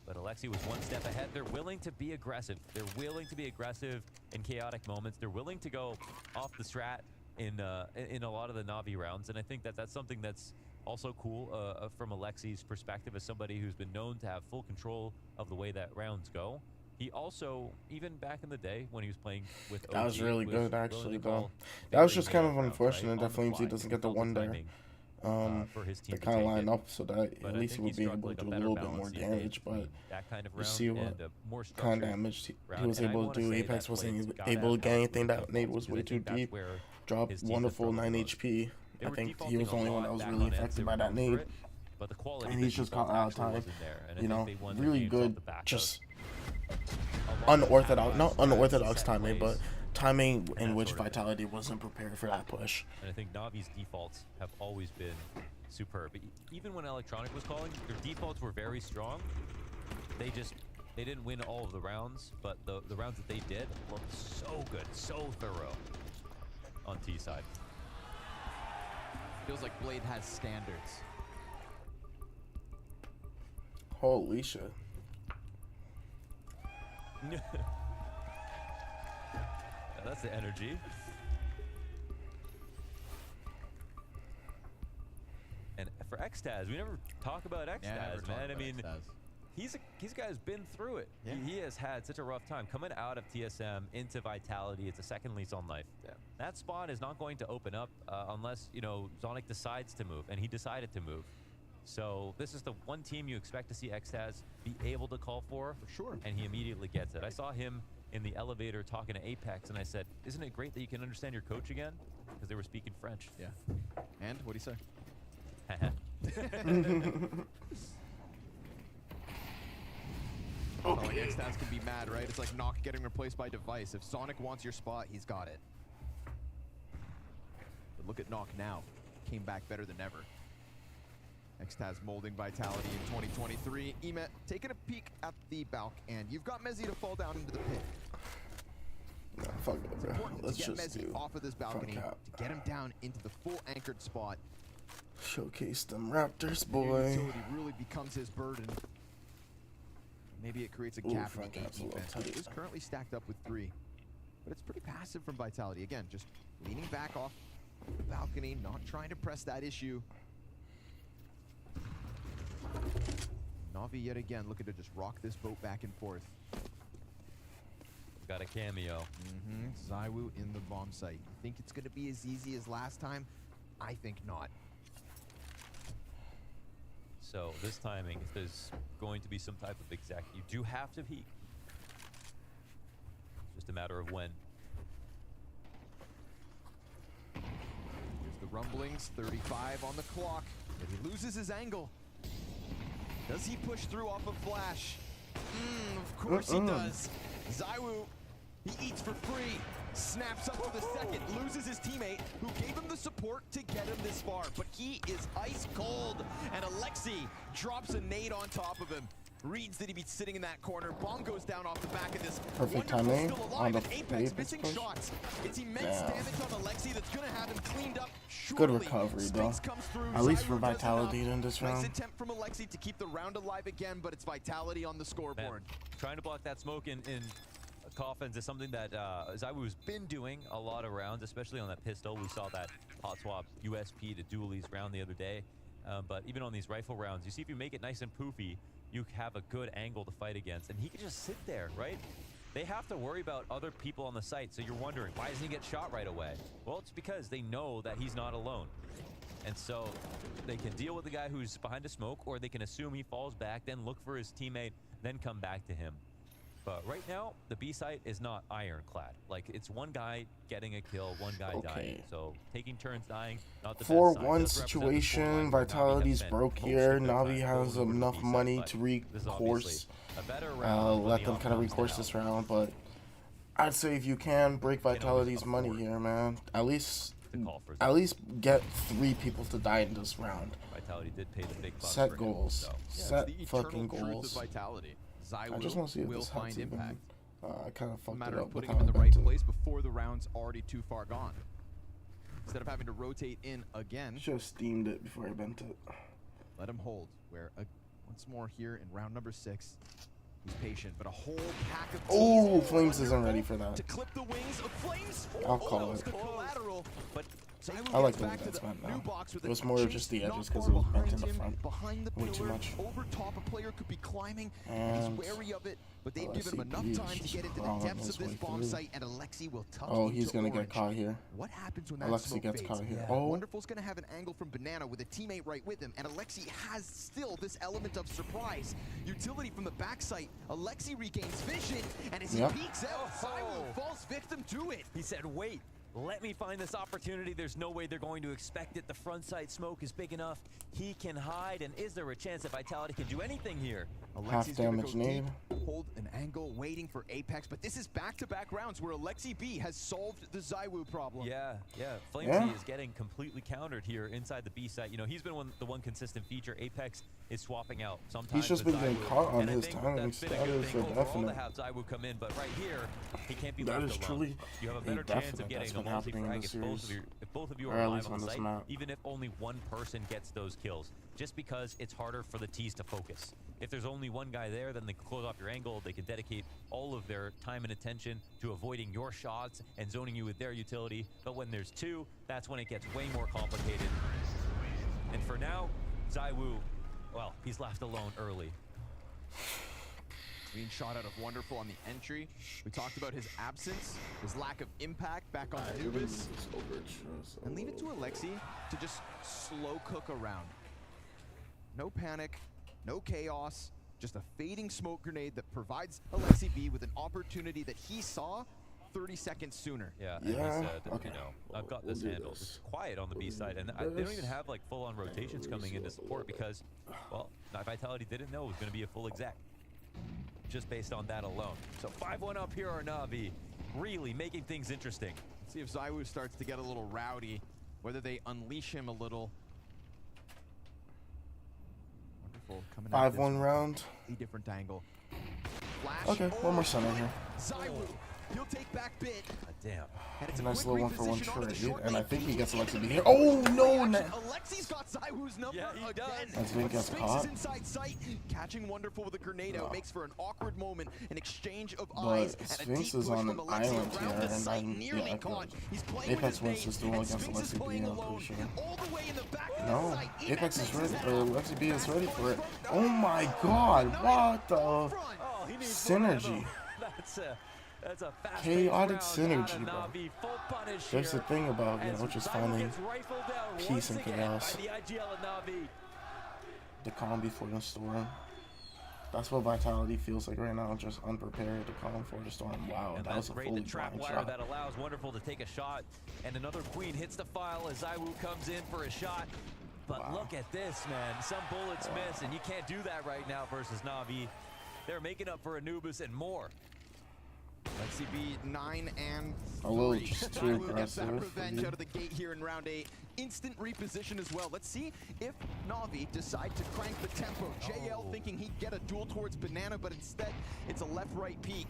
But Alexi was one step ahead. They're willing to be aggressive. They're willing to be aggressive in chaotic moments. They're willing to go off the strat in a lot of the Navi rounds. And I think that that's something that's also cool from Alexi's perspective as somebody who's been known to have full control of the way that rounds go. He also, even back in the day when he was playing with OG, that was really good, actually, though. That was just kind of unfortunate that Flamesy doesn't get the one there. They kind of line up so that at least he would be able to do a little bit more damage, but you see what kind of damage he was able to do. Apex wasn't able to get anything. That nade was way too deep. Dropped wonderful 9 HP. I think he was the only one that was really affected by that nade. And he's just caught out of time. You know, really good, just unorthodox, not unorthodox timing, but timing in which Vitality wasn't prepared for that push. And I think Navi's defaults have always been superb. Even when Electronic was calling, their defaults were very strong. They didn't win all of the rounds, but the rounds that they did looked so good, so thorough on T side. Feels like Blade has standards. Holy shit. Yeah, that's the energy. And for Xtaz, we never talk about Xtaz, man. I mean, he's a these guys been through it. Yeah. He has had such a rough time coming out of TSM into Vitality. It's a second lease on life. Yeah. That spot is not going to open up unless, you know, Zonic decides to move, and he decided to move. So this is the one team you expect to see Xtaz be able to call for sure, and he immediately gets it. I saw him in the elevator talking to Apex, and I said, isn't it great that you can understand your coach again? Because they were speaking French. Yeah. And what do you say? Oh, like Xtaz can be mad, right? It's like Nock getting replaced by Device. If Sonic wants your spot, he's got it. But look at Nock now. Came back better than ever. Xtaz molding Vitality in 2023. Emet taking a peek at the balk, and you've got Mezzy to fall down into the pit. Nah, fuck it, bro. Let's to get just Mezzy do off of this balcony, fuck out. to get him down into the full anchored spot. Showcase them Raptors, Your boy. utility really becomes his burden. Maybe it creates a Ooh, gap front in the cap's a little defense, which tight. is currently stacked up with 3. But it's pretty passive from Vitality. Again, just leaning back off the balcony, not trying to press that issue. Na'Vi yet again looking to just rock this boat back and forth. Got a cameo. ZywOo in the bomb site. You think it's going to be as easy as last time? I think not. So this timing, if there's going to be some type of exec, you do have to peek. It's just a matter of when. Here's the rumblings, 35 on the clock. But he loses his angle. Does he push through off a flash? Of course he does. ZywOo, he eats for free. Snaps up for the second, loses his teammate who gave him the support to get him this far. But he is ice cold, and Alexi drops a nade on top of him. Reads that he'd be sitting in that corner. Bomb goes down off the back of this. Perfect Wonderful timing still on alive, the and Apex Apex missing push. shots. It's immense Damn. damage on Alexi that's gonna have him cleaned up Good shortly. recovery, though. Spinks comes through. At least ZywOo for does Vitality enough. in this Nice round. attempt from Alexi to keep the round alive again, but it's Vitality on the scoreboard. Trying to block that smoke in coffins is something that ZywOo's been doing a lot of rounds, especially on that pistol. We saw that hot swap USP to dualies round the other day. But even on these rifle rounds, you see if you make it nice and poofy, you have a good angle to fight against. And he can just sit there, right? They have to worry about other people on the site, so you're wondering, why doesn't he get shot right away? Well, it's because they know that he's not alone. And so they can deal with the guy who's behind a smoke, or they can assume he falls back, then look for his teammate, then come back to him. But right now, the B site is not ironclad. Like, it's one guy getting a kill, one guy dying. So taking turns dying, not the best sign. 4-1 Does represent the situation. scoreline where Na'Vi Vitality's have broke spent here. most of their Na'Vi time has going over enough the B money side, to but this is recourse. obviously a better round when Let the them op kind of comes recourse down. this round, but I'd say if you can break Vitality's money here, man, at least get 3 people to die in this round. Vitality did pay the big bucks Set for him, goals. so. Set it's the fucking eternal truth goals. of Vitality. I ZywOo just want to see if will this find helps even. impact. I kind of A fucked it matter up of with putting how him in I the right bent it. place before the round's already too far gone. Instead of having to rotate in again. Should have steamed it before I bent it. Let him hold. Where once more here in round number 6. He's patient, but a whole pack of Oh, Flames isn't ready for that. to clip the wings of Flames. I'll call it. The collateral, but I like the way that's bent now. It was more of just the edges because it was bent in the front. Behind the Way too pillar, much. over top, a player could be climbing. And he's wary of it, but they've LSCB given him enough is time to just get into the crawling depths his of this way bomb through. site, and Alexi will tuck Oh, into he's gonna orange. get caught here. What happens when that Alexi smoke gets fades? caught here. Yeah. Oh. Wonderful's gonna have an angle from Banana with a teammate right with him, and Alexi has still this element of surprise. Utility from the backside. Alexi regains vision, and as he peeks out, ZywOo falls victim to it. He said, wait, let me find this opportunity. There's no way they're going to expect it. The front side smoke is big enough. He can hide, and is there a chance that Vitality can do anything here? Half damage nade. Hold an angle, waiting for Apex, but this is back-to-back rounds where Alexi B has solved the ZywOo problem. Yeah. Flamesy is getting completely countered here inside the B site. You know, he's been the one consistent feature. Apex is swapping out sometimes. He's just with been getting ZywOo, caught on and I his think timing that's been a good status, thing so overall definite. to have ZywOo come in, but right here, he can't be That left is alone. truly You have a a better chance definite of getting that's a been happening in multi-frag this if both of you Or are at alive least on on the this site, map. even if only one person gets those kills, just because it's harder for the T's to focus. If there's only one guy there, then they can close off your angle. They can dedicate all of their time and attention to avoiding your shots and zoning you with their utility. But when there's 2, that's when it gets way more complicated. And for now, ZywOo, well, he's left alone early. Being shot out of Wonderful on the entry. We talked about his absence, his lack of impact back on Anubis. And leave it to Alexi to just slow cook around. No panic, no chaos, just a fading smoke grenade that provides Alexi B with an opportunity that he saw 30 seconds sooner. Yeah, and he said, you know, I've got this handled. It's quiet on the B side, and they don't even have like full-on rotations coming into support because, well, Vitality didn't know it was going to be a full exec, just based on that alone. So 5-1 up here are Na'Vi, really making things interesting. Let's see if ZywOo starts to get a little rowdy, whether they unleash him a little. Wonderful coming out 5-1 round. A different angle. Flash. Okay, one more center here. ZywOo, he'll take back Bit. Damn. And it's a Nice quick little 1-for-1 reposition onto the trade, short and I lane. think he gets Peek Alexi B into here. the Oh no! Alexi's got ZywOo's number again. As Vink gets Sphinx caught. is inside sight, catching Wonderful with a grenade out makes for an awkward moment, an exchange of But eyes, and a Sphinx deep is push on from an Alexi island around here, the and site, I'm nearly caught. He's playing with Apex his wins nade, this duel and against Sphinx is Alexi B, playing I'm alone. pretty sure. All the way in the back of the No, site. Apex is ready. Alexi B is ready for it. Oh my god, what the synergy? That's a fast Chaotic synergy, bro. There's the thing about, you know, just finding peace and chaos. The calm before the storm. That's what Vitality feels like right now, just unprepared to calm for the storm. Wow, And that was that's a great, fully the trap blind wire shot. that allows Wonderful to take a shot. And another Queen hits the file as ZywOo comes in for a shot. But look at this, man. Some bullets miss, and you can't do that right now versus Na'Vi. They're making up for Anubis and more. Lexi B 9 and 3. A little just too ZywOo gets that aggressive. revenge out of the gate here in round 8. Instant reposition as well. Let's see if Na'Vi decide to crank the tempo. JL thinking he'd get a duel towards Banana, but instead it's a left-right peek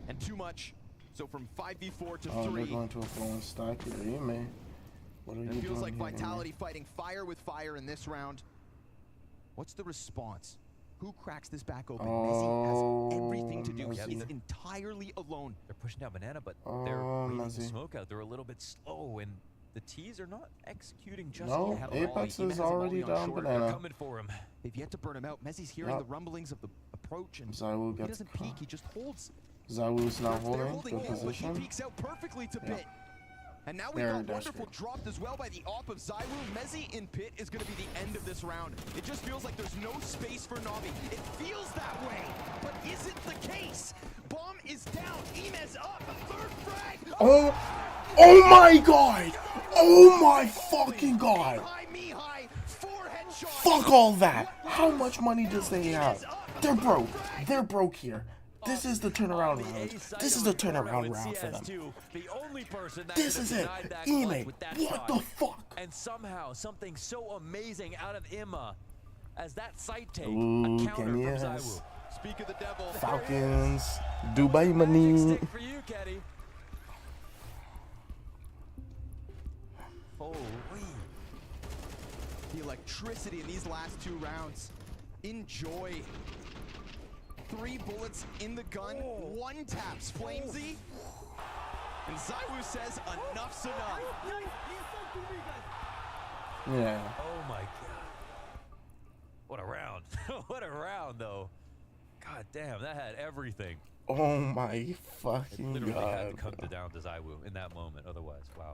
and too much. So from 5v4 to 3. Oh, they're going to a full stack here. Ime, what are you doing? It feels like here, Vitality fighting fire with fire in this round. What's the response? Who cracks this back open? Mezzy has everything to do. Mezzy. He's entirely alone. They're pushing down Banana, but they're waiting to smoke out. They're a little bit slow, and the T's are not executing just No, yet. Apex is already down Banana. They're coming for him. They've yet to burn him out. Mezzy's hearing the rumblings of the approach, and ZywOo he gets doesn't peek. He just holds. ZywOo's now They're holding. Good hold, but he position. peeks out perfectly to Yeah. Bit. And now we Very got desperate. Wonderful dropped as well by the op of ZywOo. Mezzy in pit is going to be the end of this round. It just feels like there's no space for Na'Vi. It feels that way, but is it the case? Bomb is down. Imez up. A third frag. Oh my god! Oh my fucking god! Fuck all that! How much money does they have? They're broke. They're broke here. This is the turnaround round. This is the turnaround round for them. This is it. Ime, what the fuck? And somehow, something so amazing out of Imma as that sight take, Ooh, a counter from yes. ZywOo. Speak of the devil. Falcons, Dubai money. For you, Keddy. Holy. The electricity in these last 2 rounds. Enjoy. 3 bullets in the gun. 1 taps Flamesy. And ZywOo says enough's enough. Yeah. Oh my god. What a round. What a round, though. God damn, that had everything. Oh my It fucking literally had to god. come down to ZywOo in that moment. Otherwise, wow.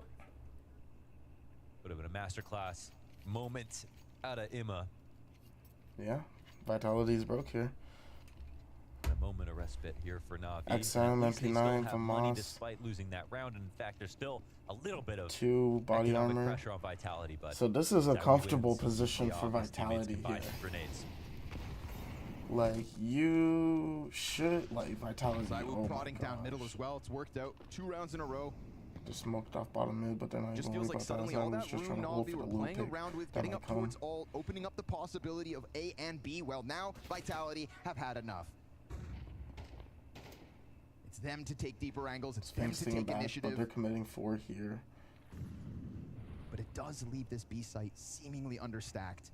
Would have been a masterclass moment out of Imma. Yeah, Vitality's broke here. A moment of respite here for Na'Vi. XM, At least they still MP9 have from money Moss. despite losing that round. In fact, there's still a little bit of 2 body economic armor. pressure on Vitality, but So this is a ZywOo comfortable wins. position The for offense teammates Vitality combined here. with grenades. Like, you should, like, Vitality. ZywOo Oh my prodding down gosh. middle as well. It's worked out 2 rounds in a row. Just smoked off bottom mid, but then I Just don't feels worry like about that. suddenly all I was that just room trying to hold Na'Vi for were the loot playing pick around with, that getting might up come. towards all, opening up the possibility of A and B. Well, now Vitality have had enough. It's them to take deeper angles. It's them Sphinx to thinking take back, initiative. but they're committing 4 here. But it does leave this B site seemingly understacked.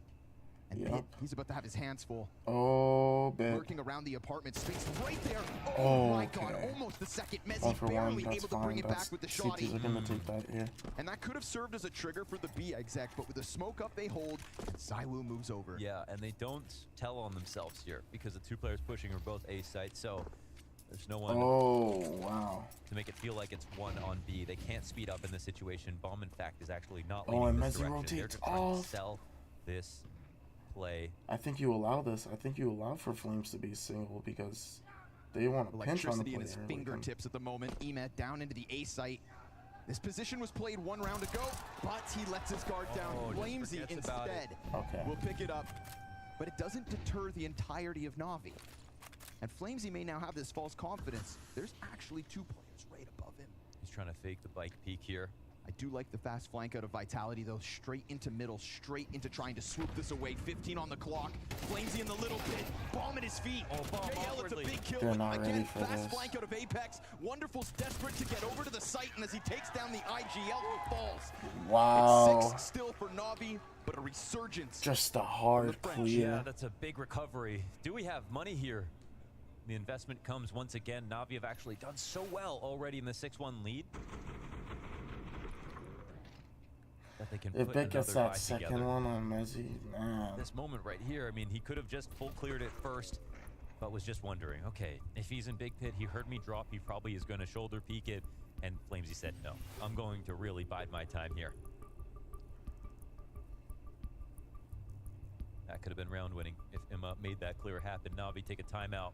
And Yep. Bit, he's about to have his hands full. Oh, Bit. Lurking around the apartment space right there. Oh, my God, okay. almost the second. One Messi for one, barely that's able to fine. bring it That's back with the CTs shotty. are gonna take that, yeah. And that could have served as a trigger for the B exec, but with the smoke up they hold, ZywOo moves over. Yeah, and they don't tell on themselves here because the two players pushing are both A sites, so there's no one to make it feel like it's one on B. They can't speed up in this situation. Bomb, in fact, is actually not leading and this Messi direction. They're rotates just trying to off. sell this play. I think you allow this. I think you allow for Flames to be single because they want to pinch on the Electricity in player. his like, fingertips at the moment. Emet down into the A site. This position was played 1 round ago, but he lets his guard down. Flamesy instead will pick it up, but it doesn't deter the entirety of Na'Vi. And Flamesy may now have this false confidence. There's actually 2 players right above him. He's trying to fake the bike peek here. I do like the fast flank out of Vitality, though. Straight into middle, straight into trying to swoop this away. 15 on the clock. Flamesy in the little pit. Bomb at his feet. JL, it's a big kill. They're not ready Again, for fast this. flank out of Apex. Wonderful's desperate to get over to the site, and as he takes down the IGL, falls. Wow. It's 6 still for Na'Vi, but a resurgence. Just a hard clear. Yeah, that's a big recovery. Do we have money here? The investment comes once again. Na'Vi have actually done so well already in the 6-1 lead. That they can If put Bit gets another that buy second together. one on Messi, man. This moment right here, I mean, he could have just full cleared it first, but was just wondering, okay, if he's in big pit, he heard me drop, he probably is going to shoulder peek it, and Flamesy said, no, I'm going to really bide my time here. That could have been round winning if Emma made that clear happen. Na'Vi take a timeout.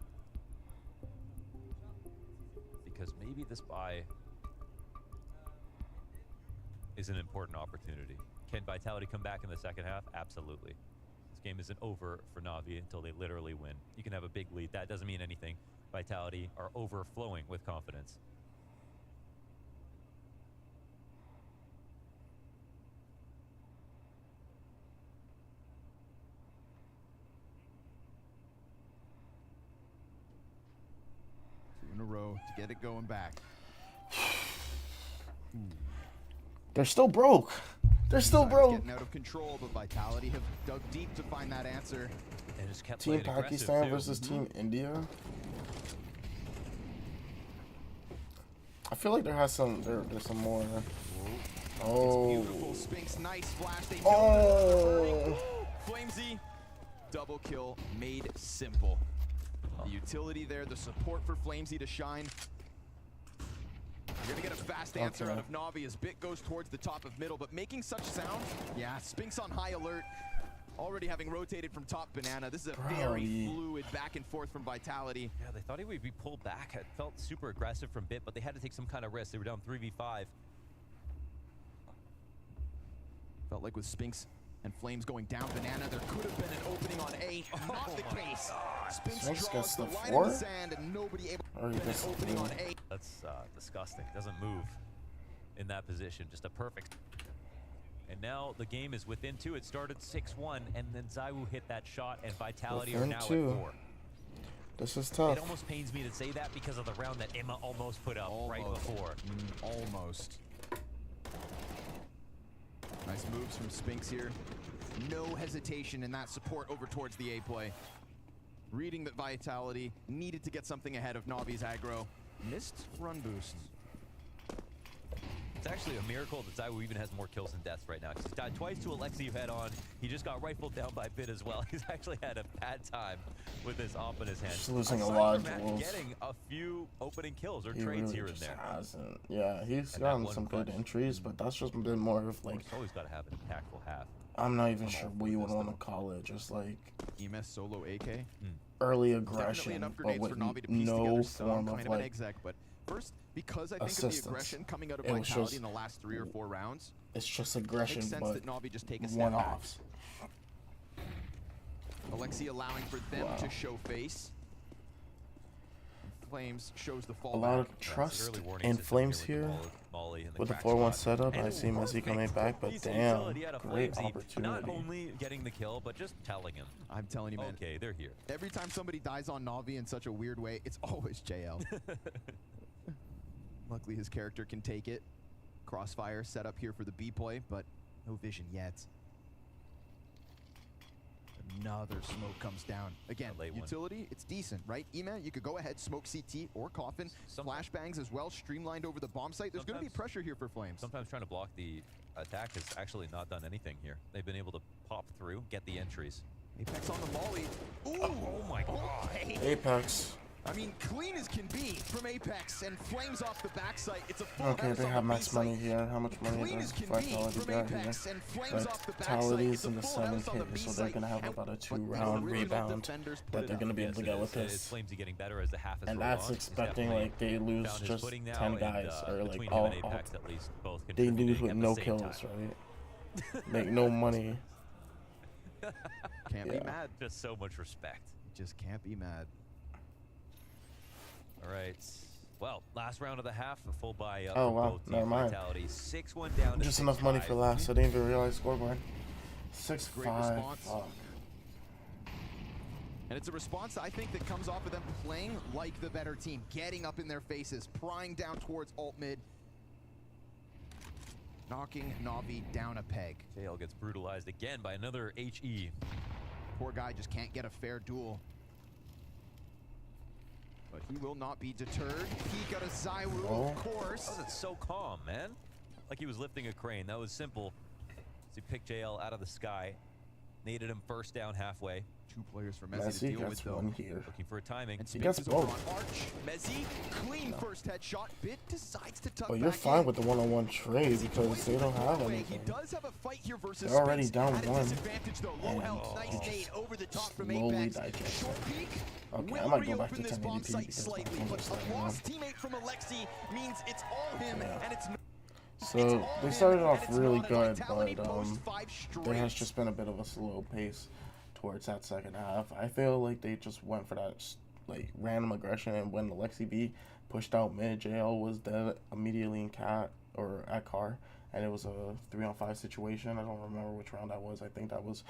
Because maybe this buy is an important opportunity. Can Vitality come back in the second half? Absolutely. This game isn't over for Na'Vi until they literally win. You can have a big lead. That doesn't mean anything. Vitality are overflowing with confidence. In a row to get it going back. They're still broke. They're still broke. Getting out of control, but Vitality have dug deep to find that answer. And just kept Team playing Pakistan aggressive, versus too. Team India. I feel like there has some. There's some more. Oh. Beautiful Spinks, nice flash. They Oh. Flamesy, double kill made simple. The utility there, the support for Flamesy to shine. You're gonna get a fast answer out of Na'Vi as Bit goes towards the top of middle, but making such sound, yeah, Spinks on high alert. Already having rotated from top banana. This is a very fluid back and forth from Vitality. Yeah, they thought he would be pulled back. It felt super aggressive from Bit, but they had to take some kind of risk. They were down 3v5. Felt like with Spinks and Flames going down banana, there could have been an opening on A. Not the case. Spinks draws the line in the sand and nobody able to get an opening on A. That's disgusting. Doesn't move in that position. Just a perfect. And now the game is within 2. It started 6-1, and then ZywOo hit that shot, and Vitality are now at 4. This is tough. It almost pains me to say that because of the round that Emma almost put up right before. Almost. Nice moves from Spinks here. No hesitation in that support over towards the A play. Reading that Vitality needed to get something ahead of Na'Vi's aggro. Missed run boost. It's actually a miracle that ZywOo even has more kills than deaths right now. He's died twice to Alexi head on. He just got rifled down by Bit as well. He's actually had a bad time with this op in his hand. He's losing a Aside lot from of Matt duels. getting a few opening kills or He trades really here and just there. hasn't. Yeah, he's And gotten that some one good entries, but that's just been more of like. It's always got to have an impactful half. I'm not even sure what you would want to call it. Just like EMS solo AK. early Definitely aggression, enough but grenades with for Na'Vi to piece no together some form kind of of an like exec, but first, because I think of assistance. the aggression coming out of It was Vitality just- in the last 3 or 4 rounds, it's just aggression, makes sense but that Na'Vi just take a step one-offs. Alexi allowing for them to show face. Flames shows the fallback. A lot of trust in Flames here. With the 4-1 setup, I see Messi coming back, but damn, great Not opportunity. only getting the kill, but just telling him. I'm telling you, man. Okay, they're here. Every time somebody dies on Na'Vi in such a weird way, it's always JL. Luckily, his character can take it. Crossfire set up here for the B play, but no vision yet. another smoke comes down. Again, utility, it's decent, right? Ema, you could go ahead, smoke CT or Coffin. Flashbangs as well, streamlined over the bomb site. There's going to be pressure here for Flames. Sometimes trying to block the attack has actually not done anything here. They've been able to pop through, get the entries. Apex on the molly. Ooh! Oh my god. Apex. I mean, clean as can be from Apex and Flames off the backside. It's a full Okay, house they on have the max B site. money here. How much money Clean does as can be Vitality from got here? Apex and Flames off the backside. Vitality's It's a in the full house on the 7K, B so they're site. gonna have about a But 2-round the original rebound defenders put that it they're up. gonna be able to get with It's this. Flames getting better as the half is And rolled that's on. expecting Definitely like they lose found his just footing now 10 and, guys or like between him all and Apex at least both they lose contributing with at the no same kills, time. right? Make no money. Can't be mad. Just so much respect. Just can't be mad. All right. Well, last round of the half, a full buy up. Oh for wow, both never teams. mind. Vitality 6-1 down to Just enough money 6-5. for last. I didn't even realize scoreboard. 6-5. response. Fuck. And it's a response, I think, that comes off of them playing like the better team, getting up in their faces, prying down towards alt mid, knocking Na'Vi down a peg. JL gets brutalized again by another HE. Poor guy just can't get a fair duel. But he will not be deterred. He got a ZywOo, of course. How was it so calm, man? Like he was lifting a crane. That was simple. So he picked JL out of the sky. Naded him first down halfway. 2 players for Messi to deal with, though. One here. Looking for a timing. And He gets spaces over both. on Arch. Messi, clean first headshot. Bit decides to tuck But you're back fine in. with the one-on-one trade because they don't have He anything. does have a fight here versus They're already Spence. down At a one. disadvantage, though. Low And health, nice they nade over the top from slowly Apex. digest Short it. peek. Okay, I Will might go back to reopen this bomb 1080p site because slightly, I'm but just a letting lost teammate from Alexi means it's all him, and it's So they started off it's really not a good, Vitality but post 5 there has straight. just been a bit of a slow pace towards that second half. I feel like they just went for that like random aggression, and when Alexi B pushed out mid, JL was dead immediately in cat or at car, and it was a 3-on-5 situation. I don't remember which round that was. I think that was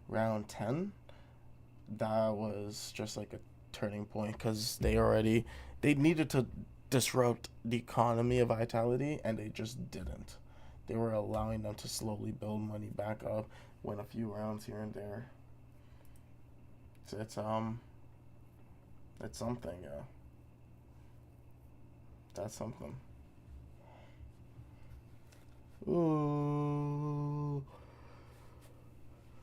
round 10. That was just like a turning point because they needed to disrupt the economy of Vitality, and they just didn't. They were allowing them to slowly build money back up, win a few rounds here and there. So it's something, yeah. That's something. Oh,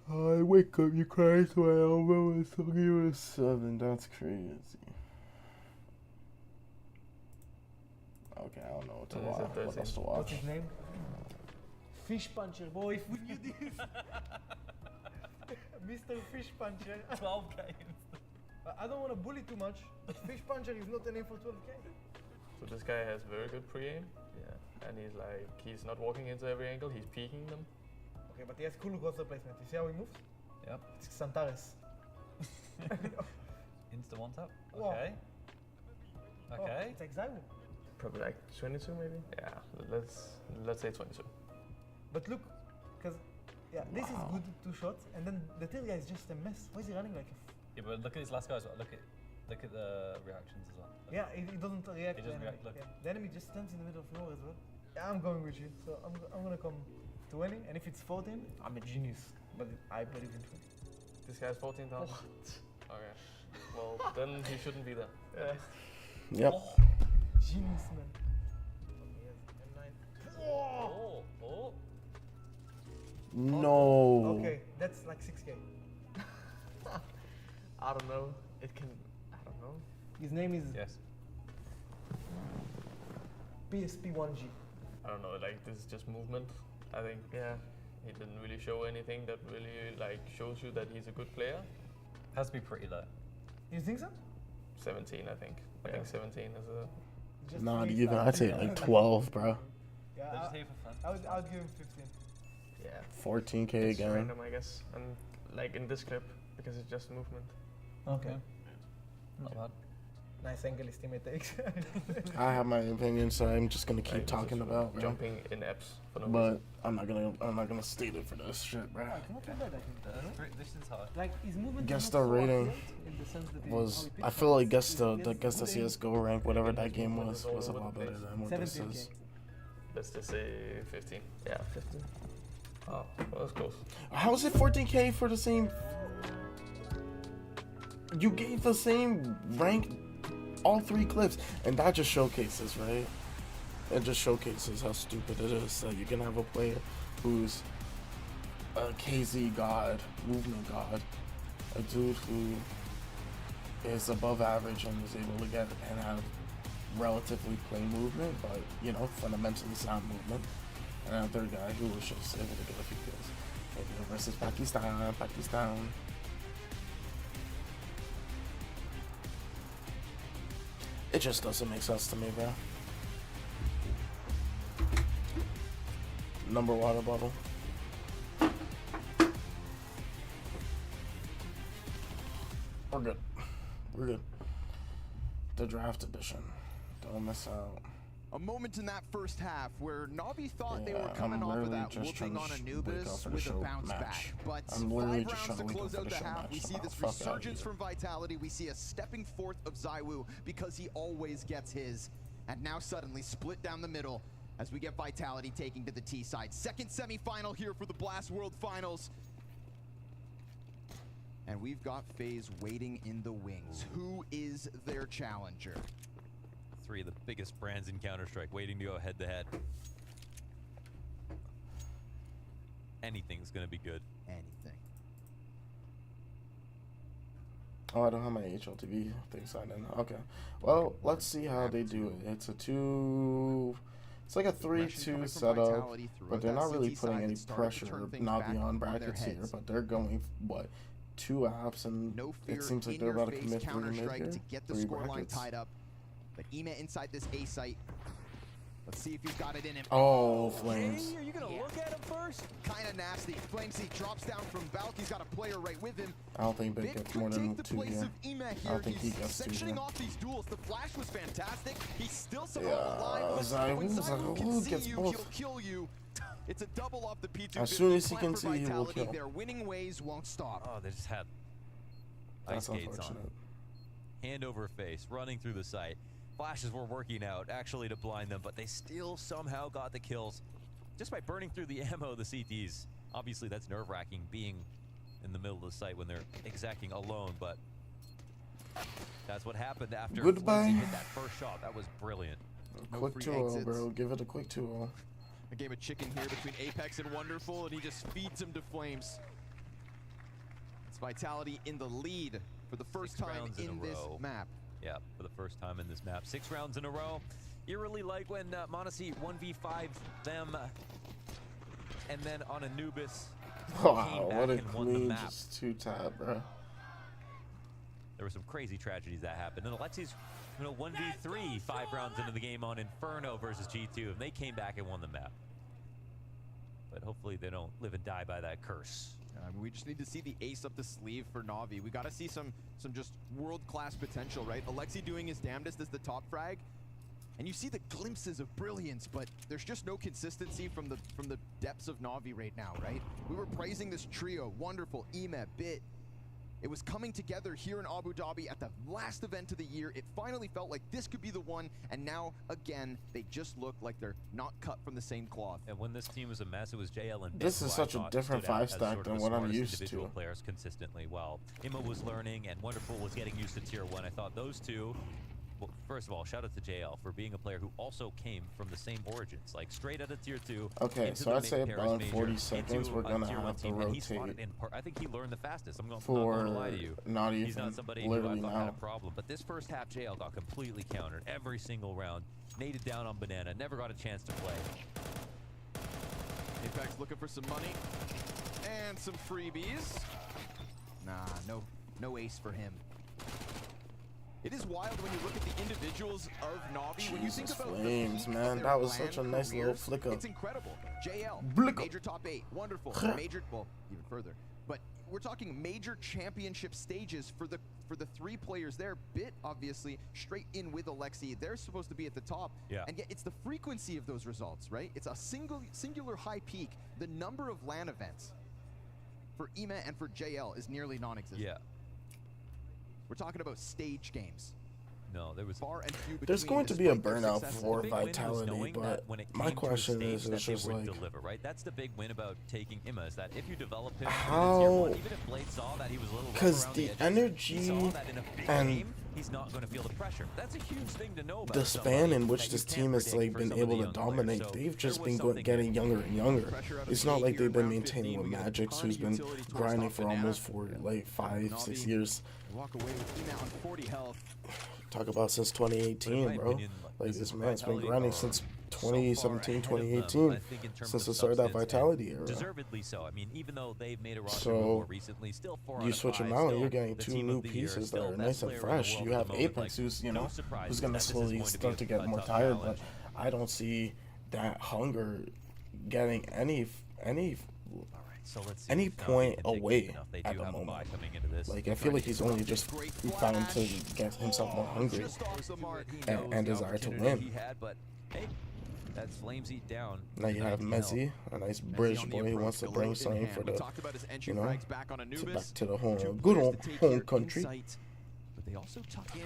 I wake up, you cry, so I almost give it a 7. That's crazy. Okay, I don't know what to watch. What else to watch? What's his name? Fish Puncher, boy. Would you do this? Mr. Fish Puncher. 12K. I don't want to bully too much, but Fish Puncher is not a name for 12K. So this guy has very good pre-aim. Yeah. And he's not walking into every angle, he's peeking them. Okay, but he has cool Corsair placement. You see how he moves? Yep. It's Xantares. Insta one tap. Wow. Okay. Oh, Okay. it's like ZywOo. Probably like 22 maybe? Yeah, let's say 22. But look, because this is good, 2 shots, and then the third guy is just a mess. Why is he running like a Yeah, but look at his last guy as well. Look at the reactions as well. Yeah, he doesn't react. He to doesn't the enemy. react, look. Yeah. The enemy just stands in the middle of nowhere as well. Yeah, I'm going with you. So I'm gonna come 20, and if it's 14, I'm a genius. But I believe in 20. This guy's 14,000. Okay. Well, then he shouldn't be there. Yeah. Yep. Genius, man. Oh, oh. No. Okay, that's like 6K. I don't know. It can. I don't know. His name is Yes. PSP1G. I don't know. Like this is just movement. I think. Yeah. He didn't really show anything that really like shows you that he's a good player. Has to be pretty low. You think so? 17, I think. I think 17 is a. Just Not freestyle. even. I'd say like 12, bro. Yeah, They're just here for fun. I would give him 15. Yeah. 14K It's again. random, I guess, and like in this clip because it's just movement. Okay. Not bad. Nice angle his teammate takes. I have my opinion, so I'm just gonna keep talking about, bro. Jumping in apps for no But reason. I'm not gonna state it for this shit, bro. It's not too bad, I think. This is hard. Like his movement Guess is the not so rating accurate in the sense that was how he picks I feel like up. guess the He guess the gets good CSGO rank, whatever that game was a all lot over the better place. than what this 17K. is. Let's just say 15. Yeah, 15. Oh, well, that's close. How is it 14K for the same You gave the same rank all 3 clips, and that just showcases, right? It just showcases how stupid it is that you can have a player who's a KZ god, movement god, a dude who is above average and is able to get and have relatively plain movement, but you know, fundamentally sound movement, and another guy who was just able to get a few kills. India versus Pakistan. It just doesn't make sense to me, bro. Number water bottle. We're good. We're good. The draft edition. Don't miss out. A moment in that first half where Na'Vi thought they were coming off of that whooping on Anubis with a bounce back. But 5 rounds to close out the half, we see this resurgence from Vitality. We see a stepping forth of ZywOo because he always gets his. And now suddenly split down the middle as we get Vitality taking to the T side. Second semifinal here for the Blast World Finals. And we've got FaZe waiting in the wings. Who is their challenger? 3 of the biggest brands in Counter-Strike waiting to go head-to-head. Anything's gonna be good. Anything. Oh, I don't have my HLTV thing signed in. Okay. Well, let's see how they do it. It's a 2... It's like a 3-2 setup, but they're not really putting any pressure, not beyond brackets here, but they're going, what, 2 apps, and it seems like they're about to commit 3 mid here. To get the 3 scoreline brackets. tied up. But Ema inside this A site. Let's see if he's got it in him. Oh, Flames. Are you gonna look at him first? Kinda nasty. Flamesy drops down from Balk. He's got a player right with him. I don't think Big gets more than 2 here. I don't think he gets 2 sectioning here. off these duels. The flash was fantastic. He's still somehow Yeah, alive. When ZywOo can ZywOo see gets you, both. he'll kill you. It's a double off the P2. As soon as he can see, he will kill. Their winning ways won't stop. Oh, they just had That's ice skates on. unfortunate. Hand over face, running through the site. Flashes were working out, actually, to blind them, but they still somehow got the kills just by burning through the ammo of the CTs. Obviously, that's nerve-wracking being in the middle of the site when they're exacting alone, but that's what happened after Goodbye. Flimsy hit that first shot. That was brilliant. Quick 2-0, bro. Give it a quick 2-0. A game of chicken here between Apex and Wonderful, and he just feeds him to Flames. It's Vitality in the lead for the first time in this map. Yeah, for the first time in this map. 6 rounds in a row. You really like when Monacy 1v5 them, and then on Anubis Wow, what a clean just 2-tap, bro. There were some crazy tragedies that happened. And Alexi's 1v3 5 rounds into the game on Inferno versus G2, and they came back and won the map. But hopefully they don't live and die by that curse. We just need to see the ace up the sleeve for Na'Vi. We got to see some just world-class potential, right? Alexi doing his damnedest as the top frag, and you see the glimpses of brilliance, but there's just no consistency from the depths of Na'Vi right now, right? We were praising this trio, Wonderful, Ema, Bit. It was coming together here in Abu Dhabi at the last event of the year. It finally felt like this could be the one, and now, again, they just look like they're not cut from the same cloth. And when this team was a mess, it was JL and This is such a different 5-stack than what I'm used to. Players consistently. While Emma was learning and Wonderful was getting used to Tier 1, I thought those two, well, first of all, shout out to JL for being a player who also came from the same origins, like straight out of Tier 2. Okay, so I'd say about 40 seconds we're going to have to rotate. I think he learned the fastest. I'm not for going to lie to you. Not even He's not somebody who I thought had a problem. But this first half, JL got completely countered every single round. Naded down on Banana, never got a chance to play. Apex looking for some money and some freebies. Nah, no ace for him. It is wild when you look at the individuals of Na'Vi. When you think about Flames, man, that was such a nice little flicker. It's incredible. JL, major top 8, Wonderful, major, well, even further. But we're talking major championship stages for the 3 players there. Bit, obviously, straight in with Alexi. They're supposed to be at the top. Yeah. And yet it's the frequency of those results, right? It's a singular high peak. The number of LAN events for Ema and for JL is nearly non-existent. Yeah. We're talking about stage games. No, there was far and few There's between going to be a despite their burnout success. for The big win was Vitality, knowing but that when it my came to a question stage is, that it's they just would like, deliver, right? That's the big win about taking Imma, is that if you develop him How- in Tier 1, even if Blade saw that he was a little rough because around the edges, energy he saw that in a big and game, he's not going to feel the pressure. That's a huge thing to know about the somebody span in which that this you can't team has predict like for been some of the able to young players. dominate, So they've there just was been something getting younger and younger. Pressure out of It's the not gate like here they've been in round maintaining 15. with We got a Magix, ton who's of been utility towards grinding top for banana. almost for like 5-6 years. Walk away with Ina on 40 health. Talk about since 2018, bro. Like this man's been grinding since 2017, 2018, since the start of that Vitality era. Deservedly so. I mean, even though they've made a roster So, move more recently, still 4 out You of switch 5, them out, and still you're getting the 2 team new of the year, pieces that still are best nice and player in the fresh. world You at have the moment. Apex, Like, who's no who's surprises gonna that this is slowly going to be start to a get more tough tired, challenge. but I don't see that hunger getting any So let's see any if Navi point can dig deep away enough. They at do the have a moment. bye coming into this. Like I feel like he's only just found to get himself more hungry Just off the mark. He knows and the desire to opportunity win. He had, but hey, that's Flamesy down. Now you to have 19 health. Messi, a nice bridge boy who wants to bring something for the, you know, back to the home, good old home country. But they also tuck in.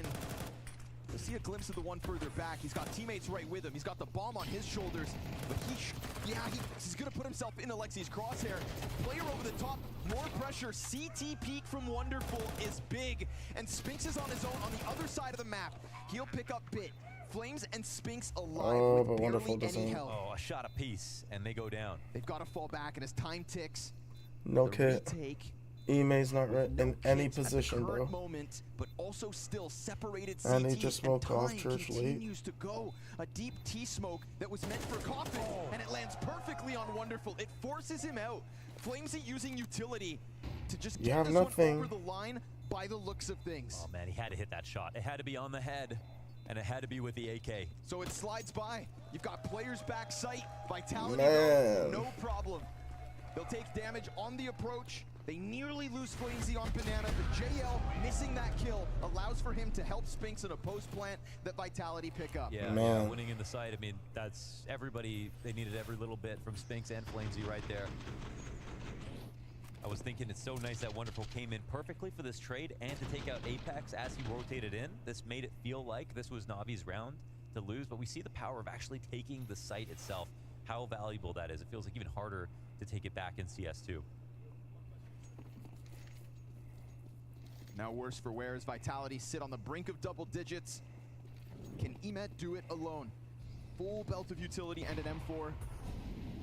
You'll see a glimpse of the one further back. He's got teammates right with him. He's got the bomb on his shoulders. But he's going to put himself in Alexi's crosshair. Player over the top, more pressure. CT peek from Wonderful is big. And Spinks is on his own on the other side of the map. He'll pick up Bit. Flames and Spinks alive with barely any health. Oh, a shot apiece, and they go down. They've got to fall back, and as time ticks, No the kit. retake Ime's not right in any hits at the position, bro. current moment, but also still separated And CT, they just smoked off time church late. continues to go. A deep T-smoke that was meant for Coffin, and it lands perfectly on Wonderful. It forces him out. Flamesy using utility to just You get have this nothing. one over the line by the looks of things. Oh man, he had to hit that shot. It had to be on the head, and it had to be with the AK. So it slides by. You've got players back sight. Vitality, Man. no problem. They'll take damage on the approach. They nearly lose Flamesy on Banana, but JL missing that kill allows for him to help Spinks in a post plant that Vitality pick up. Yeah, Man. yeah, winning in the side. I mean, that's everybody. They needed every little bit from Spinks and Flamesy right there. I was thinking it's so nice that Wonderful came in perfectly for this trade and to take out Apex as he rotated in. This made it feel like this was Navi's round to lose, but we see the power of actually taking the site itself, how valuable that is. It feels like even harder to take it back in CS2. Now worse for wear as Vitality sit on the brink of double digits. Can Emet do it alone? Full belt of utility and an M4.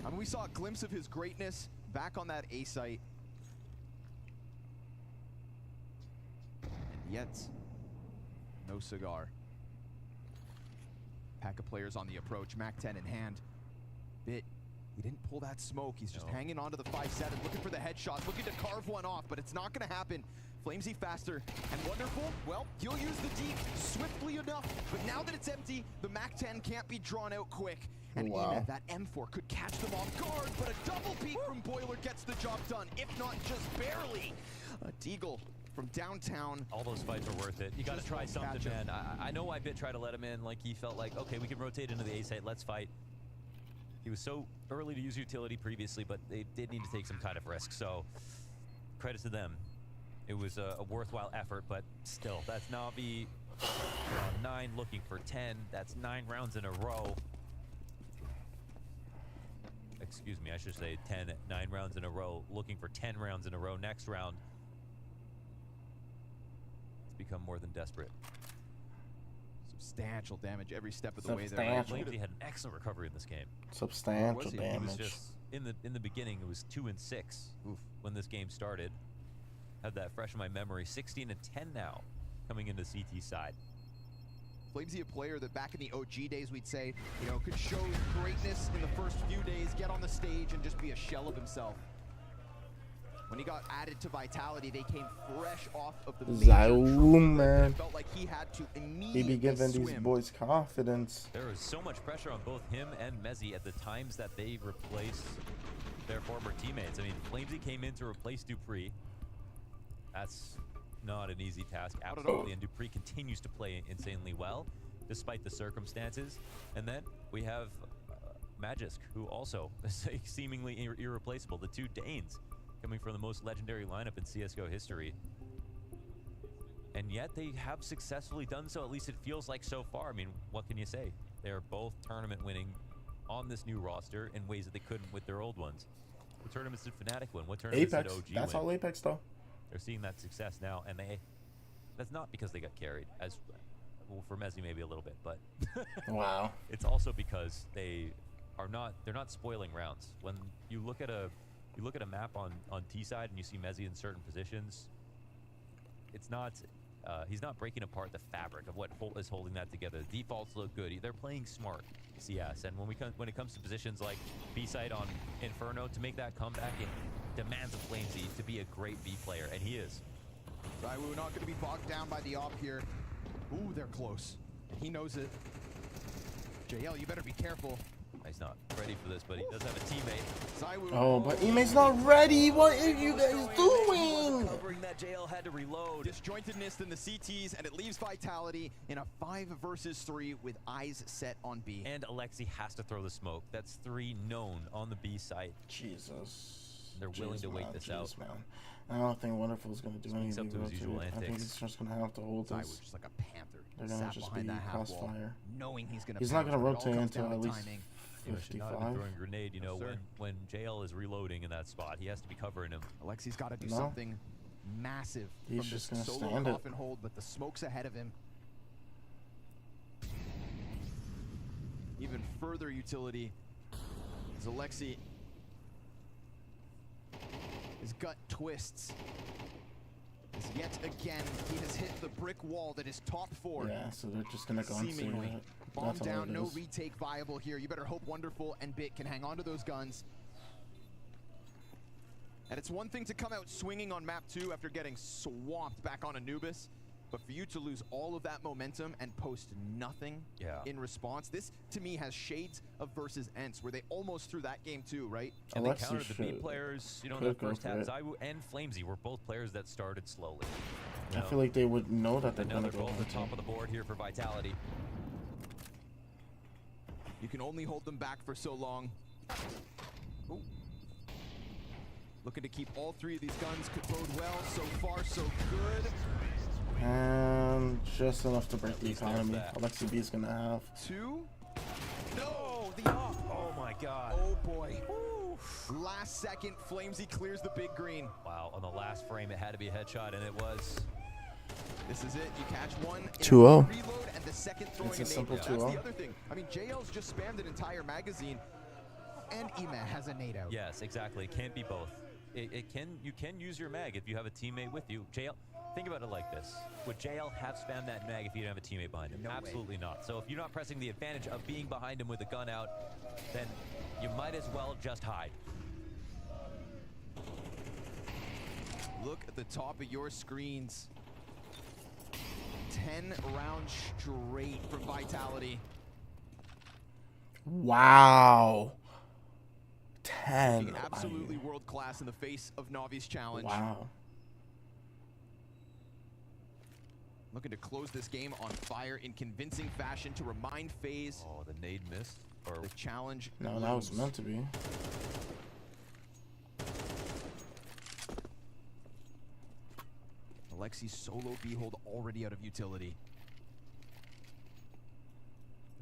I mean, we saw a glimpse of his greatness back on that A site. And yet, no cigar. Pack of players on the approach, MAC-10 in hand. Bit, he didn't pull that smoke. He's just hanging on to the 5-7, looking for the headshot, looking to carve one off, but it's not gonna happen. Flamesy faster and Wonderful, well, he'll use the deep swiftly enough, but now that it's empty, the MAC-10 can't be drawn out quick. And Wow. Emet, that M4 could catch them off guard, but a double peek from Boiler gets the job done, if not just barely. A Deagle from downtown. All those fights are worth it. You got to Just try won't something, catch him. man. I know why Bit tried to let him in. Like, he felt like, okay, we can rotate into the A site. Let's fight. He was so early to use utility previously, but they did need to take some kind of risk. So, credit to them. It was a worthwhile effort, but still, that's Navi on 9 looking for 10. That's 9 rounds in a row. Excuse me, I should say 9 rounds in a row, looking for 10 rounds in a row. Next round, it's become more than desperate. Substantial damage every step of the way there. Substantial. Flamesy had an excellent recovery in this game. Substantial He was damage. just in the beginning. It was 2 and 6 when this game started. Had that fresh in my memory. 16 and 10 now, coming into CT side. Flamesy, a player that back in the OG days we'd say, you know, could show greatness in the first few days, get on the stage and just be a shell of himself. When he got added to Vitality, they came fresh off of the major Zaoom, trophy. man. It felt like he had to He immediately be giving these swim. boys confidence. There was so much pressure on both him and Mezzi at the times that they replaced their former teammates. I mean, Flamesy came in to replace Dupree. That's not an easy task, absolutely. And Dupree continues to play insanely well, despite the circumstances. And then we have Magisk, who also is seemingly irreplaceable. The 2 Danes coming from the most legendary lineup in CSGO history. And yet they have successfully done so. At least it feels like so far. I mean, what can you say? They're both tournament winning on this new roster in ways that they couldn't with their old ones. What tournaments did Fnatic win? What tournaments Apex. did OG That's win? all Apex though. They're seeing that success now, and that's not because they got carried, as well, for Mezzi maybe a little bit, but wow. It's also because they're not spoiling rounds. When you look at a map on T side and you see Mezzi in certain positions, it's not he's not breaking apart the fabric of what is holding that together. The defaults look good. They're playing smart CS, and when it comes to positions like B side on Inferno, to make that comeback, it demands a Flamesy to be a great B player, and he is. ZywOo not going to be bogged down by the op here. Ooh, they're close. He knows it. JL, you better be careful. He's not ready for this, but he does have a teammate. ZywOo. Oh, but Ime's not ready. What are you guys doing? Covering that, JL had to reload. Disjointedness in the CTs, and it leaves Vitality in a 5 versus 3 with eyes set on B. And Alexi has to throw the smoke. That's 3 known on the B site. Jesus. They're willing to wait this out. Man. I don't think Wonderful's going to do Speaks anything. up to his usual I think antics. he's just going to have to hold this. ZywOo just like a panther. They're going to just be crossfire. Knowing he's going to. He's not going to rotate until at least 55. Throwing a grenade, you know, when JL is reloading in that spot, he has to be covering him. Alexi's got to do something massive He's from just this gonna solo stand it. coffin hold, but the smoke's ahead of him. Even further utility is Alexi. His gut twists. As yet again, he has hit the brick wall that is top 4. Yeah, so they're just going to go and see Seemingly. it. Bomb That's all down, it no is. retake viable here. You better hope Wonderful and Bit can hang on to those guns. And it's one thing to come out swinging on map 2 after getting swamped back on Anubis, but for you to lose all of that momentum and post nothing in response, this to me has shades of versus Ents, where they almost threw that game too, right? And they countered the B players, you know, in the first half. ZywOo and Flamesy were both players that started slowly. I feel like they would know that they're Now going they're to go both at the top of the board here for Vitality. You can only hold them back for so long. Ooh. Looking to keep all 3 of these guns, could bode well. So far, so good. And just enough to break the economy. Alexi B is going to have 2. No, the op. Oh my god. Oh boy. Woo. Last second, Flamesy clears the big green. Wow, on the last frame it had to be a headshot, and it was. This is it. You catch one. 2-0. Reload and the second throwing It's a nade. simple That's 2-0. the other thing. I mean, JL's just spammed an entire magazine, and Ema has a nade out. Yes, exactly. It can't be both. You can use your mag if you have a teammate with you. JL, think about it like this. Would JL have spammed that mag if you didn't have a teammate behind him? No Absolutely not. So if you're not pressing the advantage of being behind him with a gun out, then you might as well just hide. Look at the top of your screens. 10 rounds straight from Vitality. Wow. 10. Absolutely world class in the face of Navi's challenge. Wow. Looking to close this game on fire in convincing fashion to remind FaZe. Oh, the nade missed. Or the challenge. No, that was meant to be. Alexi's solo B-hold already out of utility.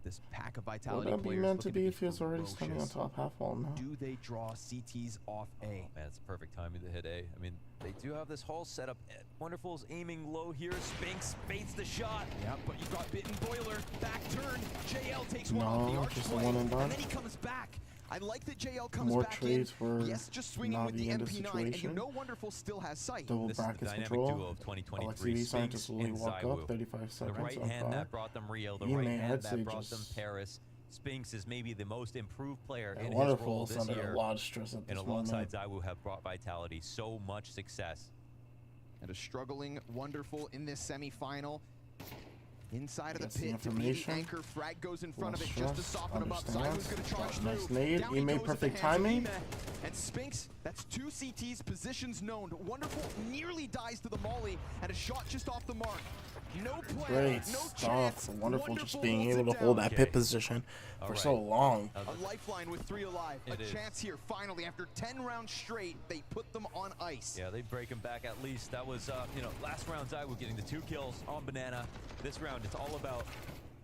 This pack of Vitality Would that be players meant to looking be if he was already standing on ferocious. top half wall now? Do they draw CTs off A? Man, it's perfect timing to hit A. I mean, they do have this whole setup. Wonderful's aiming low here. Spinks baits the shot. Yeah, but you've got Bit and Boiler. Back turn. JL takes one off the No, archway. just a one and done. And then he comes back. I like that JL comes More back in. trades for Yes, just swinging with the Navi in this MP9, and you situation. know Wonderful still has sight. Double This is the brackets dynamic control. duo of 2023. Alexi B starting to Spinks slowly and walk ZywOo. up. 35 The seconds. right on hand five. that brought them Rio. The He right may hand I'd say that brought them just- Paris. Spinks is maybe the most improved player Yeah, in his Wonderful role is this under year. a lot of stress at And this alongside moment. ZywOo have brought Vitality so much success. And a struggling Wonderful in this semifinal. Inside of Gets the the pit to be the information. anchor. Frag goes in front of Less it just to stress, soften him up. understands. ZywOo's going to charge Nice through. nade. Down He made goes at the perfect hands of timing. Ema. And Spinks, that's 2 CTs, positions known. Wonderful nearly dies to the molly, and a shot just off the mark. Great stuff. Wonderful just being able to hold that pit position for so long. A lifeline with 3 alive. A chance here, finally, after 10 rounds straight, they put them on ice. Yeah, they break him back at least. That was, you know, last round ZywOo getting the 2 kills on Banana. This round, it's all about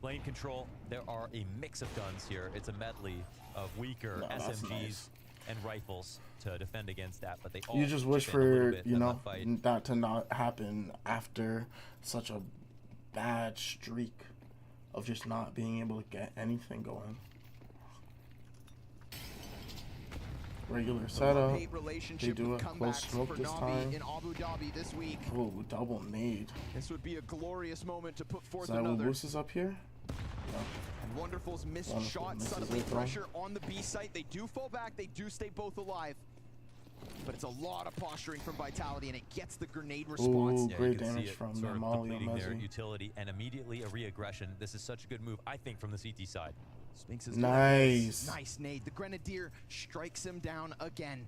lane control. There are a mix of guns here. It's a medley of weaker SMGs and rifles to defend against that, but they all You just wish for, you know, that to not happen after such a bad streak of just not being able to get anything going. Regular setup. They do a close smoke this time. In Abu Dhabi this week. Oh, double nade. This would be a glorious moment to put forth ZywOo another. Moose is up here. And Wonderful's missed shot, suddenly pressure on the B site. They do fall back, they do stay both alive. But it's a lot of posturing from Vitality, and it gets the grenade response. Ooh, great damage from the Molly on their Mezzi. utility and immediately a re-aggression. This is such a good move, I think, from the CT side. Spinks is nice. Nice nade. The Grenadier strikes him down again.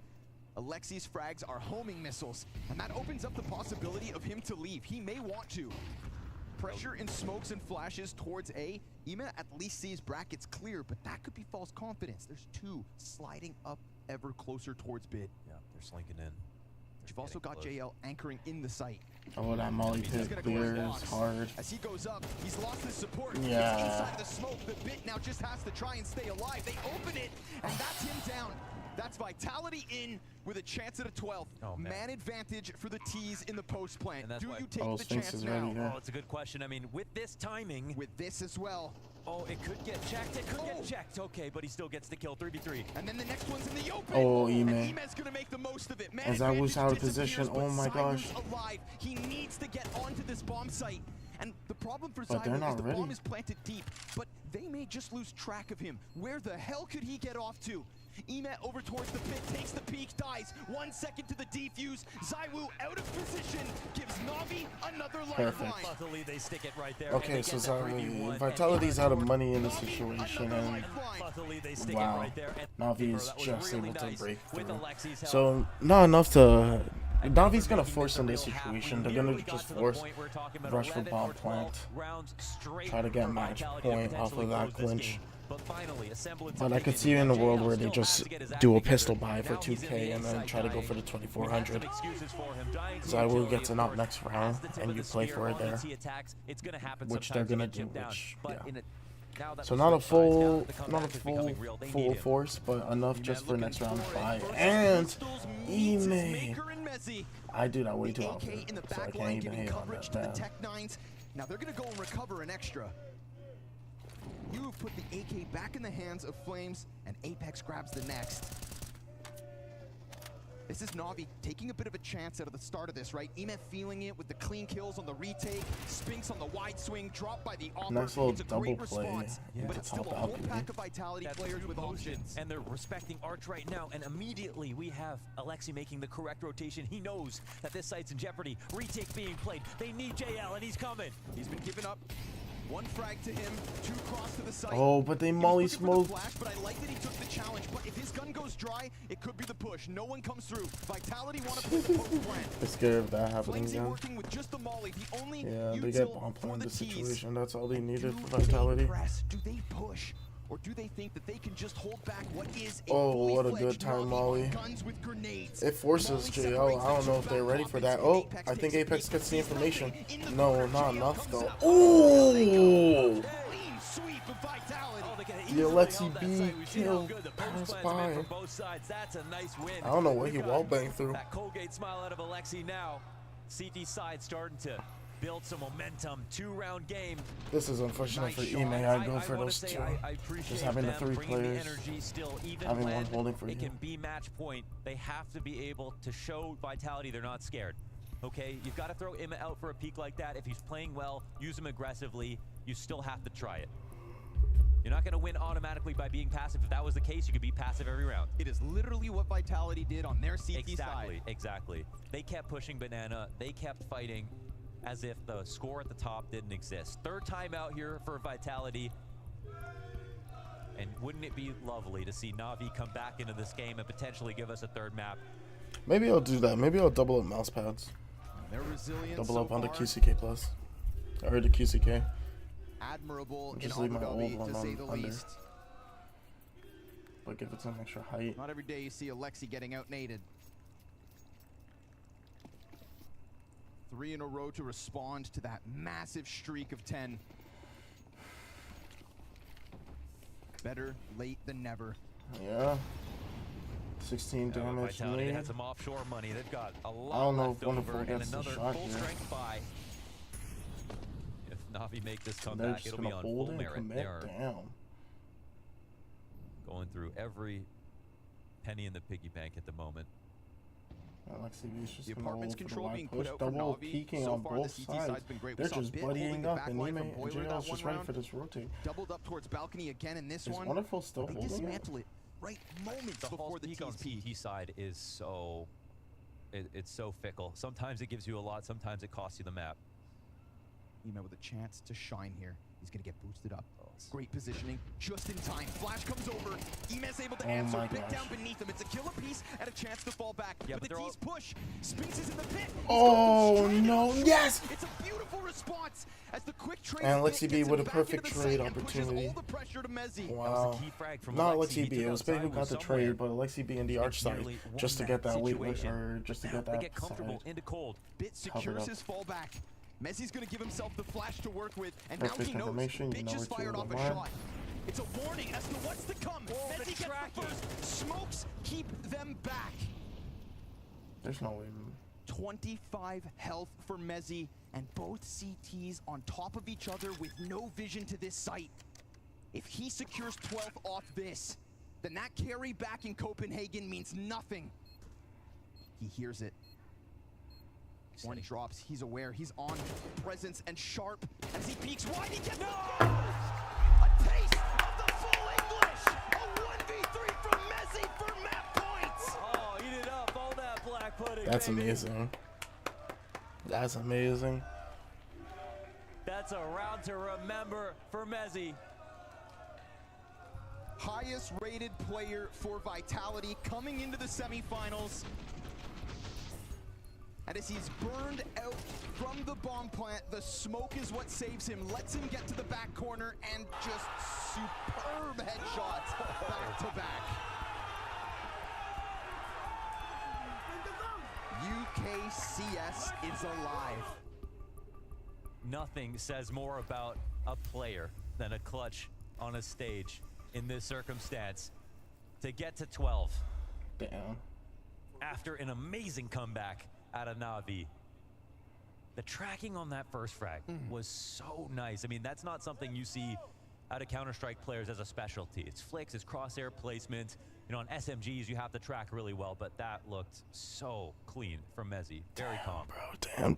Alexi's frags are homing missiles, and that opens up the possibility of him to leave. He may want to. Pressure in smokes and flashes towards A. Ema at least sees brackets clear, but that could be false confidence. There's 2 sliding up ever closer towards Bid. Yeah, they're slinking in. You've also got JL anchoring in the site. Oh, that Molly pit clear is hard. As he goes up, he's lost his support. Yeah. He's inside the smoke. The Bit now just has to try and stay alive. They open it, and that's him down. That's Vitality in with a chance at a 12th. Oh, man advantage for the T's in the post plant. Do you take Oh, the Sphinx chance is now? ready here. Oh, it's a good question. I mean, with this timing. With this as well. Oh, it could get checked. It could get checked. Okay, but he still gets the kill. 3v3. And then the next one's in the open. Oh, And Ime. Ime's gonna make the most of it. Man As ZywOo's out of advantage position. disappears, Oh but my gosh. ZywOo's alive. He needs to get onto this bomb site. And the problem for But they're ZywOo not is the ready. bomb is planted deep, but they may just lose track of him. Where the hell could he get off to? Ime over towards the pit, takes the peek, dies. 1 second to the defuse. ZywOo out of position, gives Na'Vi another lifeline. Luckily, they stick it right there. Okay, so Vitality's out of money in the situation, and wow, Na'Vi is just able to break through. So not enough to. Navi's gonna force in this situation. They're gonna just force rush for bomb plant, try to get match point off of that clinch. But I could see in a world where they just do a pistol buy for 2K and then try to go for the 2400. ZywOo gets an up next round and you play for it there, which they're gonna do. Which, yeah. So not a full force, but enough just for next round buy. And Ime, I do that way too often, so I can't even hate on that. Now they're gonna go and recover an extra. You've put the AK back in the hands of Flames, and Apex grabs the next. This is Na'Vi taking a bit of a chance out of the start of this, right? Ime feeling it with the clean kills on the retake, Spinks on the wide swing, dropped by the offer. Nice little it's a double great play response, but it's still a whole pack of Vitality players with options. And they're respecting Arch right now, and immediately we have Alexi making the correct rotation. He knows that this site's in jeopardy. Retake being played. They need JL, and he's coming. He's been given up. 1 frag to him, 2 cross to the site. Oh, but they molly smoked. Flash, but I like that he took the challenge. But if his gun goes dry, it could be the push. No one comes through. Vitality want to play the post plant. They're scared of that happening Flames again. working with just the molly. The only Yeah, they get bomb plant in this situation. That's all they needed for Vitality. Do they push? Or do they think that they can just hold back what is a Oh, what a fully good fledged time, Na'Vi Molly. on guns with grenades? It forces JL. I don't know if they're ready for that. Oh, I think Apex gets the information. No, not enough though. Ooh! The Alexi B kill pass by. I don't know what he wallbanged through. That Colgate smile out of Alexi now. CT side starting to build some momentum. 2-round game. This is unfortunate for Ime. I'd go for those 2. Just having the 3 players, having one holding for you. It can be match point. They have to be able to show Vitality they're not scared. Okay, you've got to throw Ime out for a peek like that. If he's playing well, use him aggressively. You still have to try it. You're not going to win automatically by being passive. If that was the case, you could be passive every round. It is literally what Vitality did on their CT side. Exactly. They kept pushing Banana. They kept fighting as if the score at the top didn't exist. 3rd time out here for Vitality. And wouldn't it be lovely to see Na'Vi come back into this game and potentially give us a 3rd map? Maybe I'll do that. Maybe I'll double up mouse pads. They're resilient Double so up on the far. QCK+. Or the QCK. Admirable in Just leave Abu my old Dhabi, one to say on the under. least. But give it some extra height. Not every day you see Alexi getting out-naded. 3 in a row to respond to that massive streak of 10. Better late than never. Yeah. 16 damage. Vitality made. had some offshore money. They've got a I lot don't know left if Wonderful over, and gets the another shot full here. strength buy. If Na'Vi make this They're comeback, just it'll be gonna on hold full and merit. commit They are down. going through every penny in the piggy bank at the moment. Alexi B's just The gonna apartments hold for the control wide being push. put out for Double Na'Vi. peeking So on far, the both CT sides. side's been great. We They're saw just Bit holding buddying the up, back and line Ime from and Boiler that JL's just one ready round. for this rotate. Doubled up towards balcony again in this Is one. Wonderful still They holding it? dismantle it right moments The before false the peak on T's peak. CT side is so... It's so fickle. Sometimes it gives you a lot, sometimes it costs you the map. Ime with a chance to shine here. He's going to get boosted up. Great positioning, just in time. Flash comes over. Ime's able to Oh answer. my Bit gosh. down beneath him. It's a killer piece and a chance to fall back. Yeah, but but the they're T's push. Spinks is in the pit. He's Oh, going straight no. into the Yes! It's a beautiful response as the quick trade And Bit Alexi gets B him with a back perfect into the trade site and pushes opportunity. all the pressure to Mezzi. Wow. key frag from Not Alexi. He Alexi B. took It was out Bit who Zywoo got the somewhere. trade, but Alexi B in the arch side nearly just to won get that late situation. or just to get They that get comfortable side. into cold. Bit Covered secures up. his fallback. Mezzi's going to give himself the flash to work with, and now Perfect he knows information, you Bit know just where to fired off a align. shot. It's a warning as to what's to come. Mezzi gets the first. Smokes keep them back. There's no way. 25 health for Mezzi, and both CTs on top of each other with no vision to this site. If he secures 12th off this, then that carry back in Copenhagen means nothing. He hears it. One drops, he's aware, he's on presence and sharp. As he peeks wide, he gets the goal! A taste of the full English! A 1v3 from Mezzi for map points! Oh, eat it up, all that black pudding, That's baby. amazing. That's amazing. That's a round to remember for Mezzi. Highest rated player for Vitality coming into the semifinals. And as he's burned out from the bomb plant, the smoke is what saves him, lets him get to the back corner, and just superb headshots back to back. UKCS is alive. Nothing says more about a player than a clutch on a stage in this circumstance. To get to 12. Damn. After an amazing comeback out of Na'Vi. The tracking on that first frag was so nice. I mean, that's not something you see out of Counter-Strike players as a specialty. It's flicks, it's crosshair placement. You know, on SMGs, you have to track really well, but that looked so clean from Mezzi. Very calm. Damn.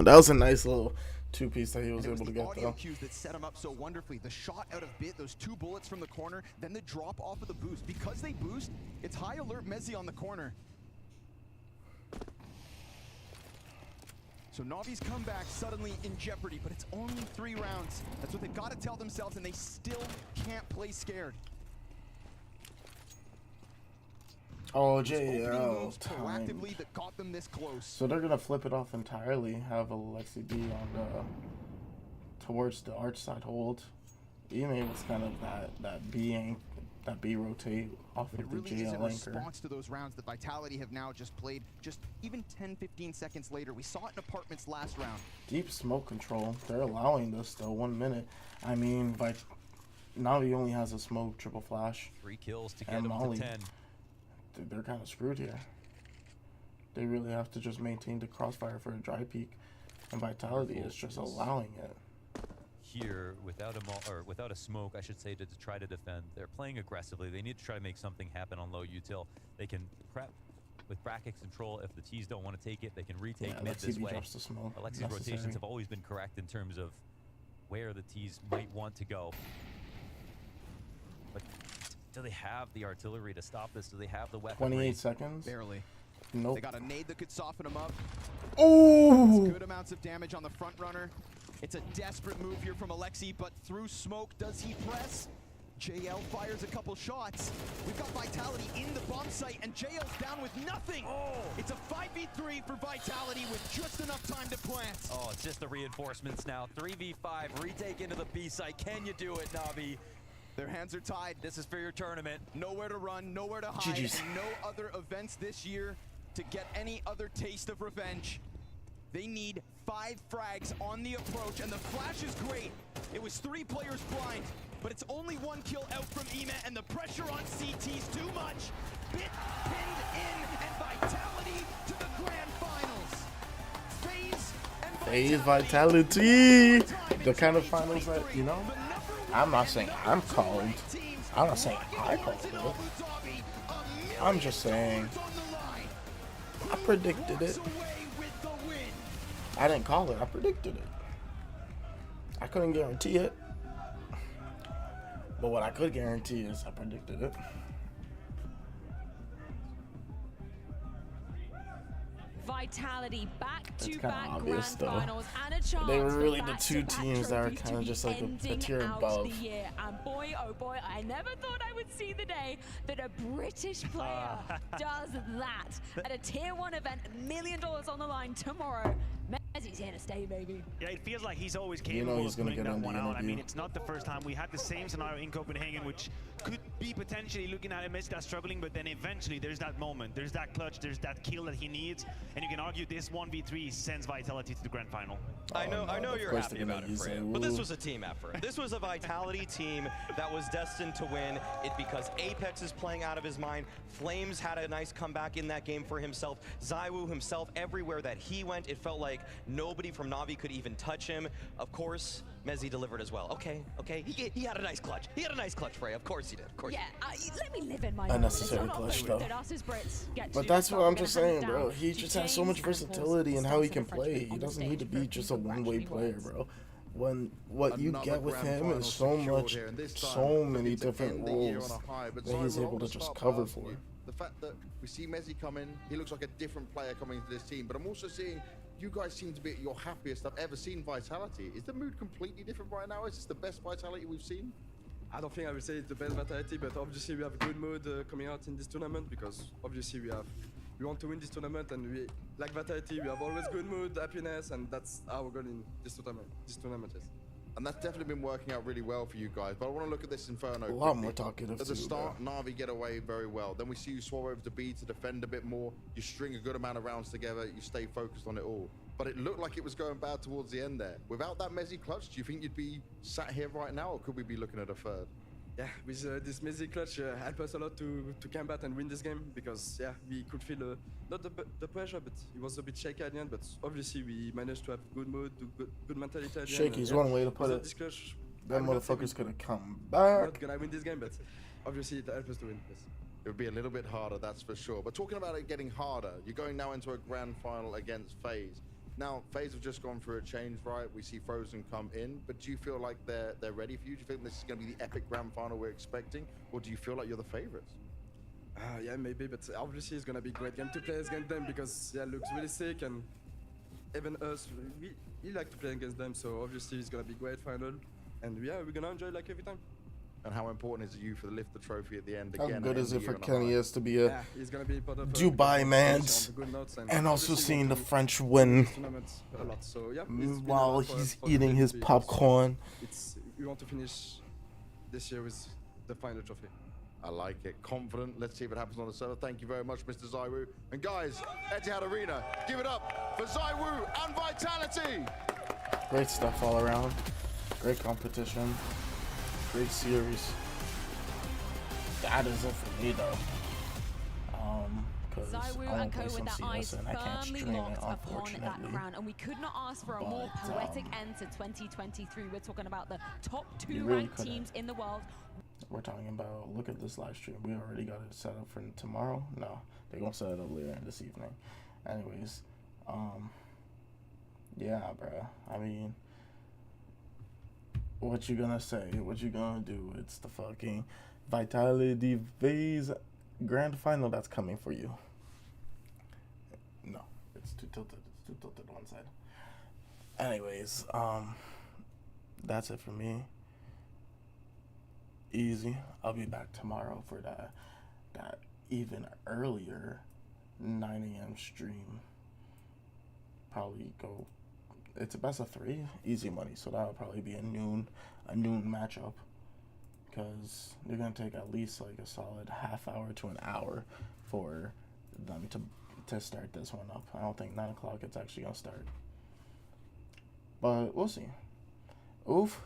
That was a nice little two-piece that he was able to The get, audio though. cues that set him up so wonderfully. The shot out of Bit, those 2 bullets from the corner, then the drop off of the boost. Because they boost, it's high alert Mezzi on the corner. So Na'Vi's comeback suddenly in jeopardy, but it's only 3 rounds. That's what they've got to tell themselves, and they still can't play scared. Oh, Those opening JL moves time. proactively that got them this close. So they're gonna flip it off entirely. Have Alexi B on the towards the arch side hold. Ime was kind of that B rotate off But of it the really is in JL anchor. response to those rounds that Vitality have now just played. Just even 10-15 seconds later, we saw it in Apartments last round. Deep smoke control. They're allowing this though. 1 minute. I mean, Na'Vi only has a smoke, triple flash, 3 kills to get and him Molly. to 10. They're kind of screwed here. They really have to just maintain the crossfire for a dry peak, and Vitality is just allowing it. Here, without a smoke, I should say, to try to defend. They're playing aggressively. They need to try to make something happen on low util. They can prep with bracket control. If the T's don't want to take it, they can retake Yeah, mid Alexi this B way. drops the smoke. Alexi's Necessary. rotations have always been correct in terms of where the T's might want to go. But do they have the artillery to stop this? Do they have the weaponry? 28 seconds. Barely. Nope. They got a nade that could soften him up. Oh! That's good amounts of damage on the front runner. It's a desperate move here from Alexi, but through smoke, does he press? JL fires a couple shots. We've got Vitality in the bomb site, and JL's down with nothing. It's a 5v3 for Vitality with just enough time to plant. Oh, it's just the reinforcements now. 3v5, retake into the B site. Can you do it, Navi? Their hands are tied. This is for your tournament. Nowhere to run, nowhere to hide, GG's. and no other events this year to get any other taste of revenge. They need 5 frags on the approach, and the flash is great. It was 3 players blind, but it's only 1 kill out from Ema, and the pressure on CT's too much. Bit pinned in, and Vitality to the grand finals. FaZe Vitality. The kind of finals that, you know, I'm not saying I'm called. I'm not saying I called it. I'm just saying I predicted it. I didn't call it. I predicted it. I couldn't guarantee it. But what I could guarantee is I predicted it. Vitality back-to-back grand obvious, though. finals and a chance They were really for the two back-to-back teams that are trophies kind to of be just like a ending tier out above. the year. And boy, oh boy, I never thought I would see the day that a British player does that at a tier 1 event, $1 million on the line tomorrow. Mezzi's here to stay, baby. Yeah, it feels like he's always You know capable he's of gonna putting get that in the one out. I mean, interview. it's not the first time. We had the same scenario in Copenhagen, which could be potentially looking at a Messi that's struggling, but then eventually there's that moment, there's that clutch, there's that kill that he needs, and you can argue this 1v3 sends Vitality to the grand final. I know you're happy about it, Fred, but this Zayu. was a team effort. This was a Vitality team that was destined to win it because Apex is playing out of his mind. Flames had a nice comeback in that game for himself. Zayu himself, everywhere that he went, it felt like nobody from Navi could even touch him. Of course, Mezzi delivered as well. Okay, he had a nice clutch. He had a nice clutch, Frey. Of course he did. Of course. Yeah, let me live in my Unnecessary moment. clutch, It's though. not often that us as Brits get But to that's do what this, I'm but just we're gonna saying, hand bro. down He to just has so much James and Paul's versatility in how he stance can of the French play. He on doesn't stage need to for be just a one-way congratulatory player, words. bro. When what you Another get with grand him final is so secured much, here, and this time so many looking to different end the year roles on a high, but that he's Zayu, able to I'll just start by cover asking for. you, the fact that we see Messi come in, he looks like a different player coming into this team, but I'm also seeing you guys seem to be at your happiest I've ever seen Vitality. Is the mood completely different right now? Is this the best Vitality we've seen? I don't think I would say it's the best Vitality, but obviously we have good mood coming out in this tournament because obviously we want to win this tournament, and we like Vitality. We have always good mood, happiness, and that's our goal in this tournament. Yes. And that's definitely been working out really well for you guys. But I want to look at this Inferno. A lot quickly. more talkative At the too, start, Na'Vi get away very well. Then we see you swap over to B to defend a bit more. You string a good amount of rounds together. You stay focused on it all. But it looked like it was going bad towards the end there. Without that Messi clutch, do you think you'd be sat here right now, or could we be looking at a third? Yeah, with this Messi clutch helped us a lot to combat and win this game because yeah, we could feel not the pressure, but it was a bit shaky at the end. But obviously we managed to have good mood, good mentality at the end. Shaky is and, one way to put without it. this clutch, Them I'm not saying motherfuckers could have come we're back. not gonna win this game, but obviously it helped us to win. Yes. It would be a little bit harder, that's for sure. But talking about it getting harder, you're going now into a grand final against FaZe. Now, FaZe have just gone through a change, right? We see Frozen come in, but do you feel like they're ready for you? Do you think this is going to be the epic grand final we're expecting, or do you feel like you're the favorites? Yeah, maybe, but obviously it's gonna be a great game to play against them because yeah, it looks really sick, and even us, we like to play against them, so obviously it's gonna be a great final, and yeah, we're gonna enjoy like every time. And how important is it you for the lift the trophy at the end How again? good and is end it the for year on a Kenny high? is to be a He's gonna be part of Dubai man, and also seeing the French win a lot. So yeah, while he's eating his popcorn. We want to finish this year with the final trophy. I like it. Confident. Let's see if it happens on the server. Thank you very much, Mr. Zayu. And guys, Etihad Arena, give it up for Zayu and Vitality. Great stuff all around. Great competition. Great series. That is it for me though. Because Zayu I and don't Co play with some their eyes CS and I can't firmly stream it, locked upon that unfortunately. crown, and we could not ask for a more But, poetic end to 2023. We're talking about the top You 2 really ranked couldn't. teams in the world. We're talking about, look at this live stream. We already got it set up for tomorrow. No, they're gonna set it up later this evening. Anyways, yeah, bro. I mean, what you gonna say? What you gonna do? It's the fucking Vitality FaZe grand final that's coming for you. No, it's too tilted. It's too tilted one side. Anyways, that's it for me. Easy. I'll be back tomorrow for that even earlier 9 a.m. stream. Probably go. It's a best of 3, easy money. So that'll probably be a noon matchup, because they're gonna take at least like a solid half hour to an hour for them to start this one up. I don't think 9 o'clock it's actually gonna start, but we'll see. Oof.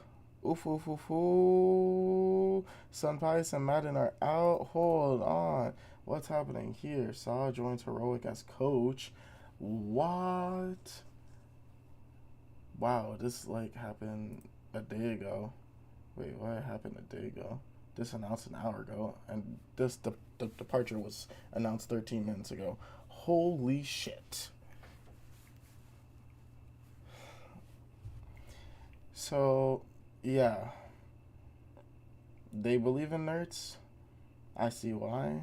Sunpice and Madden are out. Hold on. What's happening here? Saw joins Heroic as coach. What? Wow, this like happened a day ago. Wait, what happened a day ago? This announced an hour ago, and the departure was announced 13 minutes ago. Holy shit. So, yeah. They believe in nerds. I see why.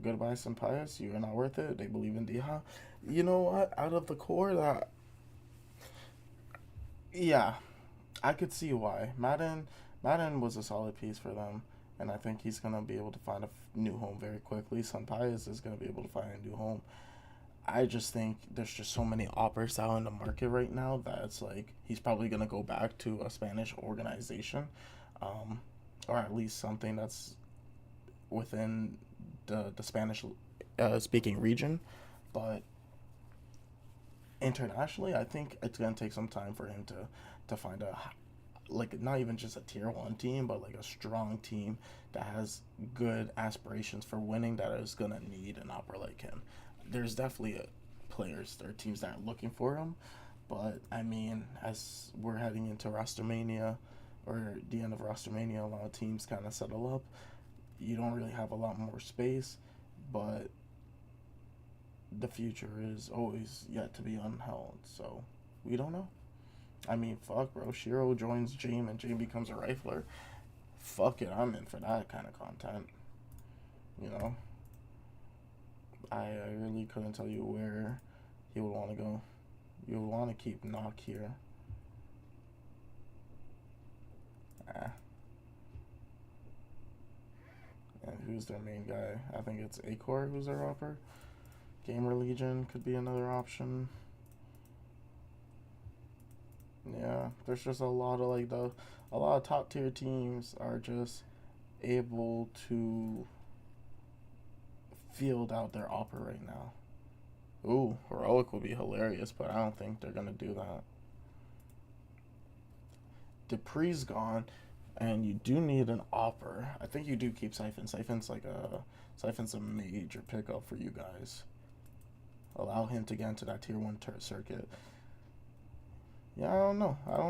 Goodbye, Senpais. You are not worth it. They believe in Diha. You know what? Out of the core, that... Yeah. I could see why. Madden was a solid piece for them, and I think he's going to be able to find a new home very quickly. Senpais is going to be able to find a new home. I just think there's just so many offers out in the market right now that it's like he's probably going to go back to a Spanish organization, or at least something that's within the Spanish speaking region. But internationally, I think it's going to take some time for him to find a, like, not even just a tier 1 team, but like a strong team that has good aspirations for winning, that is going to need an opera like him. There's definitely players or teams that are looking for him, but I mean, as we're heading into Rostermania, or the end of Rostermania, a lot of teams kind of settle up. You don't really have a lot more space, but the future is always yet to be unheld, so we don't know. I mean, fuck, bro. Shiro joins Jame and Jame becomes a rifler. Fuck it, I'm in for that kind of content. You know? I really couldn't tell you where he would want to go. You would want to keep Knock here. And who's their main guy? I think it's Acor who's their upper. Gamer Legion could be another option. Yeah, there's just a lot of top tier teams are just able to field out their opera right now. Ooh, Heroic would be hilarious, but I don't think they're gonna do that. Dupree's gone, and you do need an opera. I think you do keep Siphon. Siphon's a major pickup for you guys. Allow him to get into that tier 1 circuit. Yeah, I don't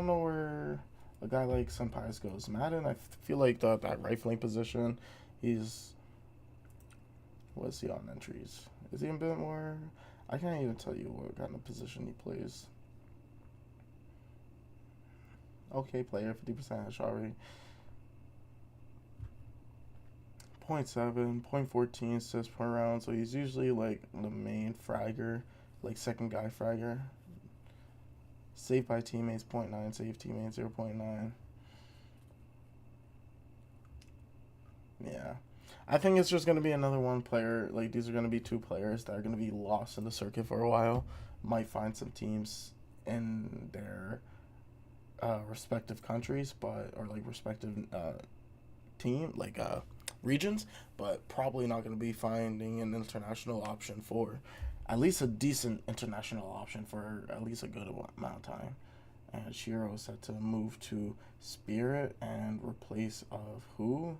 know where a guy like Senpais goes. Madden, I feel like that rifling position, what's he on entries? Is he a bit more? I can't even tell you what kind of position he plays. Okay, player, 50% headshot rate. 0.7, 0.14 assists per round, so he's usually like the main fragger, like second guy fragger. Saved by teammates, 0.9, saved teammates, 0.9. Yeah. I think it's just going to be another one player. Like, these are going to be 2 players that are going to be lost in the circuit for a while. Might find some teams in their respective countries, or like respective regions, but probably not going to be finding an international option for at least a decent international option for at least a good amount of time. And Shiro is set to move to Spirit and replace of who?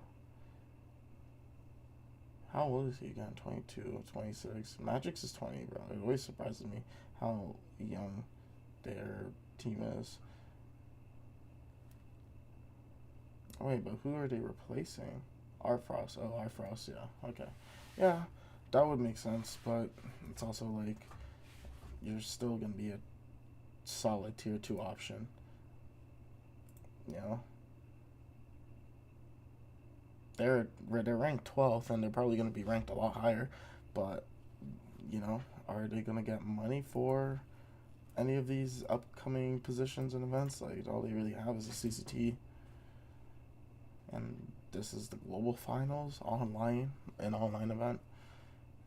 How old is he again? 22, 26. Magic's is 20, bro. It always surprises me how young their team is. Oh, wait, but who are they replacing? Arfrost. Oh, Arfrost, yeah. Okay. Yeah, that would make sense, but it's also like you're still going to be a solid tier 2 option. You know? They're ranked 12th, and they're probably going to be ranked a lot higher, but, you know, are they going to get money for any of these upcoming positions and events? Like, all they really have is a CCT, and this is the global finals online, an online event.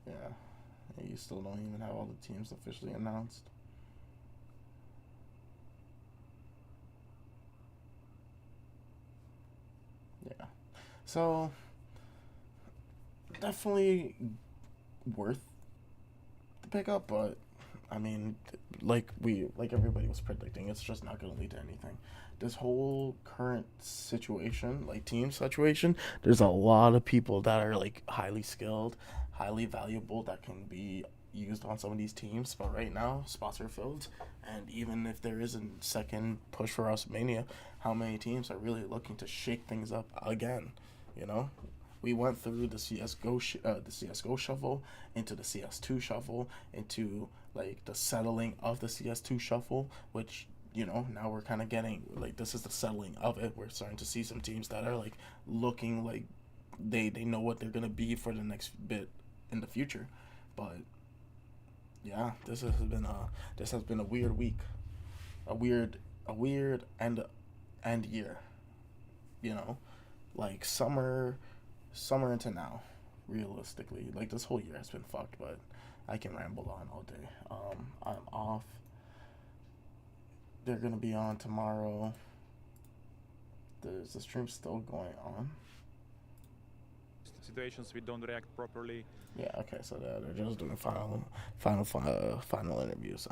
Yeah, you still don't even have all the teams officially announced. Yeah, so definitely worth the pickup, but I mean, like everybody was predicting, it's just not going to lead to anything. This whole current situation, like team situation, there's a lot of people that are like highly skilled, highly valuable that can be used on some of these teams, but right now spots are filled, and even if there isn't second push for WrestleMania, how many teams are really looking to shake things up again? You know, we went through the CSGO shuffle, into the CS2 shuffle, into like the settling of the CS2 shuffle, which, you know, now we're kind of getting like, this is the settling of it. We're starting to see some teams that are like looking like they know what they're gonna be for the next bit in the future. But yeah, this has been a weird week, a weird end year, you know, like summer into now, realistically. Like, this whole year has been fucked, but I can ramble on all day. I'm off. They're gonna be on tomorrow. The stream still going on. Situations we don't react properly. Yeah, okay, so they're just doing final interviews.